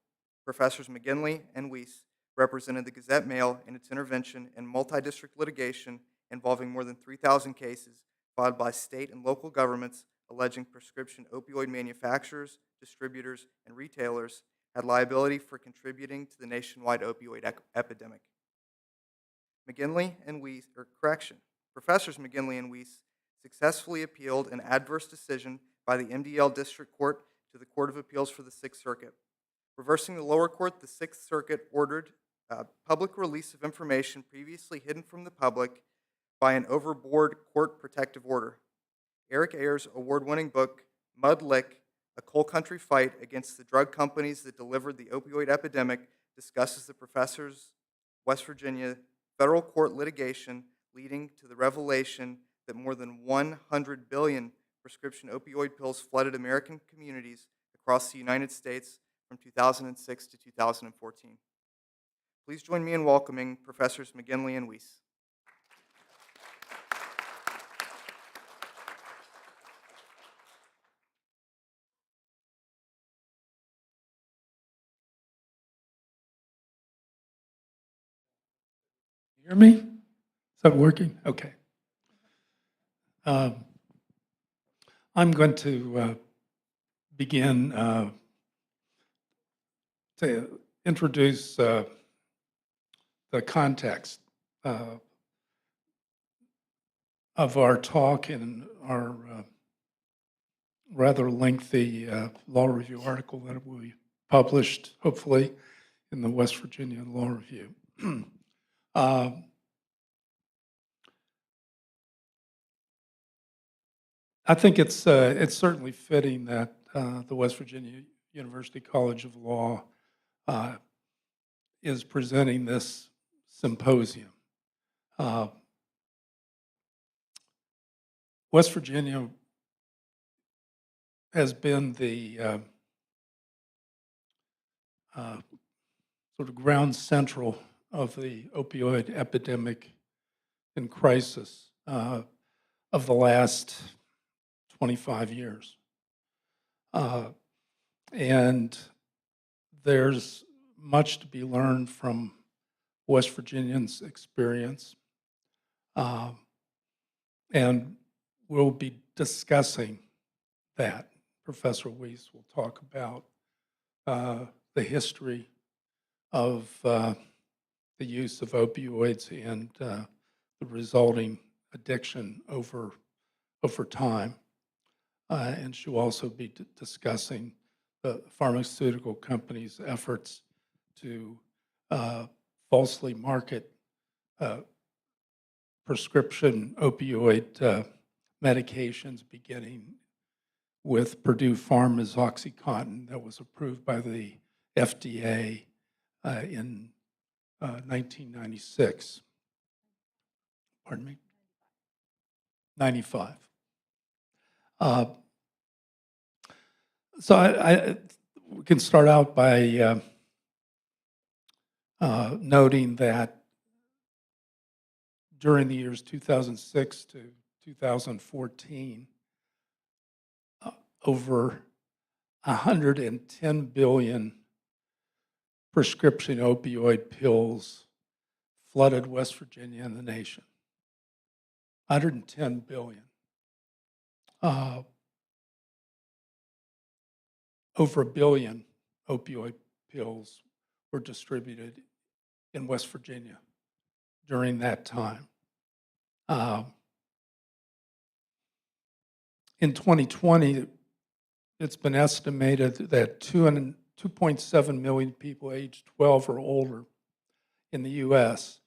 Professors McGinley and Weiss represented the Gazette-Mail in its intervention in multi-district litigation involving more than 3,000 cases filed by state and local governments alleging prescription opioid manufacturers, distributors, and retailers had liability for contributing to the nationwide opioid epidemic. Professors McGinley and Weiss successfully appealed an adverse decision by the MDL District Court to the Court of Appeals for the Sixth Circuit. Reversing the lower court, the Sixth Circuit ordered public release of information previously hidden from the public by an overboard court protective order. Eric Ayer's award-winning book, Mud Lick, A Coal Country Fight Against the Drug Companies That Delivered the Opioid Epidemic, discusses the professor's West Virginia federal court litigation leading to the revelation that more than 100 billion prescription opioid pills flooded American communities across the United States from 2006 to 2014. Please join me in welcoming Professors McGinley and Weiss. Hear me? Is that working? Okay. I'm going to begin to introduce the context of our talk in our rather lengthy law review article that we published, hopefully, in the West Virginia Law Review. I think it's certainly fitting that the West Virginia University College of Law is presenting this symposium. West Virginia has been the sort of ground central of the opioid epidemic and crisis of the last 25 years. And there's much to be learned from West Virginians' experience. And we'll be discussing that. Professor Weiss will talk about the history of the use of opioids and the resulting addiction over time. And she'll also be discussing the pharmaceutical companies' efforts to falsely market prescription opioid medications, beginning with Purdue Pharma's OxyContin that was approved by the FDA in 1996. Pardon me? 95. So we can start out by noting that during the years 2006 to 2014, over 110 billion prescription opioid pills flooded West Virginia and the nation. 110 billion. Over 1 billion opioid pills were distributed in West Virginia during that time. In 2020, it's been estimated that 2.7 million people aged 12 or older in the U.S.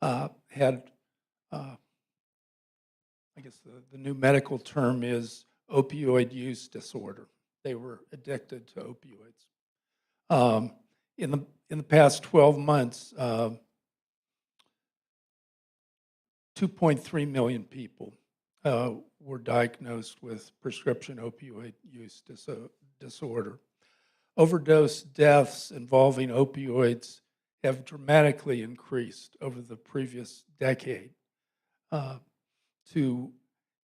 Had, I guess the new medical term is opioid use disorder. They were addicted to opioids. In the past 12 months, 2.3 million people were diagnosed with prescription opioid use disorder. Overdose deaths involving opioids have dramatically increased over the previous decade. In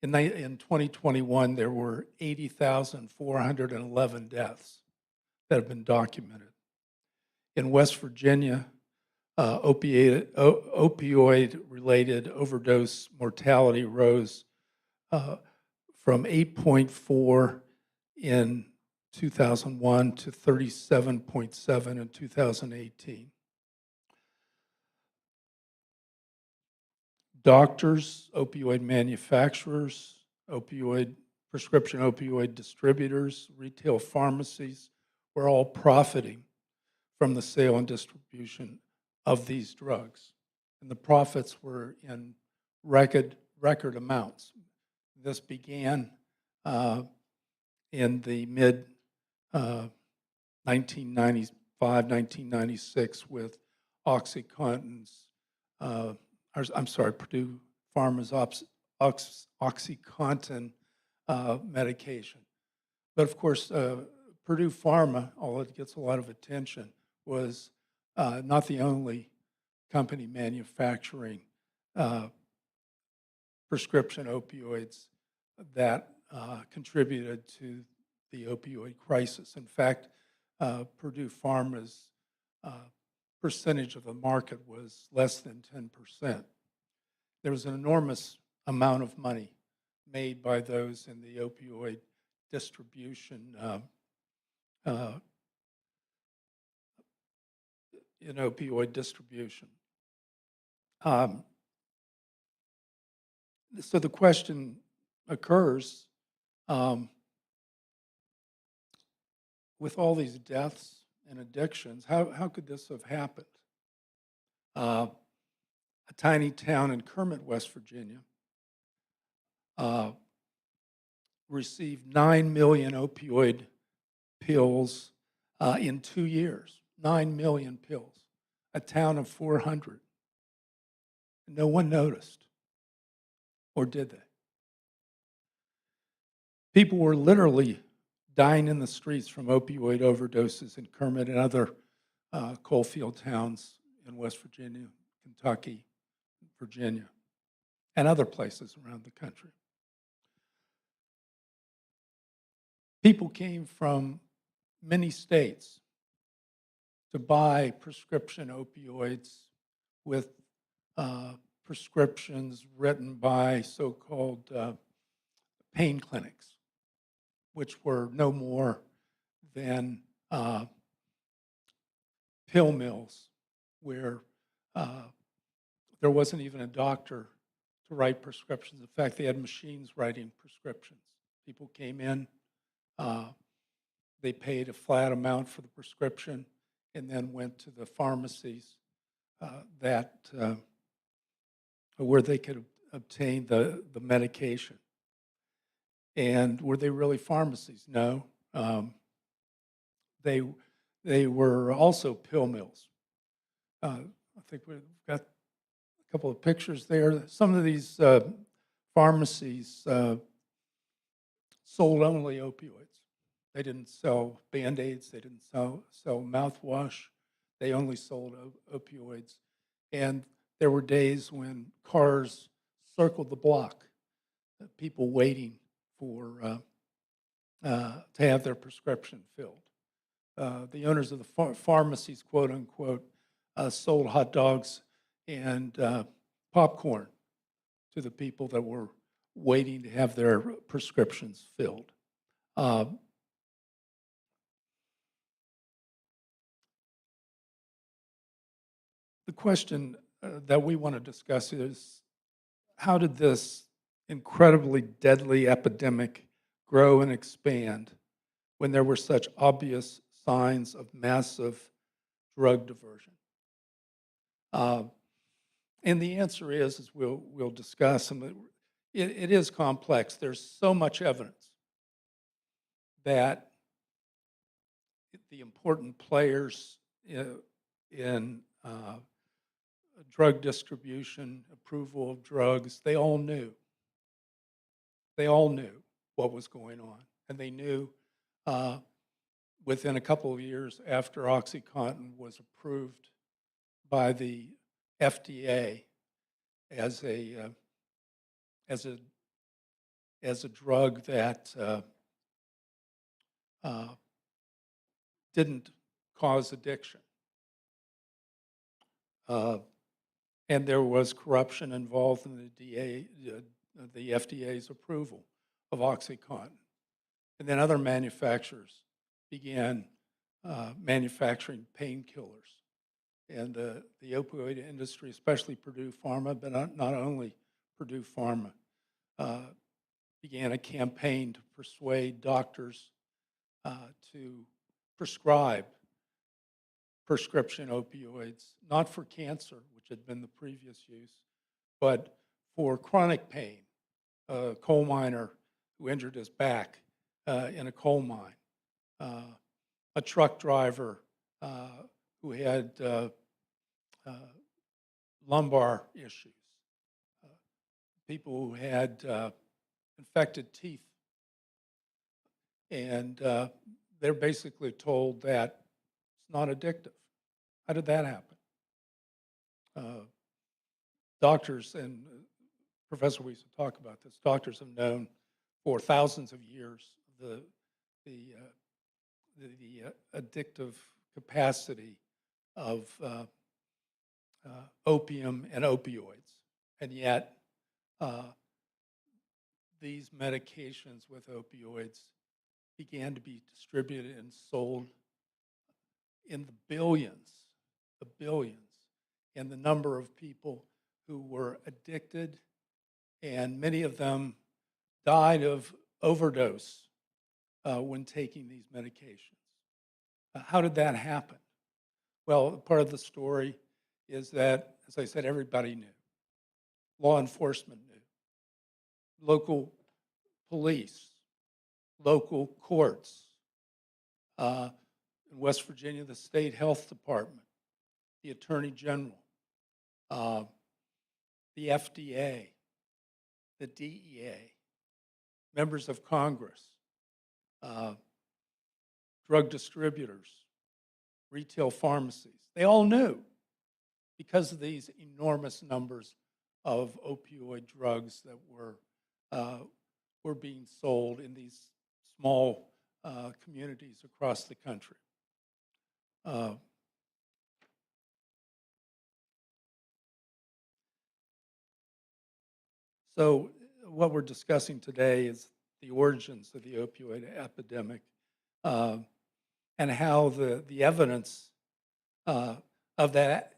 2021, there were 80,411 deaths that have been documented. In West Virginia, opioid-related overdose mortality rose from 8.4 in 2001 to 37.7 in 2018. Doctors, opioid manufacturers, prescription opioid distributors, retail pharmacies were all profiting from the sale and distribution of these drugs. And the profits were in record amounts. This began in the mid 1995, 1996 with OxyContin's, Purdue Pharma's OxyContin medication. But of course, Purdue Pharma, although it gets a lot of attention, was not the only company manufacturing prescription opioids that contributed to the opioid crisis. In fact, Purdue Pharma's percentage of the market was less than 10%. There was an enormous amount of money made by those in the opioid distribution So the question occurs, with all these deaths and addictions, how could this have happened? A tiny town in Kermit, West Virginia, received 9 million opioid pills in 2 years. 9 million pills. A town of 400. No one noticed. Or did they? People were literally dying in the streets from opioid overdoses in Kermit and other coalfield towns in West Virginia, Kentucky, Virginia, and other places around the country. People came from many states to buy prescription opioids with prescriptions written by so-called pain clinics, which were no more than pill mills where there wasn't even a doctor to write prescriptions. In fact, they had machines writing prescriptions. People came in, they paid a flat amount for the prescription, and then went to the pharmacies where they could obtain the medication. And were they really pharmacies? No. They were also pill mills. I think we've got a couple of pictures there. Some of these pharmacies sold only opioids. They didn't sell Band-Aids. They didn't sell mouthwash. They only sold opioids. And there were days when cars circled the block, people waiting for to have their prescription filled. The owners of the pharmacies, quote unquote, sold hot dogs and popcorn to the people that were waiting to have their prescriptions filled. The question that we want to discuss is, how did this incredibly deadly epidemic grow and expand when there were such obvious signs of massive drug diversion? And the answer is, as we'll discuss, and it is complex. There's so much evidence that the important players in drug distribution, approval of drugs, they all knew. They all knew what was going on. And they knew within a couple of years after OxyContin was approved by the FDA as a drug that didn't cause addiction. And there was corruption involved in the FDA's approval of OxyContin. And then other manufacturers began manufacturing painkillers. And the opioid industry, especially Purdue Pharma, but not only Purdue Pharma, began a campaign to persuade doctors to prescribe prescription opioids, not for cancer, which had been the previous use, but for chronic pain. A coal miner who injured his back in a coal mine, a truck driver who had lumbar issues, people who had infected teeth. And they're basically told that it's not addictive. How did that happen? Doctors, and Professor, we used to talk about this, doctors have known for thousands of years the addictive capacity of opium and opioids. And yet, these medications with opioids began to be distributed and sold in the billions, and the number of people who were addicted, and many of them died of overdose when taking these medications. How did that happen? Well, part of the story is that, as I said, everybody knew. Law enforcement knew. Local police, local courts, in West Virginia, the State Health Department, the Attorney General, the FDA, the DEA, members of Congress, drug distributors, retail pharmacies. They all knew because of these enormous numbers of opioid drugs that were being sold in these small communities across the country. So what we're discussing today is the origins of the opioid epidemic and how the evidence of that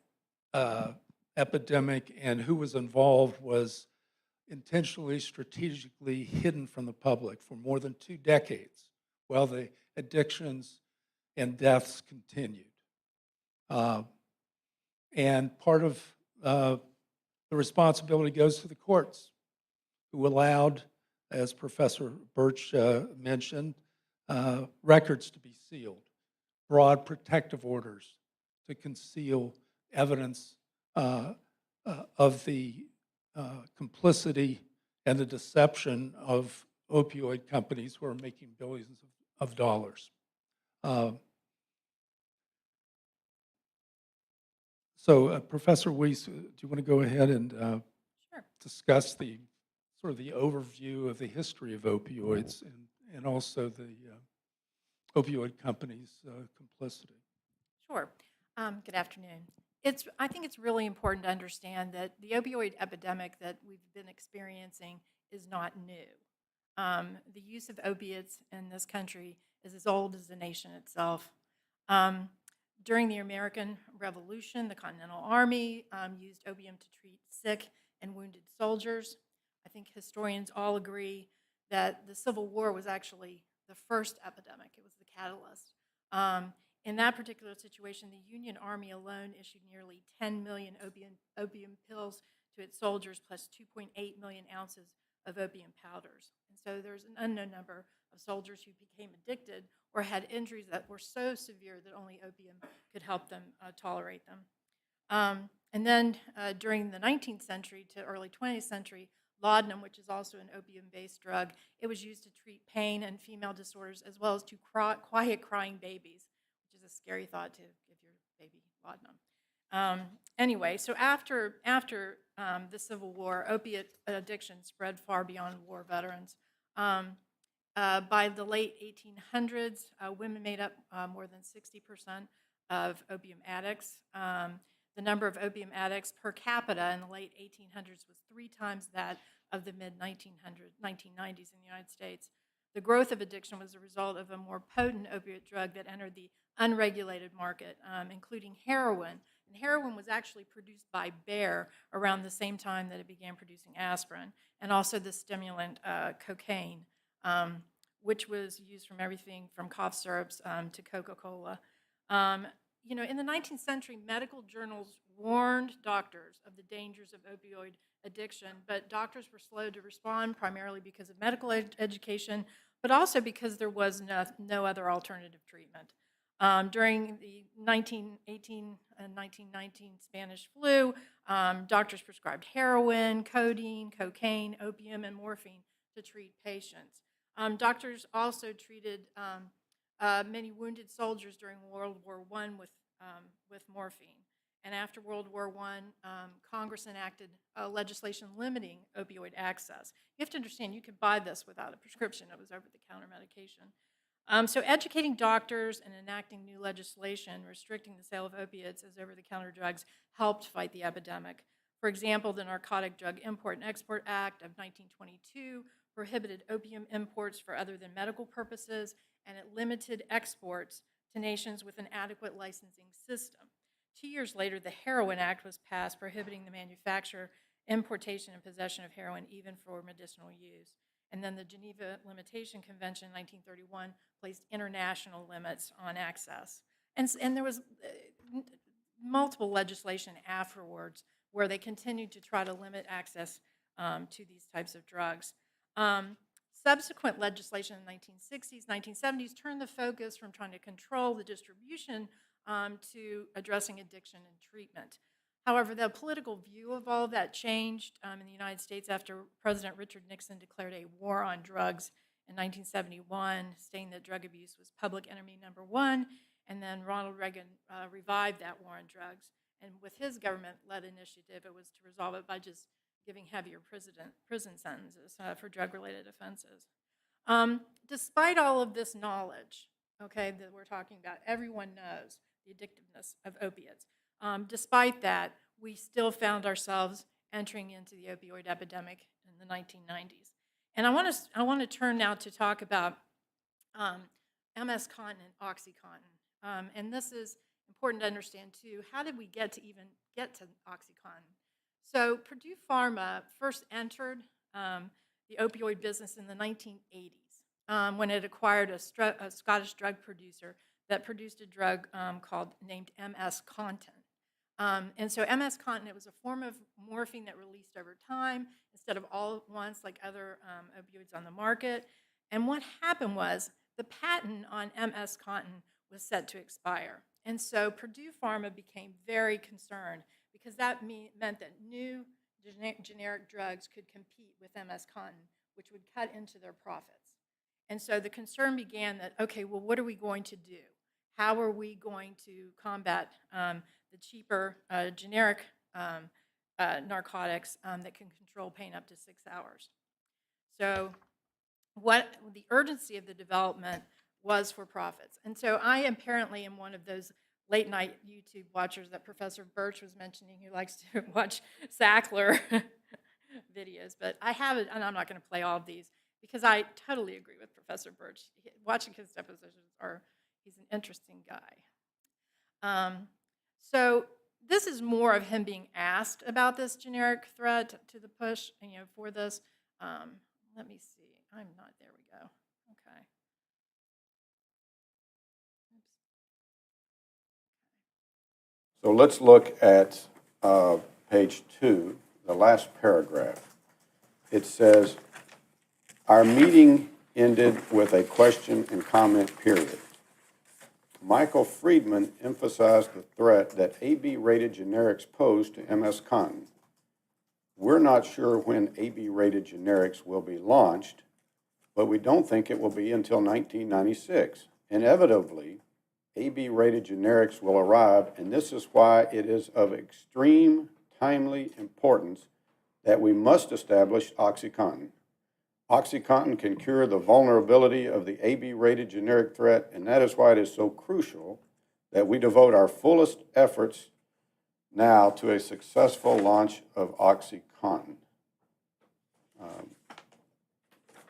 epidemic and who was involved was intentionally, strategically hidden from the public for more than 2 decades while the addictions and deaths continued. And part of the responsibility goes to the courts, who allowed, as Professor Birch mentioned, records to be sealed, broad protective orders to conceal evidence of the complicity and the deception of opioid companies who are making billions of dollars. So, Professor Weiss, do you want to go ahead and Sure. discuss the sort of the overview of the history of opioids and also the opioid companies' complicity? Sure. Good afternoon. I think it's really important to understand that the opioid epidemic that we've been experiencing is not new. The use of opiates in this country is as old as the nation itself. During the American Revolution, the Continental Army used opium to treat sick and wounded soldiers. I think historians all agree that the Civil War was actually the first epidemic. It was the catalyst. In that particular situation, the Union Army alone issued nearly 10 million opium pills to its soldiers, plus 2.8 million ounces of opium powders. And so there's an unknown number of soldiers who became addicted or had injuries that were so severe that only opium could help them tolerate them. And then during the 19th century to early 20th century, laudanum, which is also an opium-based drug, it was used to treat pain and female disorders as well as to quiet crying babies, which is a scary thought to give your baby laudanum. Anyway, so after the Civil War, opiate addiction spread far beyond war veterans. By the late 1800s, women made up more than 60% of opium addicts. The number of opium addicts per capita in the late 1800s was 3 times that of the mid-1990s in the United States. The growth of addiction was a result of a more potent opiate drug that entered the unregulated market, including heroin. And heroin was actually produced by Bayer around the same time that it began producing aspirin, and also the stimulant cocaine, which was used from everything from cough syrups to Coca-Cola. In the 19th century, medical journals warned doctors of the dangers of opioid addiction, but doctors were slow to respond, primarily because of medical education, but also because there was no other alternative treatment. During the 1918 and 1919 Spanish flu, doctors prescribed heroin, codeine, cocaine, opium, and morphine to treat patients. Doctors also treated many wounded soldiers during World War I with morphine. And after World War I, Congress enacted legislation limiting opioid access. You have to understand, you could buy this without a prescription. It was over-the-counter medication. So educating doctors and enacting new legislation restricting the sale of opiates as over-the-counter drugs helped fight the epidemic. For example, the Narcotic Drug Import and Export Act of 1922 prohibited opium imports for other than medical purposes, and it limited exports to nations with an adequate licensing system. 2 years later, the Heroin Act was passed, prohibiting the manufacture, importation, and possession of heroin even for medicinal use. And then the Geneva Limitation Convention in 1931 placed international limits on access. And there was multiple legislation afterwards where they continued to try to limit access to these types of drugs. Subsequent legislation in the 1960s, 1970s turned the focus from trying to control the distribution to addressing addiction and treatment. However, the political view of all of that changed in the United States after President Richard Nixon declared a war on drugs in 1971, stating that drug abuse was public enemy #1, and then Ronald Reagan revived that war on drugs. And with his government-led initiative, it was to resolve it by just giving heavier prison sentences for drug-related offenses. Despite all of this knowledge, okay, that we're talking about, everyone knows the addictiveness of opiates. Despite that, we still found ourselves entering into the opioid epidemic in the 1990s. And I want to turn now to talk about MS Contin and OxyContin. And this is important to understand too. How did we even get to OxyContin? So Purdue Pharma first entered the opioid business in the 1980s when it acquired a Scottish drug producer that produced a drug named MS Contin. And so MS Contin was a form of morphine that released over time instead of all at once like other opioids on the market. And what happened was the patent on MS Contin was set to expire. And so Purdue Pharma became very concerned because that meant that new generic drugs could compete with MS Contin, which would cut into their profits. And so the concern began that, okay, well, what are we going to do? How are we going to combat the cheaper generic narcotics that can control pain up to 6 hours? So what the urgency of the development was for profits. And so I apparently am one of those late night YouTube watchers that Professor Birch was mentioning who likes to watch Sackler videos. But I have it, and I'm not going to play all of these because I totally agree with Professor Birch. Watching his depositions he's an interesting guy. So this is more of him being asked about this generic threat to the push, for this. Let me see. I'm not, there we go. Okay. So let's look at page 2, the last paragraph. It says, our meeting ended with a question and comment period. Michael Friedman emphasized the threat that AB-rated generics pose to MS Contin. We're not sure when AB-rated generics will be launched, but we don't think it will be until 1996. Inevitably, AB-rated generics will arrive, and this is why it is of extreme timely importance that we must establish OxyContin. OxyContin can cure the vulnerability of the AB-rated generic threat, and that is why it is so crucial that we devote our fullest efforts now to a successful launch of OxyContin.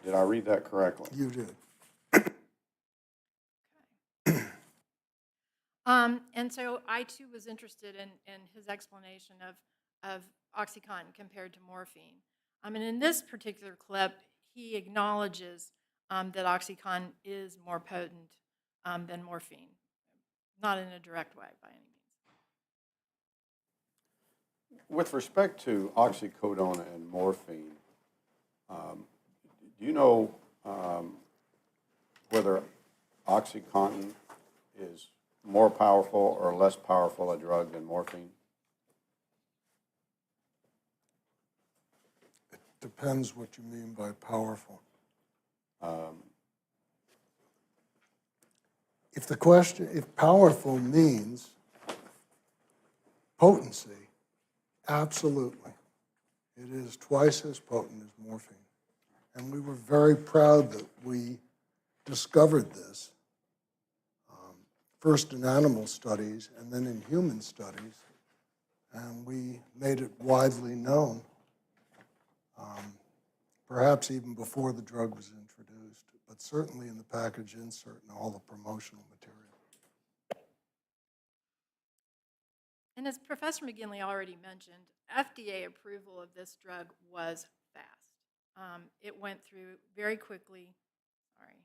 Did I read that correctly? You did. And so I too was interested in his explanation of OxyContin compared to morphine. And in this particular clip, he acknowledges that OxyContin is more potent than morphine, not in a direct way by any means. With respect to oxycodone and morphine, do you know whether OxyContin is more powerful or less powerful a drug than morphine? It depends what you mean by powerful. If powerful means potency, absolutely. It is twice as potent as morphine. And we were very proud that we discovered this, first in animal studies and then in human studies, and we made it widely known, perhaps even before the drug was introduced, but certainly in the package insert and all the promotional material. And as Professor McGinley already mentioned, FDA approval of this drug was fast. It went through very quickly. Sorry,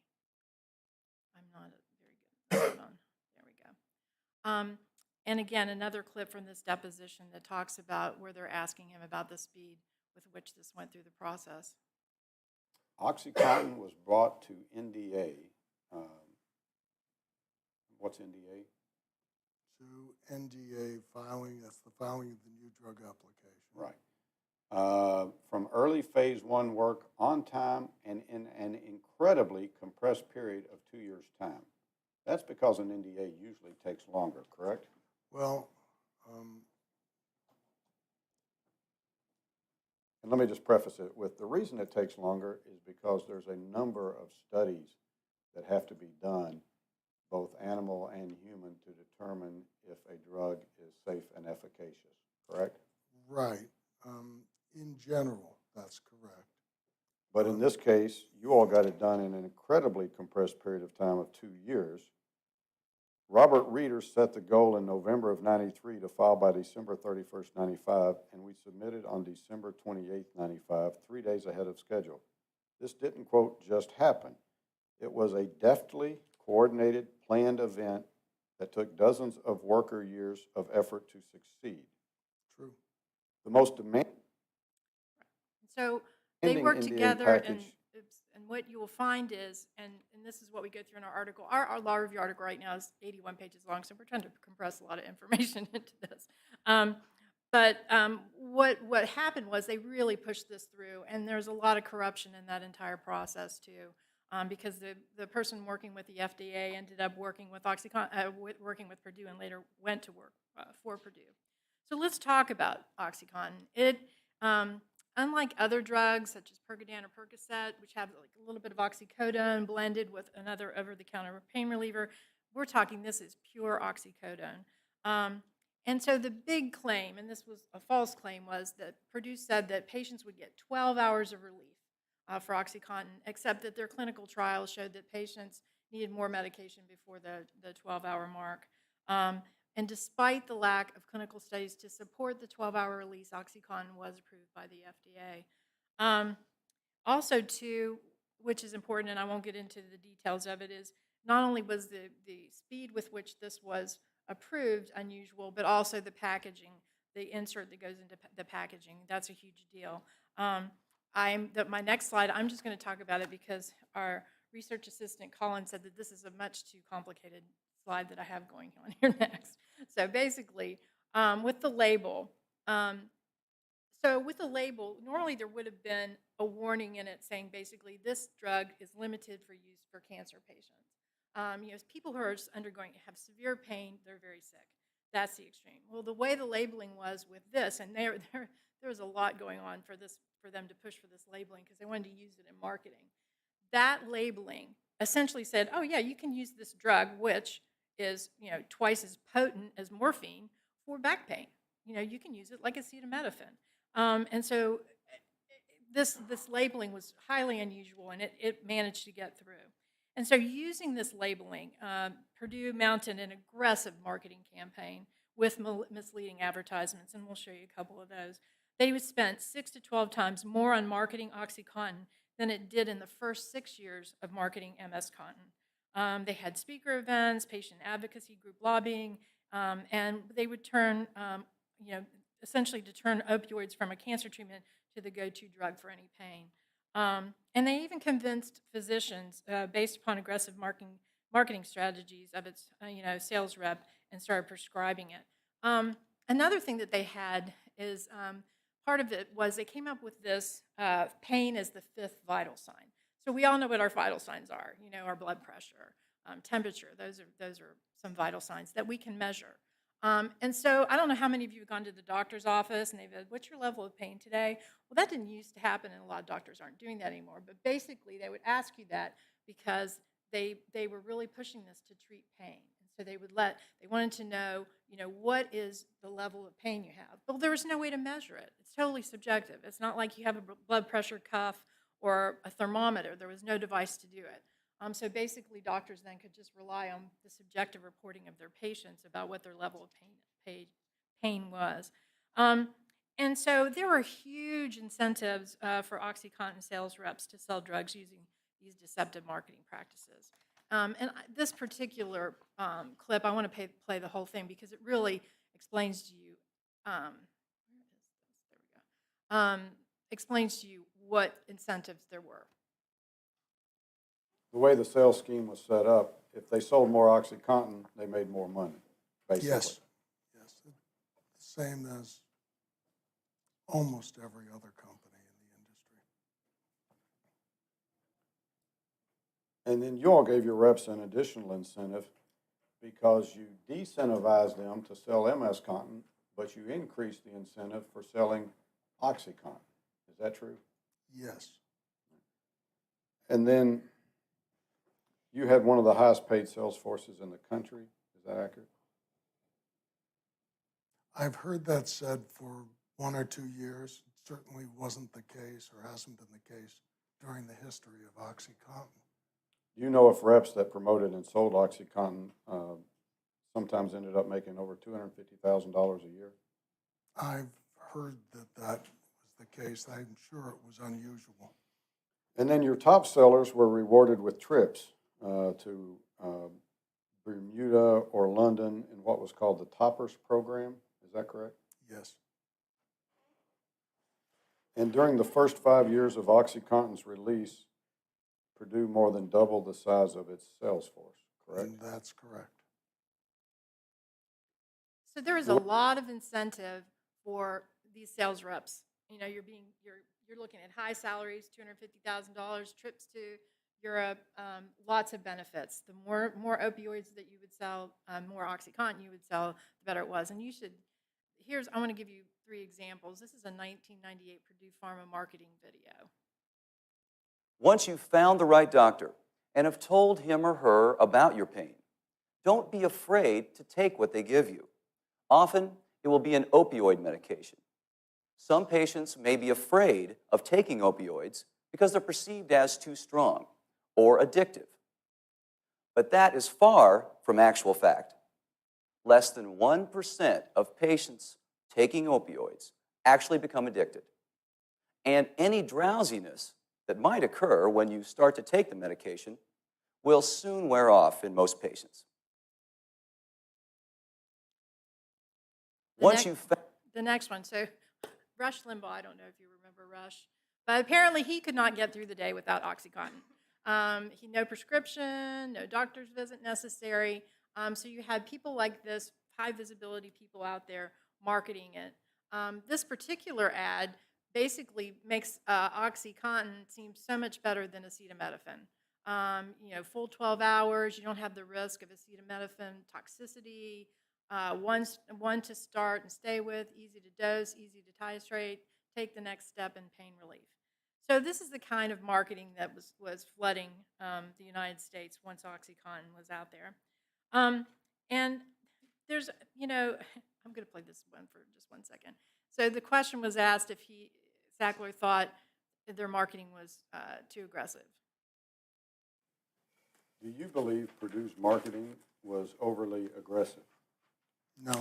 I'm not very good. Hold on. There we go. And again, another clip from this deposition that talks about where they're asking him about the speed with which this went through the process. OxyContin was brought to NDA. What's NDA? To NDA filing, that's the filing of the new drug application. Right. From early phase 1 work on time and in an incredibly compressed period of 2 years' time. That's because an NDA usually takes longer, correct? Well, and let me just preface it with the reason it takes longer is because there's a number of studies that have to be done, both animal and human, to determine if a drug is safe and efficacious, correct? right. In general, that's correct. But in this case, you all got it done in an incredibly compressed period of time of 2 years. Robert Reeder set the goal in November of 93 to file by December 31st, 95, and we submitted on December 28th, 95, 3 days ahead of schedule. This didn't, quote, just happen. It was a deftly coordinated, planned event that took dozens of worker years of effort to succeed. True. The most demanding So they work Indian together, and package. what you will find is, and this is what we go through in our article. Our law review article right now is 81 pages long, so we're trying to compress a lot of information into this. What happened was they really pushed this through, and there's a lot of corruption in that entire process too, because the person working with the FDA ended up working with working with Purdue, and later went to work for Purdue. So let's talk about OxyContin. It unlike other drugs such as Percodan or Percocet, which have like a little bit of oxycodone blended with another over-the-counter pain reliever, we're talking this is pure oxycodone. And so the big claim, and this was a false claim, was that Purdue said that patients would get 12 hours of relief for OxyContin, except that their clinical trials showed that patients needed more medication before the 12-hour mark. And despite the lack of clinical studies to support the 12-hour release, OxyContin was approved by the FDA. Also, too, which is important, and I won't get into the details of it, is not only was the speed with which this was approved unusual, but also the packaging, the insert that goes into the packaging. That's a huge deal. My next slide, I'm just going to talk about it because our research assistant, Colin, said that this is a much too complicated slide that I have going on here next. So basically, with the label, normally there would have been a warning in it saying basically this drug is limited for use for cancer patients. People who are have severe pain, they're very sick. That's the extreme. Well, the way the labeling was with this, and there was a lot going on for them to push for this labeling because they wanted to use it in marketing. That labeling essentially said, oh yeah, you can use this drug, which is twice as potent as morphine for back pain. You can use it like acetaminophen. And so this labeling was highly unusual, and it managed to get through. And so using this labeling, Purdue mounted an aggressive marketing campaign with misleading advertisements, and we'll show you a couple of those. They would spend 6 to 12 times more on marketing OxyContin than it did in the first 6 years of marketing MS-Contin. They had speaker events, patient advocacy group lobbying, and they would essentially to turn opioids from a cancer treatment to the go-to drug for any pain. And they even convinced physicians, based upon aggressive marketing strategies of its sales rep, and started prescribing it. Another thing that they had is part of it was they came up with this pain as the 5th vital sign. So we all know what our vital signs are. Our blood pressure, temperature. Those are some vital signs that we can measure. And so I don't know how many of you have gone to the doctor's office and they've said, what's your level of pain today? Well, that didn't used to happen, and a lot of doctors aren't doing that anymore. But basically, they would ask you that because they were really pushing this to treat pain. And so they wanted to know, what is the level of pain you have? Well, there was no way to measure it. It's totally subjective. It's not like you have a blood pressure cuff or a thermometer. There was no device to do it. So basically, doctors then could just rely on the subjective reporting of their patients about what their level of pain was. And so there were huge incentives for OxyContin sales reps to sell drugs using these deceptive marketing practices. This particular clip, I want to play the whole thing because it really explains to you. Explains to you what incentives there were. The way the sales scheme was set up, if they sold more OxyContin, they made more money, basically. Yes. The same as almost every other company in the industry. And then you all gave your reps an additional incentive because you decentivized them to sell MS-Contin, but you increased the incentive for selling OxyContin. Is that true? Yes. And then you had one of the highest paid sales forces in the country. Is that accurate? I've heard that said for 1 or 2 years. It certainly wasn't the case or hasn't been the case during the history of OxyContin. Do you know if reps that promoted and sold OxyContin sometimes ended up making over $250,000 a year? I've heard that was the case. I'm sure it was unusual. And then your top sellers were rewarded with trips to Bermuda, or London in what was called the Toppers program. Is that correct? Yes. And during the first 5 years of OxyContin's release, Purdue more than doubled the size of its sales force, correct? And that's correct. So there is a lot of incentive for these sales reps. You know, you're looking at high salaries, $250,000, trips to Europe, lots of benefits. The more opioids that you would sell, more OxyContin you would sell, the better it was. And I want to give you 3 examples. This is a 1998 Purdue Pharma marketing video. Once you've found the right doctor and have told him or her about your pain, don't be afraid to take what they give you. Often, it will be an opioid medication. Some patients may be afraid of taking opioids because they're perceived as too strong or addictive. But that is far from actual fact. Less than 1% of patients taking opioids actually become addicted. And any drowsiness that might occur when you start to take the medication will soon wear off in most patients. The next one. So Rush Limbaugh, I don't know if you remember Rush, but apparently he could not get through the day without OxyContin. No prescription, no doctor's visit necessary. So you had people like this, high visibility people out there marketing it. This particular ad basically makes OxyContin seem so much better than acetaminophen. Full 12 hours, you don't have the risk of acetaminophen toxicity, one to start and stay with, easy to dose, easy to titrate, take the next step in pain relief. So this is the kind of marketing that was flooding the United States once OxyContin was out there. And there's, I'm going to play this one for just 1 second. So the question was asked if Sackler thought that their marketing was too aggressive. Do you believe Purdue's marketing was overly aggressive? No.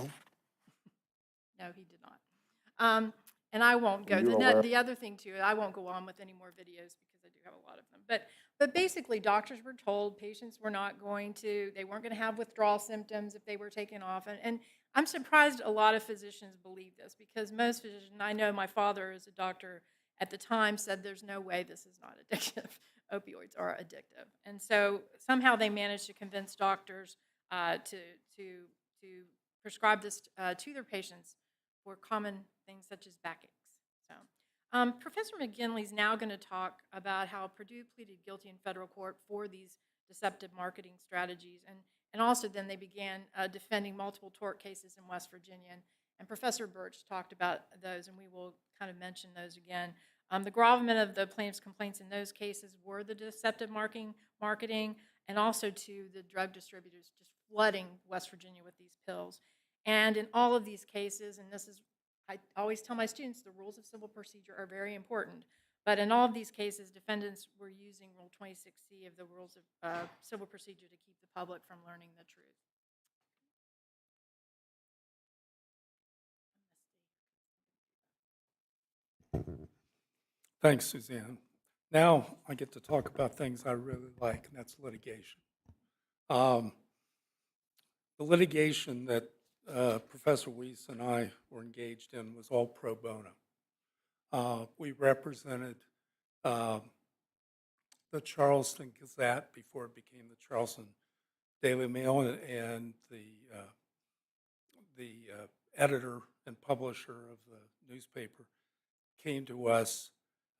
No, he did not. And I won't go. The other thing, too, I won't go on with any more videos because I do have a lot of them. But basically, doctors were told patients were not going to, they weren't going to have withdrawal symptoms if they were taken off. And I'm surprised a lot of physicians believe this because most physicians, I know my father as a doctor at the time said there's no way this is not addictive. Opioids are addictive. And so somehow they managed to convince doctors to prescribe this to their patients for common things such as backaches. So, Professor McGinley is now going to talk about how Purdue pleaded guilty in federal court for these deceptive marketing strategies, and also then they began defending multiple tort cases in West Virginia. And Professor Birch talked about those, and we will kind of mention those again. The gravamen of the plaintiff's complaints in those cases were the deceptive marketing, and also to the drug distributors just flooding West Virginia with these pills. And in all of these cases, and I always tell my students, the rules of civil procedure are very important. But in all of these cases, defendants were using Rule 26C of the rules of civil procedure to keep the public from learning the truth. Thanks, Suzanne. Now I get to talk about things I really like, and that's litigation. The litigation that Professor Weiss and I were engaged in was all pro bono. We represented the Charleston Gazette before it became the Charleston Daily Mail, and the editor and publisher of the newspaper came to us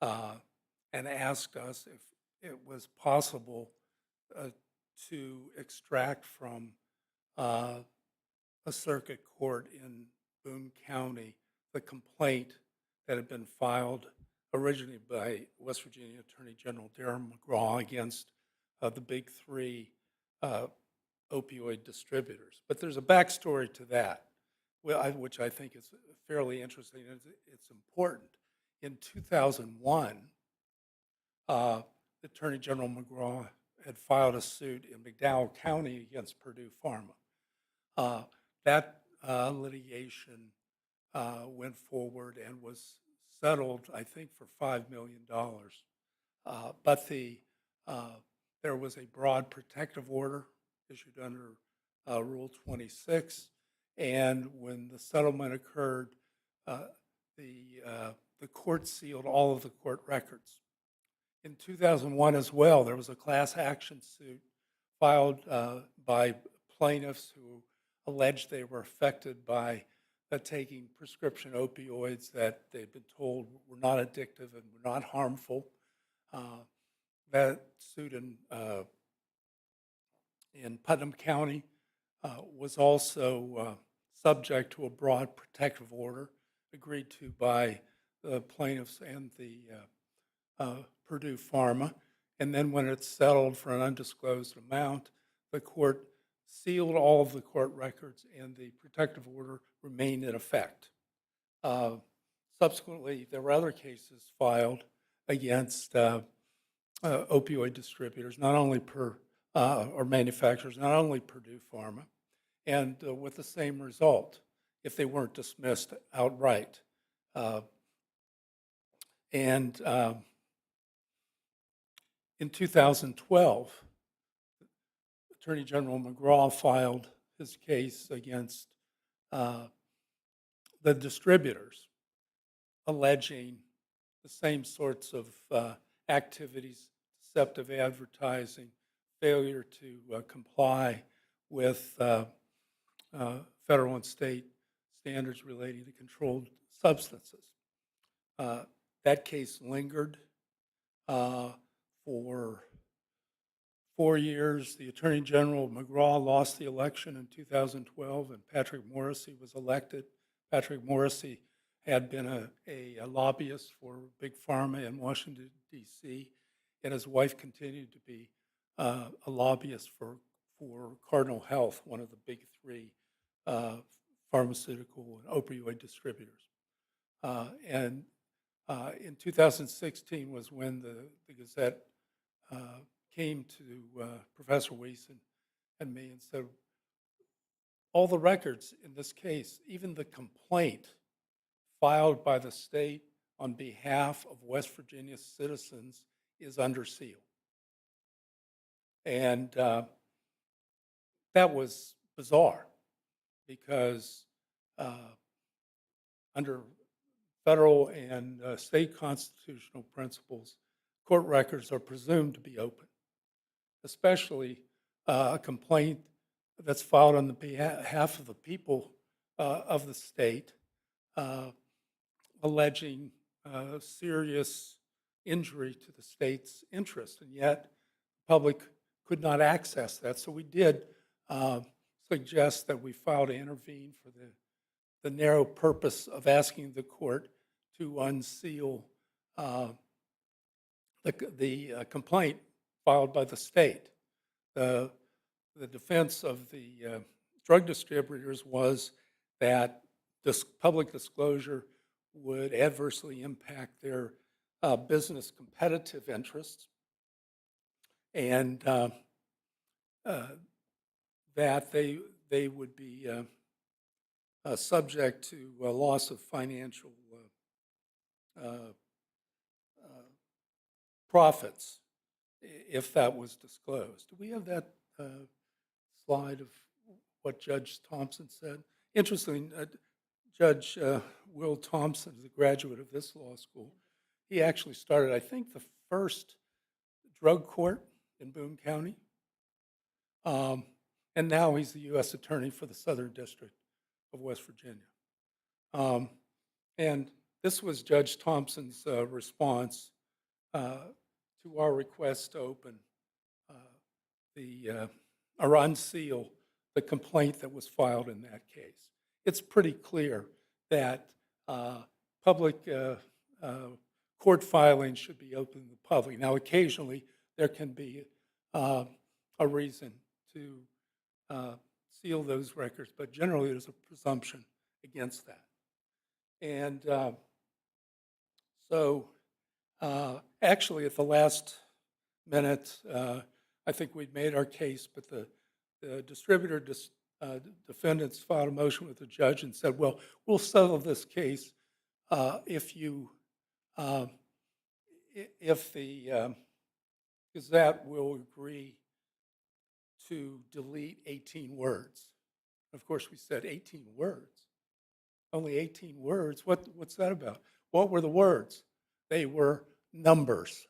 and asked us if it was possible to extract from a circuit court in Boone County the complaint that had been filed originally by West Virginia Attorney General Darren McGraw against the big 3 opioid distributors. But there's a backstory to that, which I think is fairly interesting. It's important. In 2001, Attorney General McGraw had filed a suit in McDowell County against Purdue Pharma. That litigation went forward and was settled, I think, for $5 million. But there was a broad protective order issued under Rule 26. And when the settlement occurred, the court sealed all of the court records. In 2001 as well, there was a class action suit filed by plaintiffs who alleged they were affected by taking prescription opioids that they'd been told were not addictive and were not harmful. That suit in Putnam County was also subject to a broad protective order agreed to by the plaintiffs and the Purdue Pharma. And then when it settled for an undisclosed amount, the court sealed all of the court records and the protective order remained in effect. Subsequently, there were other cases filed against opioid distributors, not only or manufacturers, not only Purdue Pharma, and with the same result if they weren't dismissed outright. In 2012, Attorney General McGraw filed his case against the distributors, alleging the same sorts of activities, deceptive advertising, failure to comply with federal and state standards relating to controlled substances. That case lingered for 4 years. The Attorney General McGraw lost the election in 2012, and Patrick Morrissey was elected. Patrick Morrissey had been a lobbyist for Big Pharma in Washington, D.C., and his wife continued to be a lobbyist for Cardinal Health, one of the big three pharmaceutical and opioid distributors. And in 2016 was when the Gazette came to Professor Weiss and me and said, all the records in this case, even the complaint filed by the state on behalf of West Virginia citizens is under seal. And that was bizarre because under federal and state constitutional principles, court records are presumed to be open, especially a complaint that's filed on the behalf of the people of the state, alleging serious injury to the state's interest, and yet the public could not access that. So we did suggest that we file to intervene for the narrow purpose of asking the court to unseal the complaint filed by the state. The defense of the drug distributors was that this public disclosure would adversely impact their business competitive interests, and that they would be subject to a loss of financial profits if that was disclosed. Do we have that slide of what Judge Thompson said? Interesting, Judge Will Thompson is a graduate of this law school. He actually started, I think, the first drug court in Boone County. And now he's the U.S. Attorney for the Southern District of West Virginia. And this was Judge Thompson's response to our request to open or unseal the complaint that was filed in that case. It's pretty clear that public court filings should be open to the public. Now, occasionally, there can be a reason to seal those records, but generally there's a presumption against that. And so actually at the last minute, I think we'd made our case, but the distributor defendants filed a motion with the judge and said, well, we'll settle this case if the Gazette will agree to delete 18 words. Of course, we said 18 words. Only 18 words. What's that about? What were the words? They were numbers.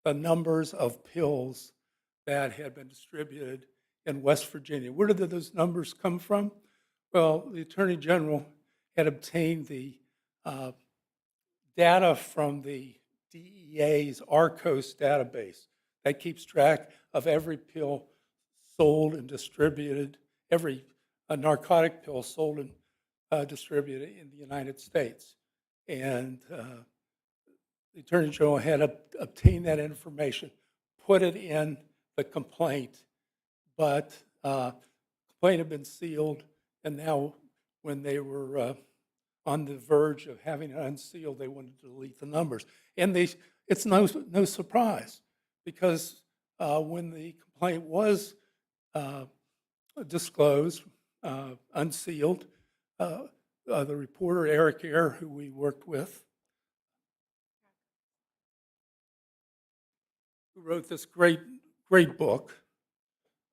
The numbers of pills that had been distributed in West Virginia. Where did those numbers come from? Well, the Attorney General had obtained the data from the DEA's ARCOS database that keeps track of every pill sold and distributed, every narcotic pill sold and distributed in the United States. And the Attorney General had obtained that information, put it in the complaint, but the complaint had been sealed, and now when they were on the verge of having it unsealed, they wanted to delete the numbers. And it's no surprise, because when the complaint was disclosed, unsealed, the reporter, Eric Eyre, who we worked with, who wrote this great book,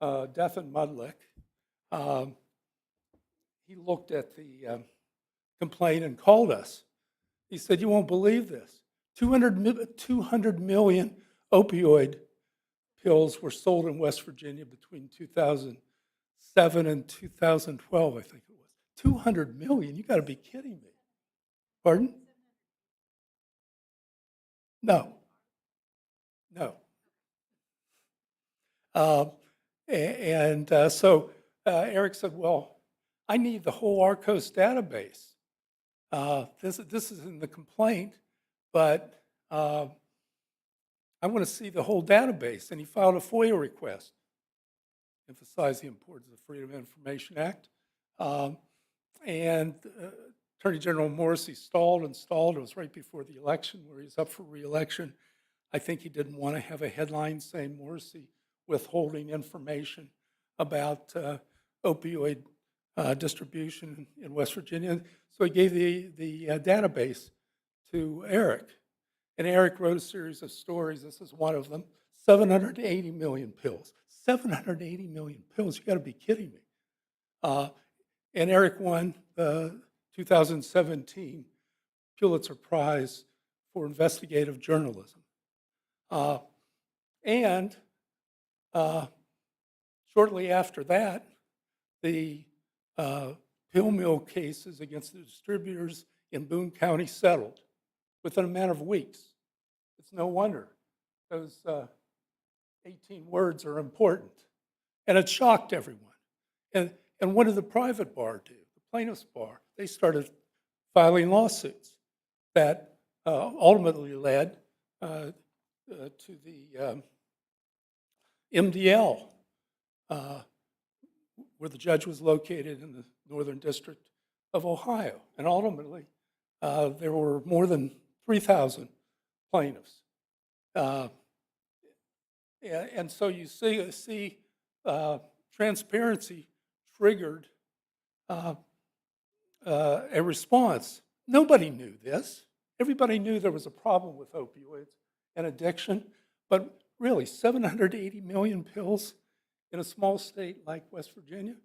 Death and Mudlick, he looked at the complaint and called us. He said, "You won't believe this. 200 million opioid pills were sold in West Virginia between 2007 and 2012, I think it was. 200 million? You got to be kidding me." Pardon? No. So Eric said, "Well, I need the whole ARCOS database. This is in the complaint, but I want to see the whole database." And he filed a FOIA request, emphasized the importance of the Freedom of Information Act. And Attorney General Morrissey stalled. It was right before the election where he's up for re-election. I think he didn't want to have a headline saying Morrissey withholding information about opioid distribution in West Virginia. So he gave the database to Eric. And Eric wrote a series of stories. This is one of them. 780 million pills. 780 million pills. You got to be kidding me. And Eric won the 2017 Pulitzer Prize for investigative journalism. And shortly after that, the pill mill cases against the distributors in Boone County settled within a matter of weeks. It's no wonder those 18 words are important. And it shocked everyone. And what did the private bar do? The plaintiff's bar. They started filing lawsuits that ultimately led to the MDL, where the judge was located in the Northern District of Ohio. And ultimately, there were more than 3,000 plaintiffs. And so you see transparency triggered a response. Nobody knew this. Everybody knew there was a problem with opioids and addiction, but really, 780 million pills in a small state like West Virginia.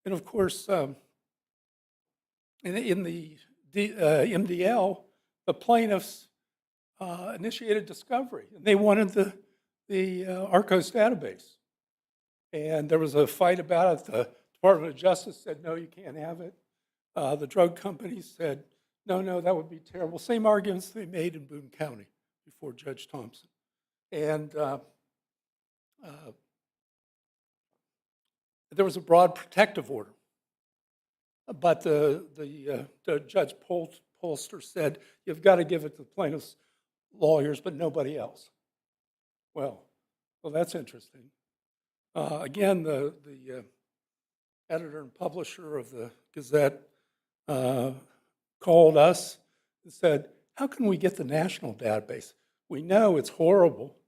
And of course, in the MDL, the plaintiffs initiated discovery, and they wanted the ARCOS database. And there was a fight about it. The Department of Justice said, "No, you can't have it." The drug companies said, no, that would be terrible. Same arguments they made in Boone County before Judge Thompson. And there was a broad protective order. But the Judge Polster said, "You've got to give it to the plaintiffs' lawyers, but nobody else." Well, that's interesting. Again, the editor and publisher of the Gazette called us and said, "How can we get the national database? We know it's horrible,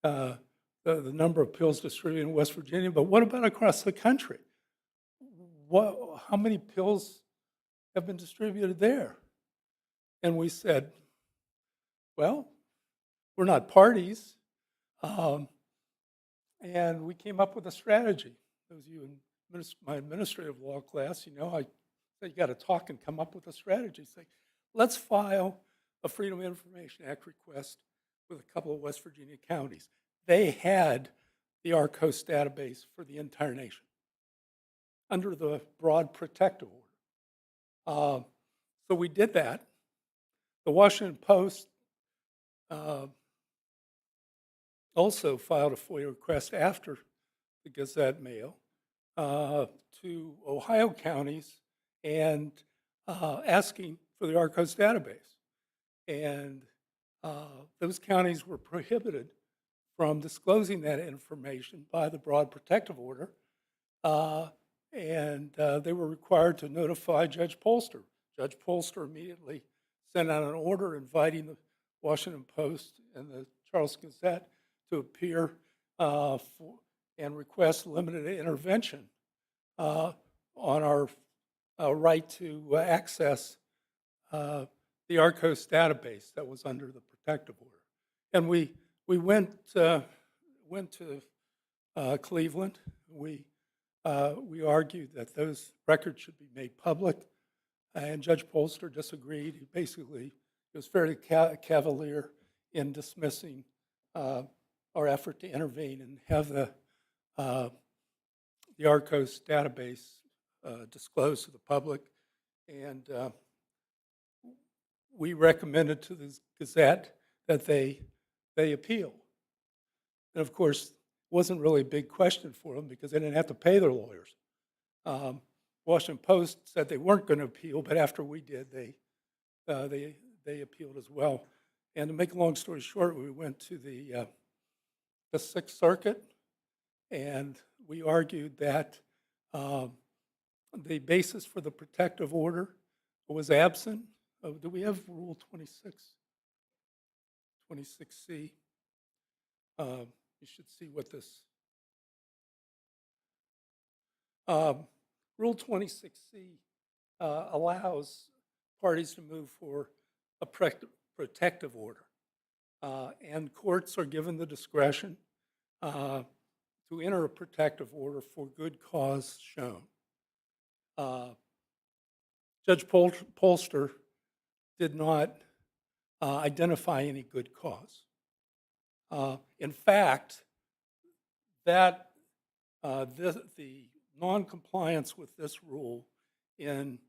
the number of pills distributed in West Virginia, but what about across the country? How many pills have been distributed there?" And we said, "Well, we're not parties." And we came up with a strategy. Those of you in my administrative law class, you know, I said you got to talk and come up with a strategy. Say, let's file a Freedom of Information Act request with a couple of West Virginia counties. They had the ARCOS database for the entire nation under the broad protective order. So we did that. The Washington Post also filed a FOIA request after the Gazette mail to Ohio counties and asking for the ARCOS database. And those counties were prohibited from disclosing that information by the broad protective order. And they were required to notify Judge Polster. Judge Polster immediately sent out an order inviting the Washington Post and the Charleston Gazette to appear and request limited intervention on our right to access the ARCOS database that was under the protective order. And we went to Cleveland. We argued that those records should be made public, and Judge Polster disagreed. He basically was fairly cavalier in dismissing our effort to intervene and have the ARCOS database disclosed to the public. And we recommended to the Gazette that they appeal. And of course, it wasn't really a big question for them because they didn't have to pay their lawyers. Washington Post said they weren't going to appeal, but after we did, they appealed as well. And to make a long story short, we went to the Sixth Circuit, and we argued that the basis for the protective order was absent. Do we have Rule 26C? You should see what this. Rule 26C allows parties to move for a protective order. And courts are given the discretion to enter a protective order for good cause shown. Judge Polster did not identify any good cause. In fact, the non-compliance with this rule in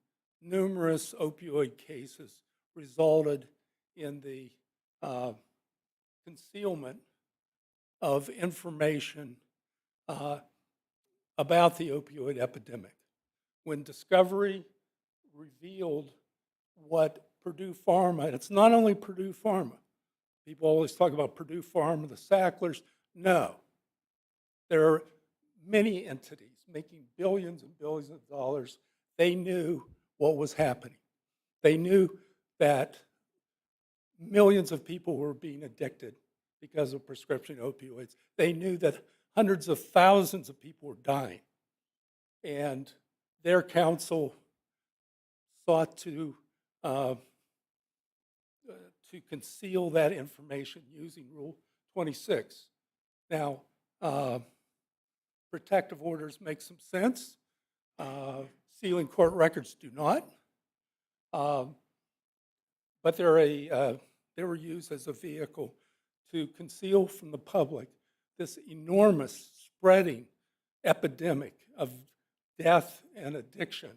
numerous opioid cases resulted in the concealment of information about the opioid epidemic. When discovery revealed what Purdue Pharma, and it's not only Purdue Pharma, people always talk about Purdue Pharma, the Sacklers. No, there are many entities making billions and billions of dollars. They knew what was happening. They knew that millions of people were being addicted because of prescription opioids. They knew that hundreds of thousands of people were dying. And their counsel sought to conceal that information using Rule 26. Now, protective orders make some sense. Sealing court records do not. But they were used as a vehicle to conceal from the public this enormous spreading epidemic of death and addiction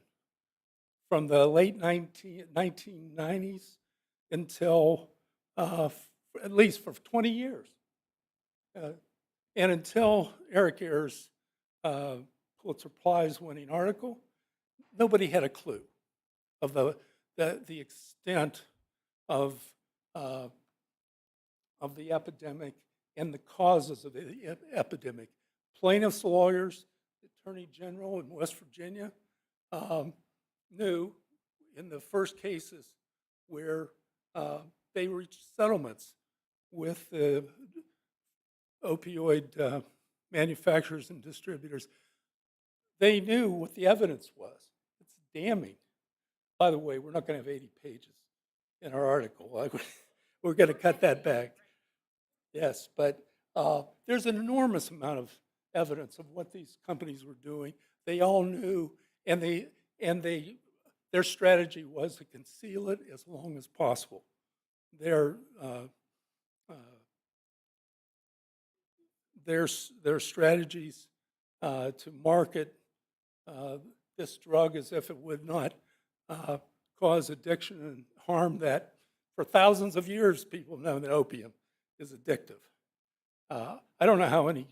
from the late 1990s until at least for 20 years. And until Eric Ayer's Pulitzer Prize winning article, nobody had a clue of the extent of the epidemic and the causes of the epidemic. Plaintiffs' lawyers, the Attorney General in West Virginia, knew in the first cases where they reached settlements with the opioid manufacturers and distributors, they knew what the evidence was. It's damning. By the way, we're not going to have 80 pages in our article. We're going to cut that back. Yes, but there's an enormous amount evidence of what these companies were doing. They all knew, and their strategy was to conceal it as long as possible. Their strategies to market this drug as if it would not cause addiction and harm that for thousands of years people know that opium is addictive. I don't know how any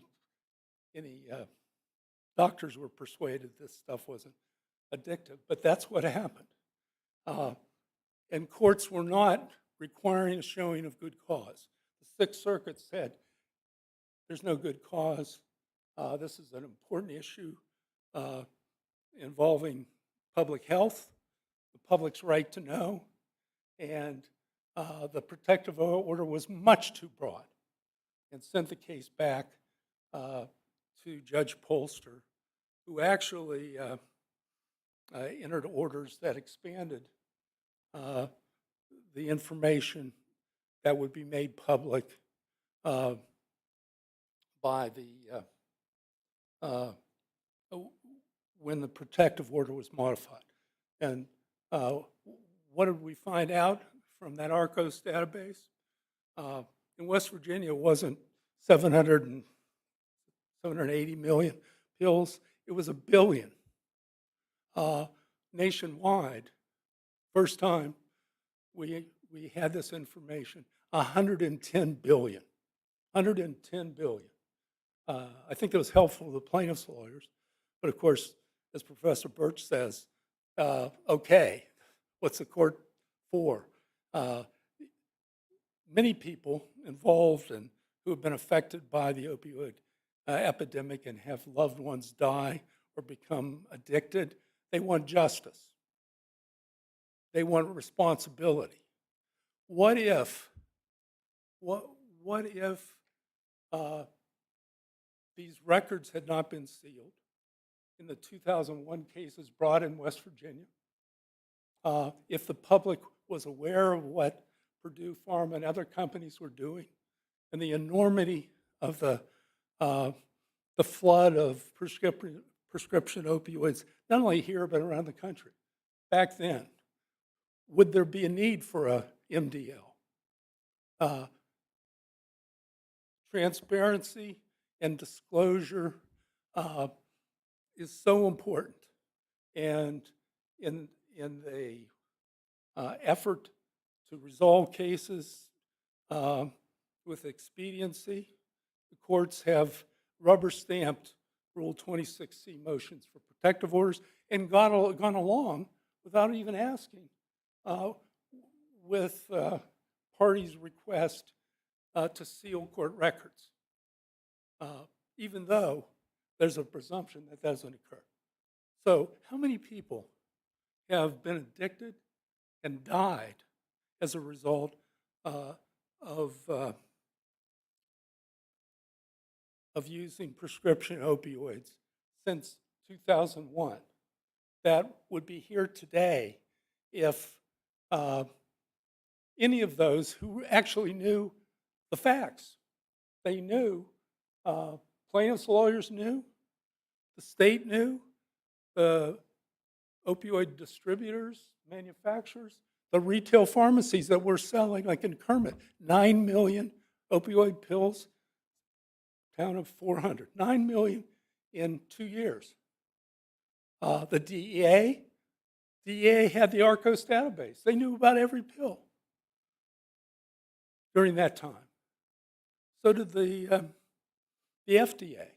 doctors were persuaded this stuff wasn't addictive, but that's what happened. And courts were not requiring a showing of good cause. The Sixth Circuit said there's no good cause. This is an important issue involving public health, the public's right to know, and the protective order was much too broad, and sent the case back to Judge Polster, who actually entered orders that expanded the information that would be made public by when the protective order was modified. And what did we find out from that ARCOS database? In West Virginia, it wasn't 780 million pills. It was 1 billion. Nationwide, first time we had this information, 110 billion. 110 billion. I think it was helpful to the plaintiff's lawyers, but of course, as Professor Birch says, okay, what's the court for? Many people involved and who have been affected by the opioid epidemic and have loved ones die or become addicted, they want justice. They want responsibility. What if these records had not been sealed in the 2001 cases brought in West Virginia? If the public was aware of what Purdue Pharma and other companies were doing and the enormity of the flood of prescription opioids, not only here but around the country, back then, would there be a need for a MDL? Transparency and disclosure is so important, and in the effort to resolve cases with expediency, the courts have rubber-stamped Rule 26C motions for protective orders and gone along without even asking with parties' request to seal court records, even though there's a presumption that doesn't occur. So how many people have been addicted and died as a result of using prescription opioids since 2001 that would be here today if any of those who actually knew the facts, they knew, plaintiffs' lawyers knew, the state knew, the opioid distributors, manufacturers, the retail pharmacies that were selling, like in Kermit, 9 million opioid pills, town of 400, 9 million in 2 years. The DEA had the ARCOS database. They knew about every pill during that time. So did the FDA.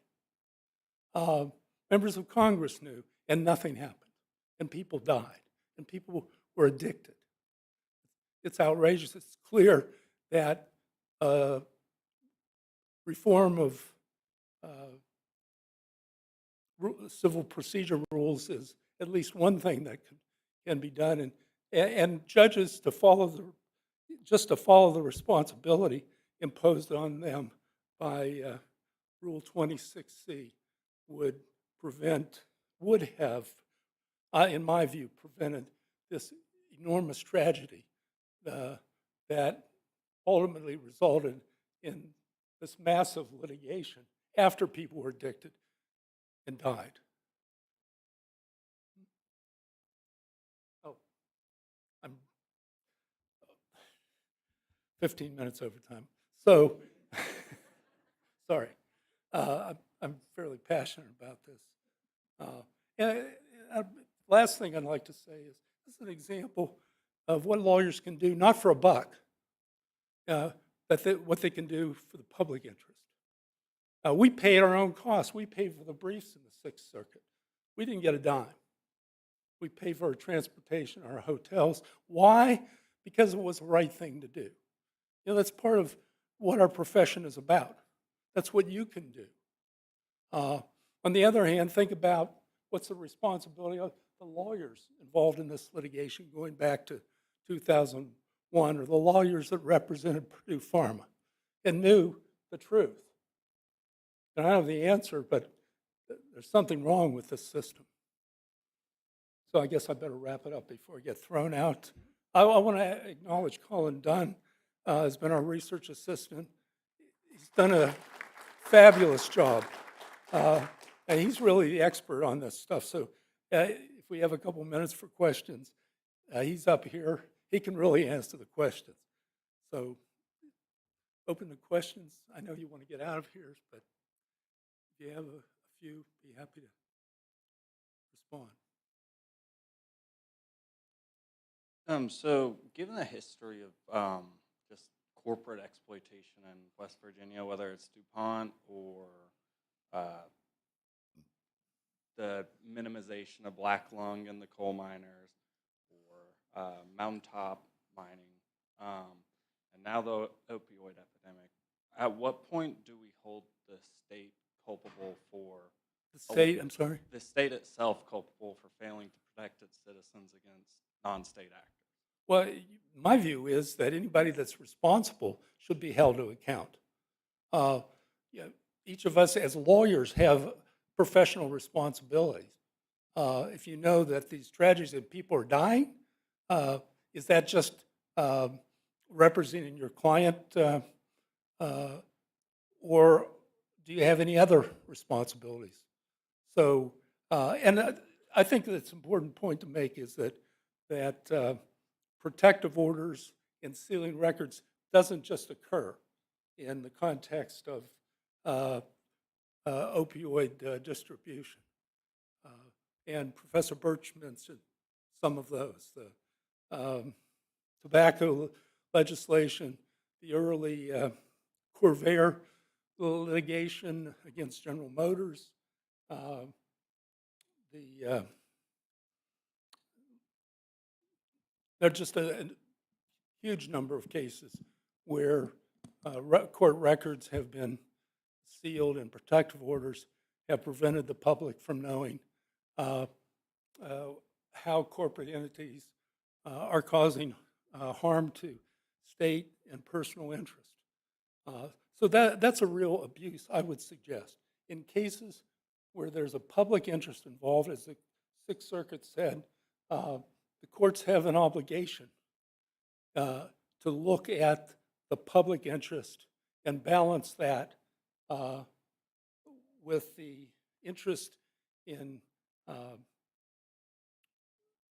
Members of Congress knew, and nothing happened. And people died, and people were addicted. It's outrageous. It's clear that reform of civil procedure rules is at least one thing that can be done, and judges to follow the responsibility imposed on them by Rule 26C would have, in my view, prevented this enormous tragedy that ultimately resulted in this massive litigation after people were addicted and died. Oh, I'm 15 minutes over time. So, sorry. I'm fairly passionate about this. And last thing I'd like to say is this is an example of what lawyers can do, not for a buck, but what they can do for the public interest. We paid our own costs. We paid for the briefs in the Sixth Circuit. We didn't get a dime. We paid for our transportation, our hotels. Why? Because it was the right thing to do. That's part of what our profession is about. That's what you can do. On the other hand, think about what's the responsibility of the lawyers involved in this litigation going back to 2001, or the lawyers that represented Purdue Pharma and knew the truth. And I don't have the answer, but there's something wrong with this system. So I guess I better wrap it up before I get thrown out. I want to acknowledge Colin Dunn has been our research assistant. He's done a fabulous job. And he's really the expert on this stuff. So if we have a couple minutes for questions, he's up here. He can really answer the questions. So open to questions. I know you want to get out of here, but if you have a few, be happy to respond. So given the history of just corporate exploitation in West Virginia, whether it's DuPont or the minimization of black lung in the coal miners or mountaintop mining, and now the opioid epidemic, at what point do we hold the state culpable for The state, I'm sorry? the state itself culpable for failing to protect its citizens against non-state actors? Well, my view is that anybody that's responsible should be held to account. Each of us as lawyers have professional responsibilities. If you know that these tragedies and people are dying, is that just representing your client, or do you have any other responsibilities? So, and I think that's an important point to make is that protective orders and sealing records doesn't just occur in the context of opioid distribution. And Professor Birch mentioned some of those. The tobacco legislation, the early Corvair litigation against General Motors, there are just a huge number of cases where court records have been sealed and protective orders have prevented the public from knowing how corporate entities are causing harm to state and personal interest. So that's a real abuse, I would suggest. In cases where there's a public interest involved, as the Sixth Circuit said, the courts have an obligation to look at the public interest and balance that with the interest in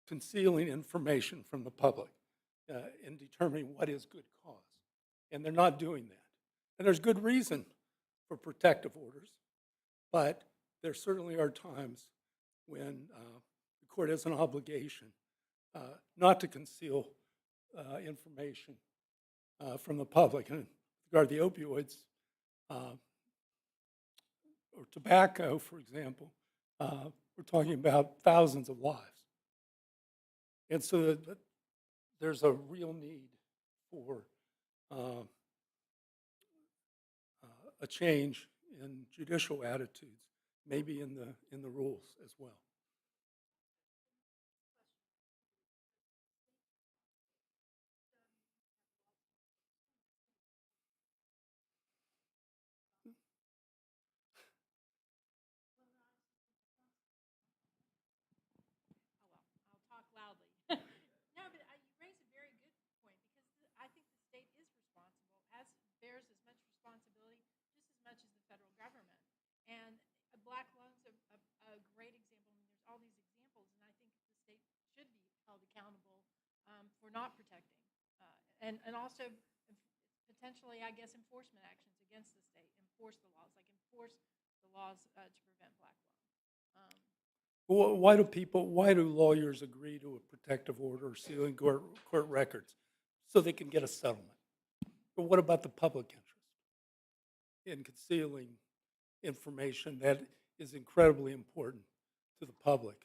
concealing information from the public in determining what is good cause. And they're not doing that. And there's good reason for protective orders, but there certainly are times when the court has an obligation not to conceal information from the public. And with regard to the opioids, or tobacco, for example, we're talking about thousands of lives. And so there's a real need for a change in judicial attitudes, maybe in the rules as well. Talk loudly. No, but you raise a very good point because I think the state is responsible, bears as much responsibility just as much as the federal government. And black lungs, a accountable for not protecting. And also potentially, I guess, enforcement actions against the state, enforce the laws, like enforce the laws to prevent black lung. Why do lawyers agree to a protective order sealing court records? So they can get a settlement. But what about the public interest in concealing information that is incredibly important to the public?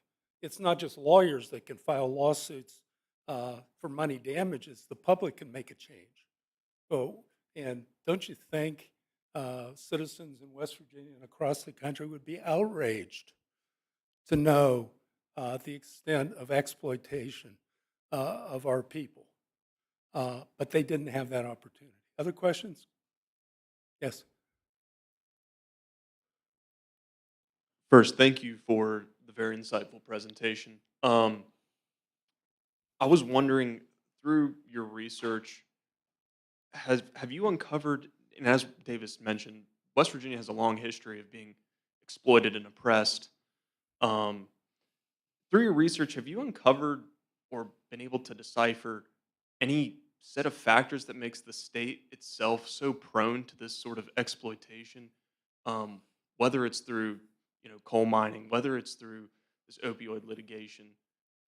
It's not just lawyers that can file lawsuits for money damages. The public can make a change. And don't you think citizens in West Virginia and across the country would be outraged to know the extent of exploitation of our people? But they didn't have that opportunity. Other questions? Yes. First, thank you for the very insightful presentation. I was wondering, through your research, have you uncovered, and as Davis mentioned, West Virginia has a long history of being exploited and oppressed. Through your research, have you uncovered or been able to decipher any set of factors that makes the state itself so prone to this sort of exploitation? Whether it's through coal mining, whether it's through this opioid litigation.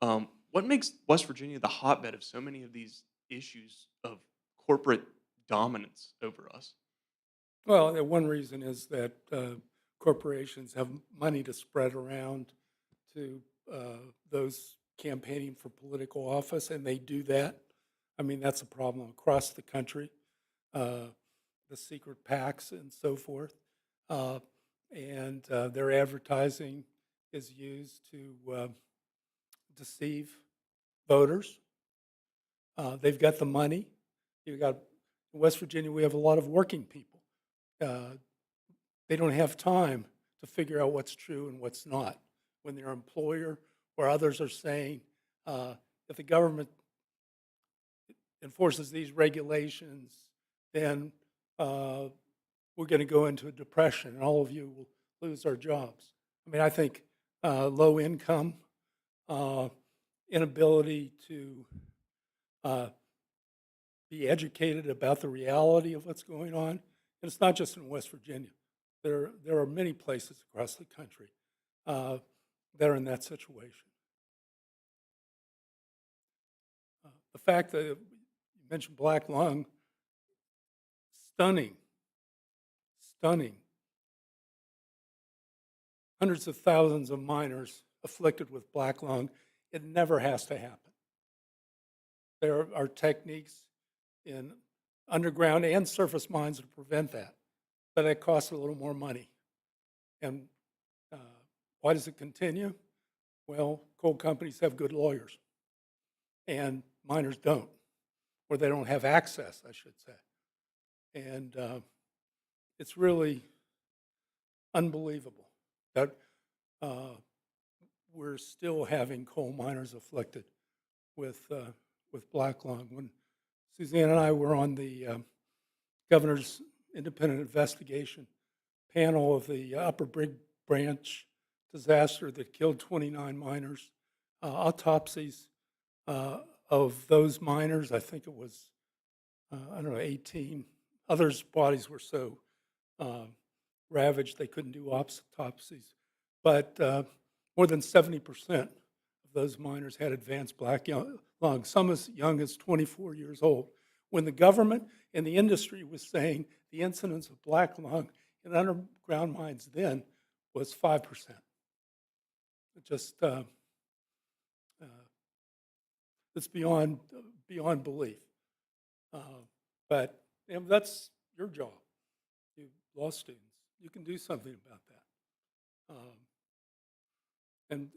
What makes West Virginia the hotbed of so many of these issues of corporate dominance over us? Well, one reason is that corporations have money to spread around to those campaigning for political office, and they do that. I mean, that's a problem across the country, the secret PACs and so forth. And their advertising is used to deceive voters. They've got the money. In West Virginia, we have a lot of working people. They don't have time to figure out what's true and what's not. When their employer or others are saying, if the government enforces these regulations, then we're going to go into a depression and all of you will lose our jobs. I mean, I think low income, inability to be educated about the reality of what's going on. And it's not just in West Virginia. There are many places across the country that are in that situation. The fact that you mentioned black lung, stunning. Hundreds of thousands of miners afflicted with black lung. It never has to happen. There are techniques in underground and surface mines to prevent that, but it costs a little more money. And why does it continue? Well, coal companies have good lawyers, and miners don't, or they don't have access, I should say. And it's really unbelievable that we're still having coal miners afflicted with black lung. When Suzanne and I were on the governor's independent investigation panel of the Upper Big Branch disaster that killed 29 miners, autopsies of those miners, I think it was, 18. Others' bodies were so ravaged they couldn't do autopsies. But more than 70% of those miners had advanced black lung, some as young as 24 years old. When the government and the industry was saying the incidence of black lung in underground mines then was 5%. It just, it's beyond belief. But that's your job, you law students. You can do something about that. And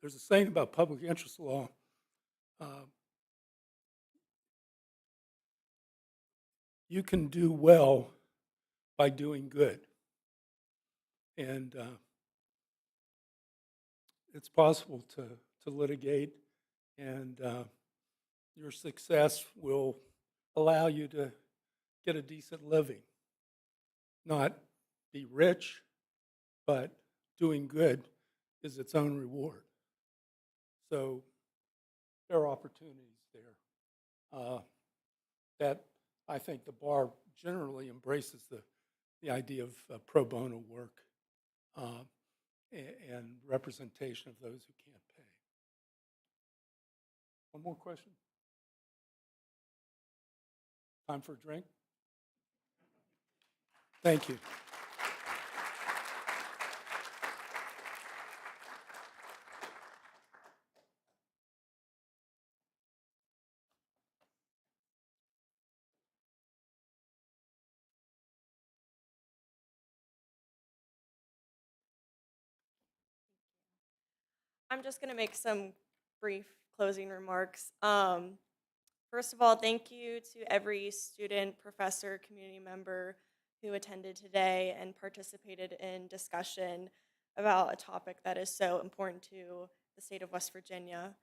there's a saying about public interest law. You can do well by doing good. And it's possible to litigate, and your success will allow you to get a decent living. Not be rich, but doing good is its own reward. So there are opportunities there. That I think the bar generally embraces the idea of pro bono work and representation of those who can't pay. One more question? Time for a drink? Thank you. I'm just going to make some brief closing remarks. First of all, thank you to every student, professor, community member who attended today and participated in discussion about a topic that is so important to the state of West Virginia.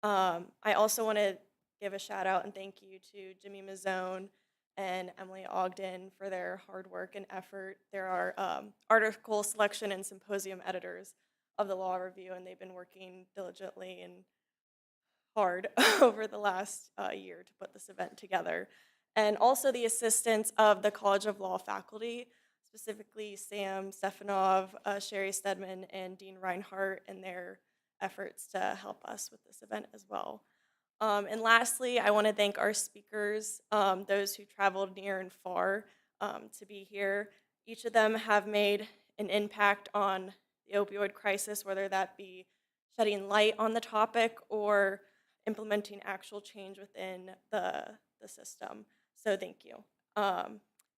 I also want to give a shout out and thank you to Jimmy Mazzone and Emily Ogden for their hard work and effort. There are article selection and symposium editors of the Law Review, and they've been working diligently and hard over the last year to put this event together. And also the assistance of the College of Law faculty, specifically Sam Stefanov, Sherry Stedman, and Dean Reinhardt in their efforts to help us with this event as well. And lastly, I want to thank our speakers, those who traveled near and far to be here. Each of them have made an impact on the opioid crisis, whether that be shedding light on the topic or implementing actual change within the system. So thank you.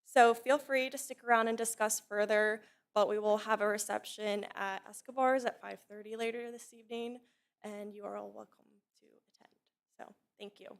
So feel free to stick around and discuss further, but we will have a reception at Escobar's at 5:30 later this evening, and you are all welcome to attend. So thank you.